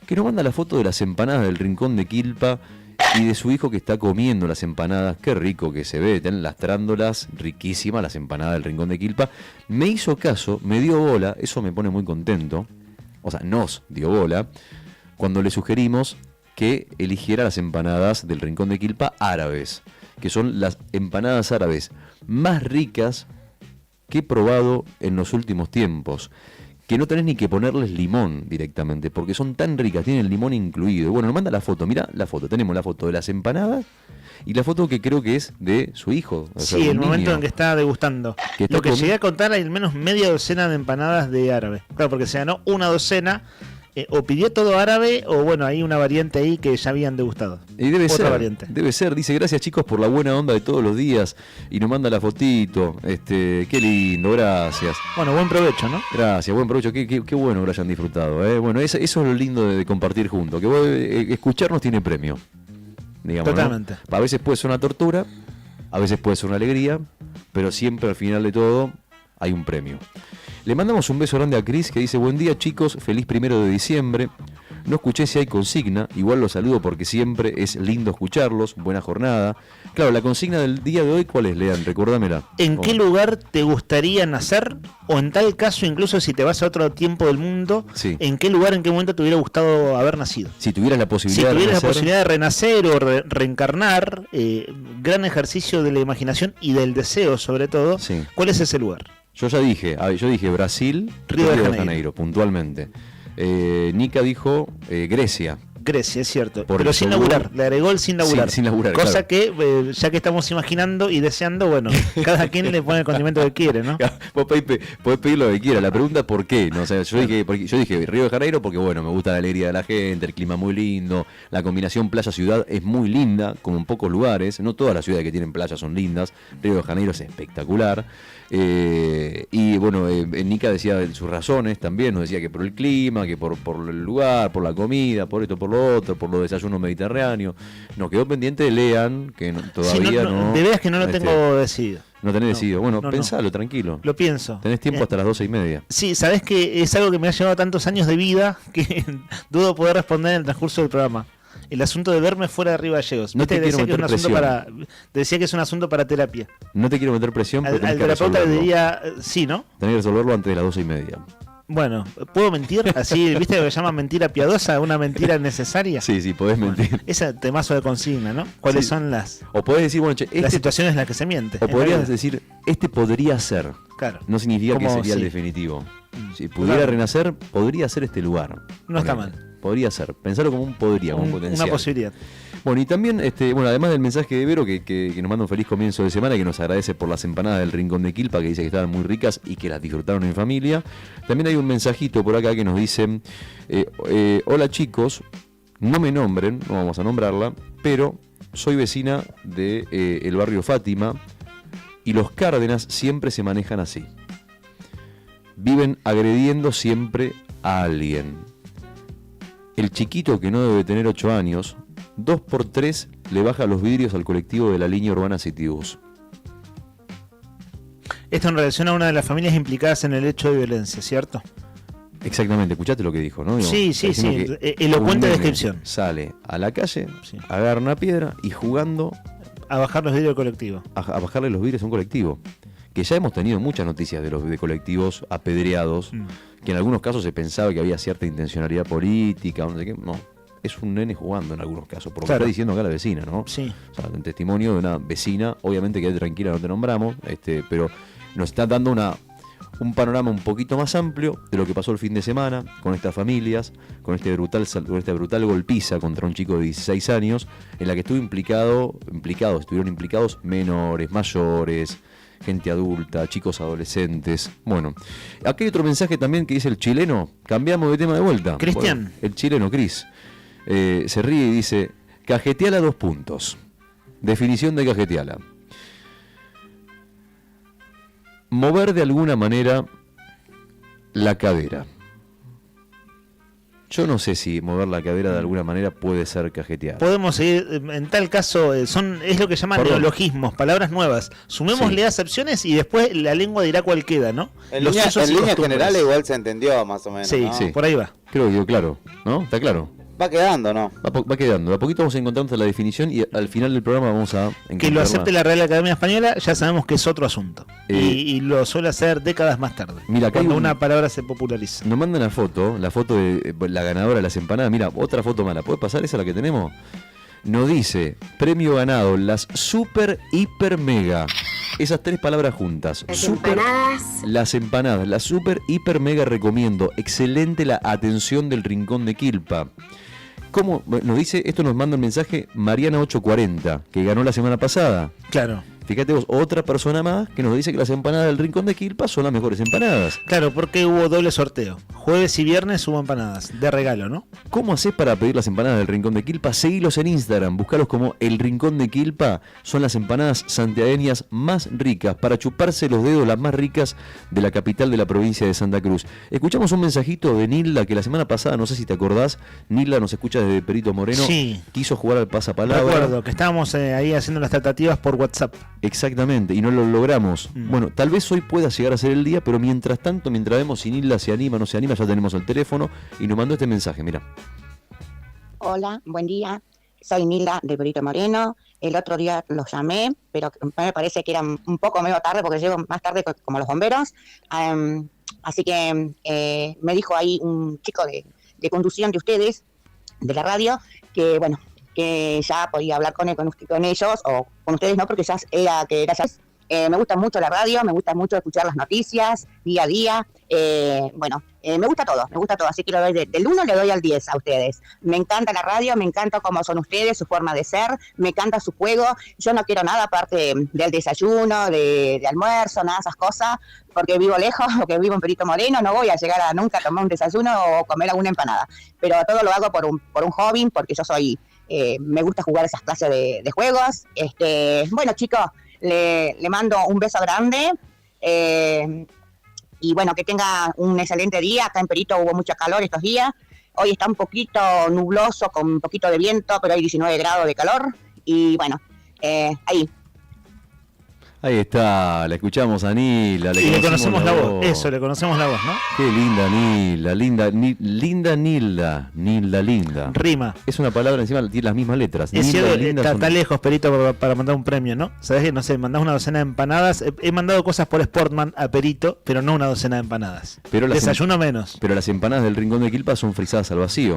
que nos manda la foto de las empanadas del Rincón de Quilpa y de su hijo que está comiendo las empanadas. Qué rico que se ve, están lastrándolas, riquísimas las empanadas del Rincón de Quilpa. Me hizo caso, me dio bola, eso me pone muy contento, o sea, nos dio bola, cuando le sugerimos que eligiera las empanadas del Rincón de Quilpa árabes. que son las empanadas árabes más ricas que he probado en los últimos tiempos. Que no tenés ni que ponerles limón directamente, porque son tan ricas, tienen el limón incluido. Bueno, nos manda la foto, mira la foto, tenemos la foto de las empanadas y la foto que creo que es de su hijo. Sí, el momento en que está degustando. Lo que llegué a contar, hay al menos media docena de empanadas de árabe. Claro, porque se ganó una docena, o pidió todo árabe, o bueno, hay una variante ahí que ya habían degustado. Y debe Otra ser, variante. debe ser. Dice, gracias chicos por la buena onda de todos los días. Y nos manda la fotito. Qué lindo, gracias. Bueno, buen provecho, ¿no? Gracias, buen provecho. Qué bueno que lo hayan disfrutado. Bueno, eso es lo lindo de compartir juntos. Que vos, escucharnos tiene premio. Digamos, Totalmente. ¿no? A veces puede ser una tortura, a veces puede ser una alegría, pero siempre al final de todo hay un premio. Le mandamos un beso grande a Cris, que dice, buen día chicos, feliz 1 de diciembre. No escuché si hay consigna, igual los saludo porque siempre es lindo escucharlos, buena jornada. Claro, la consigna del día de hoy, ¿cuál es, Lean? Recuérdamela. ¿En qué lugar te gustaría nacer? O en tal caso, incluso si te vas a otro tiempo del mundo, Sí. ¿en qué lugar, en qué momento te hubiera gustado haber nacido? Si tuvieras la Si posibilidad tuvieras de la renacer, posibilidad de renacer o reencarnar, gran ejercicio de la imaginación y del deseo sobre todo, Sí. ¿cuál es ese lugar? yo dije Brasil, Río de Janeiro. puntualmente. Nika dijo Grecia. Grecia, es cierto. Por Pero el sin seguro. laburar, le agregó el sin laburar. Sin laburar, Cosa claro. que, ya que estamos imaginando y deseando, bueno, cada quien le pone el condimento que quiere, ¿no? Vos podés pedir lo que quieras. La pregunta ¿por qué? No, o sea, yo dije Río de Janeiro porque bueno, me gusta la alegría de la gente, el clima muy lindo, la combinación playa-ciudad es muy linda, como en pocos lugares. No todas las ciudades que tienen playas son lindas. Río de Janeiro es espectacular. Y bueno, Nika decía sus razones también, nos decía que por el clima, que por el lugar, por la comida, por esto, por lo otro, por los desayunos mediterráneos. Nos quedó pendiente de Lean, que todavía no. De veras que no lo tengo decidido. No tenés decidido. Bueno, no. pensalo, tranquilo. Lo pienso. Tenés tiempo hasta las 12:30. Sí, sabés que es algo que me ha llevado tantos años de vida que dudo poder responder en el transcurso del programa. El asunto de verme fuera de Río Gallegos. No te quiero meter presión. Decía que es un asunto para terapia. No te quiero meter presión, pero Al terapeuta le diría sí, ¿no? Tenés que resolverlo antes de las 12:30. Bueno, ¿puedo mentir? Así, ¿viste lo que llama mentira piadosa? ¿Una mentira necesaria? Sí, podés mentir. Ese temazo de consigna, ¿no? ¿Cuáles son las O podés decir, bueno, che, las situaciones en las que se miente? O en podrías realidad? decir, sería ser. Claro. No significa que Como sería el sí. definitivo. Si pudiera Claro. renacer, podría ser este lugar. No está Ponele. mal. Podría ser. Pensarlo como un podría, como un potencial. Una posibilidad. Bueno, y también, además del mensaje de Vero, que nos manda un feliz comienzo de semana, que nos agradece por las empanadas del Rincón de Quilpa, que dice que estaban muy ricas y que las disfrutaron en familia. También hay un mensajito por acá que nos dice, hola chicos, no me nombren, no vamos a nombrarla, pero soy vecina de el barrio Fátima y los Cárdenas siempre se manejan así. Viven agrediendo siempre a alguien. El chiquito que no debe tener 8 años, 2x3 le baja los vidrios al colectivo de la línea urbana Citibus. Esto en relación a una de las familias implicadas en el hecho de violencia, ¿cierto? Exactamente, escuchaste lo que dijo, ¿no? Digo, Sí, diciendo que elocuente un nene descripción. Sale a la calle, agarra una piedra y jugando A bajar los vidrios del colectivo. a bajarle los vidrios a un colectivo. Que ya hemos tenido muchas noticias de colectivos apedreados, que en algunos casos se pensaba que había cierta intencionalidad política, o no sé qué. No, es un nene jugando en algunos casos, por lo que Claro. está diciendo acá la vecina, ¿no? Sí. O sea, un testimonio de una vecina, obviamente quédate tranquila, no te nombramos, pero nos está dando un panorama un poquito más amplio de lo que pasó el fin de semana con estas familias, con esta brutal golpiza contra un chico de 16 años, en la que estuvieron implicados menores, mayores, gente adulta, chicos adolescentes. Bueno, aquí hay otro mensaje también que dice el chileno, cambiamos de tema de vuelta. Cristian. Bueno, el chileno, Cris, se ríe y dice, cajeteala 2 puntos. Definición de cajeteala. Mover de alguna manera la cadera. Yo no sé si mover la cadera de alguna manera puede ser cajetear. Podemos seguir, en tal caso, es lo que llaman Perdón. neologismos, palabras nuevas. Sumémosle acepciones y después la lengua dirá cuál queda, ¿no? En Los líneas usos y costumbres. generales igual se entendió más o menos, Sí, ¿no? sí, por ahí va. Creo que quedó claro, ¿no? ¿Está claro? Va quedando, ¿no? Va quedando. De a poquito vamos a encontrar la definición y al final del programa vamos a encontrar Que lo acepte la Real Academia Española, ya sabemos que es otro asunto. Eh, y lo suele hacer décadas más tarde. Mira, acá hay cuando un- una palabra se populariza. Nos mandan la foto de la ganadora de las empanadas. Mira, otra foto mala. ¿Puede pasar esa la que tenemos? nos dice, premio ganado, las super, hiper, mega. Esas 3 palabras juntas. Las empanadas. Las empanadas, la super, hiper, mega recomiendo. Excelente la atención del Rincón de Quilpa. ¿Cómo? Nos dice, esto nos manda un mensaje Mariana 840, que ganó la semana pasada. Claro. Fíjate vos, otra persona más que nos dice que las empanadas del Rincón de Quilpa son las mejores empanadas. Claro, porque hubo doble sorteo. Jueves y viernes hubo empanadas, de regalo, ¿no? ¿Cómo hacés para pedir las empanadas del Rincón de Quilpa? Seguilos en Instagram, buscalos como El Rincón de Quilpa. Son las empanadas santiagueñas más ricas, para chuparse los dedos, las más ricas de la capital de la provincia de Santa Cruz. Escuchamos un mensajito de Nilda, que la semana pasada, no sé si te acordás, Nilda nos escucha desde Perito Moreno. Sí. Quiso jugar al pasapalabra. Recuerdo que estábamos ahí haciendo las tratativas por WhatsApp. Exactamente, y no lo logramos. Bueno, tal vez hoy pueda llegar a ser el día, pero mientras tanto, mientras vemos si Nilda se anima o no se anima, ya tenemos el teléfono y nos mandó este mensaje, mira. Hola, buen día. Soy Nilda de Perito Moreno. El otro día los llamé, pero me parece que era un poco medio tarde porque llego más tarde como los bomberos. Así que me dijo ahí un chico de conducción de ustedes, de la radio, que bueno, que ya podía hablar con ellos, o con ustedes no, porque ya era ya. Me gusta mucho la radio, me gusta mucho escuchar las noticias día a día. Me gusta todo, así que le doy del 1 le doy al 10 a ustedes. Me encanta la radio, me encanta cómo son ustedes, su forma de ser, me encanta su juego. Yo no quiero nada aparte del desayuno, de almuerzo, nada de esas cosas, porque vivo lejos, porque vivo en Perito Moreno, no voy a llegar a nunca a tomar un desayuno o comer alguna empanada. Pero todo lo hago por un hobby, porque yo soy... me gusta jugar esas clases de juegos. Bueno, chicos, le mando un beso grande. Y bueno, que tenga un excelente día. Acá en Perito hubo mucho calor estos días. Hoy está un poquito nubloso, con un poquito de viento, pero hay 19 grados de calor. Y bueno, ahí. Ahí está, la escuchamos a Nilda. Y le conocemos la voz. Eso, le conocemos la voz, ¿no? Qué linda Nilda, linda. Rima. Es una palabra encima, tiene las mismas letras. Es cierto, linda, está lejos, Perito, para mandar un premio, ¿no? Sabés que, no sé, mandás una docena de empanadas. He mandado cosas por Sportman a Perito, pero no una docena de empanadas. Pero desayuno menos. Pero las empanadas del Rincón de Quilpa son frisadas al vacío.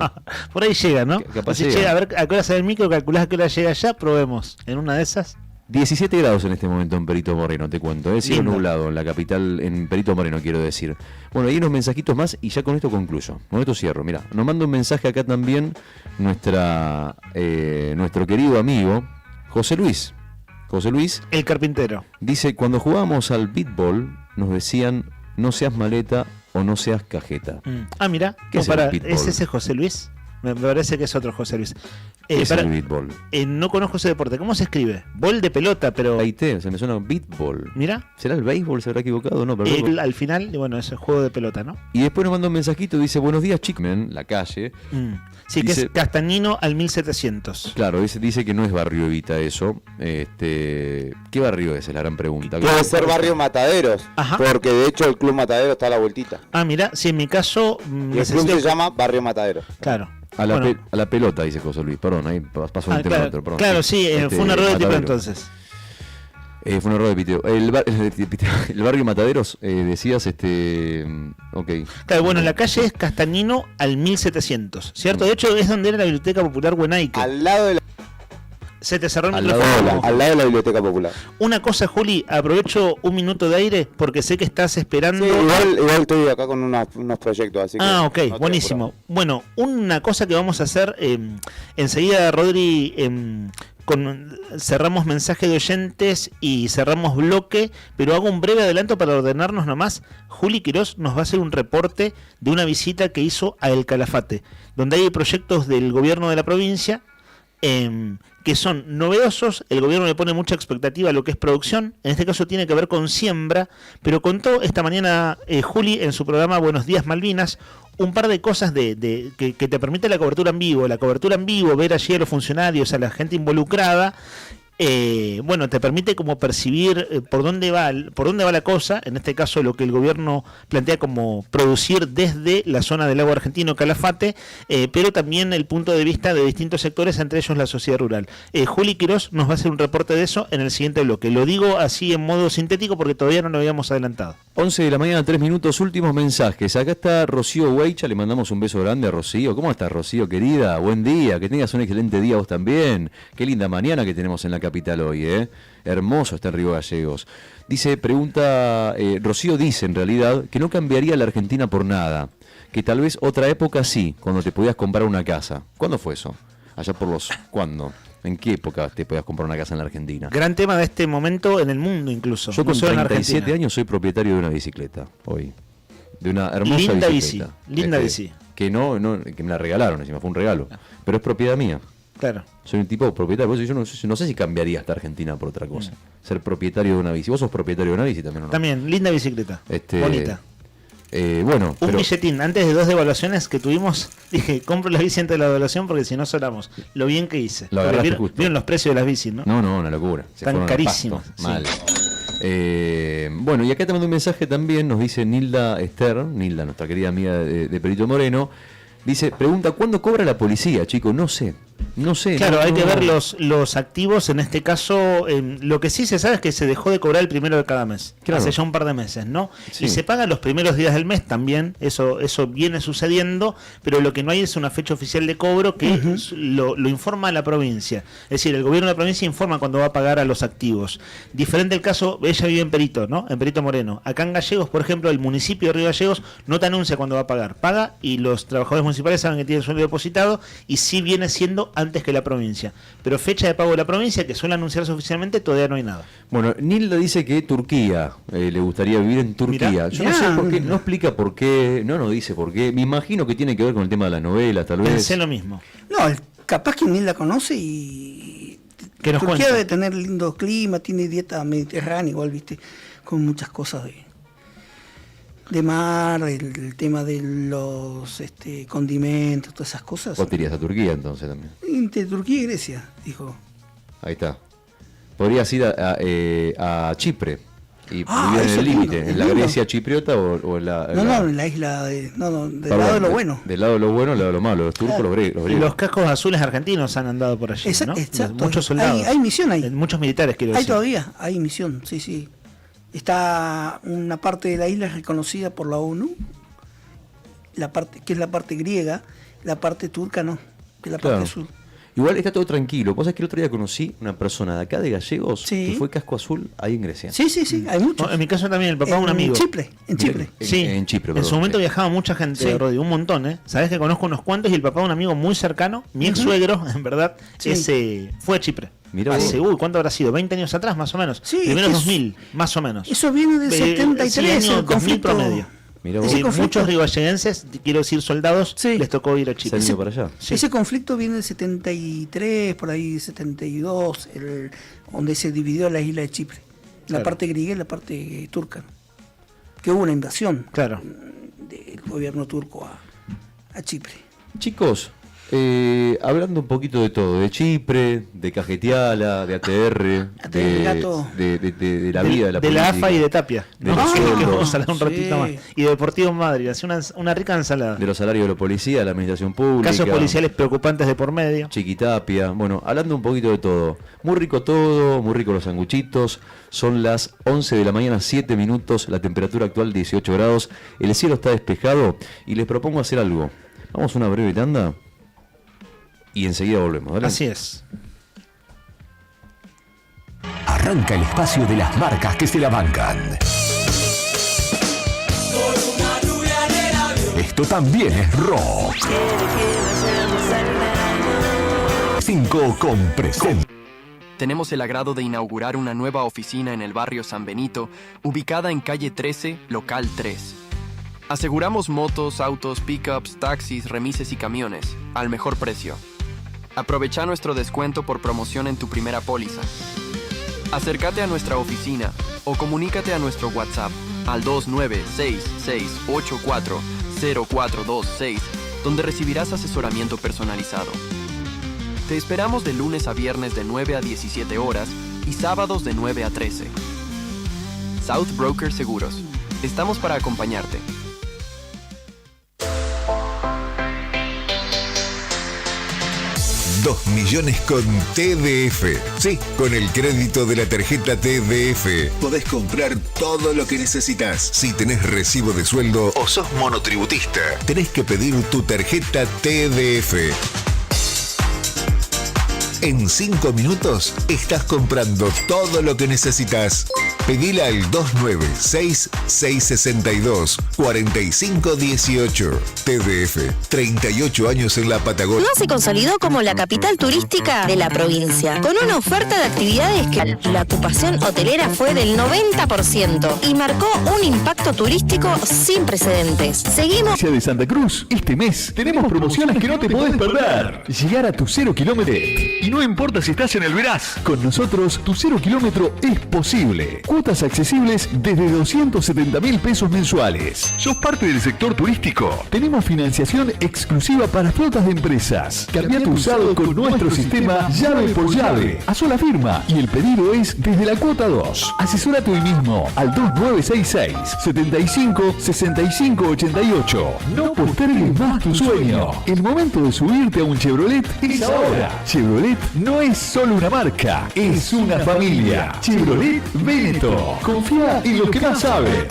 Por ahí llega, ¿no? Capaz si llega. llega, a ver a qué hora sale el micro, calculás a qué hora llega allá, probemos. En una de esas. 17 grados en este momento en Perito Moreno, te cuento. Es cielo nublado en la capital, en Perito Moreno, quiero decir. Bueno, hay unos mensajitos más y ya con esto concluyo. Con esto cierro. Mira, nos manda un mensaje acá también nuestro querido amigo José Luis. José Luis. El carpintero. Dice, cuando jugábamos al beatball, nos decían, no seas maleta o no seas cajeta. Mira, ¿Qué es el beatball? ¿es ese José Luis? Me parece que es otro José Luis. ¿Qué es el beatball? No conozco ese deporte. ¿Cómo se escribe? Bol de pelota, pero... Ahí se me suena beatball. Mira. ¿Será el béisbol? ¿Se habrá equivocado? No, pero al final, bueno, es el juego de pelota, ¿no? Y después nos manda un mensajito, dice, buenos días, Chickman, la calle. Sí, dice, que es Castañino al 1700. Claro, dice que no es Barrio Evita eso. ¿Qué barrio es? Es la gran pregunta. Puede ser Barrio Mataderos. Ajá. Porque de hecho el Club Matadero está a la vueltita. Mira, si en mi caso... Y el club se llama Barrio Mataderos. Claro. A la pelota, dice José Luis. Perdón, ahí pasó un tema otro. Perdón. Claro, sí, fue un error de tipo entonces. Fue un error de piteo. El barrio Mataderos, decías, ok. Claro, bueno, la calle es Castañino al 1700, ¿cierto? De hecho, es donde era la Biblioteca Popular Huenaique. Al lado de la... Se te cerró el al micrófono. Al lado de la Biblioteca Popular. Una cosa, Juli, aprovecho un minuto de aire porque sé que estás esperando... Sí, igual estoy acá con unos proyectos, así que... ok, no buenísimo. Bueno, una cosa que vamos a hacer enseguida, Rodri, cerramos mensaje de oyentes y cerramos bloque, pero hago un breve adelanto para ordenarnos nomás. Juli Quirós nos va a hacer un reporte de una visita que hizo a El Calafate, donde hay proyectos del gobierno de la provincia que son novedosos. El gobierno le pone mucha expectativa a lo que es producción, en este caso tiene que ver con siembra, pero contó esta mañana Juli en su programa Buenos Días Malvinas un par de cosas que te permite la cobertura en vivo, ver allí a los funcionarios, a la gente involucrada, bueno, te permite como percibir por dónde va la cosa, en este caso lo que el gobierno plantea como producir desde la zona del lago argentino Calafate, pero también el punto de vista de distintos sectores, entre ellos la sociedad rural. Juli Quirós nos va a hacer un reporte de eso en el siguiente bloque. Lo digo así en modo sintético porque todavía no lo habíamos adelantado. 11 de la mañana, 3 minutos, últimos mensajes. Acá está Rocío Weicha, le mandamos un beso grande a Rocío. ¿Cómo estás, Rocío, querida? Buen día, que tengas un excelente día vos también. Qué linda mañana que tenemos en la capital hoy, ¿eh? Hermoso está en Río Gallegos. Rocío dice en realidad que no cambiaría la Argentina por nada, que tal vez otra época sí, cuando te podías comprar una casa. ¿Cuándo fue eso? Allá por ¿cuándo? ¿En qué época te podías comprar una casa en la Argentina? Gran tema de este momento en el mundo incluso. Yo con no solo 37 años soy propietario de una bicicleta hoy. De una hermosa linda bicicleta. Linda bici. Que que me la regalaron, encima fue un regalo. Pero es propiedad mía. Claro. Soy un tipo propietario, por eso yo no sé si cambiaría esta Argentina por otra cosa. Ser propietario de una bici. ¿Vos sos propietario de una bici también o no? También, linda bicicleta. Bonita. Bueno, un billetín, antes de 2 devaluaciones que tuvimos, dije, compro la bici antes de la devaluación porque si no sonamos. Lo bien que hice. ¿Vieron los precios de las bicis, no? No, una locura. Están carísimas. Mal. Bueno, y acá te mando un mensaje también, nos dice Nilda Esther, nuestra querida amiga de Perito Moreno. Dice, pregunta, ¿cuándo cobra la policía, chicos? No sé. Claro, hay que ver los activos, en este caso, lo que sí se sabe es que se dejó de cobrar el primero de cada mes, hace ya un par de meses, ¿no? Sí. Y se paga los primeros días del mes también, eso viene sucediendo, pero lo que no hay es una fecha oficial de cobro que lo informa la provincia. Es decir, el gobierno de la provincia informa cuando va a pagar a los activos. Diferente el caso, ella vive en Perito, ¿no? En Perito Moreno. Acá en Gallegos, por ejemplo, el municipio de Río Gallegos no te anuncia cuándo va a pagar. Paga y los trabajadores municipales saben que tienen sueldo depositado y sí viene siendo antes que la provincia, pero fecha de pago de la provincia que suele anunciarse oficialmente todavía no hay nada. Bueno, Nilda dice que Turquía, le gustaría vivir en Turquía. Yo no sé por qué, no explica por qué, no nos dice por qué. Me imagino que tiene que ver con el tema de las novelas, tal vez. Pensé lo mismo. No, capaz que Nilda conoce y que nos Turquía cuenta. debe tener lindo clima, tiene dieta mediterránea igual, viste, con muchas cosas de mar, el tema de los condimentos, todas esas cosas. ¿Vos te irías a Turquía entonces también? Entre Turquía y Grecia, dijo. Ahí está. Podrías ir a Chipre y vivir en eso el límite, es en la lindo. Grecia chipriota o en la... No, en la isla del lado de lo bueno. Del lado de lo bueno, del lado de lo malo. Los turcos, los griegos. Los cascos azules argentinos han andado por allí, ¿no? Exacto. Muchos soldados. Hay misión ahí. Muchos militares, quiero decir. Todavía, hay misión, sí. Está una parte de la isla reconocida por la ONU, que es la parte griega, la parte turca no, que es la parte sur. Igual está todo tranquilo. Vos sabés que el otro día conocí una persona de acá de Gallegos que fue casco azul ahí en Grecia. Sí, hay muchos. En mi caso también, el papá de un amigo. En Chipre. En Chipre, en su momento viajaba mucha gente, Rodi, un montón, ¿eh? Sabés que conozco unos cuantos y el papá de un amigo muy cercano, mi ex suegro, en verdad, fue a Chipre. Mirá hace, ¿cuánto habrá sido? 20 años atrás, más o menos. Sí, primeros 2000, más o menos. Eso viene del 73, año el conflicto. 2000 promedio. Muchos riballeguenses, quiero decir soldados, les tocó ir a Chipre. Para allá. Ese conflicto viene del 73, por ahí 72, donde se dividió la isla de Chipre. La parte griega y la parte turca. Que hubo una invasión del gobierno turco a Chipre. Chicos, hablando un poquito de todo, de Chipre, de Cajeteala, de ATR, de la vida de la política. De la AFA y de Tapia. Que vamos a hablar un ratito más. Y de Deportivo Madrid, hace una rica ensalada. De los salarios de la policía, de la administración pública. Casos policiales preocupantes de por medio. Chiquitapia. Bueno, hablando un poquito de todo. Muy rico todo, muy rico los sanguchitos. Son las 11 de la mañana, 7 minutos. La temperatura actual 18 grados. El cielo está despejado. Y les propongo hacer algo. Vamos a una breve tanda. Y enseguida volvemos, ¿vale? Así es. Arranca el espacio de las marcas que se la bancan. Esto también es rock. 5 con presente. Tenemos el agrado de inaugurar una nueva oficina en el barrio San Benito, ubicada en calle 13, local 3. Aseguramos motos, autos, pickups, taxis, remises y camiones, al mejor precio. Aprovecha nuestro descuento por promoción en tu primera póliza. Acércate a nuestra oficina o comunícate a nuestro WhatsApp al 2966840426, donde recibirás asesoramiento personalizado. Te esperamos de lunes a viernes de 9 a 17 horas y sábados de 9 a 13. South Broker Seguros. Estamos para acompañarte. $2 millones con TDF. Sí, con el crédito de la tarjeta TDF podés comprar todo lo que necesitas. Si tenés recibo de sueldo o sos monotributista, tenés que pedir tu tarjeta TDF. En 5 minutos estás comprando todo lo que necesitas. Pedila al 296-662-4518. TDF, 38 años en la Patagonia. No se consolidó como la capital turística de la provincia, con una oferta de actividades que la ocupación hotelera fue del 90% y marcó un impacto turístico sin precedentes. Seguimos de Santa Cruz. Este mes tenemos promociones que no te podés perder. Llegar a tu 0 kilómetro. Y no importa si estás en el Veraz, con nosotros tu 0 kilómetro es posible. Cuotas accesibles desde 270.000 pesos mensuales. ¿Sos parte del sector turístico? Tenemos financiación exclusiva para flotas de empresas. Cambia tu usado con nuestro sistema llave por llave, a sola firma, y el pedido es desde la cuota 2. Asesórate hoy mismo al 2966-756588. No postergues más tu sueño. El momento de subirte a un Chevrolet es ahora. Chevrolet no es solo una marca, es una familia. Chevrolet Véneto. Confía en lo que más sabe.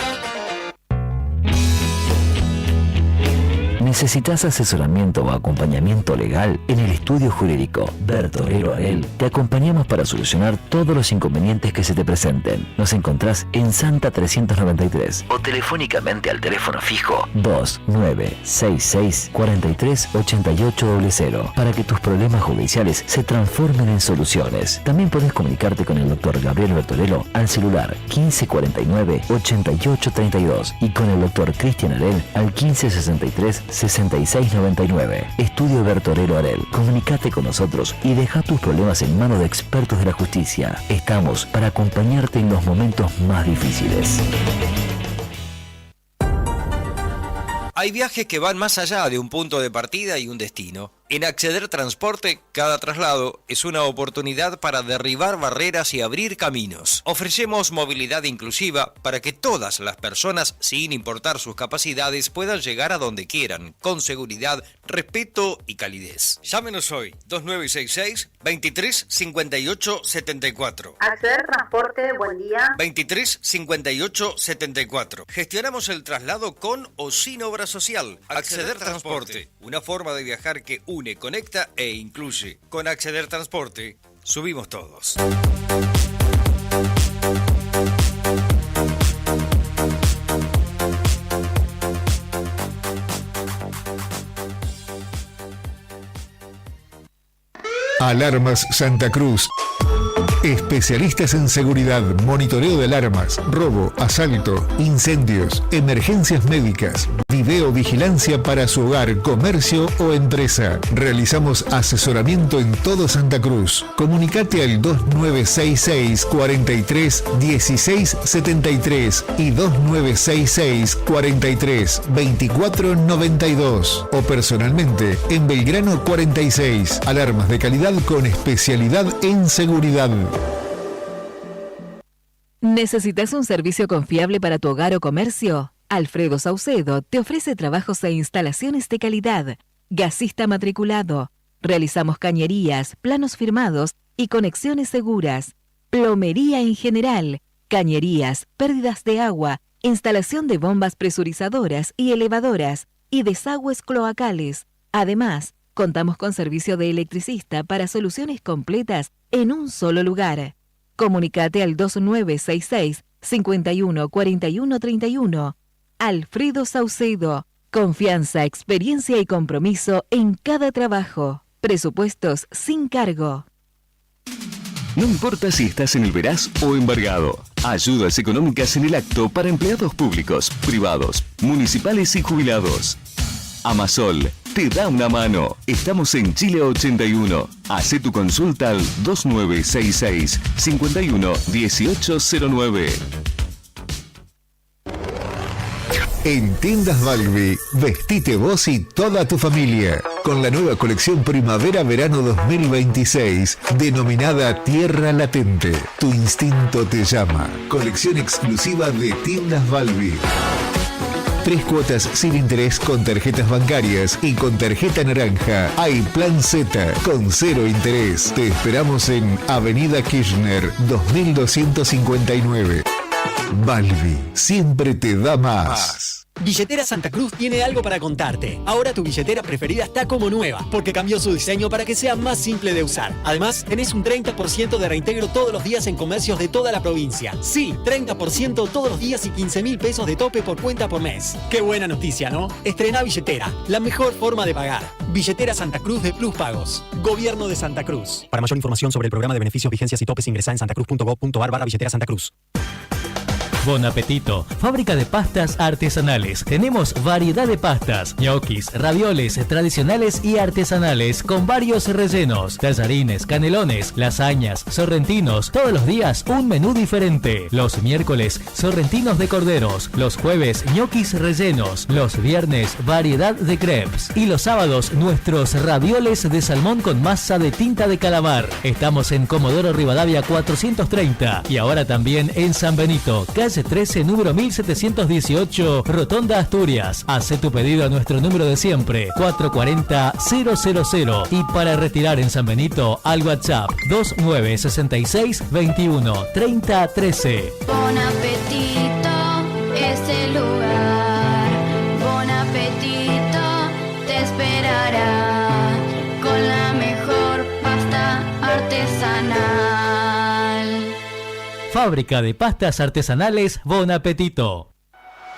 ¿Necesitas asesoramiento o acompañamiento legal? En el estudio jurídico Bertorero Arel te acompañamos para solucionar todos los inconvenientes que se te presenten. Nos encontrás en Santa 393 o telefónicamente al teléfono fijo 2966-438800 para que tus problemas judiciales se transformen en soluciones. También podés comunicarte con el doctor Gabriel Bertorello al celular 1549-8832 y con el doctor Cristian Arel al 1563-6699. Estudio Bertorero Arel. Comunicate con nosotros y deja tus problemas en manos de expertos de la justicia. Estamos para acompañarte en los momentos más difíciles. Hay viajes que van más allá de un punto de partida y un destino. En Acceder Transporte, cada traslado es una oportunidad para derribar barreras y abrir caminos. Ofrecemos movilidad inclusiva para que todas las personas, sin importar sus capacidades, puedan llegar a donde quieran, con seguridad, respeto y calidez. Llámenos hoy, 2966-235874. Acceder Transporte, buen día. 235874. Gestionamos el traslado con o sin obra social. Acceder Transporte, una forma de viajar que une, conecta e incluye. Con Acceder Transporte, subimos todos. Alarmas Santa Cruz. Especialistas en seguridad, monitoreo de alarmas, robo, asalto, incendios, emergencias médicas, videovigilancia para su hogar, comercio o empresa. Realizamos asesoramiento en todo Santa Cruz. Comunicate al 2966 43 16 73 y 2966 43 24 92 o personalmente en Belgrano 46. Alarmas de calidad con especialidad en seguridad. ¿Necesitas un servicio confiable para tu hogar o comercio? Alfredo Saucedo te ofrece trabajos e instalaciones de calidad. Gasista matriculado. Realizamos cañerías, planos firmados y conexiones seguras. Plomería en general. Cañerías, pérdidas de agua, instalación de bombas presurizadoras y elevadoras y desagües cloacales. Además, contamos con servicio de electricista para soluciones completas en un solo lugar. Comunicate al 2966-514131. Alfredo Saucedo. Confianza, experiencia y compromiso en cada trabajo. Presupuestos sin cargo. No importa si estás en el Veraz o embargado. Ayudas económicas en el acto para empleados públicos, privados, municipales y jubilados. Amasol te da una mano. Estamos en Chile 81. Hacé tu consulta al 2966-511809. En Tiendas Balbi, vestite vos y toda tu familia con la nueva colección Primavera-Verano 2026, denominada Tierra Latente. Tu instinto te llama. Colección exclusiva de Tiendas Balbi. 3 cuotas sin interés con tarjetas bancarias y con tarjeta naranja. Hay Plan Z con 0 interés. Te esperamos en Avenida Kirchner 2259. Balbi, siempre te da más. Billetera Santa Cruz tiene algo para contarte. Ahora tu billetera preferida está como nueva, porque cambió su diseño para que sea más simple de usar. Además, tenés un 30% de reintegro todos los días en comercios de toda la provincia. Sí, 30% todos los días y 15.000 pesos de tope por cuenta por mes. Qué buena noticia, ¿no? Estrena billetera, la mejor forma de pagar. Billetera Santa Cruz de Plus Pagos. Gobierno de Santa Cruz. Para mayor información sobre el programa de beneficios, vigencias y topes, ingresá en santacruz.gov.ar/billetera Santa Cruz. Bon Apetito, fábrica de pastas artesanales. Tenemos variedad de pastas, ñoquis, ravioles tradicionales y artesanales con varios rellenos, tallarines, canelones, lasañas, sorrentinos. Todos los días un menú diferente. Los miércoles, sorrentinos de corderos. Los jueves, ñoquis rellenos. Los viernes, variedad de crepes. Y los sábados, nuestros ravioles de salmón con masa de tinta de calamar. Estamos en Comodoro Rivadavia 430 y ahora también en San Benito, calle 13, número 1718, Rotonda Asturias. Hace tu pedido a nuestro número de siempre, 440-000. Y para retirar en San Benito, al WhatsApp 2966 21 30 13. Bon Apetito es el lugar. Bon Apetito te esperará con la mejor pasta artesanal. Fábrica de pastas artesanales Bon Apetito.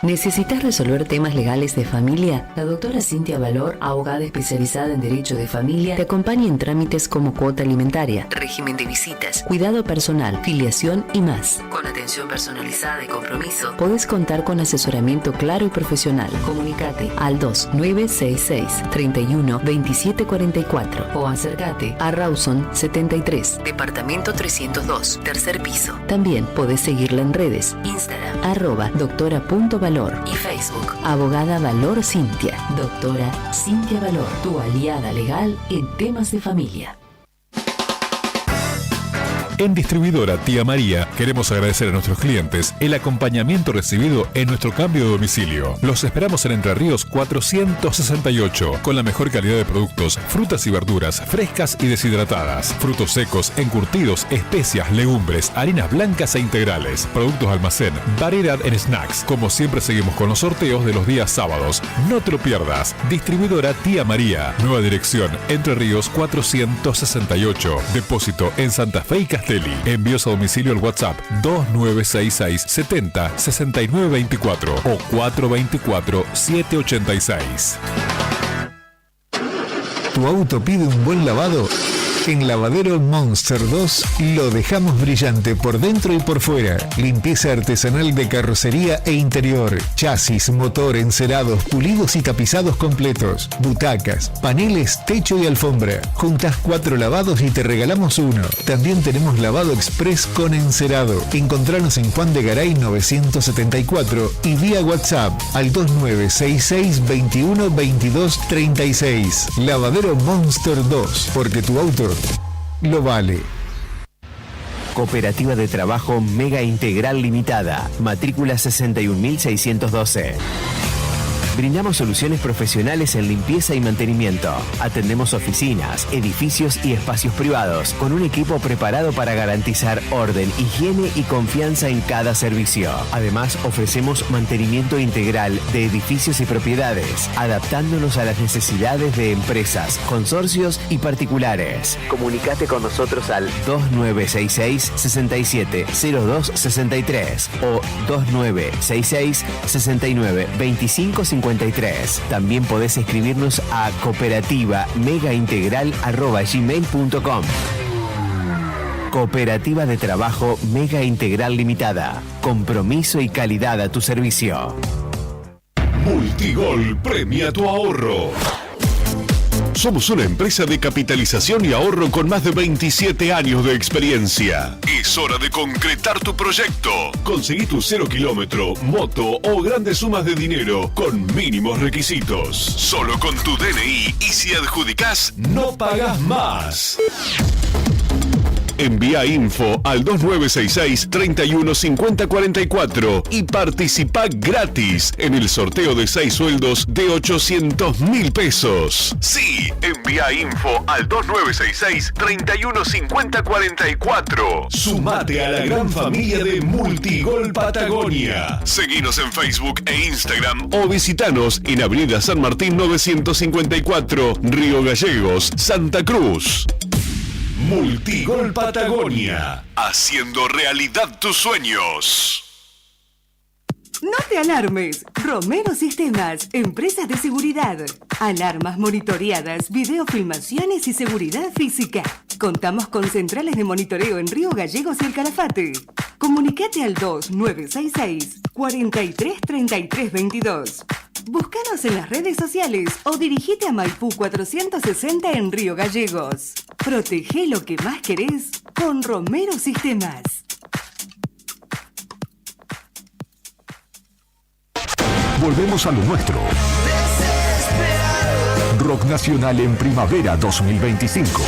¿Necesitas resolver temas legales de familia? La doctora Cintia Valor, abogada especializada en Derecho de Familia, te acompaña en trámites como cuota alimentaria, régimen de visitas, cuidado personal, filiación y más. Con atención personalizada y compromiso, podés contar con asesoramiento claro y profesional. Comunicate al 2966 31 27 44 o acércate a Rawson 73, departamento 302, tercer piso. También podés seguirla en redes, Instagram, @doctora.valor y Facebook, Abogada Valor Cintia. Doctora Cintia Valor, tu aliada legal en temas de familia. En Distribuidora Tía María queremos agradecer a nuestros clientes el acompañamiento recibido en nuestro cambio de domicilio. Los esperamos en Entre Ríos 468 con la mejor calidad de productos, frutas y verduras frescas y deshidratadas, frutos secos, encurtidos, especias, legumbres, harinas blancas e integrales, productos almacén, variedad en snacks. Como siempre seguimos con los sorteos de los días sábados. No te lo pierdas. Distribuidora Tía María. Nueva dirección Entre Ríos 468. Depósito en Santa Fe y Castelli. Envíos a domicilio al WhatsApp 2966 70 69 24 o 424 786. ¿Tu auto pide un buen lavado? En Lavadero Monster 2 lo dejamos brillante por dentro y por fuera. Limpieza artesanal de carrocería e interior. Chasis, motor, encerados, pulidos y tapizados completos. Butacas, paneles, techo y alfombra. Juntas 4 lavados y te regalamos uno. También tenemos lavado express con encerado. Encontranos en Juan de Garay 974 y vía WhatsApp al 2966 21 22 36. Lavadero Monster 2, porque tu auto lo vale. Cooperativa de Trabajo Mega Integral Limitada. Matrícula 61.612. Brindamos soluciones profesionales en limpieza y mantenimiento. Atendemos oficinas, edificios y espacios privados con un equipo preparado para garantizar orden, higiene y confianza en cada servicio. Además, ofrecemos mantenimiento integral de edificios y propiedades, adaptándonos a las necesidades de empresas, consorcios y particulares. Comunicate con nosotros al 2966 67 02 63 o 2966 69 25 53. También podés escribirnos a cooperativa-megaintegral@gmail.com. Cooperativa de Trabajo Mega Integral Limitada. Compromiso y calidad a tu servicio. Multigol premia tu ahorro. Somos una empresa de capitalización y ahorro con más de 27 años de experiencia. Es hora de concretar tu proyecto. Conseguí tu 0 kilómetro, moto o grandes sumas de dinero con mínimos requisitos. Solo con tu DNI y si adjudicás, no pagas más. Envía info al 2966 315044 y participa gratis en el sorteo de 6 sueldos de 800.000 pesos. Sí, envía info al 2966 315044. Sumate a la gran familia de Multigol Patagonia. Seguinos en Facebook e Instagram o visitanos en Avenida San Martín 954, Río Gallegos, Santa Cruz. Multigol Patagonia, haciendo realidad tus sueños. No te alarmes. Romero Sistemas, empresa de seguridad. Alarmas monitoreadas, videofilmaciones y seguridad física. Contamos con centrales de monitoreo en Río Gallegos y El Calafate. Comunicate al 2966 433322. Búscanos en las redes sociales o dirigite a Maipú 460 en Río Gallegos. Protege lo que más querés con Romero Sistemas. Volvemos a lo nuestro. Rock Nacional en Primavera 2025.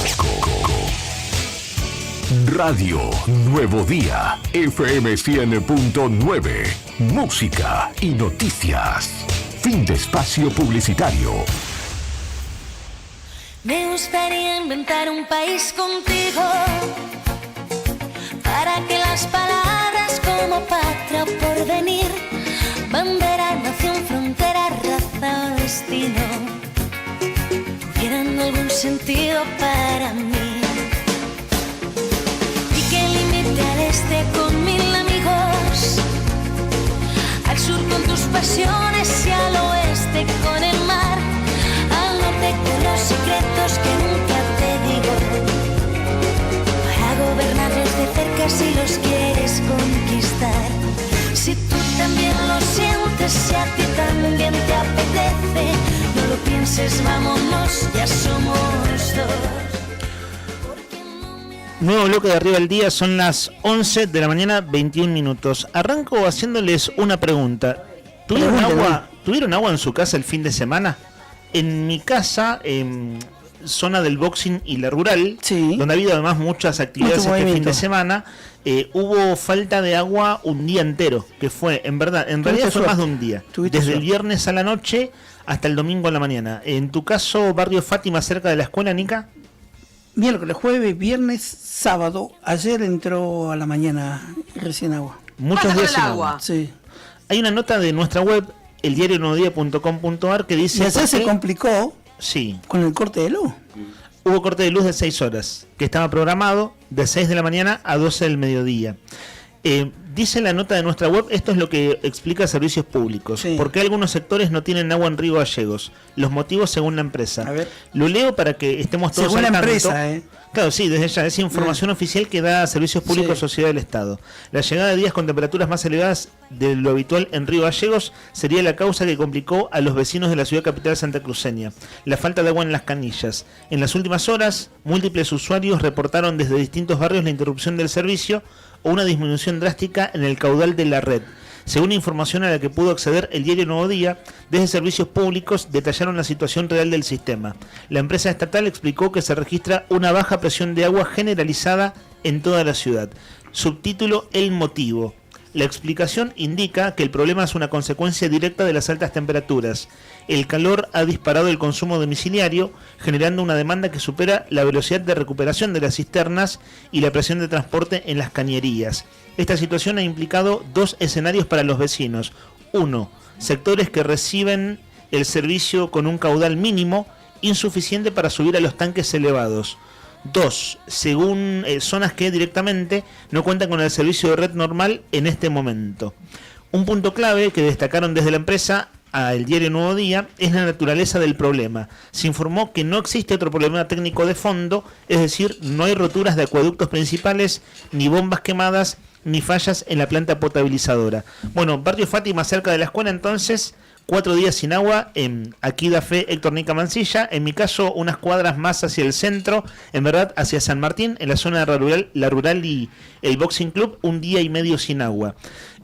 Radio Nuevo Día, FM 100.9. Música y noticias. Fin de espacio publicitario. Me gustaría inventar un país contigo para que las palabras como patria o porvenir, bandera, nación, frontera, raza o destino tuvieran algún sentido para mí. Y que limite al este con 1000 amigos, al sur con tus pasiones y al oeste con el mar, al norte con los secretos que nunca te digo, para gobernarlos de cerca si los quieres conquistar. Si tú también lo sientes, si a ti también te apetece, no lo pienses, vámonos, ya somos dos. Nuevo bloque de Arriba del Día, son las 11 de la mañana, 21 minutos. Arranco haciéndoles una pregunta. ¿Tuvieron agua en su casa el fin de semana? En mi casa, zona del Boxing y la Rural, donde ha habido además muchas actividades este fin de semana, hubo falta de agua un día entero, que fue, en realidad fue más de un día. Desde el viernes a la noche hasta el domingo a la mañana. En tu caso, Barrio Fátima, cerca de la escuela, Nica. Miércoles, jueves, viernes, sábado. Ayer entró a la mañana recién agua. Muchos días sin agua. Sí. Hay una nota de nuestra web, eldiarionuevodia.com.ar, que dice... Y ayer se complicó sí. con el corte de luz. Hubo corte de luz de 6 horas, que estaba programado de 6 de la mañana a 12 del mediodía. Dice la nota de nuestra web, esto es lo que explica Servicios Públicos. Sí. ¿Por qué algunos sectores no tienen agua en Río Gallegos? Los motivos según la empresa. A ver. Lo leo para que estemos todos según al la tanto. Empresa, Claro, sí, desde ya es información oficial que da Servicios Públicos Sociedad del Estado. La llegada de días con temperaturas más elevadas de lo habitual en Río Gallegos sería la causa que complicó a los vecinos de la ciudad capital santacruceña. La falta de agua en las canillas. En las últimas horas, múltiples usuarios reportaron desde distintos barrios la interrupción del servicio o una disminución drástica en el caudal de la red. Según información a la que pudo acceder el diario Nuevo Día, desde Servicios Públicos detallaron la situación real del sistema. La empresa estatal explicó que se registra una baja presión de agua generalizada en toda la ciudad. Subtítulo: El motivo. La explicación indica que el problema es una consecuencia directa de las altas temperaturas. El calor ha disparado el consumo domiciliario, generando una demanda que supera la velocidad de recuperación de las cisternas y la presión de transporte en las cañerías. Esta situación ha implicado dos escenarios para los vecinos. 1. Sectores que reciben el servicio con un caudal mínimo, insuficiente para subir a los tanques elevados. 2. Según zonas que directamente no cuentan con el servicio de red normal en este momento. Un punto clave que destacaron desde la empresa al diario Nuevo Día es la naturaleza del problema. Se informó que no existe otro problema técnico de fondo, es decir, no hay roturas de acueductos principales, ni bombas quemadas, ni fallas en la planta potabilizadora. Bueno, Barrio Fátima, cerca de la escuela, entonces, 4 días sin agua, aquí da fe Héctor Nica Mancilla. En mi caso, unas cuadras más hacia el centro, en verdad hacia San Martín, en la zona rural, la rural y el Boxing Club, 1 día y medio sin agua.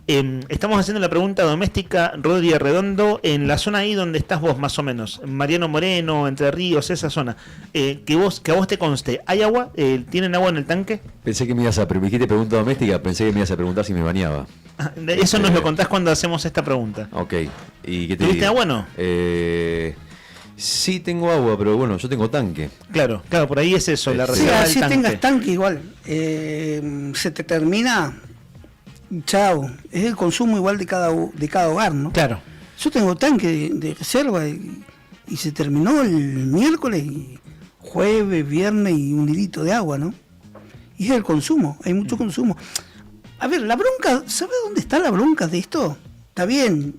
Estamos haciendo la pregunta doméstica, Rodri Redondo, en la zona ahí donde estás vos, más o menos, Mariano Moreno, Entre Ríos, esa zona, que a vos te conste, ¿hay agua? ¿Tienen agua en el tanque? Pensé que me ibas a pregunta doméstica, pensé que me ibas a preguntar si me bañaba. Eso nos lo contás cuando hacemos esta pregunta. Ok. ¿Y qué te ¿Tuviste digo? agua o no? Sí tengo agua, pero bueno, yo tengo tanque. Claro, por ahí es eso, la Sí, reserva del así tanque. tengas tanque igual. Se te termina, chao. Es el consumo igual de cada hogar, ¿no? Claro. Yo tengo tanque de reserva y se terminó el miércoles, y jueves, viernes y un lidito de agua, ¿no? Y es el consumo, hay mucho consumo. A ver, la bronca, ¿sabes dónde está la bronca de esto? Está bien,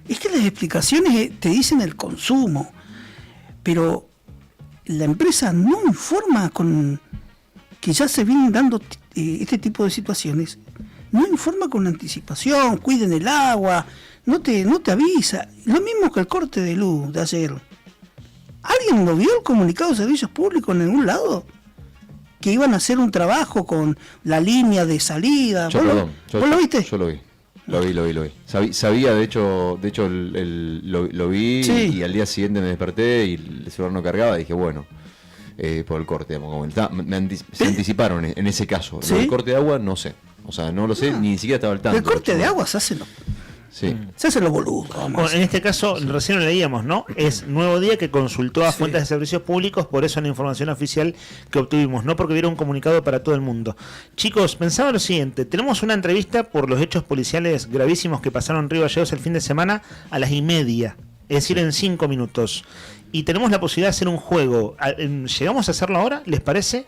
es que las explicaciones te dicen el consumo, pero la empresa no informa con que ya se vienen dando este tipo de situaciones, no informa con anticipación, cuiden el agua, no te avisa. Lo mismo que el corte de luz de ayer. ¿Alguien lo vio el comunicado de servicios públicos en ningún lado? Que iban a hacer un trabajo con la línea de salida. ¿Vos lo viste? Yo lo vi. Lo vi. Sabía, de hecho lo vi, Sí. y al día siguiente me desperté y el celular no cargaba y dije, bueno, por el corte, digamos, se anticiparon en ese caso. ¿Sí? Lo del corte de agua, no sé. O sea, no lo sé, ni siquiera estaba al tanto. El corte de agua se hace los boludos. Bueno, en este caso, recién lo leíamos, ¿no? Es Nuevo Día que consultó a fuentes de servicios públicos, por eso la información oficial que obtuvimos, no porque hubiera un comunicado para todo el mundo. Chicos, pensaba lo siguiente, tenemos una entrevista por los hechos policiales gravísimos que pasaron en Río Gallegos el fin de semana a las 1:30, es decir, en 5 minutos. Y tenemos la posibilidad de hacer un juego. ¿Llegamos a hacerlo ahora? ¿Les parece?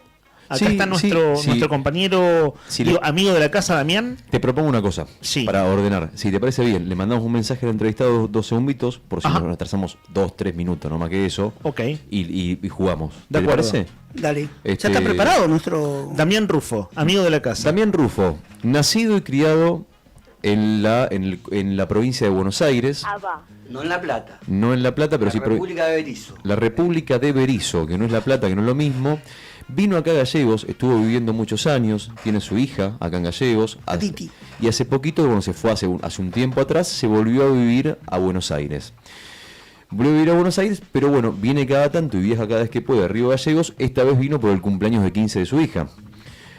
Acá está nuestro compañero, amigo de la casa, Damián. Te propongo una cosa, para ordenar. Si te parece bien, le mandamos un mensaje al entrevistado 2 segunditos, por si nos atrasamos 2-3 minutos, no más que eso. Ok. Y jugamos. De ¿Te acuerdo. parece? Dale. ¿Ya está preparado nuestro...? Damián Rufo, amigo de la casa. Damián Rufo, nacido y criado en la provincia de Buenos Aires. No en La Plata. No en La Plata, pero La sí... República de Berizo. La República de Berizo, que no es La Plata, que no es lo mismo. Vino acá a Gallegos, estuvo viviendo muchos años, tiene su hija acá en Gallegos. Y hace poquito, bueno, se fue hace un tiempo atrás, se volvió a vivir a Buenos Aires. Volvió a vivir a Buenos Aires, pero bueno, viene cada tanto y viaja cada vez que puede a Río Gallegos. Esta vez vino por el cumpleaños de 15 de su hija.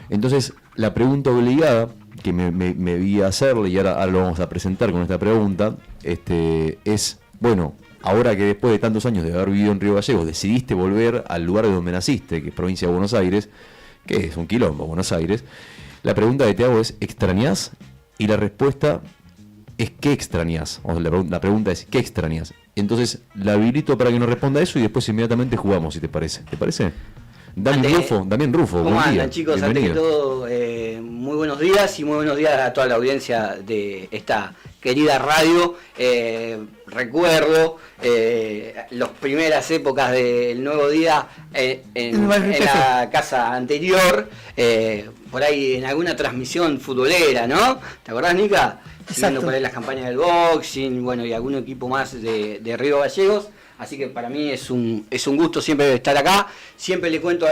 Entonces, la pregunta obligada que me vi a hacerle, y ahora lo vamos a presentar con esta pregunta, es, bueno, ahora que después de tantos años de haber vivido en Río Gallegos, decidiste volver al lugar de donde naciste, que es provincia de Buenos Aires, que es un quilombo, Buenos Aires. La pregunta que te hago es, ¿extrañás? Y la respuesta es, ¿qué extrañás? O la pregunta es, ¿qué extrañás? Entonces, la habilito para que nos responda eso y después inmediatamente jugamos, si te parece. ¿Te parece? Damián Rufo, ¿Cómo buen andan, día. chicos? Antes que todo, muy buenos días y muy buenos días a toda la audiencia de esta querida radio. Recuerdo las primeras épocas del Nuevo Día en la casa anterior, por ahí en alguna transmisión futbolera, ¿no? ¿Te acordás, Nica? Siguiendo por ahí las campañas del boxing, bueno, y algún equipo más de Río Gallegos. Así que para mí es un gusto siempre estar acá. Siempre le cuento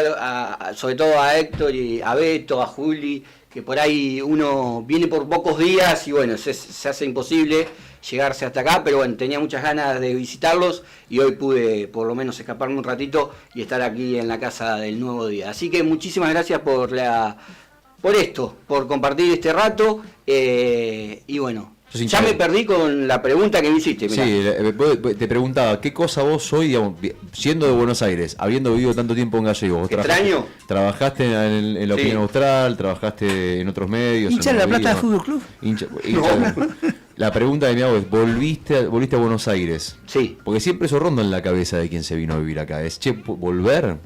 sobre todo a Héctor y a Beto, a Juli, que por ahí uno viene por pocos días y bueno, se hace imposible llegarse hasta acá, pero bueno, tenía muchas ganas de visitarlos y hoy pude por lo menos escaparme un ratito y estar aquí en la casa del Nuevo Día. Así que muchísimas gracias por compartir este rato y bueno. Ya me perdí con la pregunta que me hiciste. Mirá. Sí, te preguntaba, ¿qué cosa vos hoy, digamos, siendo de Buenos Aires, habiendo vivido tanto tiempo en Gallegos? ¿Extraño? ¿Trabajaste en la Opinión Austral? ¿Trabajaste en otros medios? ¿Hincha de La Plata de Fútbol Club? La pregunta que me hago es, ¿volviste a Buenos Aires? Sí. Porque siempre eso ronda en la cabeza de quien se vino a vivir acá. Es, ¿volver?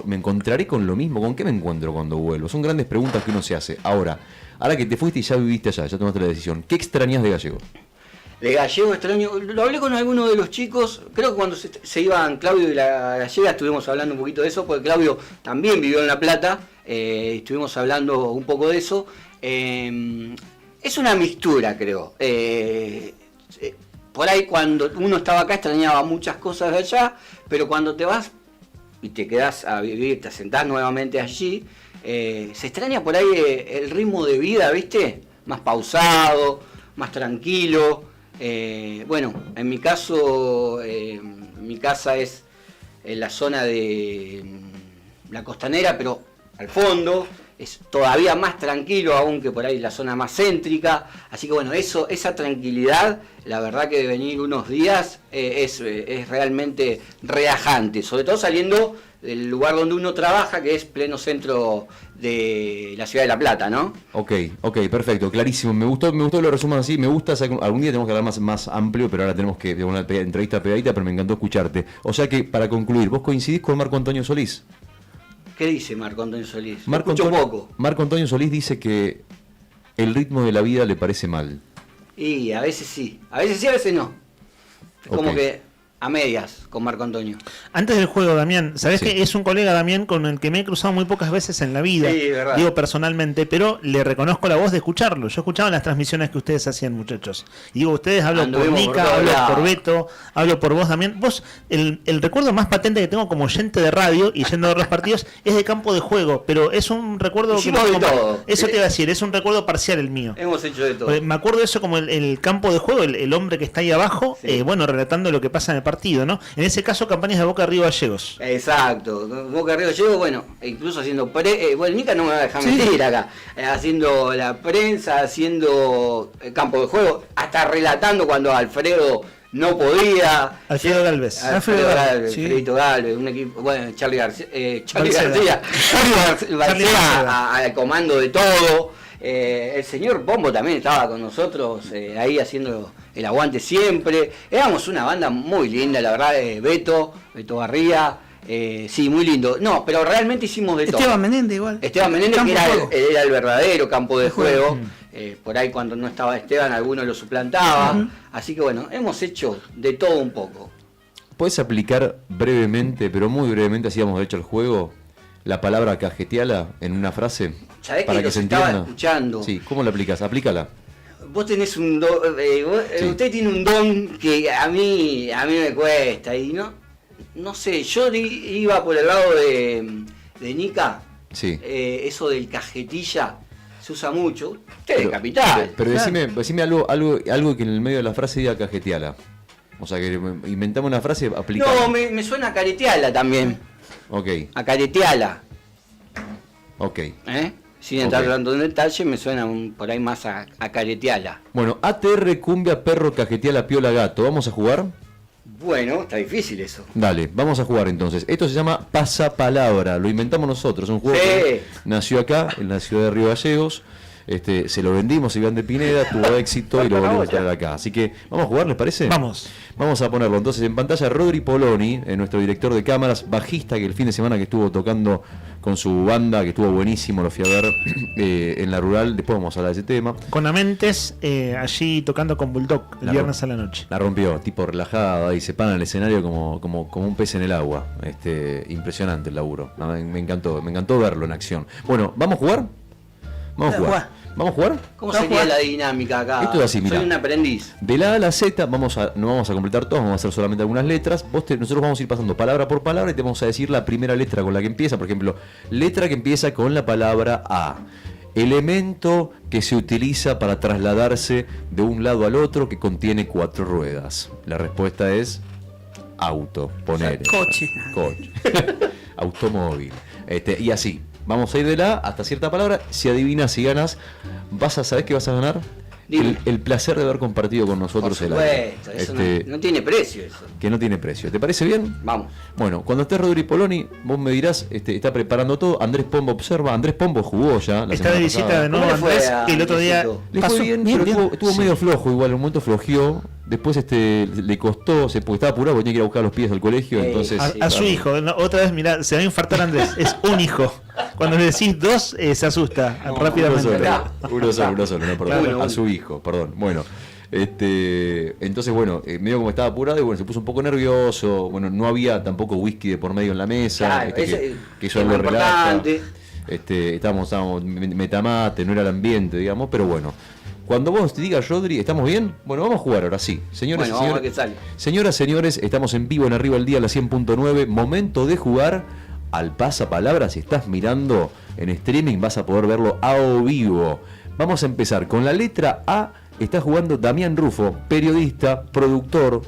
¿Me encontraré con lo mismo? ¿Con qué me encuentro cuando vuelvo? Son grandes preguntas que uno se hace. Ahora que te fuiste y ya viviste allá, ya tomaste la decisión, ¿qué extrañas de Gallegos? De Gallegos extraño, lo hablé con algunos de los chicos, creo que cuando se iban Claudio y la Gallega estuvimos hablando un poquito de eso, porque Claudio también vivió en La Plata, estuvimos hablando un poco de eso. Es una mixtura, creo. por ahí cuando uno estaba acá extrañaba muchas cosas de allá, pero cuando te vas y te quedás a vivir, te sentás nuevamente allí, se extraña por ahí el ritmo de vida, ¿viste? Más pausado, más tranquilo. Bueno, en mi caso, mi casa es en la zona de la costanera, pero al fondo. Es todavía más tranquilo aún que por ahí la zona más céntrica, así que bueno, esa tranquilidad, la verdad que de venir unos días es realmente relajante, sobre todo saliendo del lugar donde uno trabaja, que es pleno centro de la ciudad de La Plata, ¿no? Ok, perfecto, clarísimo. Me gustó que lo resuman así. Me gusta, algún día tenemos que hablar más amplio, pero ahora tenemos que una entrevista pegadita, pero me encantó escucharte. O sea que, para concluir, ¿vos coincidís con Marco Antonio Solís? ¿Qué dice Marco Antonio Solís? Marco Antonio Solís dice que el ritmo de la vida le parece mal. Y a veces sí, a veces no. Es como que a medias con Marco Antonio. Antes del juego, Damián, sabés que es un colega, Damián, con el que me he cruzado muy pocas veces en la vida, digo personalmente, pero le reconozco la voz de escucharlo. Yo escuchaba las transmisiones que ustedes hacían, muchachos. Y digo, ustedes, hablo por Nica, hablo por Beto, hablo por vos, Damián. Vos, el recuerdo más patente que tengo como oyente de radio y yendo a ver los partidos es de campo de juego, pero es un recuerdo que todo. Eso te iba a decir, es un recuerdo parcial el mío. Hemos hecho de todo. Me acuerdo de eso como el campo de juego, el hombre que está ahí abajo, bueno, relatando lo que pasa en el partido, ¿no? En ese caso, campañas de Boca Río Gallegos. Exacto, Boca Río Gallegos, bueno, incluso haciendo bueno, Nica no me va a dejar mentir acá, haciendo la prensa, haciendo el campo de juego, hasta relatando cuando Alfredo no podía. Alfredo Galvez. Alfredito Galvez, un equipo, bueno, Charlie García al comando de todo. El señor Pombo también estaba con nosotros ahí haciendo el aguante siempre. Éramos una banda muy linda, la verdad, Beto Barría, sí, muy lindo. No, pero realmente hicimos de todo. Esteban Menéndez igual. Esteban Menéndez, que era el verdadero campo de juego. Por ahí cuando no estaba Esteban, alguno lo suplantaba. Así que bueno, hemos hecho de todo un poco. ¿Puedes aplicar brevemente, pero muy brevemente, así hemos hecho el juego, la palabra cajeteala en una frase? ¿Sabés para que se entienda? Estaba escuchando. Sí, ¿cómo la aplicas? Aplícala. Vos tenés un don, usted tiene un don que a mí me cuesta y no sé, yo iba por el lado de Nica. Sí. Eso del cajetilla se usa mucho. Usted es capital. Pero decime algo que en el medio de la frase diga cajeteala. O sea, que inventamos una frase, aplicala. No, me suena a careteala también. Ok. A careteala. Ok. Sin entrar hablando en detalle, me suena por ahí más a careteala. Bueno, ATR, cumbia, perro, cajeteala, piola, gato. ¿Vamos a jugar? Bueno, está difícil eso. Dale, vamos a jugar entonces. Esto se llama Pasapalabra, lo inventamos nosotros, un juego que nació acá, en la ciudad de Río Gallegos. Se lo vendimos a Iván de Pineda, tuvo éxito y lo volvimos a traer acá. Así que, ¿vamos a jugar, les parece? Vamos. Vamos a ponerlo entonces en pantalla. Rodri Poloni, nuestro director de cámaras, bajista, que el fin de semana que estuvo tocando con su banda, que estuvo buenísimo, lo fui a ver en la rural. Después vamos a hablar de ese tema. Con Amentes, allí tocando con Bulldog el viernes a la noche. La rompió, tipo relajada, y se para en el escenario como un pez en el agua. Impresionante el laburo. Me encantó verlo en acción. Bueno, ¿vamos a jugar? Vamos a jugar. ¿Vamos a jugar? ¿Cómo sería la dinámica acá? Esto es así, mirá. Soy un aprendiz. De la A a la Z no vamos a completar todos, vamos a hacer solamente algunas letras. Nosotros vamos a ir pasando palabra por palabra y te vamos a decir la primera letra con la que empieza. Por ejemplo, letra que empieza con la palabra A. Elemento que se utiliza para trasladarse de un lado al otro que contiene 4 ruedas. La respuesta es auto. Poner. Coche. Automóvil. Y así. Vamos a ir de la A hasta cierta palabra. Si adivinas y ganas, ¿sabés qué vas a ganar? El placer de haber compartido con nosotros el aire. Eso no tiene precio eso. Que no tiene precio. ¿Te parece bien? Vamos. Bueno, cuando estés Rodri Poloni, vos me dirás, está preparando todo. Andrés Pombo observa. Andrés Pombo jugó ya la está de visita pasada. De nuevo Andrés, que el otro día le fue bien, pero estuvo medio flojo igual. En un momento flojeó. Después le costó, porque estaba apurado, porque tenía que ir a buscar los pies al colegio. Entonces a su hijo, otra vez, mirá, se va a infartar Andrés, es un hijo. Cuando le decís 2, se asusta rápidamente. Uno solo, no, perdón. A su hijo, perdón. Bueno, entonces, bueno, medio como estaba apurado y bueno, se puso un poco nervioso. Bueno, no había tampoco whisky de por medio en la mesa, que eso lo relaja. Estábamos metamate, no era el ambiente, digamos, pero bueno. Cuando vos te digas, Rodri, ¿estamos bien? Bueno, vamos a jugar ahora sí. Señores, Bueno, vamos a ver qué sale. Señoras, señores, estamos en vivo en Arriba el Día, a la 100.9. Momento de jugar al pasapalabra. Si estás mirando en streaming, vas a poder verlo a vivo. Vamos a empezar con la letra A. Está jugando Damián Rufo, periodista, productor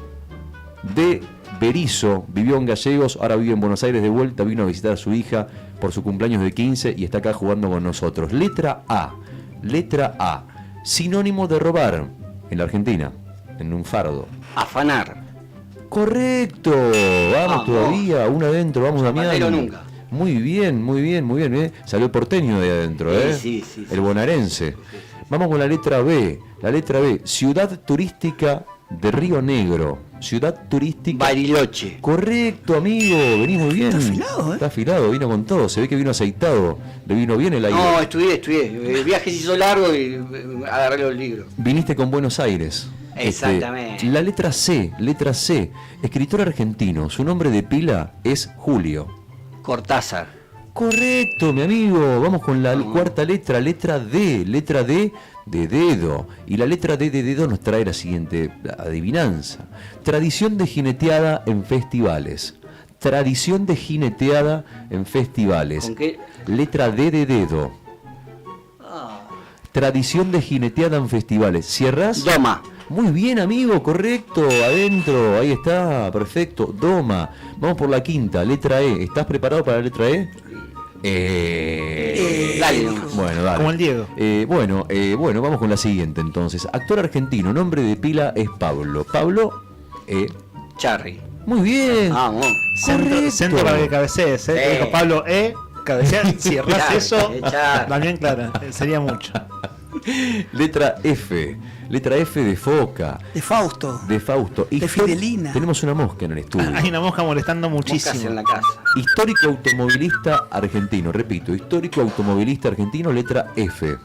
de Berizo. Vivió en Gallegos, ahora vive en Buenos Aires de vuelta. Vino a visitar a su hija por su cumpleaños de 15 y está acá jugando con nosotros. Letra A. Letra A. Sinónimo de robar en la Argentina, en un fardo. Afanar. Correcto. Vamos todavía, uno adentro, vamos Damián. Zapatero nunca. Muy bien, muy bien, muy bien. Salió el porteño de adentro, Sí. El bonaerense. Vamos con la letra B. La letra B. Ciudad turística de Río Negro. Ciudad turística. Bariloche. Correcto, amigo. Venís muy bien. Está afilado, Está afilado, vino con todo. Se ve que vino aceitado. Le vino bien el aire. No, estudié. El viaje se hizo largo y agarré los libros. Viniste con Buenos Aires. Exactamente. La letra C. Letra C. Escritor argentino. Su nombre de pila es Julio Cortázar. Correcto, mi amigo. Vamos con la cuarta letra. Letra D. Letra D de dedo. Y la letra D de dedo nos trae la siguiente adivinanza. Tradición de jineteada en festivales. Tradición de jineteada en festivales. ¿Con qué? Letra D de dedo. Tradición de jineteada en festivales. ¿Cierras? Doma. Muy bien, amigo, correcto. Adentro, ahí está, perfecto. Doma. Vamos por la quinta, letra E. ¿Estás preparado para la letra E? Dale. Bueno, dale. Como el Diego. Bueno, vamos con la siguiente entonces. Actor argentino, nombre de pila es Pablo. Pablo Charri. Muy bien. Vamos. Centro para que cabecees, Te dijo Pablo, cabecear, cierras eso. También, claro, sería mucho. Letra F. Letra F de foca. De Fausto. De Fausto. De Fidelina. Tenemos una mosca en el estudio. Hay una mosca molestando muchísimo. Moscas en la casa. Histórico automovilista argentino. Repito, histórico automovilista argentino, letra F.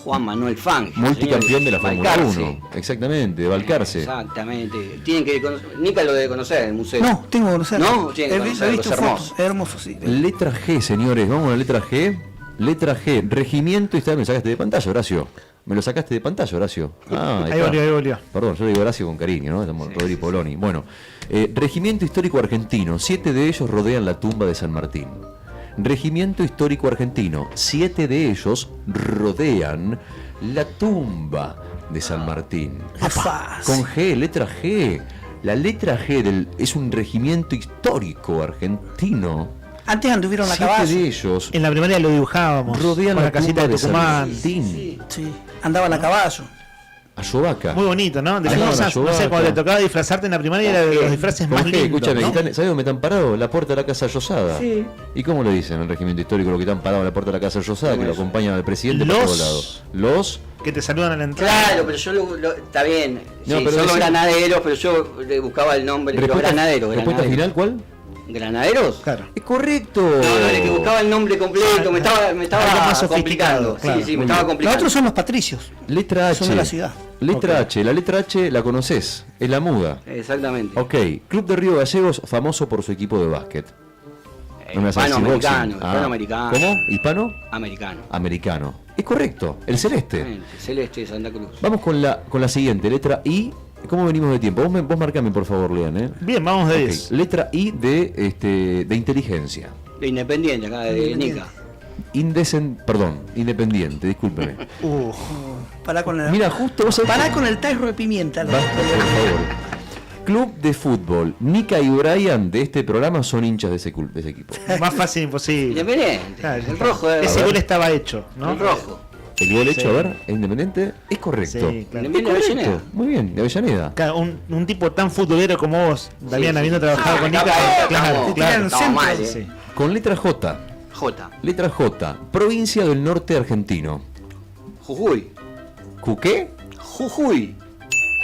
Juan Manuel Fangio. Multicampeón de la Fórmula Balcarce. 1. Exactamente, de Balcarce. Exactamente. Tienen que conocer. Nica lo debe conocer en el museo. No, tengo que conocer. No, tiene que He conocer. visto Es hermoso. fotos. Hermoso, sí. Letra G, señores. Vamos a la letra G. Letra G. Regimiento. Y me sacaste de pantalla, Horacio. Me lo sacaste de pantalla, Horacio. Ahí volvió. Perdón, yo le digo Horacio con cariño, ¿no? Estamos Rodri Poloni. Bueno, Regimiento Histórico Argentino. 7 de ellos rodean la tumba de San Martín. Regimiento Histórico Argentino. 7 de ellos rodean la tumba de San Martín. Con G, letra G. La letra G es un regimiento histórico argentino. Antes anduvieron a 7 caballo. de ellos En la primaria lo dibujábamos. rodean con la la casita tumba de San Tucumán. Martín. Sí, andaban a caballo. A Yovaca. Muy bonito, ¿no? De las Andaban a cosas, no sé, Yovaca. cuando le tocaba disfrazarte en la primaria era de los disfraces más ¿Por qué? lindos, Escúchame, ¿no? ¿sabes dónde me están parados? La puerta de la Casa Rosada. Sí. ¿Y cómo le dicen en el regimiento histórico lo que están parados en la puerta de la Casa Rosada, que lo acompañan al presidente por todos lados? Los que te saludan a la entrada. Claro, pero yo está bien. No, Sí, pero son los decime- granaderos, pero yo le buscaba el nombre. Los granaderos. ¿Respuesta final cuál? ¿Granaderos? Claro. Es correcto. No, le que buscaba el nombre completo, me estaba Algo más sofisticado, complicando. claro. Sí, me estaba Los complicando. otros son los patricios. Letra H. Son de la ciudad. Letra H. La letra H la conoces. Es la muda. Exactamente. Ok. Club de Río Gallegos, famoso por su equipo de básquet. No me vas a decir Hispanoamericano, boxing. hispanoamericano. ¿Cómo? ¿Hispano? Americano. Americano. Es correcto. El celeste. Exactamente. Celeste de Santa Cruz. Vamos con la siguiente. Letra I. ¿Cómo venimos de tiempo? Vos marcame, por favor, Lean. Bien, vamos de Ok. 10. Letra I de inteligencia. De Independiente, acá de Nica. Independiente, discúlpeme. Pará con el, Mira, justo vos sabés pará que- con el tarro de pimienta. Basta, por favor. Club de fútbol. Nica y Brian de este programa son hinchas de ese equipo. Más fácil imposible. Independiente. Claro, El rojo. ese gol estaba hecho, ¿no? El rojo. El gol hecho, Sí. a ver, ¿es Independiente? Es correcto. Sí, claro. Es Independiente de correcto. Avellaneda. Muy bien, de Avellaneda. Claro, un tipo tan futbolero como vos, Damián, sí. habiendo trabajado con Nica, claro, claro. Estamos mal, Sí. Con letra J. J. Letra J. Provincia del norte argentino. Jujuy. ¿Juqué? Jujuy.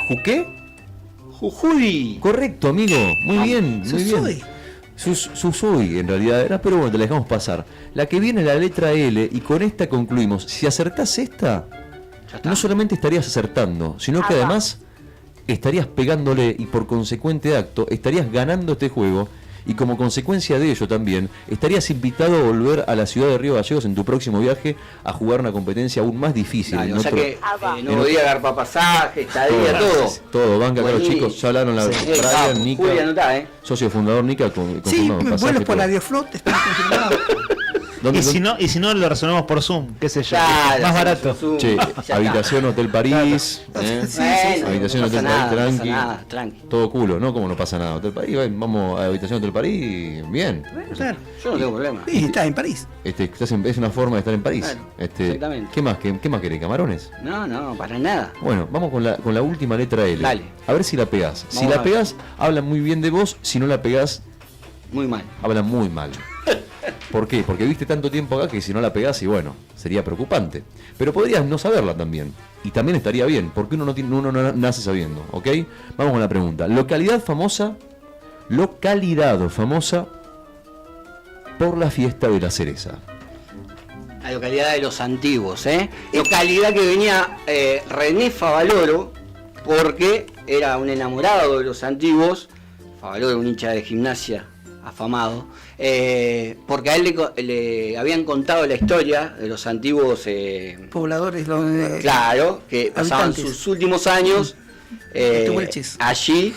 ¿Juqué? Jujuy. Correcto, amigo. Muy bien, muy Suzuy. bien. Suzuy, en realidad era, pero bueno, te la dejamos pasar. La que viene es la letra L y con esta concluimos. Si acertás esta, no solamente estarías acertando, sino que además estarías pegándole y por consecuente acto estarías ganando este juego y como consecuencia de ello también, estarías invitado a volver a la ciudad de Río Gallegos en tu próximo viaje a jugar una competencia aún más difícil. Claro, o sea que no podía agarrar pasaje, estadía, todo. Todo, banca, claro, chicos, ya hablaron la Brian, Nica, Julia, anotá, socio fundador Nica, Sí, pasaje, vuelos por todo. Aeroflot están confirmados. Y si no lo resolvemos por Zoom, qué sé yo. Claro, más barato. Zoom, Che, ya habitación Hotel París, Bueno, habitación no Hotel pasa París, nada, tranqui, no pasa nada, tranqui. todo culo, ¿no? Como no pasa nada, Hotel París, vamos a habitación Hotel París, bien. Claro. Yo no tengo problema. Sí, está en París. Es una forma de estar en París. Claro, exactamente. ¿Qué más querés? ¿Camarones? No, para nada. Bueno, vamos con la última letra L. Dale. A ver si la pegás. Si Vamos la a ver. pegás, hablan muy bien de vos. Si no la pegás, muy mal. Hablan muy mal. ¿Por qué? Porque viste tanto tiempo acá que si no la pegás, y bueno, sería preocupante. Pero podrías no saberla también. Y también estaría bien, porque uno no nace sabiendo, ¿ok? Vamos con la pregunta. Localidad famosa por la fiesta de la cereza. La localidad de Los Antiguos, localidad que venía René Favaloro, porque era un enamorado de Los Antiguos. Favaloro, un hincha de Gimnasia afamado, porque a él le habían contado la historia de los antiguos pobladores, claro, que pasaban sus últimos años allí,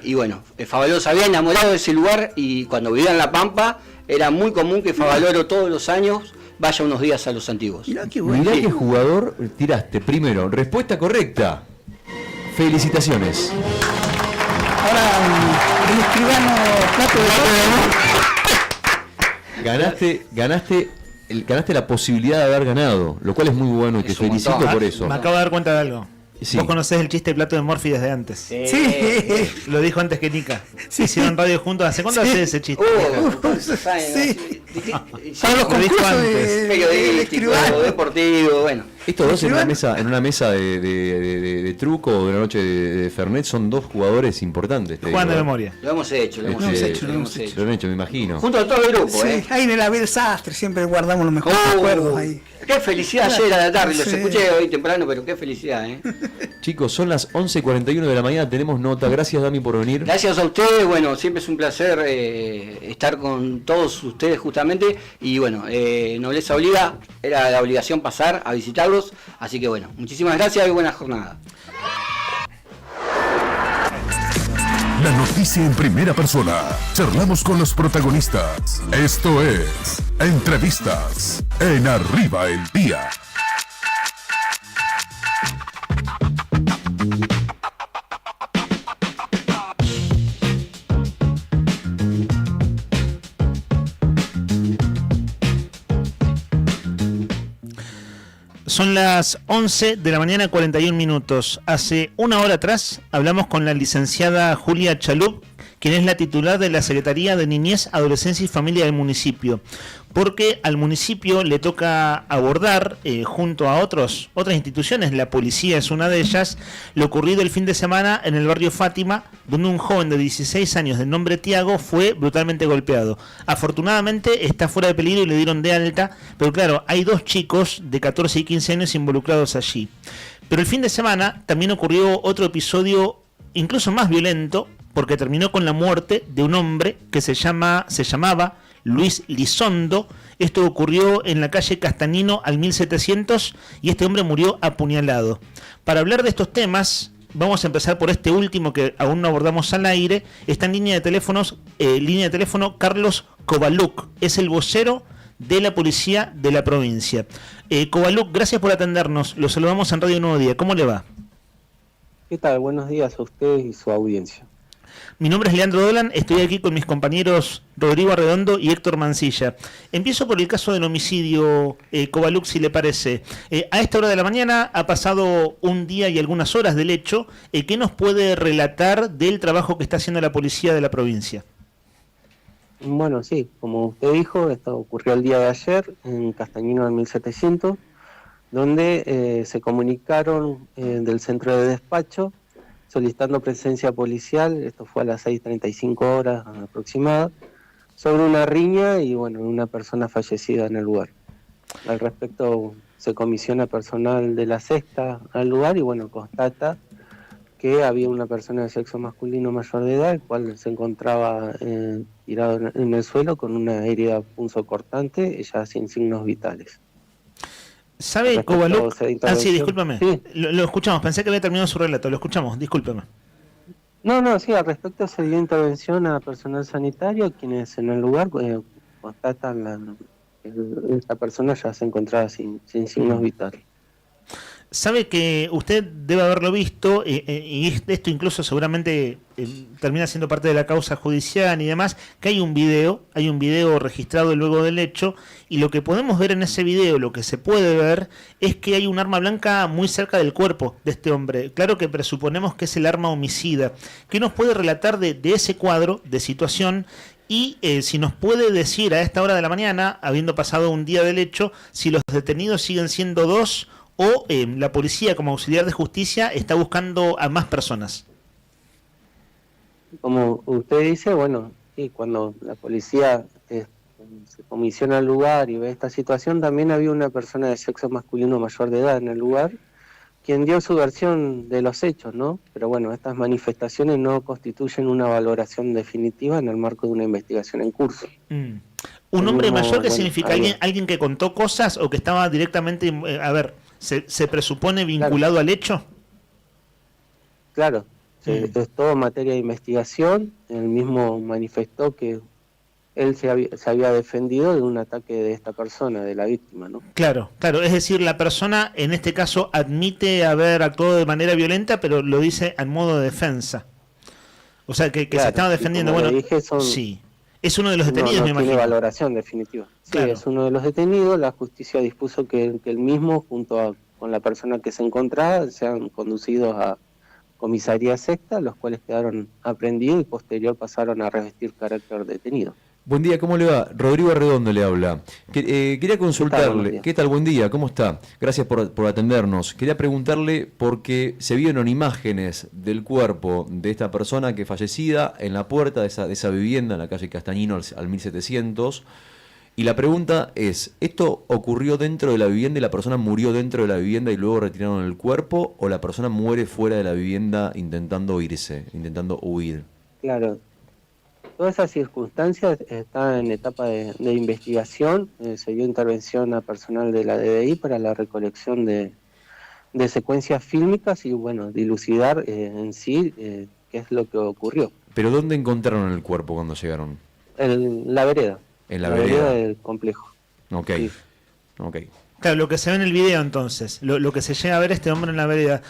y bueno, Favaloro se había enamorado de ese lugar, y cuando vivía en La Pampa era muy común que Favaloro todos los años vaya unos días a Los Antiguos. Mirá qué bueno. Mirá qué jugador tiraste. Primero, respuesta correcta. Felicitaciones. Ahora el escribano Ganaste la posibilidad de haber ganado, lo cual es muy bueno y te felicito por eso. Me acabo de dar cuenta de algo. Sí. Vos conocés el chiste de Plato de Morphy desde antes. Sí. Lo dijo antes que Nica. Hicieron radio juntos. ¿Hace cuánto hace ese chiste? Para los concursos periodístico, deportivo, bueno. Estos dos en una mesa de truco o de una noche de Fernet son dos jugadores importantes. Juegan de memoria. Lo hemos hecho. Lo han hecho, me imagino. Junto a todo el grupo, Sí, ahí en el Abel Sastre siempre guardamos los mejores recuerdos ahí. Qué felicidad ayer a la tarde, los escuché hoy temprano, pero qué felicidad, Chicos, son las 11:41 de la mañana, tenemos nota. Gracias, Dami, por venir. Gracias a ustedes, bueno, siempre es un placer estar con todos ustedes justamente, y bueno, Nobleza Obliga, era la obligación pasar a visitarlos, así que bueno, muchísimas gracias y buena jornada. La noticia en primera persona. Charlamos con los protagonistas. Esto es Entrevistas en Arriba el Día. Son las 11 de la mañana, 41 minutos. Hace una hora atrás hablamos con la licenciada Julia Chalup, quien es la titular de la Secretaría de Niñez, Adolescencia y Familia del municipio. Porque al municipio le toca abordar, junto a otras instituciones, la policía es una de ellas, lo ocurrido el fin de semana en el barrio Fátima, donde un joven de 16 años de nombre Tiago fue brutalmente golpeado. Afortunadamente está fuera de peligro y le dieron de alta, pero claro, hay dos chicos de 14 y 15 años involucrados allí. Pero el fin de semana también ocurrió otro episodio incluso más violento, porque terminó con la muerte de un hombre que se llamaba Luis Lizondo. Esto ocurrió en la calle Castanino al 1700 y este hombre murió apuñalado. Para hablar de estos temas, vamos a empezar por este último que aún no abordamos al aire. Está en línea de teléfono Carlos Kovaluk, es el vocero de la policía de la provincia. Kovaluk, gracias por atendernos. Lo saludamos en Radio Nuevo Día. ¿Cómo le va? ¿Qué tal? Buenos días a ustedes y su audiencia. Mi nombre es Leandro Dolan, estoy aquí con mis compañeros Rodrigo Arredondo y Héctor Mancilla. Empiezo por el caso del homicidio, Kovaluk, si le parece. A esta hora de la mañana ha pasado un día y algunas horas del hecho. ¿Qué nos puede relatar del trabajo que está haciendo la policía de la provincia? Bueno, sí, como usted dijo, esto ocurrió el día de ayer en Castañino del 1700, donde se comunicaron del centro de despacho solicitando presencia policial, esto fue a las 6:35 horas aproximadas, sobre una riña y bueno, una persona fallecida en el lugar. Al respecto se comisiona personal de la sexta al lugar y bueno, constata que había una persona de sexo masculino mayor de edad, el cual se encontraba tirado en el suelo con una herida punzocortante, ya sin signos vitales. ¿Sabe, Kovaluk? Sí, discúlpame. Sí. Lo escuchamos, pensé que había terminado su relato, lo escuchamos, discúlpeme. No, sí, al respecto se dio intervención a personal sanitario, quienes en el lugar constatan esta persona ya se encontraba sin signos vitales. Sabe que usted debe haberlo visto, y esto incluso seguramente termina siendo parte de la causa judicial y demás, que hay un video registrado luego del hecho, y lo que podemos ver en ese video, lo que se puede ver, es que hay un arma blanca muy cerca del cuerpo de este hombre. Claro que presuponemos que es el arma homicida. ¿Qué nos puede relatar de ese cuadro, de situación? Y si nos puede decir a esta hora de la mañana, habiendo pasado un día del hecho, si los detenidos siguen siendo 2 o la policía como auxiliar de justicia está buscando a más personas. Como usted dice, bueno, sí, cuando la policía se comisiona al lugar y ve esta situación, también había una persona de sexo masculino mayor de edad en el lugar, quien dio su versión de los hechos, ¿no? Pero bueno, estas manifestaciones no constituyen una valoración definitiva en el marco de una investigación en curso. ¿Un hombre mayor que significa alguien que contó cosas o que estaba directamente, se presupone vinculado al hecho? Claro, es todo materia de investigación. Él mismo manifestó que él se había defendido de un ataque de esta persona, de la víctima, ¿no? Claro, es decir, la persona en este caso admite haber actuado de manera violenta, pero lo dice en modo de defensa. O sea, que se estaba defendiendo. Bueno, dije, sí. Es uno de los detenidos, me imagino. No tiene valoración definitiva. Sí, claro. Es uno de los detenidos. La justicia dispuso que él mismo, con la persona que se encontraba, sean conducidos a comisaría sexta, los cuales quedaron aprehendidos y posterior pasaron a revestir carácter detenido. Buen día, ¿cómo le va? Rodrigo Arredondo le habla. Quería consultarle, ¿qué tal? Buen día, ¿cómo está? Gracias por atendernos. Quería preguntarle porque se vieron imágenes del cuerpo de esta persona que fallecida en la puerta de esa vivienda en la calle Castañino al 1700. Y la pregunta es, ¿esto ocurrió dentro de la vivienda y la persona murió dentro de la vivienda y luego retiraron el cuerpo? ¿O la persona muere fuera de la vivienda intentando huir? Claro. Todas esas circunstancias están en etapa de investigación. Se dio intervención a personal de la DDI para la recolección de secuencias fílmicas y, bueno, dilucidar en sí qué es lo que ocurrió. ¿Pero dónde encontraron el cuerpo cuando llegaron? En la vereda. En la vereda del complejo. Ok, sí. Ok. Claro, lo que se ve en el video entonces, lo que se llega a ver este hombre en la vereda.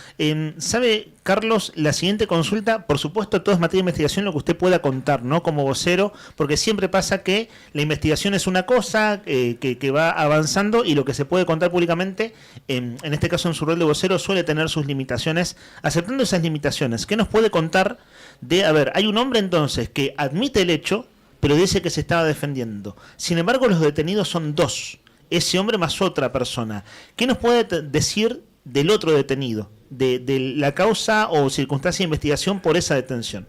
¿Sabe, Carlos, la siguiente consulta? Por supuesto, todo es materia de investigación, lo que usted pueda contar, ¿no? Como vocero, porque siempre pasa que la investigación es una cosa que va avanzando y lo que se puede contar públicamente, en este caso en su rol de vocero, suele tener sus limitaciones. Aceptando esas limitaciones, ¿qué nos puede contar de, hay un hombre entonces que admite el hecho, pero dice que se estaba defendiendo? Sin embargo, los detenidos son 2. Ese hombre más otra persona. ¿Qué nos puede decir del otro detenido? De la causa o circunstancia de investigación por esa detención.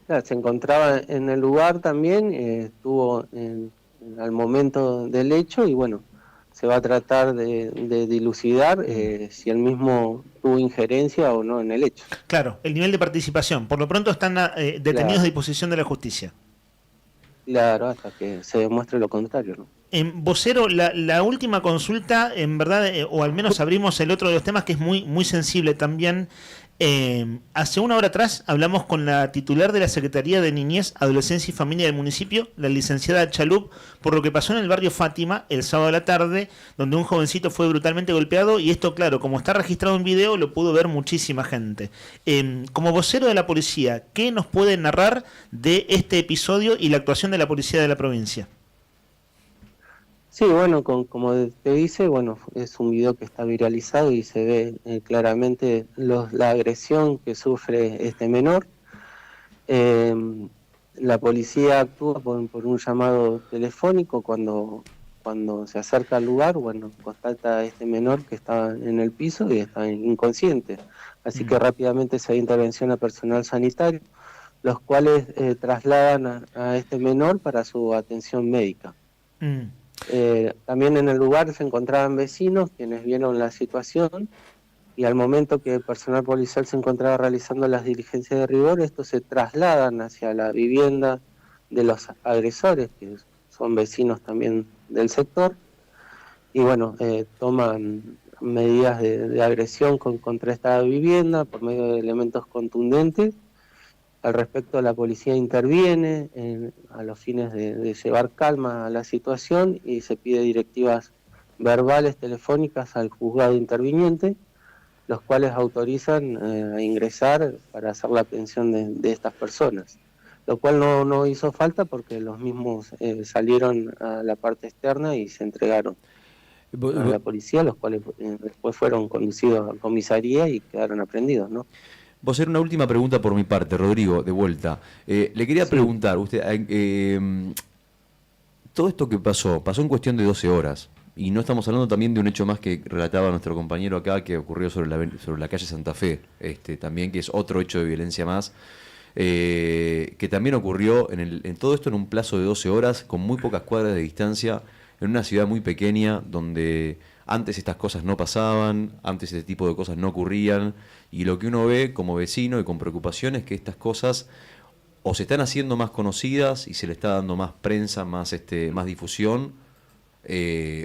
Claro, se encontraba en el lugar también, estuvo al momento del hecho y bueno, se va a tratar de dilucidar si él mismo tuvo injerencia o no en el hecho. Claro, el nivel de participación. Por lo pronto están detenidos a disposición de la justicia. Claro, hasta que se demuestre lo contrario, ¿no? Vocero, la última consulta, en verdad, o al menos abrimos el otro de los temas que es muy sensible también. Hace una hora atrás hablamos con la titular de la Secretaría de Niñez, Adolescencia y Familia del municipio, la licenciada Chalup, por lo que pasó en el barrio Fátima el sábado a la tarde, donde un jovencito fue brutalmente golpeado, y esto, claro, como está registrado en video, lo pudo ver muchísima gente. Como vocero de la policía, ¿qué nos puede narrar de este episodio y la actuación de la policía de la provincia? Sí, bueno, como te dice, bueno, es un video que está viralizado y se ve claramente la agresión que sufre este menor. La policía actúa por un llamado telefónico cuando se acerca al lugar, bueno, constata a este menor que está en el piso y está inconsciente. Así que rápidamente se da intervención a personal sanitario, los cuales trasladan a este menor para su atención médica. También en el lugar se encontraban vecinos quienes vieron la situación y al momento que el personal policial se encontraba realizando las diligencias de rigor, estos se trasladan hacia la vivienda de los agresores, que son vecinos también del sector, y bueno, toman medidas de agresión contra esta vivienda por medio de elementos contundentes. Al respecto, la policía interviene a los fines de llevar calma a la situación y se pide directivas verbales telefónicas al juzgado interviniente, los cuales autorizan a ingresar para hacer la aprehensión de estas personas, lo cual no hizo falta porque los mismos salieron a la parte externa y se entregaron a la policía, los cuales después fueron conducidos a comisaría y quedaron aprendidos, ¿no? Vos, era una última pregunta por mi parte, Rodrigo, de vuelta. Le quería preguntar, usted, todo esto que pasó en cuestión de 12 horas, y no estamos hablando también de un hecho más que relataba nuestro compañero acá, que ocurrió sobre la calle Santa Fe, también, que es otro hecho de violencia más, que también ocurrió en todo esto en un plazo de 12 horas, con muy pocas cuadras de distancia, en una ciudad muy pequeña, donde antes estas cosas no pasaban, antes este tipo de cosas no ocurrían, y lo que uno ve como vecino y con preocupación es que estas cosas o se están haciendo más conocidas y se le está dando más prensa, más difusión,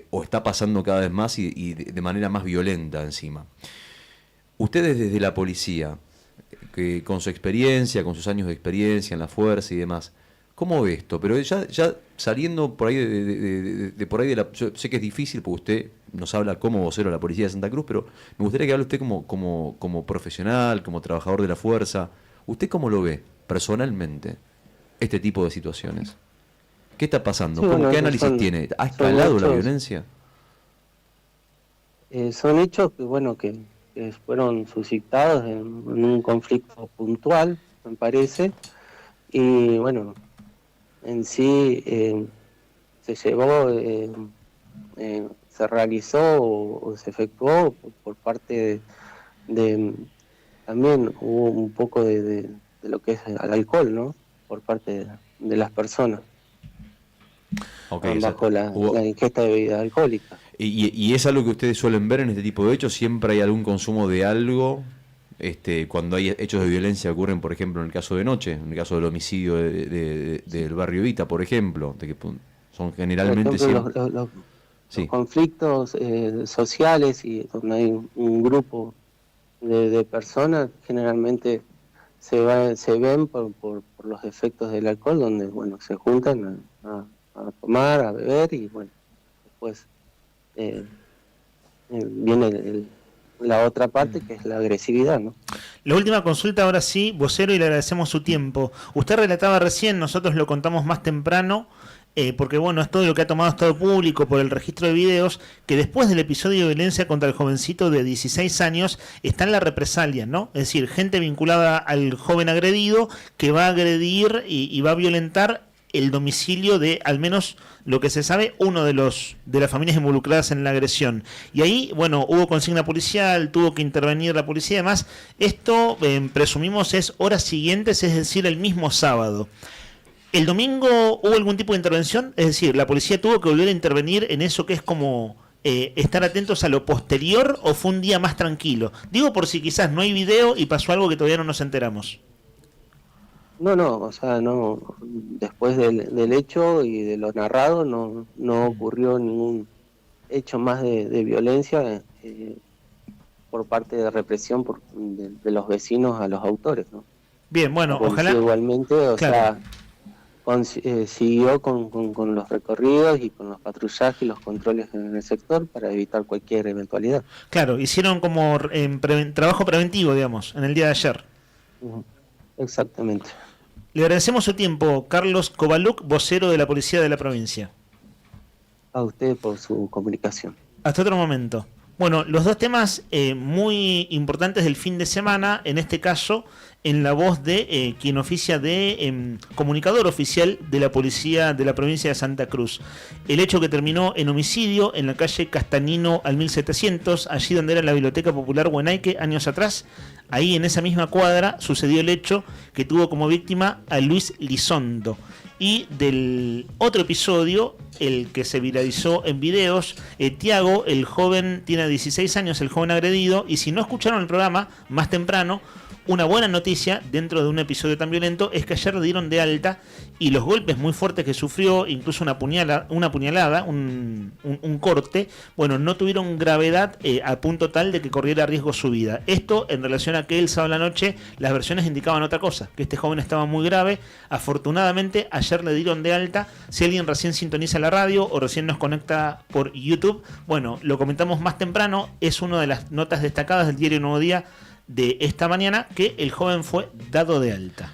o está pasando cada vez más y de manera más violenta encima. Ustedes desde la policía, que con su experiencia, con sus años de experiencia en la fuerza y demás, ¿cómo ve esto? Pero ya saliendo por ahí yo sé que es difícil porque usted nos habla como vocero de la Policía de Santa Cruz, pero me gustaría que hable usted como profesional, como trabajador de la fuerza. ¿Usted cómo lo ve personalmente este tipo de situaciones? ¿Qué está pasando? Sí, ¿Qué análisis tiene? ¿Ha escalado la violencia? Son hechos que fueron suscitados en un conflicto puntual, me parece, y bueno, en sí se llevó, se realizó o se efectuó por parte de también hubo un poco de lo que es el alcohol, ¿no? Por parte de las personas. Okay, bajo la ingesta de bebida alcohólica. ¿Y es algo que ustedes suelen ver en este tipo de hechos? ¿Siempre hay algún consumo de algo? Cuando hay hechos de violencia ocurren, por ejemplo, en el caso de noche, en el caso del homicidio del barrio Vita, por ejemplo, de que son generalmente los conflictos sociales y donde hay un grupo de personas, generalmente se ven por los efectos del alcohol, donde se juntan a tomar, a beber, y después viene la otra parte, que es la agresividad, ¿no? La última consulta ahora sí, vocero, y le agradecemos su tiempo. Usted relataba recién, nosotros lo contamos más temprano, porque es todo lo que ha tomado Estado Público por el registro de videos, que después del episodio de violencia contra el jovencito de 16 años está en la represalia, ¿no? Es decir, gente vinculada al joven agredido que va a agredir y va a violentar el domicilio de, al menos lo que se sabe, uno de las familias involucradas en la agresión. Y ahí, hubo consigna policial, tuvo que intervenir la policía y demás. Esto, presumimos, es horas siguientes, es decir, el mismo sábado. ¿El domingo hubo algún tipo de intervención? Es decir, ¿la policía tuvo que volver a intervenir en eso que es como estar atentos a lo posterior, o fue un día más tranquilo? Digo por si quizás no hay video y pasó algo que todavía no nos enteramos. No, después del hecho y de lo narrado no ocurrió ningún hecho más de violencia por parte de represión de los vecinos a los autores, ¿no? Bien, ojalá. Igualmente, siguió con los recorridos y con los patrullajes y los controles en el sector para evitar cualquier eventualidad. Claro, hicieron como trabajo preventivo, digamos, en el día de ayer. Exactamente. Le agradecemos su tiempo, Carlos Kovaluk, vocero de la Policía de la Provincia. A usted por su comunicación. Hasta otro momento. Los dos temas muy importantes del fin de semana, en este caso en la voz de quien oficia de comunicador oficial de la Policía de la Provincia de Santa Cruz. El hecho que terminó en homicidio en la calle Castanino al 1700, allí donde era la Biblioteca Popular Huenaique años atrás. ahí en esa misma cuadra sucedió el hecho que tuvo como víctima a Luis Lizondo. Y del otro episodio, el que se viralizó en videos, Tiago, el joven, tiene 16 años, el joven agredido, y si no escucharon el programa más temprano, una buena noticia dentro de un episodio tan violento es que ayer le dieron de alta y los golpes muy fuertes que sufrió, incluso una puñalada, un corte, bueno, no tuvieron gravedad a punto tal de que corriera riesgo su vida. Esto en relación a que el sábado a la noche las versiones indicaban otra cosa, que este joven estaba muy grave. Afortunadamente ayer le dieron de alta. Si alguien recién sintoniza la radio o recién nos conecta por YouTube, bueno, lo comentamos más temprano, es una de las notas destacadas del diario Nuevo Día de esta mañana, que el joven fue dado de alta.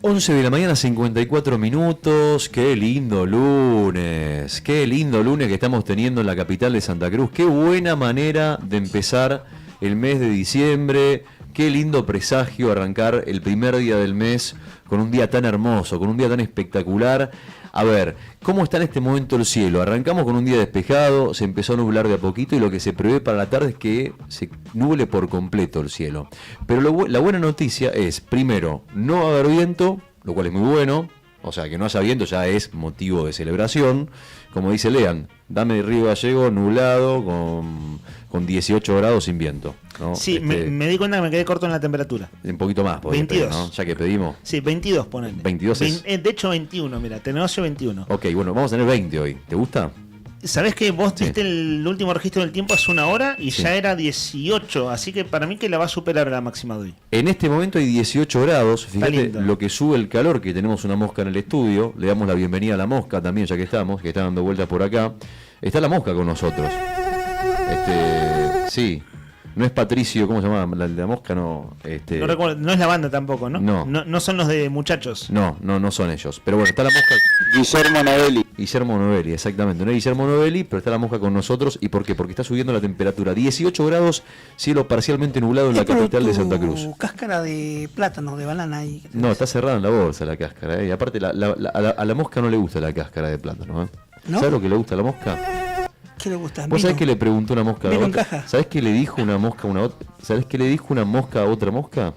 11 de la mañana, 54 minutos. Qué lindo lunes que estamos teniendo en la capital de Santa Cruz. Qué buena manera de empezar el mes de diciembre. Qué lindo presagio arrancar el primer día del mes con un día tan hermoso, con un día tan espectacular. A ver, ¿cómo está en este momento el cielo? Arrancamos con un día despejado, se empezó a nublar de a poquito y lo que se prevé para la tarde es que se nuble por completo el cielo. Pero la buena noticia es, primero, no va a haber viento, lo cual es muy bueno. O sea, que no haya viento ya es motivo de celebración. Como dice Lean, dame Río Gallego nublado con 18 grados sin viento, ¿no? Sí, me di cuenta que me quedé corto en la temperatura. Un poquito más, 22, ¿no? Ya que pedimos. Sí, 22 ponele. 22 es... De hecho 21, mira, te negocio 21. Ok, bueno, vamos a tener 20 hoy. ¿Te gusta? ¿Sabés que vos viste el último registro del tiempo hace una hora y ya era 18? Así que para mí que la va a superar la máxima de hoy. En este momento hay 18 grados. Fíjate lo que sube el calor, que tenemos una mosca en el estudio. Le damos la bienvenida a la mosca también, ya que estamos, que está dando vueltas por acá. Está la mosca con nosotros. Sí. No es Patricio, ¿cómo se llama? La mosca no. No recuerdo, no es la banda tampoco, ¿no? No son los de Muchachos. No son ellos. Pero bueno, está la mosca. Guillermo Novelli, exactamente. No es Guillermo Novelli, pero está la mosca con nosotros. ¿Y por qué? Porque está subiendo la temperatura. 18 grados, cielo parcialmente nublado en la capital de Santa Cruz. Cáscara de plátano, de banana ahí. No, está cerrada en la bolsa la cáscara. Y aparte, a la mosca no le gusta la cáscara de plátano. ¿No? ¿Sabes lo que le gusta a la mosca? ¿Qué le gusta? ¿Vos sabés qué le preguntó una mosca a otra? ¿Sabés qué le dijo una mosca a una otra? ¿Sabés qué le dijo una mosca a otra mosca?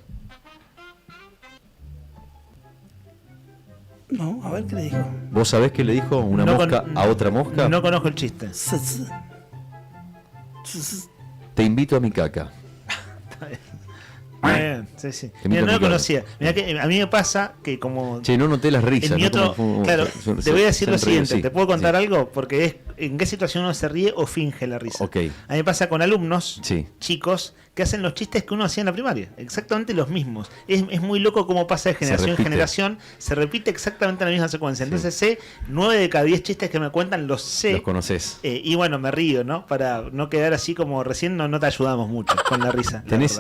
No, a ver qué le dijo. ¿Vos sabés qué le dijo una mosca a otra mosca? No conozco el chiste. Te invito a mi caca. Sí. Mira, no lo conocía. Mira que a mí me pasa que como... Che, no noté las risas. En mi otro, claro, te voy a decir lo siguiente. Sí, ¿te puedo contar algo? Porque es en qué situación uno se ríe o finge la risa. Okay. A mí me pasa con alumnos, chicos, que hacen los chistes que uno hacía en la primaria. Exactamente los mismos. Es muy loco cómo pasa de generación en generación. Se repite exactamente la misma secuencia. Entonces sé 9 de cada 10 chistes que me cuentan, los sé. Los conoces. Y bueno, me río, ¿no? Para no quedar así como recién no te ayudamos mucho con la risa. ¿Tenés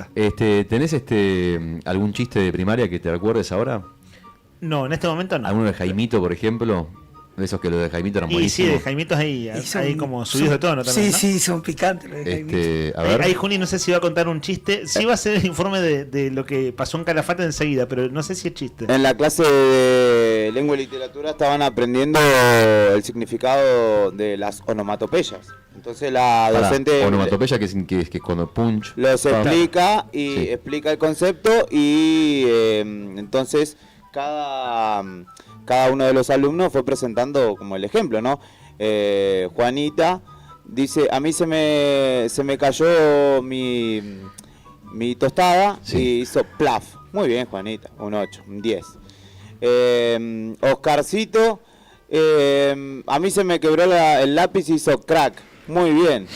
algún chiste de primaria que te recuerdes ahora? No, en este momento no. ¿Alguno de Jaimito, por ejemplo? De esos que los de Jaimito eran buenísimos. Y sí, de Jaimitos ahí como subidos de tono también, ¿no? Sí, son picantes los de Jaimitos. A ver. Ahí Juni no sé si va a contar un chiste. Sí va a ser el informe de lo que pasó en Calafate enseguida, pero no sé si es chiste. En la clase de lengua y literatura estaban aprendiendo el significado de las onomatopeyas. Entonces la docente... Onomatopeya que es cuando punch... Los explica y explica el concepto y entonces cada uno de los alumnos fue presentando como el ejemplo, ¿no? Juanita dice, a mí se me cayó mi tostada y hizo plaf. Muy bien, Juanita, un 8, un 10. Oscarcito, a mí se me quebró el lápiz y hizo crack. Muy bien.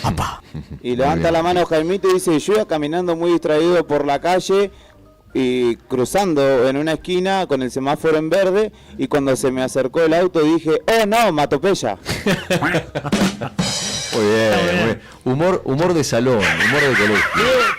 Y levanta la mano Jaimito y dice, yo iba caminando muy distraído por la calle y cruzando en una esquina con el semáforo en verde y cuando se me acercó el auto dije, oh no, Matopeya. Muy bien. Humor de salón, humor de colegio.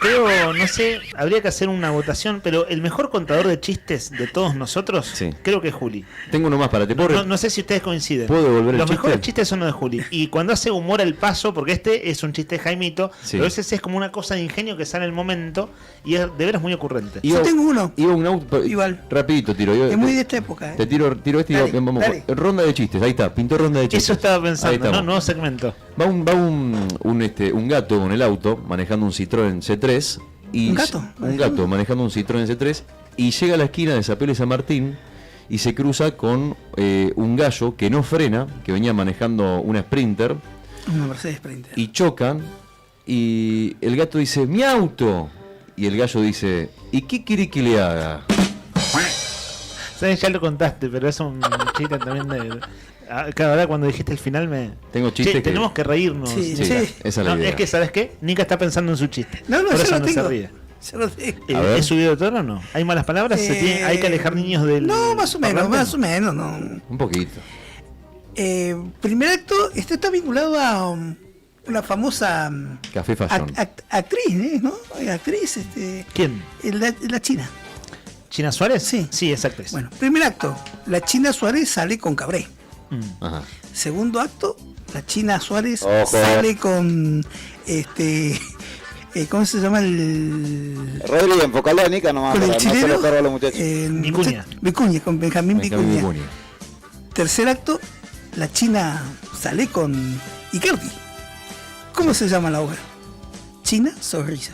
Creo, no sé, habría que hacer una votación, pero el mejor contador de chistes de todos nosotros, creo que es Juli. Tengo uno más para ti. No sé si ustedes coinciden. ¿Puedo devolver Los mejores chistes son los de Juli. Y cuando hace humor al paso, porque este es un chiste de Jaimito, pero a veces es como una cosa de ingenio que sale en el momento y es de veras muy ocurrente. Yo tengo uno. Iba un auto. Igual. Rapidito tiro. Es muy de esta época. Te tiro este y vamos. Ronda de chistes, ahí está. Pintó ronda de chistes. Eso estaba pensando, ¿no? Nuevo segmento. Va un gato con el auto, manejando un Citroën C3, Y ¿Un gato? Un gato manejando un Citroën C3 y llega a la esquina de Zapelo y San Martín y se cruza con un gallo que no frena, que venía manejando una Sprinter. Una Mercedes Sprinter. Y chocan y el gato dice, ¡mi auto! Y el gallo dice, ¿y qué quiere que le haga? ¿Sabes? Ya lo contaste, pero es un chiste también de... Cada vez cuando dijiste el final me... Tengo chistes que... tenemos que reírnos. Sí. Esa es la idea. Es que, ¿sabes qué? Nika está pensando en su chiste. No, por yo eso lo no tengo. se ríe. Yo lo tengo. ¿Es subido de tono o no? ¿Hay malas palabras? ¿Hay que alejar niños del...? No, más o menos, no. Un poquito. Primer acto, esto está vinculado a una famosa Café Fashion. actriz, ¿no? Actriz, ¿Quién? La China. ¿China Suárez? Sí. Sí, exacto. Bueno, primer acto, la China Suárez sale con Cabré. Ajá. Segundo acto, la China Suárez Ojo. sale con ¿cómo se llama el...? Rodri, enfocale a Nica nomás, Con el para no se chileno, lo cargo a los muchachos. Vicuña, con Benjamín Vicuña. Vicuña. Tercer acto, la China sale con Icardi. ¿Cómo se llama la obra? China Sonrisa.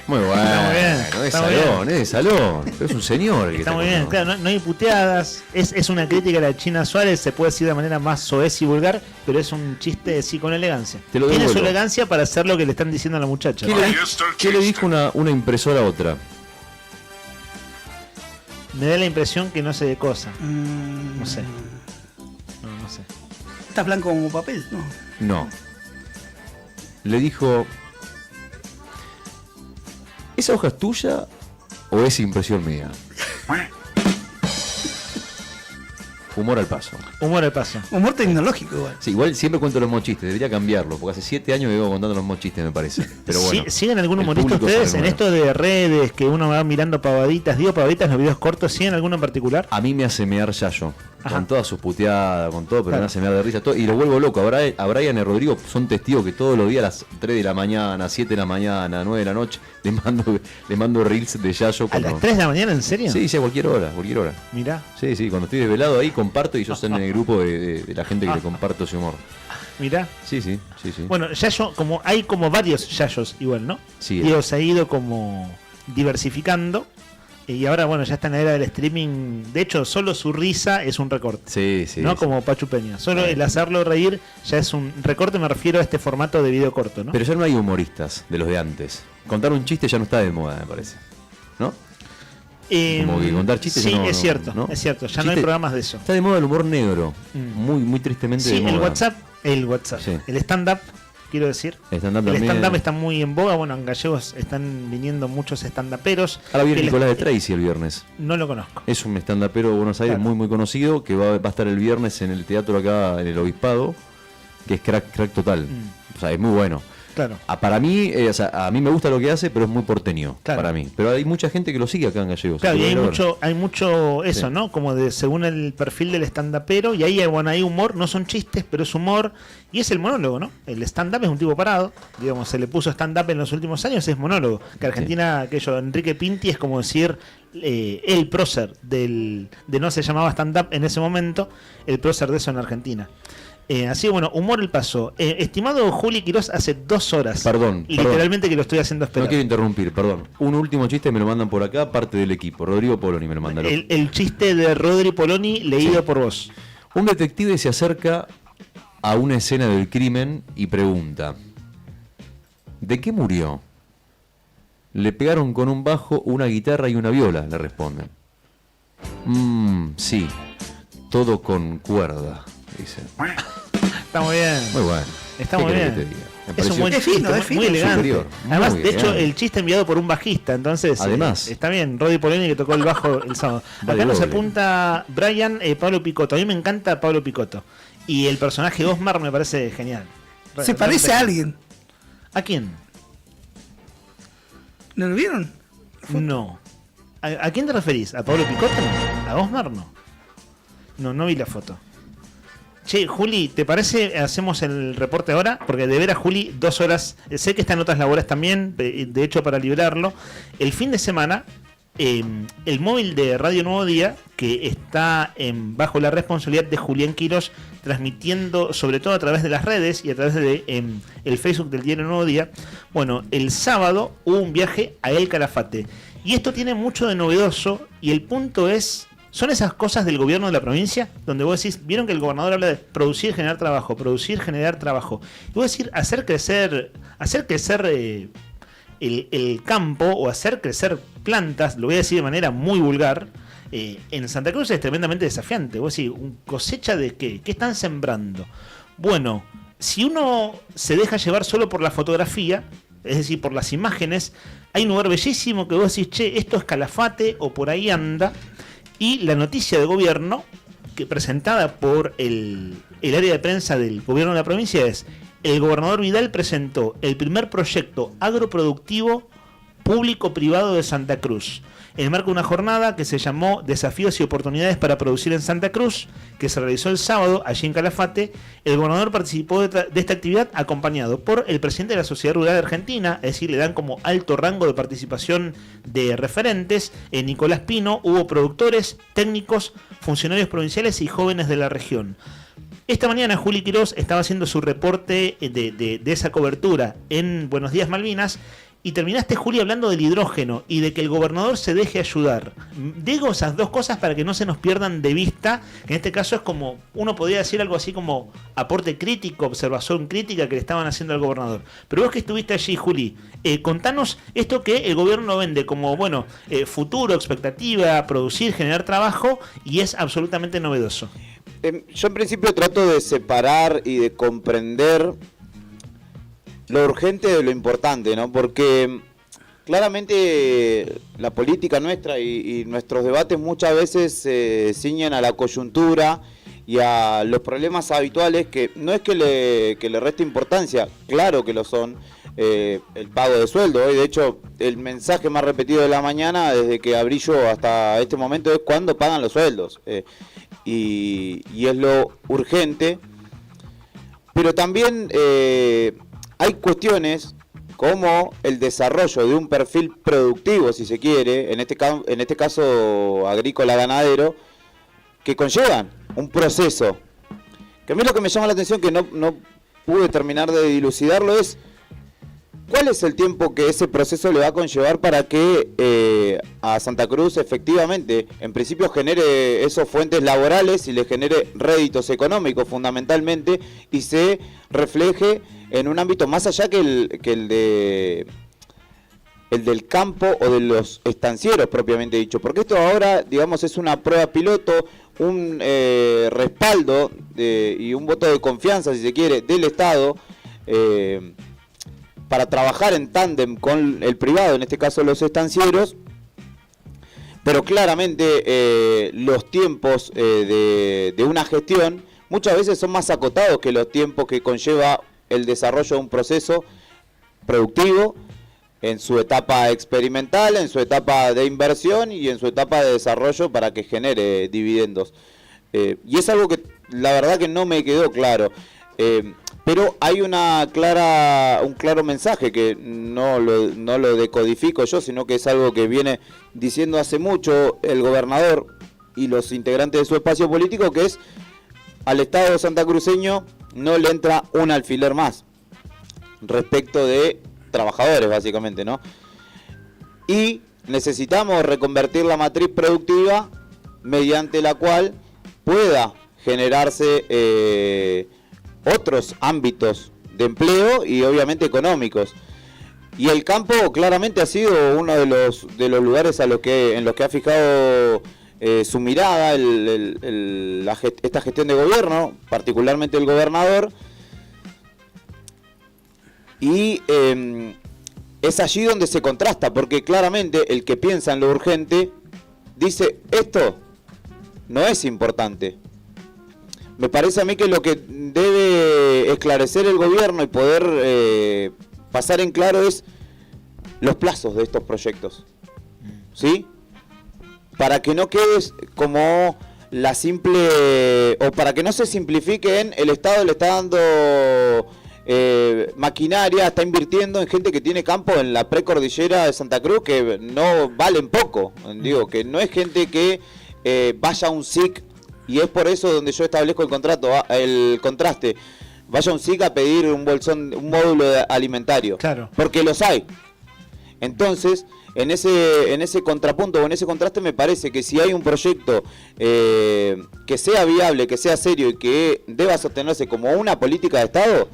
Muy bueno. Está muy bien. Es de salón. Pero es un señor. El que Está muy bien, claro, no hay puteadas. Es una crítica a la China Suárez, se puede decir de manera más soez y vulgar, pero es un chiste sí con elegancia. Te lo Tiene su devuelvo. elegancia para hacer lo que le están diciendo a la muchacha. ¿Qué le dijo una impresora a otra? Me da la impresión que no sé de cosa. No sé. No sé. ¿Estás blanco como papel? No. No. Le dijo, ¿esa hoja es tuya o es impresión mía? Humor al paso. Humor al paso. Humor tecnológico igual. Sí, igual siempre cuento los mismos chistes, debería cambiarlo, porque hace 7 años me vengo contando los mismos chistes, me parece. Pero bueno. ¿Siguen algún el humorista público ustedes sabe en nuevo. esto de redes que uno va mirando pavaditas? Digo pavaditas, los videos cortos, ¿siguen alguno en particular? A mí me hace mear Yayo, Ajá. con todas sus puteadas, con todo, pero Claro. me hace mear de risa todo, y lo vuelvo loco. A Brian y Rodrigo son testigos que todos los días a las 3 de la mañana, 7 de la mañana, 9 de la noche, le mando reels de Yayo. ¿A las 3 de la mañana, en serio? Sí, a cualquier hora. Mirá. Sí, cuando estoy desvelado ahí comparto y yo estoy en el grupo de la gente que le comparto ese humor. Mirá. Sí. Bueno, Yayo, hay como varios Yayos igual, ¿no? Sí. Digo, se ha ido como diversificando. Y ahora, bueno, ya está en la era del streaming. De hecho, solo su risa es un recorte. Sí. No como Pachu Peña. Solo el hacerlo reír ya es un recorte, me refiero a este formato de video corto, ¿no? Pero ya no hay humoristas de los de antes. Contar un chiste ya no está de moda, me parece. ¿No? Como que contar chistes sí, ya no, es cierto, ¿no? es cierto. Ya no Chiste- hay programas de eso. Está de moda el humor negro. Muy tristemente Sí, de moda. el WhatsApp. Sí. El stand-up, quiero decir. El stand-up El también. stand-up está muy en boga. Bueno, en Gallegos están viniendo muchos stand-uperos. Ahora viene Que Nicolás de Tracy el viernes. No lo conozco. Es un stand-upero de Buenos Aires Claro. muy conocido que va a estar el viernes en el teatro acá en el Obispado, que es crack total. O sea, es muy bueno. Claro. Para mí, a mí me gusta lo que hace, pero es muy porteño Claro. para mí. Pero hay mucha gente que lo sigue acá en Gallegos. Claro, y Hay hay que ver. mucho eso, Sí. ¿no? Como de según el perfil del stand-upero, y ahí bueno, hay humor, no son chistes, pero es humor, y es el monólogo, ¿no? El stand-up es un tipo parado, digamos, se le puso stand-up en los últimos años, es monólogo. Que Argentina, aquello, Enrique Pinti es como decir el prócer de no se llamaba stand-up en ese momento, el prócer de eso en Argentina. Así bueno, humor el paso. Estimado Juli Quirós, hace 2 horas. Perdón. Literalmente que lo estoy haciendo esperar. No quiero interrumpir, perdón. Un último chiste me lo mandan por acá, parte del equipo. Rodrigo Poloni me lo manda. El chiste de Rodri Poloni leído por vos. Un detective se acerca a una escena del crimen y pregunta: ¿de qué murió? Le pegaron con un bajo, una guitarra y una viola, le responden. Sí, todo con cuerda, dice. Está muy bien. Muy bueno. Está ¿Qué muy querés bien. que te diga? Me Es pareció un buen chiste, muy elegante. superior, Además, muy de hecho, elegante. el chiste enviado por un bajista, entonces Además. está bien. Rodri Poloni que tocó el bajo el sábado. Vale Acá nos doble. apunta Brian Pablo Picotto. A mí me encanta Pablo Picotto. Y el personaje Osmar me parece genial. Se parece a alguien. ¿A quién? ¿No lo vieron? No. ¿A quién te referís? ¿A Pablo Picotto? No. ¿A Osmar? No. No vi la foto. Che, Juli, ¿te parece hacemos el reporte ahora? Porque de veras, Juli, 2 horas. Sé que está en otras labores también, de hecho, para librarlo. El fin de semana el móvil de Radio Nuevo Día, que está bajo la responsabilidad de Julián Quirós, transmitiendo sobre todo a través de las redes y a través de el Facebook del diario Nuevo Día. Bueno, el sábado hubo un viaje a El Calafate y esto tiene mucho de novedoso, y el punto es, son esas cosas del gobierno de la provincia donde vos decís, vieron que el gobernador habla de producir, generar trabajo, y vos decís hacer crecer el campo o hacer crecer plantas, lo voy a decir de manera muy vulgar. En Santa Cruz es tremendamente desafiante. Vos decís, ¿cosecha de qué? ¿Qué están sembrando? Bueno, si uno se deja llevar solo por la fotografía, es decir, por las imágenes, hay un lugar bellísimo que vos decís, che, esto es Calafate o por ahí anda. Y la noticia de gobierno, que presentada por el área de prensa del gobierno de la provincia, es: el gobernador Vidal presentó el primer proyecto agroproductivo público-privado de Santa Cruz, en el marco de una jornada que se llamó Desafíos y Oportunidades para Producir en Santa Cruz, que se realizó el sábado allí en Calafate. El gobernador participó de esta actividad acompañado por el presidente de la Sociedad Rural de Argentina, es decir, le dan como alto rango de participación de referentes, Nicolás Pino. Hubo productores, técnicos, funcionarios provinciales y jóvenes de la región. Esta mañana Juli Quirós estaba haciendo su reporte de esa cobertura en Buenos Días Malvinas, y terminaste, Juli, hablando del hidrógeno y de que el gobernador se deje ayudar. Digo esas dos cosas para que no se nos pierdan de vista, que en este caso es como, uno podría decir algo así como aporte crítico, observación crítica que le estaban haciendo al gobernador. Pero vos que estuviste allí, Juli, contanos esto que el gobierno vende como, bueno, futuro, expectativa, producir, generar trabajo, y es absolutamente novedoso. Yo en principio trato de separar y de comprender lo urgente de lo importante, ¿no? Porque claramente la política nuestra y nuestros debates muchas veces se ciñen a la coyuntura y a los problemas habituales, que no es que le reste importancia, claro que lo son, el pago de sueldo. Hoy, de hecho, el mensaje más repetido de la mañana, desde que abrí yo hasta este momento, es cuándo pagan los sueldos. Y es lo urgente, pero también hay cuestiones como el desarrollo de un perfil productivo, si se quiere, en este caso agrícola ganadero, que conllevan un proceso. Que a mí lo que me llama la atención, que no pude terminar de dilucidarlo, es cuál es el tiempo que ese proceso le va a conllevar para que a Santa Cruz efectivamente, en principio, genere esas fuentes laborales y le genere réditos económicos fundamentalmente, y se refleje en un ámbito más allá que el del campo o de los estancieros propiamente dicho, porque esto ahora, digamos, es una prueba piloto, un respaldo y un voto de confianza, si se quiere, del Estado, para trabajar en tándem con el privado, en este caso los estancieros. Pero claramente los tiempos de una gestión muchas veces son más acotados que los tiempos que conlleva el desarrollo de un proceso productivo en su etapa experimental, en su etapa de inversión y en su etapa de desarrollo para que genere dividendos. Y es algo que la verdad que no me quedó claro. Pero hay un claro mensaje que no lo decodifico yo, sino que es algo que viene diciendo hace mucho el gobernador y los integrantes de su espacio político, que es: al Estado santacruceño no le entra un alfiler más respecto de trabajadores, básicamente, ¿no? Y necesitamos reconvertir la matriz productiva mediante la cual pueda generarse otros ámbitos de empleo y obviamente económicos. Y el campo claramente ha sido uno de los lugares en los que ha fijado su mirada esta gestión de gobierno, particularmente el gobernador. Y es allí donde se contrasta, porque claramente el que piensa en lo urgente dice: esto no es importante. Me parece a mí que lo que debe esclarecer el gobierno y poder pasar en claro es los plazos de estos proyectos, ¿sí? Para que no quede como la simple, o para que no se simplifique en el Estado le está dando maquinaria, está invirtiendo en gente que tiene campo en la precordillera de Santa Cruz, que no valen poco. Digo, que no es gente que vaya a un SIC, y es por eso donde yo establezco el contraste. Vaya a un SIC a pedir un bolsón, un módulo alimentario. Claro. Porque los hay. Entonces, en ese contrapunto o en ese contraste, me parece que si hay un proyecto que sea viable, que sea serio y que deba sostenerse como una política de Estado,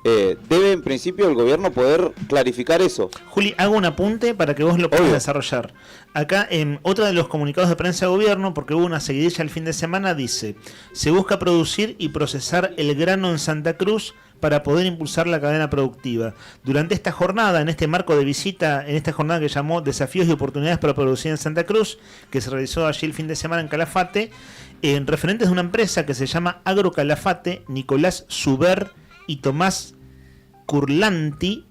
debe en principio el gobierno poder clarificar eso. Juli, hago un apunte para que vos lo puedas desarrollar. Acá, en otro de los comunicados de prensa de gobierno, porque hubo una seguidilla el fin de semana, dice: se busca producir y procesar el grano en Santa Cruz para poder impulsar la cadena productiva. Durante esta jornada, en este marco de visita, en esta jornada que llamó Desafíos y Oportunidades para Producir en Santa Cruz, que se realizó allí el fin de semana en Calafate, en referentes de una empresa que se llama Agro Calafate, Nicolás Suber y Tomás Ciurlanti,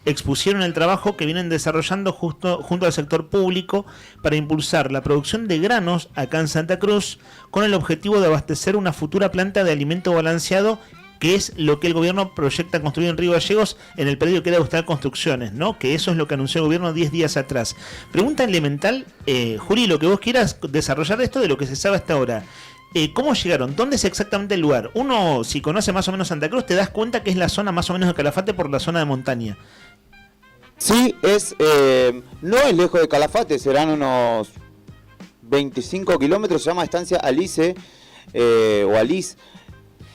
expusieron el trabajo que vienen desarrollando junto al sector público para impulsar la producción de granos acá en Santa Cruz, con el objetivo de abastecer una futura planta de alimento balanceado, que es lo que el gobierno proyecta construir en Río Gallegos, en el predio que era Austral Construcciones, ¿no? Que eso es lo que anunció el gobierno 10 días atrás. Pregunta elemental, Juli, lo que vos quieras desarrollar de esto, de lo que se sabe hasta ahora. ¿Cómo llegaron? ¿Dónde es exactamente el lugar? Uno, si conoce más o menos Santa Cruz, te das cuenta que es la zona más o menos de Calafate, por la zona de montaña. Sí, no es lejos de Calafate, serán unos 25 kilómetros, se llama Estancia Alice, o Alice,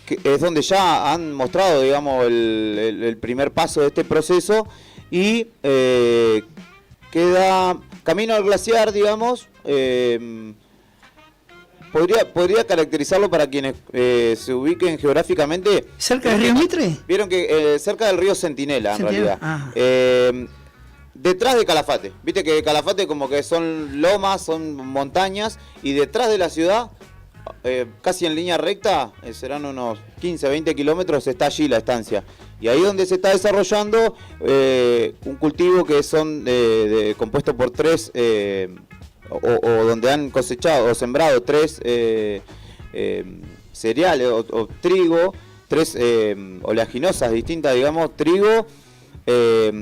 que es donde ya han mostrado, digamos, el primer paso de este proceso, y queda camino al glaciar, digamos. Podría caracterizarlo para quienes se ubiquen geográficamente. ¿Cerca del río Mitre? Vieron que cerca del río Centinela, en realidad. Detrás de Calafate. Viste que Calafate como que son lomas, son montañas, y detrás de la ciudad, casi en línea recta, serán unos 15, 20 kilómetros, está allí la estancia. Y ahí donde se está desarrollando un cultivo que son compuesto por tres... O donde han cosechado o sembrado tres cereales o trigo, tres oleaginosas distintas, digamos, trigo,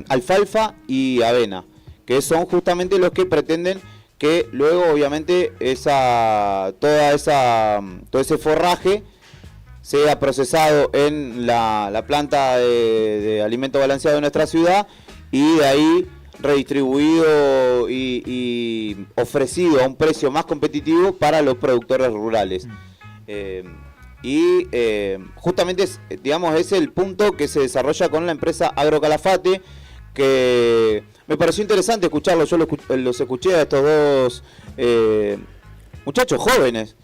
alfalfa y avena, que son justamente los que pretenden que luego, obviamente, todo ese forraje sea procesado en la planta de alimento balanceado de nuestra ciudad, y de ahí redistribuido y ofrecido a un precio más competitivo para los productores rurales. Justamente es el punto que se desarrolla con la empresa Agro Calafate, que me pareció interesante escucharlo. Yo los escuché a estos dos muchachos jóvenes.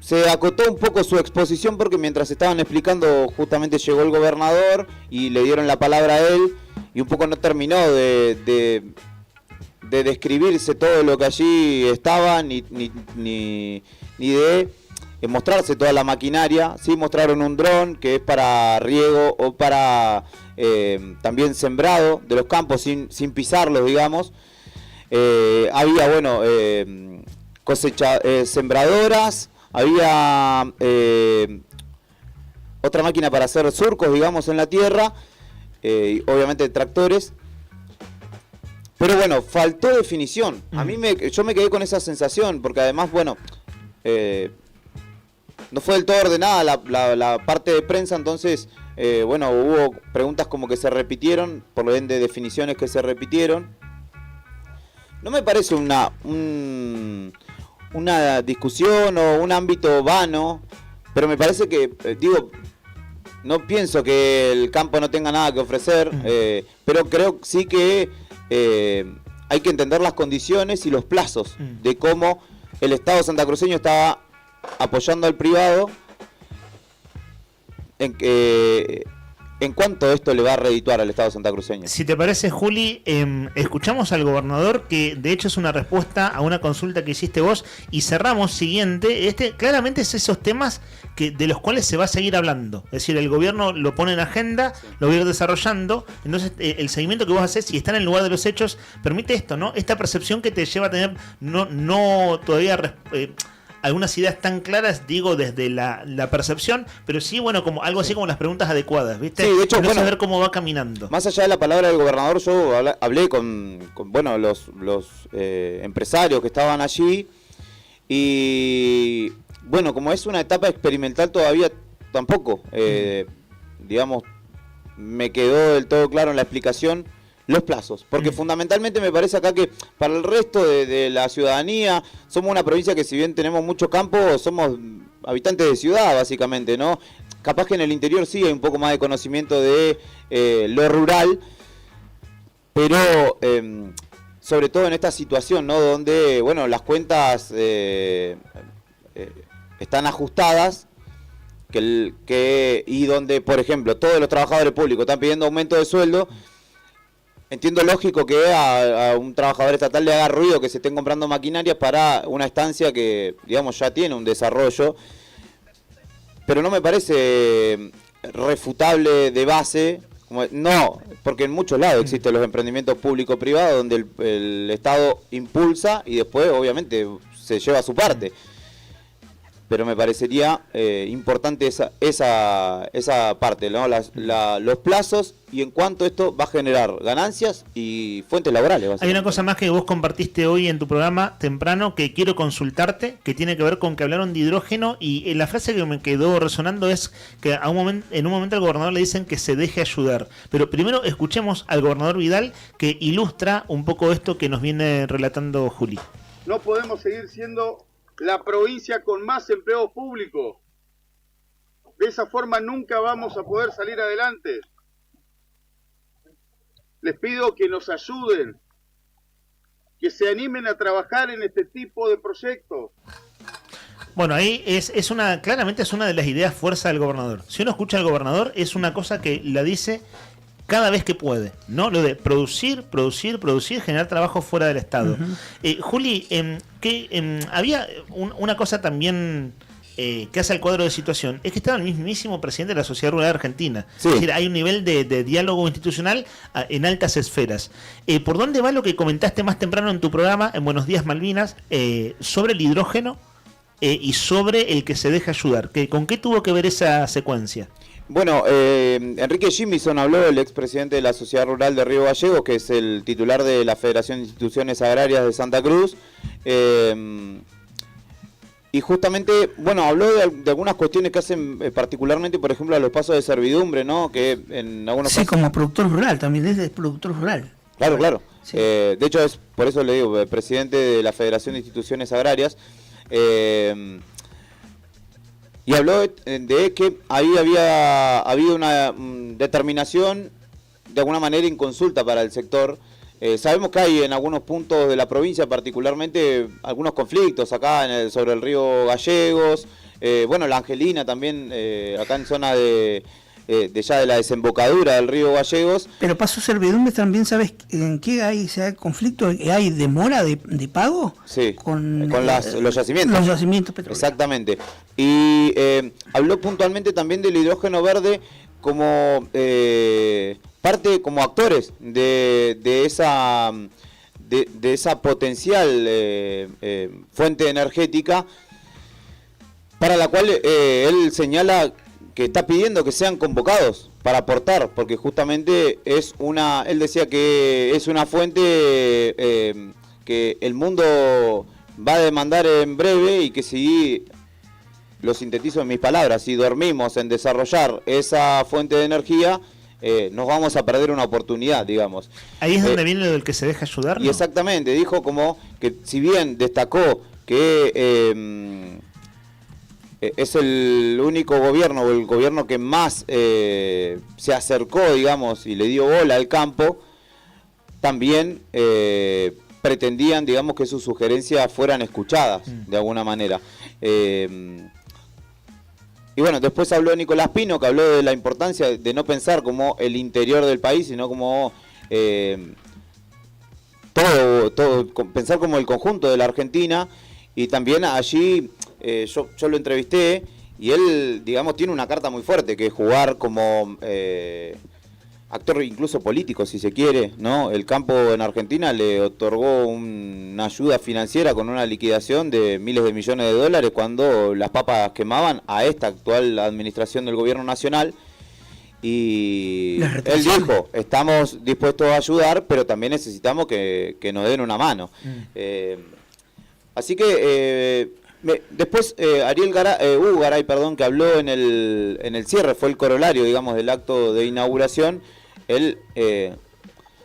Se acotó un poco su exposición porque mientras estaban explicando, justamente llegó el gobernador y le dieron la palabra a él, y un poco no terminó de describirse todo lo que allí estaba, ni de mostrarse toda la maquinaria. Sí mostraron un dron que es para riego o para también sembrado de los campos sin pisarlos, digamos. Había, sembradoras, había otra máquina para hacer surcos, digamos, en la tierra. Y obviamente tractores, pero bueno, faltó definición. Yo me quedé con esa sensación, porque además, no fue del todo ordenada la parte de prensa, entonces, hubo preguntas como que se repitieron, por lo ende definiciones que se repitieron. No me parece una discusión o un ámbito vano, pero me parece que, no pienso que el campo no tenga nada que ofrecer, pero creo sí que hay que entender las condiciones y los plazos de cómo el Estado santacruceño estaba apoyando al privado, en cuánto esto le va a redituar al Estado santacruceño. Si te parece, Juli, escuchamos al gobernador, que de hecho es una respuesta a una consulta que hiciste vos, y cerramos siguiente. Claramente es esos temas de los cuales se va a seguir hablando. Es decir, el gobierno lo pone en agenda, lo va a ir desarrollando. Entonces, el seguimiento que vos haces, si está en el lugar de los hechos, permite esto, ¿no? Esta percepción que te lleva a tener no todavía algunas ideas tan claras, digo, desde la percepción, pero sí, bueno, como algo así como las preguntas adecuadas, ¿viste? Sí, de hecho, no bueno, saber cómo va caminando. Más allá de la palabra del gobernador, yo hablé con bueno, los empresarios que estaban allí, y bueno, como es una etapa experimental todavía, tampoco, digamos, me quedó del todo claro en la explicación los plazos, porque fundamentalmente me parece acá que para el resto de la ciudadanía somos una provincia que, si bien tenemos mucho campo, somos habitantes de ciudad básicamente, ¿no? Capaz que en el interior sí hay un poco más de conocimiento de lo rural, pero sobre todo en esta situación, ¿no? Donde, bueno, las cuentas están ajustadas, y donde, por ejemplo, todos los trabajadores públicos están pidiendo aumento de sueldo. Entiendo lógico que a un trabajador estatal le haga ruido que se estén comprando maquinarias para una estancia que, digamos, ya tiene un desarrollo, pero no me parece refutable de base. No, porque en muchos lados existen los emprendimientos público-privados donde el Estado impulsa y después, obviamente, se lleva su parte. Pero me parecería importante esa parte, ¿no? Los plazos y en cuanto esto va a generar ganancias y fuentes laborales. Hay una cosa más que vos compartiste hoy en tu programa temprano que quiero consultarte, que tiene que ver con que hablaron de hidrógeno, y la frase que me quedó resonando es que en un momento al gobernador le dicen que se deje ayudar. Pero primero escuchemos al gobernador Vidal, que ilustra un poco esto que nos viene relatando Juli. No podemos seguir siendo la provincia con más empleo público. De esa forma nunca vamos a poder salir adelante. Les pido que nos ayuden, que se animen a trabajar en este tipo de proyectos. Bueno, ahí claramente es una de las ideas fuerza del gobernador. Si uno escucha al gobernador, es una cosa que la dice cada vez que puede, ¿no? Lo de producir, generar trabajo fuera del Estado. Juli, había una cosa también que hace al cuadro de situación, es que estaba el mismísimo presidente de la Sociedad Rural Argentina. Sí. Es decir, hay un nivel de diálogo institucional en altas esferas. ¿Por dónde va lo que comentaste más temprano en tu programa, en Buenos Días Malvinas, sobre el hidrógeno y sobre el que se deja ayudar? ¿Con qué tuvo que ver esa secuencia? Bueno, Enrique Jimison habló, el expresidente de la Sociedad Rural de Río Gallegos, que es el titular de la Federación de Instituciones Agrarias de Santa Cruz, y justamente, bueno, habló de algunas cuestiones que hacen particularmente, por ejemplo, a los pasos de servidumbre, ¿no? Que en algunos casos... como productor rural, también es productor rural. Claro, claro. Sí. De hecho, es por eso le digo, presidente de la Federación de Instituciones Agrarias, y habló de que ahí había habido una determinación de alguna manera inconsulta para el sector. Sabemos que hay en algunos puntos de la provincia, particularmente, algunos conflictos acá sobre el río Gallegos, bueno, la Angelina también, acá en zona de la desembocadura del río Gallegos. Pero paso servidumbre también, ¿sabes en qué hay conflicto? ¿Hay demora de pago? Sí, con los yacimientos. Los yacimientos petroleros. Exactamente. Y habló puntualmente también del hidrógeno verde como parte, como actores de esa potencial fuente energética, para la cual él señala que está pidiendo que sean convocados para aportar, porque justamente él decía que es una fuente que el mundo va a demandar en breve, y que si, lo sintetizo en mis palabras, si dormimos en desarrollar esa fuente de energía, nos vamos a perder una oportunidad, digamos. Ahí es donde viene lo del que se deja ayudar, ¿no? Y exactamente, dijo como que, si bien destacó que es el único gobierno, o el gobierno que más se acercó, digamos, y le dio bola al campo, también pretendían, digamos, que sus sugerencias fueran escuchadas de alguna manera. Y bueno, después habló Nicolás Pino, que habló de la importancia de no pensar como el interior del país, sino como pensar como el conjunto de la Argentina. Y también allí yo lo entrevisté, y él, digamos, tiene una carta muy fuerte, que es jugar como actor incluso político, si se quiere, ¿no? El campo en Argentina le otorgó una ayuda financiera con una liquidación de miles de millones de dólares cuando las papas quemaban a esta actual administración del gobierno nacional. Y él dijo, estamos dispuestos a ayudar, pero también necesitamos que nos den una mano. Así que después Hugo Garay, que habló en el cierre, fue el corolario, digamos, del acto de inauguración. Él,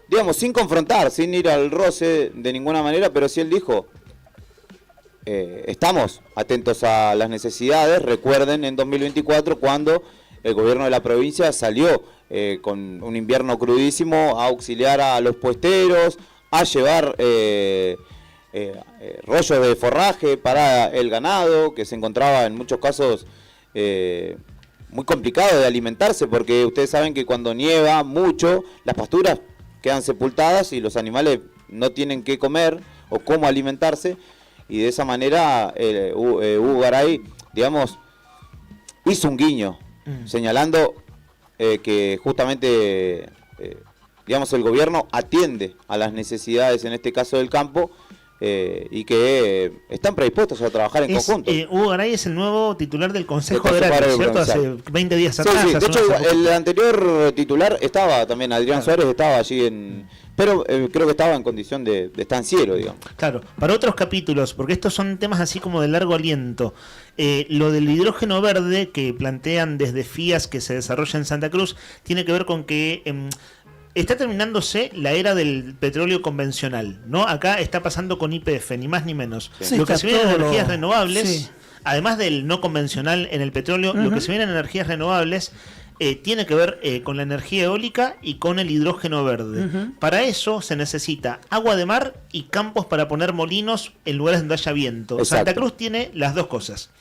digamos, sin confrontar, sin ir al roce de ninguna manera, pero sí él dijo, estamos atentos a las necesidades. Recuerden en 2024 cuando el gobierno de la provincia salió con un invierno crudísimo a auxiliar a los puesteros, a llevar rollos de forraje para el ganado, que se encontraba en muchos casos muy complicado de alimentarse, porque ustedes saben que cuando nieva mucho, las pasturas quedan sepultadas y los animales no tienen qué comer o cómo alimentarse, y de esa manera Hugo Garay, digamos, hizo un guiño, señalando que justamente, digamos, el gobierno atiende a las necesidades, en este caso del campo, y que están predispuestos a trabajar en conjunto. Hugo Garay es el nuevo titular del Consejo Agrario, ¿cierto? Hace 20 días atrás. Sí. De hecho, el anterior titular estaba también, Adrián Suárez estaba allí pero creo que estaba en condición de estanciero, digamos. Claro, para otros capítulos, porque estos son temas así como de largo aliento. Lo del hidrógeno verde que plantean desde FIAS que se desarrolla en Santa Cruz tiene que ver con que está terminándose la era del petróleo convencional, ¿no? Acá está pasando con YPF, ni más ni menos. Sí, lo que se viene en energías renovables, sí. Además del no convencional en el petróleo, lo que se viene en energías renovables tiene que ver con la energía eólica y con el hidrógeno verde. Para eso se necesita agua de mar y campos para poner molinos en lugares donde haya viento. Exacto. Santa Cruz tiene las dos cosas.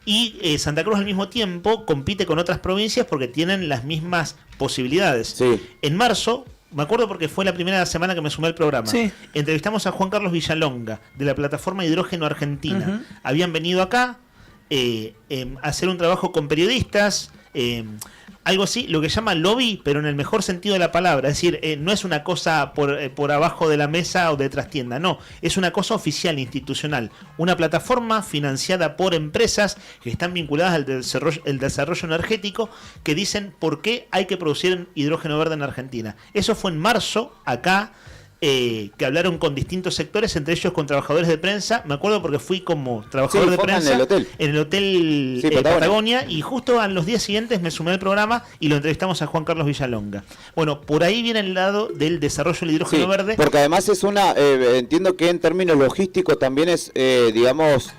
Y Santa Cruz al mismo tiempo compite con otras provincias porque tienen las mismas posibilidades. Sí. En marzo, me acuerdo porque fue la primera semana que me sumé al programa, entrevistamos a Juan Carlos Villalonga de la plataforma Hidrógeno Argentina. Habían venido acá a hacer un trabajo con periodistas, algo así, lo que llama lobby, pero en el mejor sentido de la palabra. Es decir, no es una cosa por abajo de la mesa o de trastienda, no, es una cosa oficial, institucional. Una plataforma financiada por empresas que están vinculadas al desarrollo energético, que dicen por qué hay que producir hidrógeno verde en Argentina. Eso fue en marzo, acá, que hablaron con distintos sectores, entre ellos con trabajadores de prensa. Me acuerdo porque fui como trabajador de prensa en el hotel Patagonia, y justo a los días siguientes me sumé al programa y lo entrevistamos a Juan Carlos Villalonga. Bueno, por ahí viene el lado del desarrollo del hidrógeno verde. Porque además es entiendo que en términos logísticos también es, digamos,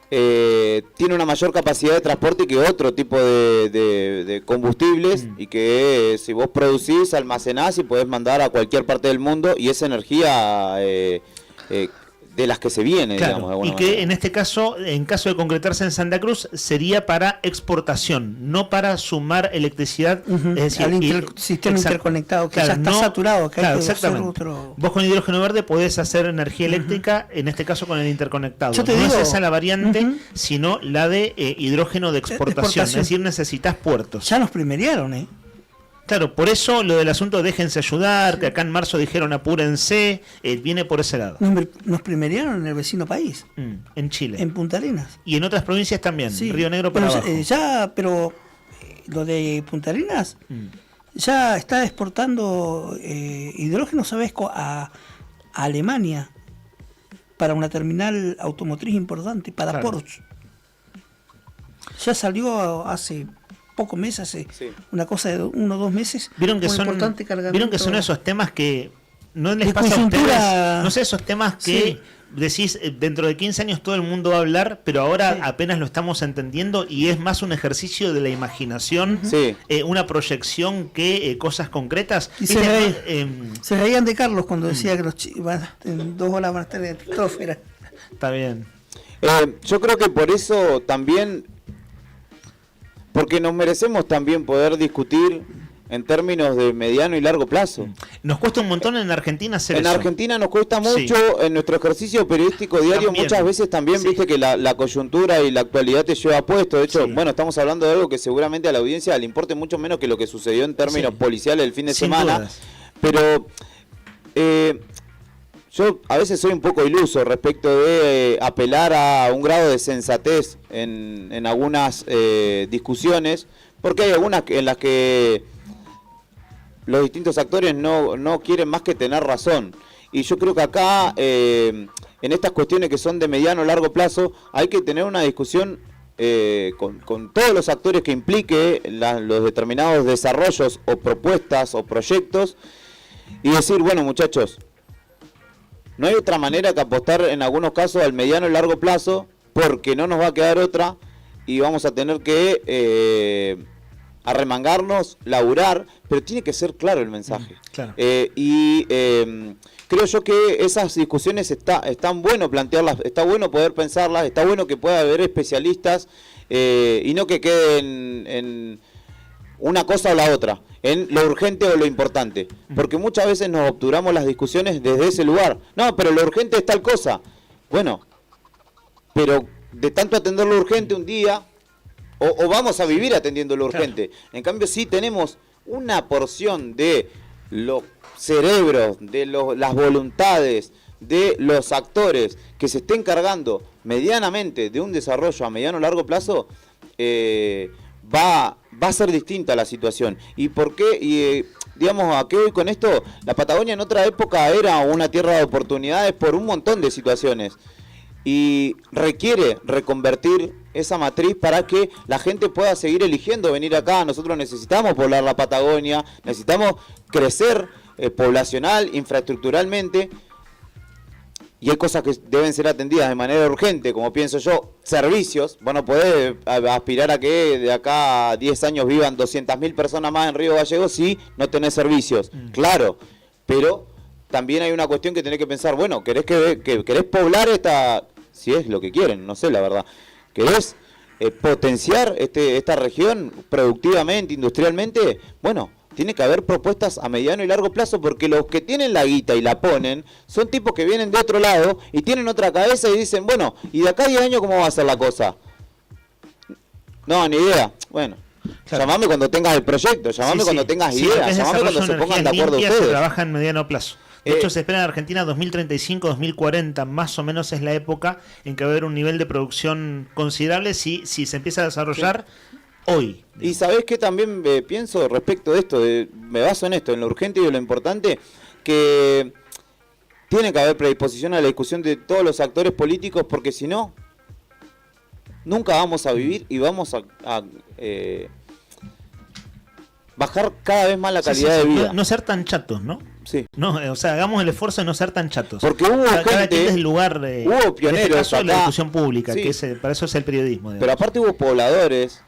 tiene una mayor capacidad de transporte que otro tipo de combustibles, y que si vos producís, almacenás y podés mandar a cualquier parte del mundo, y esa energía de las que se viene, claro, digamos. Y que en este caso, en caso de concretarse en Santa Cruz, sería para exportación, no para sumar electricidad. Es decir, al sistema interconectado, que ya está saturado. Que hay que exactamente. Vos con hidrógeno verde podés hacer energía eléctrica, en este caso con el interconectado. Yo te no digo, es esa la variante, sino la de hidrógeno de exportación. Es decir, necesitas puertos. Ya nos primeriaron, Claro, por eso lo del asunto déjense ayudar, que acá en marzo dijeron apúrense, viene por ese lado. Nos primeriaron en el vecino país. En Chile. En Punta Arenas. Y en otras provincias también, Río Negro para abajo. Pero lo de Punta Arenas ya está exportando hidrógeno, ¿sabes? A Alemania, para una terminal automotriz importante, para Porsche. Ya salió hace pocos meses, una cosa de 1 o 2 meses. Vieron que son esos temas que no les pasa a ustedes, no sé, esos temas que decís dentro de 15 años todo el mundo va a hablar, pero ahora apenas lo estamos entendiendo, y es más un ejercicio de la imaginación, una proyección que cosas concretas. Y se reían de Carlos cuando decía que en 2 horas van a estar en la estratosfera. Está bien. Yo creo que por eso también, porque nos merecemos también poder discutir en términos de mediano y largo plazo. Nos cuesta un montón en Argentina hacer eso. En Argentina nos cuesta mucho, en nuestro ejercicio periodístico diario También. muchas veces también, viste que la coyuntura y la actualidad te lleva puesto. De hecho, bueno, estamos hablando de algo que seguramente a la audiencia le importe mucho menos que lo que sucedió en términos policiales el fin de Sin semana. dudas. Pero yo a veces soy un poco iluso respecto de apelar a un grado de sensatez en algunas discusiones, porque hay algunas en las que los distintos actores no quieren más que tener razón. Y yo creo que acá, en estas cuestiones que son de mediano o largo plazo, hay que tener una discusión con todos los actores que implique los determinados desarrollos o propuestas o proyectos, y decir, bueno, muchachos, no hay otra manera que apostar en algunos casos al mediano y largo plazo, porque no nos va a quedar otra y vamos a tener que arremangarnos, laburar, pero tiene que ser claro el mensaje. Claro. Creo yo que esas discusiones están bueno plantearlas, está bueno poder pensarlas, está bueno que pueda haber especialistas y no que queden en una cosa o la otra, en lo urgente o lo importante, porque muchas veces nos obturamos las discusiones desde ese lugar. No, pero lo urgente es tal cosa. Bueno, pero de tanto atender lo urgente un día, o vamos a vivir atendiendo lo urgente. Claro. En cambio, sí tenemos una porción de los cerebros, de las voluntades, de los actores que se estén encargando medianamente de un desarrollo a mediano o largo plazo, va a ser distinta la situación. ¿Y por qué? Y digamos, ¿a qué voy con esto? La Patagonia en otra época era una tierra de oportunidades por un montón de situaciones. Y requiere reconvertir esa matriz para que la gente pueda seguir eligiendo venir acá. Nosotros necesitamos poblar la Patagonia, necesitamos crecer poblacional, infraestructuralmente, y hay cosas que deben ser atendidas de manera urgente, como pienso yo, servicios. Bueno, podés aspirar a que de acá a 10 años vivan 200.000 personas más en Río Gallegos si no tenés servicios. Claro, pero también hay una cuestión que tenés que pensar, bueno, querés poblar esta, si es lo que quieren, no sé la verdad, querés potenciar esta región productivamente, industrialmente, bueno, tiene que haber propuestas a mediano y largo plazo, porque los que tienen la guita y la ponen son tipos que vienen de otro lado y tienen otra cabeza y dicen, bueno, ¿y de acá a 10 años cómo va a ser la cosa? No, ni idea. Bueno, claro. Llamame cuando tengas el proyecto, llamame cuando tengas ideas, llamame cuando se pongan de acuerdo ustedes. Se trabaja en mediano plazo. De hecho, se espera en Argentina 2035-2040, más o menos es la época en que va a haber un nivel de producción considerable si se empieza a desarrollar hoy. Y sabés que también pienso respecto de esto, me baso en esto, en lo urgente y en lo importante, que tiene que haber predisposición a la discusión de todos los actores políticos, porque si no, nunca vamos a vivir y vamos a bajar cada vez más la calidad de vida. No ser tan chatos, ¿no? Sí. No, o sea, hagamos el esfuerzo de no ser tan chatos. Porque hubo cada quien es el lugar hubo pioneros en este caso, acá, la discusión pública, sí. que para eso es el periodismo. Pero aparte hubo pobladores,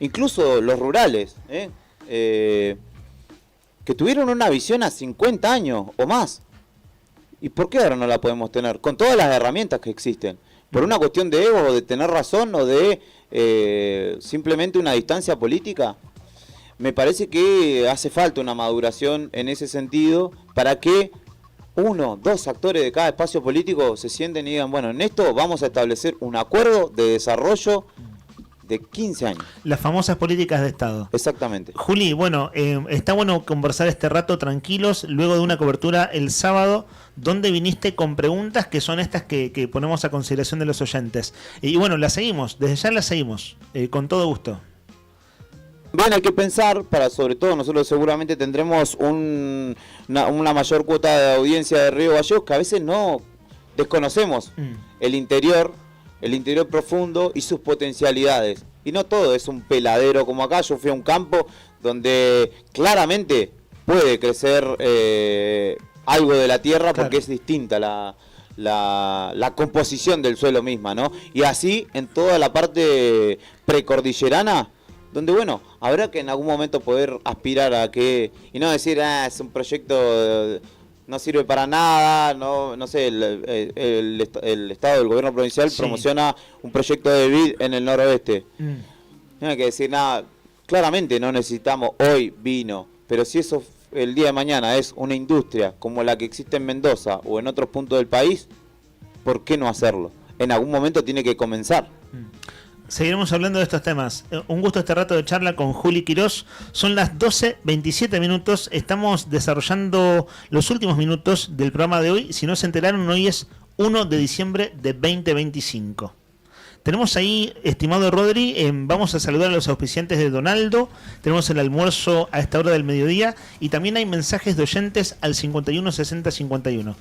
incluso los rurales, que tuvieron una visión a 50 años o más. ¿Y por qué ahora no la podemos tener? Con todas las herramientas que existen. ¿Por una cuestión de ego, de tener razón o de simplemente una distancia política? Me parece que hace falta una maduración en ese sentido para que 1, 2 actores de cada espacio político se sienten y digan, bueno, en esto vamos a establecer un acuerdo de desarrollo de 15 años. Las famosas políticas de Estado. Exactamente. Juli, bueno, está bueno conversar este rato tranquilos, luego de una cobertura el sábado, donde viniste con preguntas que son estas que ponemos a consideración de los oyentes. Y bueno, las seguimos, desde ya las seguimos, con todo gusto. Bien, hay que pensar, sobre todo nosotros seguramente tendremos una mayor cuota de audiencia de Río Gallegos, que a veces no desconocemos el interior profundo y sus potencialidades. Y no todo es un peladero como acá. Yo fui a un campo donde claramente puede crecer algo de la tierra, porque claro, es distinta la composición del suelo misma, ¿no? Y así en toda la parte precordillerana, donde bueno, habrá que en algún momento poder aspirar a que, y no decir, es un proyecto, no sirve para nada, no sé, el Estado del gobierno provincial promociona un proyecto de vid en el noroeste. No hay que decir nada, claramente no necesitamos hoy vino, pero si eso el día de mañana es una industria como la que existe en Mendoza o en otros puntos del país, ¿por qué no hacerlo? En algún momento tiene que comenzar. Seguiremos hablando de estos temas. Un gusto este rato de charla con Juli Quirós. Son las 12:27 minutos. Estamos desarrollando los últimos minutos del programa de hoy. Si no se enteraron, hoy es 1 de diciembre de 2025. Tenemos ahí, estimado Rodri, vamos a saludar a los auspiciantes de Donaldo. Tenemos el almuerzo a esta hora del mediodía. Y también hay mensajes de oyentes al 51 60 51.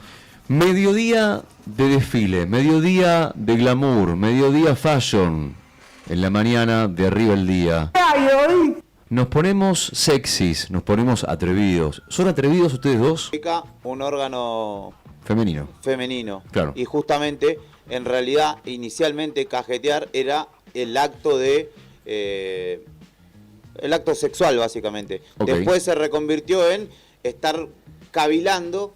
Mediodía de desfile, mediodía de glamour, mediodía fashion. En la mañana de Arriba el Día. ¿Qué hay hoy? Nos ponemos sexys, nos ponemos atrevidos. ¿Son atrevidos ustedes dos? Un órgano femenino. Claro. Y justamente, en realidad, inicialmente cajetear era el acto de... el acto sexual, básicamente. Okay. Después se reconvirtió en estar cavilando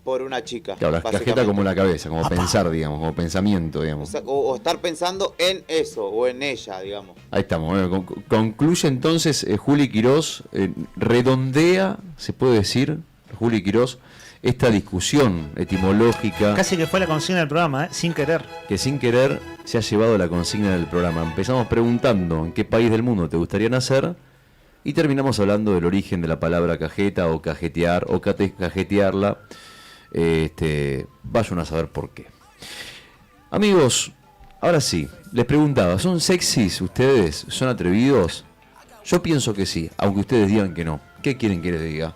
por una chica. Claro, la cajeta como la cabeza, como pensar, digamos, como pensamiento, digamos. O estar pensando en eso, o en ella, digamos. Ahí estamos. Concluye entonces Juli Quirós, redondea, se puede decir, Juli Quirós, esta discusión etimológica. Casi que fue la consigna del programa, sin querer. Que sin querer se ha llevado la consigna del programa. Empezamos preguntando en qué país del mundo te gustaría nacer y terminamos hablando del origen de la palabra cajeta o cajetear o cajetearla. Vayan a saber por qué. Amigos, ahora sí, les preguntaba, ¿son sexys ustedes? ¿Son atrevidos? Yo pienso que sí, aunque ustedes digan que no. ¿Qué quieren que les diga?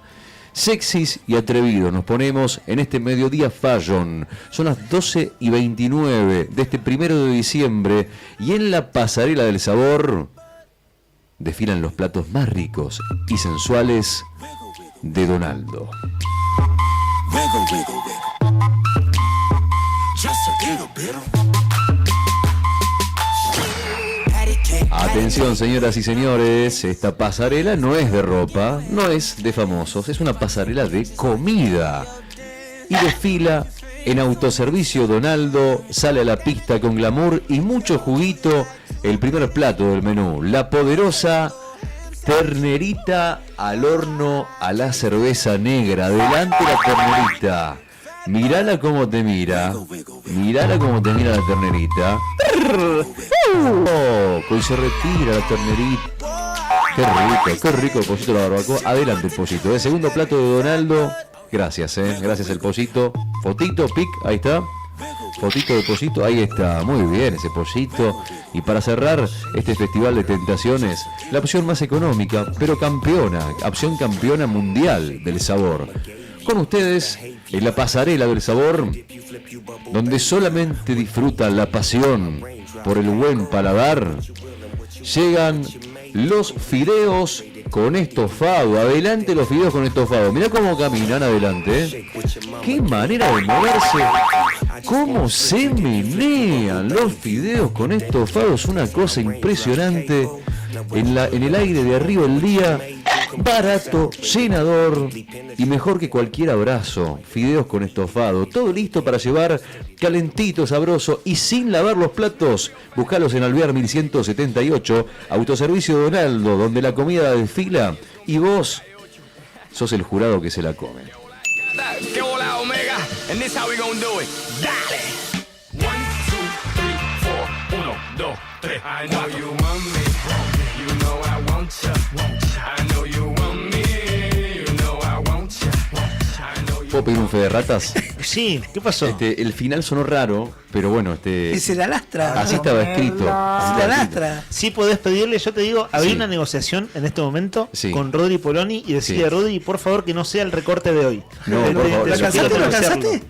Sexys y atrevidos nos ponemos en este mediodía fashion. Son las 12:29 de este 1 de diciembre y en la pasarela del sabor desfilan los platos más ricos y sensuales de Donaldo. Atención, señoras y señores, esta pasarela no es de ropa, no es de famosos, es una pasarela de comida. Y desfila en autoservicio Donaldo, sale a la pista con glamour y mucho juguito el primer plato del menú, la poderosa ternerita al horno a la cerveza negra. Adelante la ternerita. Mirala cómo te mira. Mirala cómo te mira la ternerita. Pues se retira la ternerita. Qué rico el pollito de la barbacoa. Adelante el pollito. Segundo plato de Donaldo. Gracias, gracias el pollito. Fotito, pic, ahí está. Fotito de pollito, ahí está, muy bien ese pollito. Y para cerrar este festival de tentaciones, la opción más económica, pero campeona, opción campeona mundial del sabor. Con ustedes, en la pasarela del sabor, donde solamente disfrutan la pasión por el buen paladar, llegan los fideos con estofado. Adelante los fideos con estofado. Mirá cómo caminan adelante. Qué manera de moverse. Cómo se menean los fideos con estofado. Es una cosa impresionante. En el aire de Arriba el Día. Barato, llenador y mejor que cualquier abrazo. Fideos con estofado. Todo listo para llevar calentito, sabroso y sin lavar los platos. Buscalos en Alvear 1178. Autoservicio Donaldo, donde la comida desfila y vos sos el jurado que se la come. Que hola Omega, and this how we gonna do it. Dale. 1, 2, 3, 4, 1, 2, 3. I know you want me, you know I want you. I know you want me, you know I want you. ¿Puedo pedir un fe de ratas? Sí, ¿qué pasó? El final sonó raro, pero bueno, Y se la lastra. así estaba escrito. Se la lastra. Sí podés pedirle, yo te digo, había una negociación en este momento con Rodri Poloni y decirle a Rodri, por favor, que no sea el recorte de hoy. No, por favor. ¿Lo cansaste?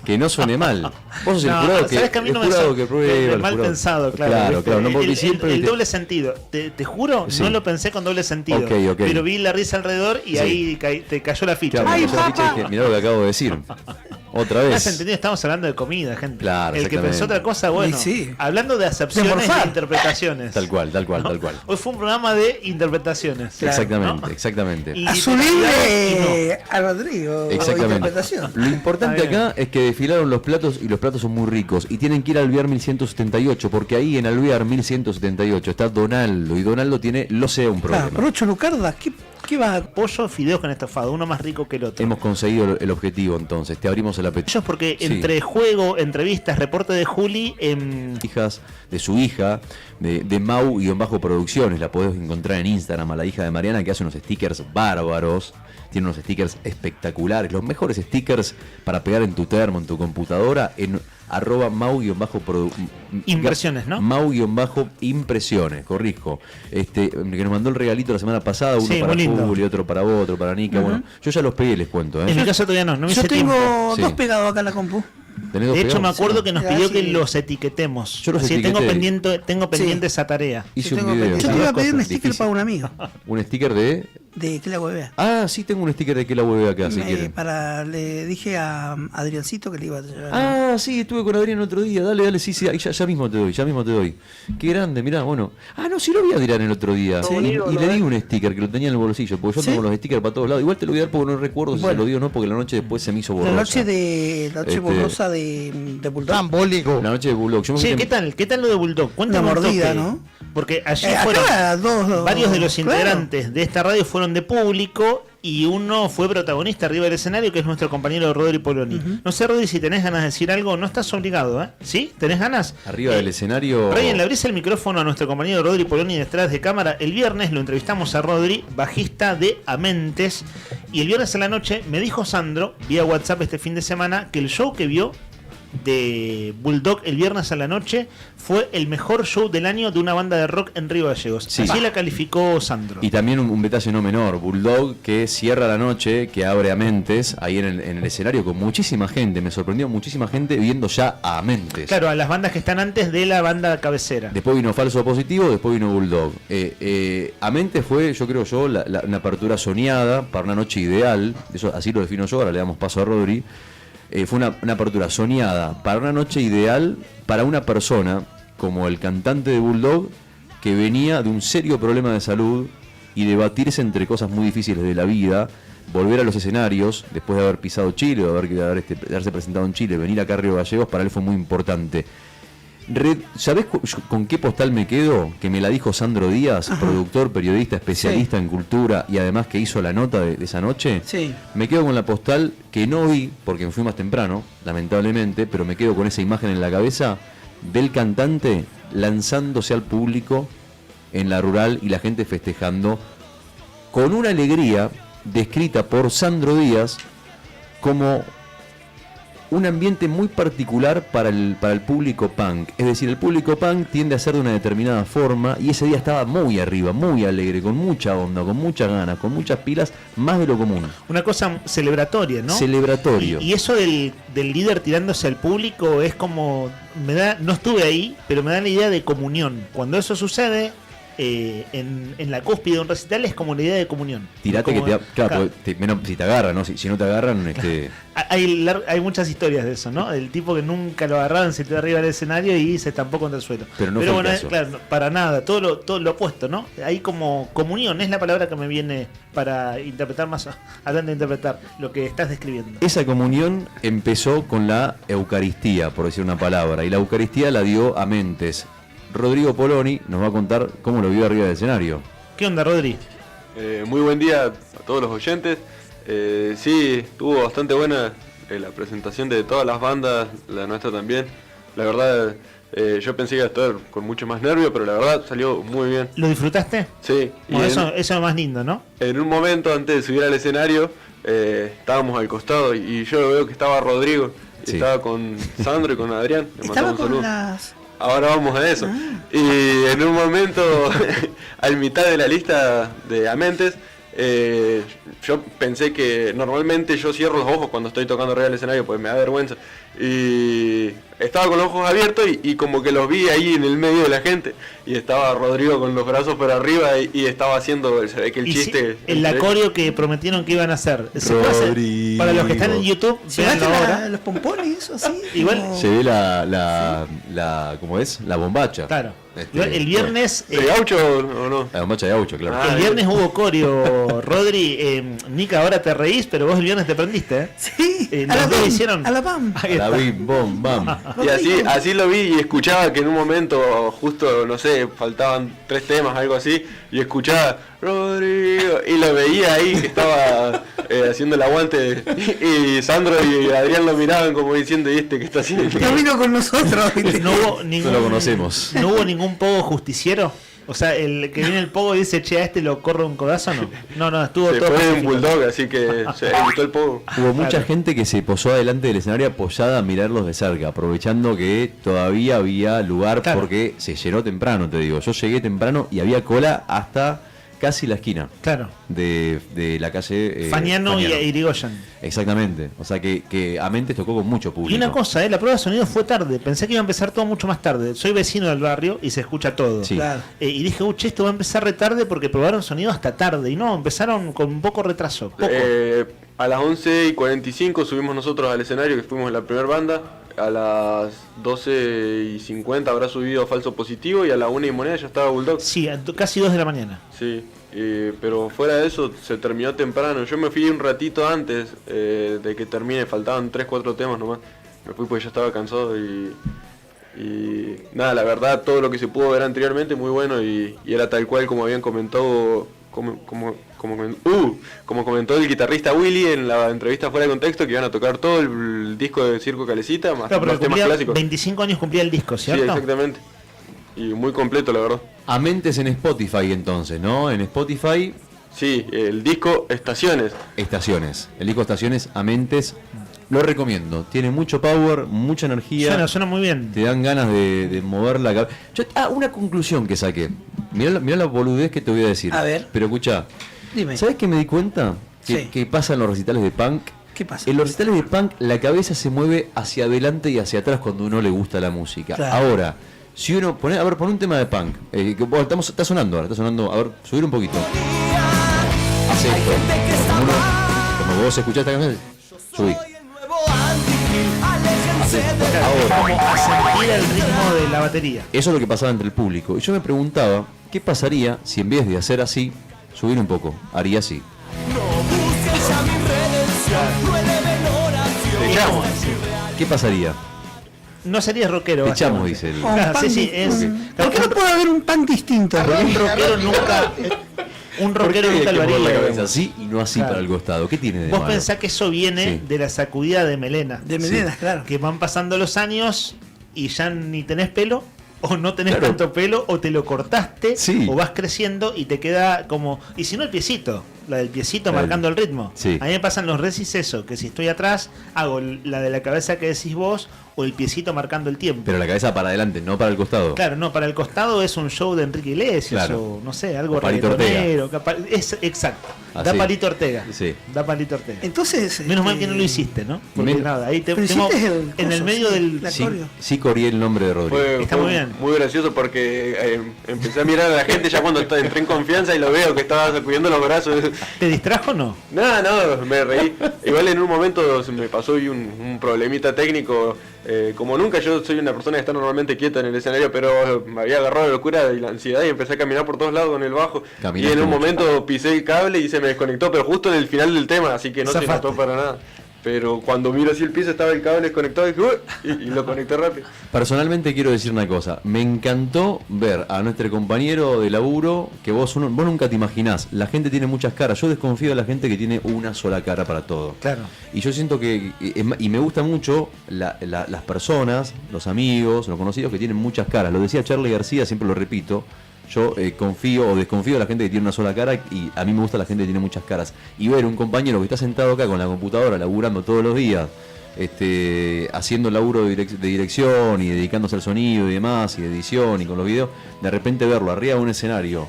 Que no suene mal. Vos sos el jurado que, ¿sabes que a mí no el me jurado que prueba. mal pensado, claro. Claro, no, porque siempre... El doble sentido. Te juro, Sí. no lo pensé con doble sentido. Ok. Pero vi la risa alrededor y ahí te cayó la ficha. Claro, mirá lo que acabo de decir. Otra ¿Has vez. entendido? Estamos hablando de comida, gente. Claro, el que exactamente. pensó otra cosa, bueno. Sí. Hablando de acepciones e interpretaciones. Tal cual. Hoy fue un programa de interpretaciones. Exactamente. Y A subirle a Rodrigo. Exactamente. Interpretación. Lo importante acá es que desfilaron los platos y los platos son muy ricos. Y tienen que ir al Alvear 1178, porque ahí en Alvear 1178 está Donaldo. Y Donaldo tiene, lo sea, un problema. Claro, Rocho Lucarda, ¿qué va? Pollo, fideos con estofado, uno más rico que el otro. Hemos conseguido el objetivo entonces, te abrimos el apetito. Ellos porque Sí. entre juego, entrevistas, reporte de Juli, Hijas de su hija, de Mau-Producciones, la podés encontrar en Instagram a la hija de Mariana, que hace unos stickers bárbaros, tiene unos stickers espectaculares, los mejores stickers para pegar en tu termo, en tu computadora, en Impresiones, ¿no? Mau-Impresiones, corrijo. Que nos mandó el regalito la semana pasada, uno Sí, para muy lindo. Fútbol y otro para vos, otro para Nica. Ujú. Bueno, yo ya los pegué, les cuento. En mi caso todavía no me Yo hice tengo tiempo. dos Sí. pegados acá en la compu. ¿Tenés dos De hecho, me pegados? acuerdo que nos pidió Sí. que los etiquetemos. Yo los Así etiqueté. tengo pendiente esa tarea. Hice un video. Yo te iba a pedir un Difícil. sticker para un amigo. Un sticker de... De que la huevea. Ah, sí, tengo un sticker de que la hueve acá, si quieren. Le dije a Adriancito que le iba a llevar. Ah, sí, estuve con Adrián el otro día. Dale, sí, ahí ya mismo te doy. Qué grande, mirá, bueno. Ah, no, sí lo vi a Adrián el otro día. Sí. Y le di un sticker que lo tenía en el bolsillo, porque yo tengo los stickers para todos lados. Igual te lo voy a dar porque no recuerdo si se lo dio o no, porque la noche después se me hizo borrosa. La noche borrosa de Bulldog. La noche de Bulldog. Yo me Sí, fui ¿qué tal lo de Bulldog? Cuéntame Una un mordida, toque. ¿no? Porque allí Acá fueron varios de los claro. integrantes de esta radio fueron de público y uno fue protagonista arriba del escenario, que es nuestro compañero Rodri Poloni. No sé, Rodri, si tenés ganas de decir algo, no estás obligado, ¿eh? ¿Sí? ¿Tenés ganas? Arriba del escenario. Ryan, le abrís el micrófono a nuestro compañero Rodri Poloni detrás de cámara. El viernes lo entrevistamos a Rodri, bajista de Amentes, y el viernes a la noche me dijo Sandro, vía WhatsApp este fin de semana, que el show que vio de Bulldog el viernes a la noche fue el mejor show del año de una banda de rock en Río Gallegos. Sí. Así la calificó Sandro. Y también un detalle no menor, Bulldog que cierra la noche, que abre Amentes, ahí en el escenario con muchísima gente, me sorprendió muchísima gente viendo ya a Amentes. Claro, a las bandas que están antes de la banda cabecera. Después vino Falso Positivo, después vino Bulldog. Amentes fue, yo creo una apertura soñada para una noche ideal, eso así lo defino yo, ahora le damos paso a Rodri. Fue una apertura soñada para una noche ideal para una persona como el cantante de Bulldog, que venía de un serio problema de salud y debatirse entre cosas muy difíciles de la vida, volver a los escenarios después de haber pisado Chile, de haberse presentado en Chile, venir acá a Río Gallegos, para él fue muy importante. ¿Sabés con qué postal me quedo? Que me la dijo Sandro Díaz, productor, periodista, especialista en cultura y además que hizo la nota de esa noche. Sí. Me quedo con la postal que no vi porque me fui más temprano, lamentablemente, pero me quedo con esa imagen en la cabeza del cantante lanzándose al público en la rural y la gente festejando con una alegría descrita por Sandro Díaz como un ambiente muy particular para el público punk. Es decir, el público punk tiende a ser de una determinada forma y ese día estaba muy arriba, muy alegre, con mucha onda, con muchas ganas, con muchas pilas, más de lo común. Una cosa celebratoria, ¿no? Celebratorio. Y eso del líder tirándose al público es como, no estuve ahí, pero me da la idea de comunión. Cuando eso sucede en la cúspide de un recital es como la idea de comunión. Tirate Como, que menos si te agarran, ¿no? Si no te agarran, Hay muchas historias de eso, ¿no? El tipo que nunca lo agarraron, se quedó arriba del escenario y se estampó contra el suelo. Pero no fue el bueno, caso. claro, para nada, todo lo opuesto, ¿no? Hay como comunión, es la palabra que me viene para interpretar más adelante, interpretar lo que estás describiendo. Esa comunión empezó con la Eucaristía, por decir una palabra, y la Eucaristía la dio Amentes. Rodrigo Poloni nos va a contar cómo lo vio arriba del escenario. ¿Qué onda, Rodri? Muy buen día a todos los oyentes. Sí, estuvo bastante buena la presentación de todas las bandas, la nuestra también. La verdad, yo pensé que iba a estar con mucho más nervio, pero la verdad salió muy bien. ¿Lo disfrutaste? Sí. Bueno, eso es lo más lindo, ¿no? En un momento antes de subir al escenario, estábamos al costado y yo veo que estaba Rodrigo, Sí. estaba con Sandro y con Adrián. Le Estaba mandamos un con saludo. las... Ahora vamos a eso. Y en un momento, al mitad de la lista de Amentes, yo pensé que normalmente yo cierro los ojos cuando estoy tocando arriba del escenario, pues me da vergüenza. Y estaba con los ojos abiertos y como que los vi ahí en el medio de la gente. Y estaba Rodrigo con los brazos por arriba y estaba haciendo, se ve que el chiste... El acorio que prometieron que iban a hacer. ¿Se puede hacer? Para los que están en YouTube, veanlo ahora. Los pompones, eso así. Igual se ve la ¿cómo es? La bombacha. Claro. El viernes... ¿De gaucho o no? La bombacha de gaucho, claro. El viernes hubo coreo, Rodri. Nica, ahora te reís, pero vos el viernes te prendiste, ¿eh? Sí. Los dos hicieron... A la PAM. A la bim, bom, bam. Y así lo vi y escuchaba que en un momento, justo, no sé, faltaban 3 temas, algo así, y escuchaba Rodrigo, y lo veía ahí que estaba haciendo el aguante, y Sandro y Adrián lo miraban como diciendo, ¿y este qué está haciendo? No vino con nosotros. No hubo ningún... No lo conocemos. ¿No hubo ningún pogo justiciero? O sea, el que viene el pogo y dice, che, a este lo corre un codazo, ¿no? No, estuvo se todo fue pacífico. un bulldog, así que se gustó el pogo. Hubo mucha gente que se posó adelante del escenario apoyada a mirarlos de cerca, aprovechando que todavía había lugar porque se llenó temprano, te digo. Yo llegué temprano y había cola hasta casi la esquina. Claro. De la calle Fagnano y Irigoyen. Exactamente. O sea que a Mentes tocó con mucho público. Y una cosa, la prueba de sonido fue tarde. Pensé que iba a empezar todo mucho más tarde. Soy vecino del barrio y se escucha todo. Sí. Claro. Y dije, che, esto va a empezar re tarde porque probaron sonido hasta tarde. Y no, empezaron con un poco retraso. Poco. A las 11:45 subimos nosotros al escenario, que fuimos la primera banda. A las 12:50 habrá subido Falso Positivo y a la 1:00 ya estaba Bulldog. Sí, casi 2 de la mañana. Sí, pero fuera de eso se terminó temprano. Yo me fui un ratito antes de que termine, faltaban 3-4 temas nomás. Me fui porque ya estaba cansado y nada, la verdad todo lo que se pudo ver anteriormente muy bueno y era tal cual como habían comentado, como comentó el guitarrista Willy en la entrevista Fuera de Contexto, que iban a tocar todo el disco de Circo Calecita, más los temas clásicos. 25 años cumplía el disco, ¿cierto? Sí, exactamente. Y muy completo, la verdad. A Mentes en Spotify entonces, ¿no? En Spotify... Sí, el disco Estaciones. Estaciones. El disco Estaciones, A Mentes, lo recomiendo. Tiene mucho power, mucha energía. Suena muy bien. Te dan ganas de mover la cabeza. Una conclusión que saqué. Mirá la boludez que te voy a decir. A ver. Pero escuchá. Dime. ¿Sabes qué me di cuenta? Sí. Que pasa en los recitales de punk. ¿Qué pasa? En los recitales de punk la cabeza se mueve hacia adelante y hacia atrás cuando uno le gusta la música. Claro. Ahora, si uno pone un tema de punk, está sonando ahora, a ver, subir un poquito. Hace esto. Como vos escuchás esta canción, subí. Como a sentir el ritmo de la batería. Eso es lo que pasaba entre el público. Y yo me preguntaba, ¿qué pasaría si en vez de hacer así, subir un poco, haría así? ¿Qué pasaría? No serías rockero. Te echamos, dice él. Claro, sí, ¿Por qué no puede haber un pan distinto? Un rockero nunca... Un rockero nunca lo haría. La cabeza así y no así para el costado. ¿Qué tiene de Vos malo? pensás que eso viene de la sacudida de melena. De melena, Sí. claro. Que van pasando los años y ya ni tenés pelo, o no tenés tanto pelo, o te lo cortaste, o vas creciendo y te queda como... Y si no, el piecito. La del piecito marcando el ritmo. Sí. A mí me pasan los recis eso, que si estoy atrás, hago la de la cabeza que decís vos, o el piecito marcando el tiempo. Pero la cabeza para adelante, no para el costado. Claro, no, para el costado es un show de Enrique Iglesias, Claro. o no sé, algo O Palito reggaetonero. Es exacto. Así. Da Palito Ortega. Sí. Da Palito Ortega. Entonces. Menos mal que no lo hiciste, ¿no? Porque nada, ahí te Pero hiciste en el medio del. Sí corrí el nombre de Rodrigo. Está muy bien. Muy gracioso porque empecé a mirar a la gente ya cuando entré en confianza y lo veo que estaba sacudiendo los brazos. ¿Te distrajo o no? No, me reí. Igual en un momento se me pasó y un problemita técnico. Como nunca, yo soy una persona que está normalmente quieta en el escenario, pero me había agarrado la locura y la ansiedad y empecé a caminar por todos lados con el bajo. Caminaste y en un mucho. momento pisé el cable y se me desconectó, pero justo en el final del tema, así que no se notó para nada. Pero cuando miro así el piso estaba el cable desconectado y dije, "Uy", y lo conecté rápido. Personalmente quiero decir una cosa. Me encantó ver a nuestro compañero de laburo que vos nunca te imaginás. La gente tiene muchas caras. Yo desconfío de la gente que tiene una sola cara para todo. Claro. Y yo siento que... Y me gusta mucho las personas, los amigos, los conocidos que tienen muchas caras. Lo decía Charlie García, siempre lo repito. Yo confío o desconfío de la gente que tiene una sola cara y a mí me gusta la gente que tiene muchas caras. Y ver un compañero que está sentado acá con la computadora laburando todos los días, haciendo laburo de dirección y dedicándose al sonido y demás, y de edición y con los videos, de repente verlo arriba de un escenario,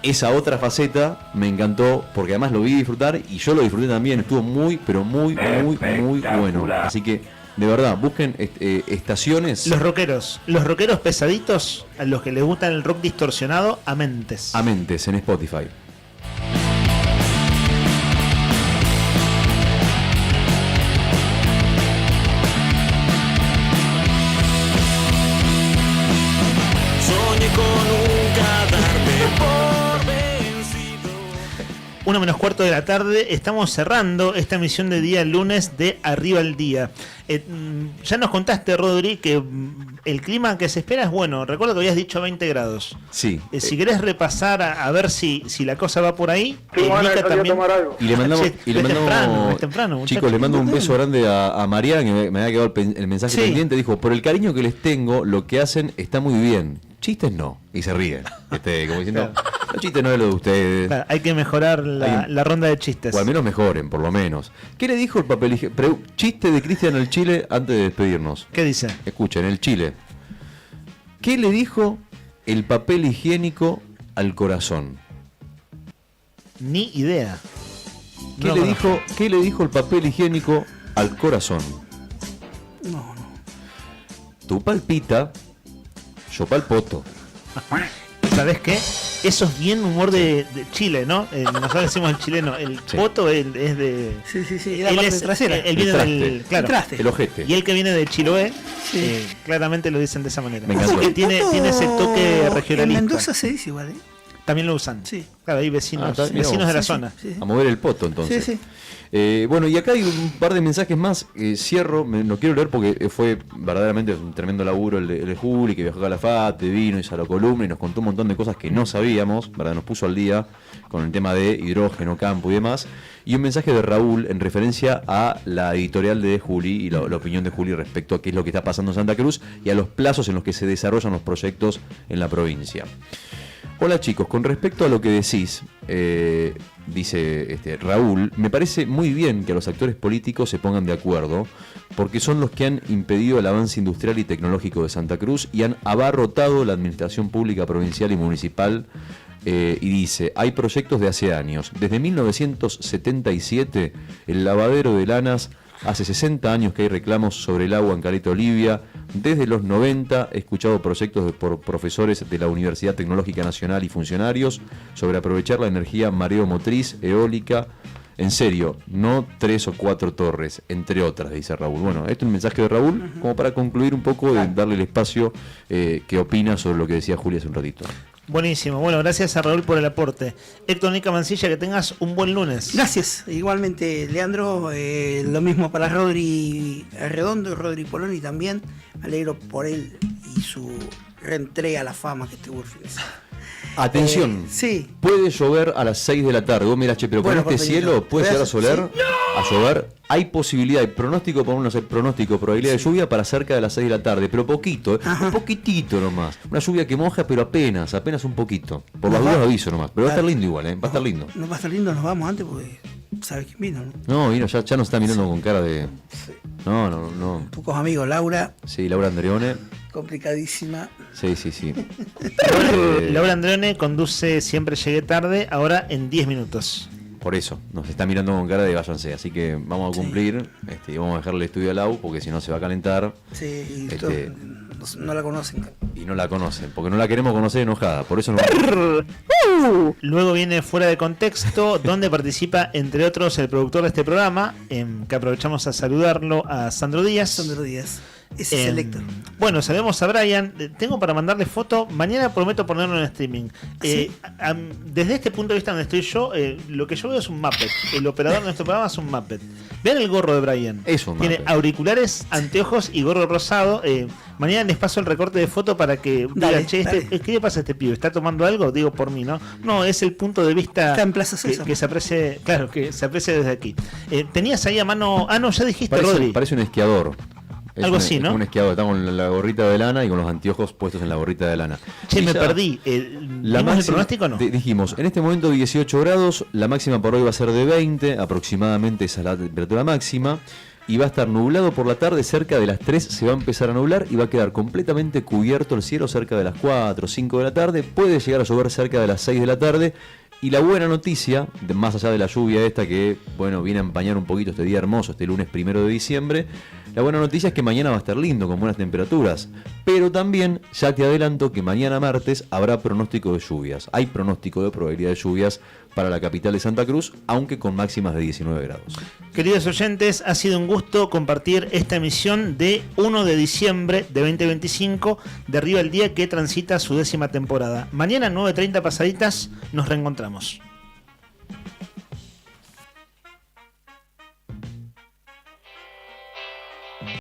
esa otra faceta me encantó porque además lo vi disfrutar y yo lo disfruté también. Estuvo muy, pero muy bueno. Así que De verdad, busquen estaciones. Los rockeros pesaditos, a los que les gusta el rock distorsionado, Amentes. Amentes en Spotify. Soñé con nunca darme por vencido. 1:15 de la tarde, estamos cerrando esta emisión de día lunes de Arriba el Día. Ya nos contaste, Rodri, que el clima que se espera es bueno. Recuerdo que habías dicho 20 grados. Sí. Si querés repasar a ver si la cosa va por ahí. Sí, van a salir a tomar algo. Y le mandamos, es temprano, chicos, le mando un beso grande a Mariana, que me había quedado el mensaje Sí. pendiente. Dijo, por el cariño que les tengo, lo que hacen está muy bien. Chistes no. Y se ríen. Como diciendo, los chistes no es lo de ustedes. Claro, hay que mejorar la ronda de chistes. O al menos mejoren, por lo menos. ¿Qué le dijo el papel higiénico? Chiste de Cristian al Chile antes de despedirnos. ¿Qué dice? Escuchen, el Chile. ¿Qué le dijo el papel higiénico al corazón? Ni idea. ¿Qué le dijo el papel higiénico al corazón? No. Tú palpita, yo palpoto. ¿Sabés qué? Eso es bien humor de Chile, ¿no? Nosotros decimos el chileno. El poto es de... Sí. La parte trasera. Él viene del... Claro. El ojete. Y el que viene de Chiloé, claramente lo dicen de esa manera. Me encantó. Que tiene ese toque regionalista. En Mendoza se dice igual, ¿eh? También lo usan. Sí. Claro, hay vecinos de la zona. Sí. A mover el poto, entonces. Sí. Bueno, y acá hay un par de mensajes más. Cierro, no quiero leer porque fue verdaderamente un tremendo laburo el de Juli, que viajó a Calafate, vino, hizo la columna y nos contó un montón de cosas que no sabíamos, ¿verdad? Nos puso al día con el tema de hidrógeno, campo y demás. Y un mensaje de Raúl en referencia a la editorial de Juli y la opinión de Juli respecto a qué es lo que está pasando en Santa Cruz y a los plazos en los que se desarrollan los proyectos en la provincia. Hola chicos, con respecto a lo que decís, dice Raúl, me parece muy bien que los actores políticos se pongan de acuerdo, porque son los que han impedido el avance industrial y tecnológico de Santa Cruz y han abarrotado la administración pública provincial y municipal. Y dice, hay proyectos de hace años. Desde 1977, el lavadero de Lanas. Hace 60 años que hay reclamos sobre el agua en Caleta Olivia. Desde los 90 he escuchado proyectos por profesores de la Universidad Tecnológica Nacional y funcionarios sobre aprovechar la energía mareomotriz, eólica. En serio, no 3 o 4 torres, entre otras, dice Raúl. Bueno, esto es un mensaje de Raúl, como para concluir un poco, de darle el espacio que opina sobre lo que decía Julia hace un ratito. Buenísimo. Bueno, gracias a Raúl por el aporte. Héctor Nica Mancilla, que tengas un buen lunes. Gracias. Igualmente, Leandro, lo mismo para Rodri Arredondo y Rodri Poloni también. Me alegro por él y su reentrega a la fama que tuvo el fin de semana. Atención, sí. Puede llover a las 6 de la tarde. Vos mirá, che, pero con este cielo puede llegar a llover. Hay posibilidad, hay pronóstico, probabilidad de lluvia para cerca de las 6 de la tarde, pero poquito, un poquitito nomás. Una lluvia que moja, pero apenas un poquito. Por las dudas aviso nomás, pero va a estar lindo igual, va a estar lindo. No va a estar lindo, nos vamos antes porque sabes quién vino, ¿no? No, vino, ya nos está mirando con cara de... No. Pocos amigos, Laura. Sí, Laura Andreone. Complicadísima. Sí. Laura Andreone conduce Siempre Llegué Tarde, ahora en 10 minutos. Por eso, nos está mirando con cara de váyanse, así que vamos a cumplir, y vamos a dejarle el estudio a Lau, porque si no se va a calentar. Sí, no la conocen. Y no la conocen, porque no la queremos conocer enojada, por eso no. Luego viene Fuera de Contexto, donde participa, entre otros, el productor de este programa, que aprovechamos a saludarlo, a Sandro Díaz. Ese es el Héctor. Bueno, saludemos a Brian. Tengo para mandarle foto. Mañana prometo ponerlo en streaming. ¿Sí? Desde este punto de vista donde estoy yo, lo que yo veo es un Muppet. El operador de nuestro programa es un Muppet. Vean el gorro de Brian. Tiene auriculares, anteojos y gorro rosado. Mañana les paso el recorte de foto para que digan, che, ¿qué le pasa a este pibe? ¿Está tomando algo? Digo por mí, ¿no? No, es el punto de vista que se aprecie, claro, que se aprecie desde aquí. Tenías ahí a mano. Ah, no, ya dijiste, Rodri. Parece un esquiador. Algo así, ¿no? Es un esquiador, está con la gorrita de lana y con los anteojos puestos en la gorrita de lana. Che, me perdí. ¿Vimos el pronóstico o no? Dijimos, en este momento 18 grados, la máxima por hoy va a ser de 20, aproximadamente esa es la temperatura máxima, y va a estar nublado por la tarde, cerca de las 3 se va a empezar a nublar y va a quedar completamente cubierto el cielo cerca de las 4 o 5 de la tarde, puede llegar a llover cerca de las 6 de la tarde. Y la buena noticia, más allá de la lluvia esta que, bueno, viene a empañar un poquito este día hermoso, este lunes 1 de diciembre, La buena noticia es que mañana va a estar lindo, con buenas temperaturas. Pero también, ya te adelanto que mañana martes habrá pronóstico de lluvias. Hay pronóstico de probabilidad de lluvias para la capital de Santa Cruz, aunque con máximas de 19 grados. Queridos oyentes, ha sido un gusto compartir esta emisión de 1 de diciembre de 2025, de Arriba el Día, que transita su 10ª temporada. Mañana 9:30 pasaditas nos reencontramos.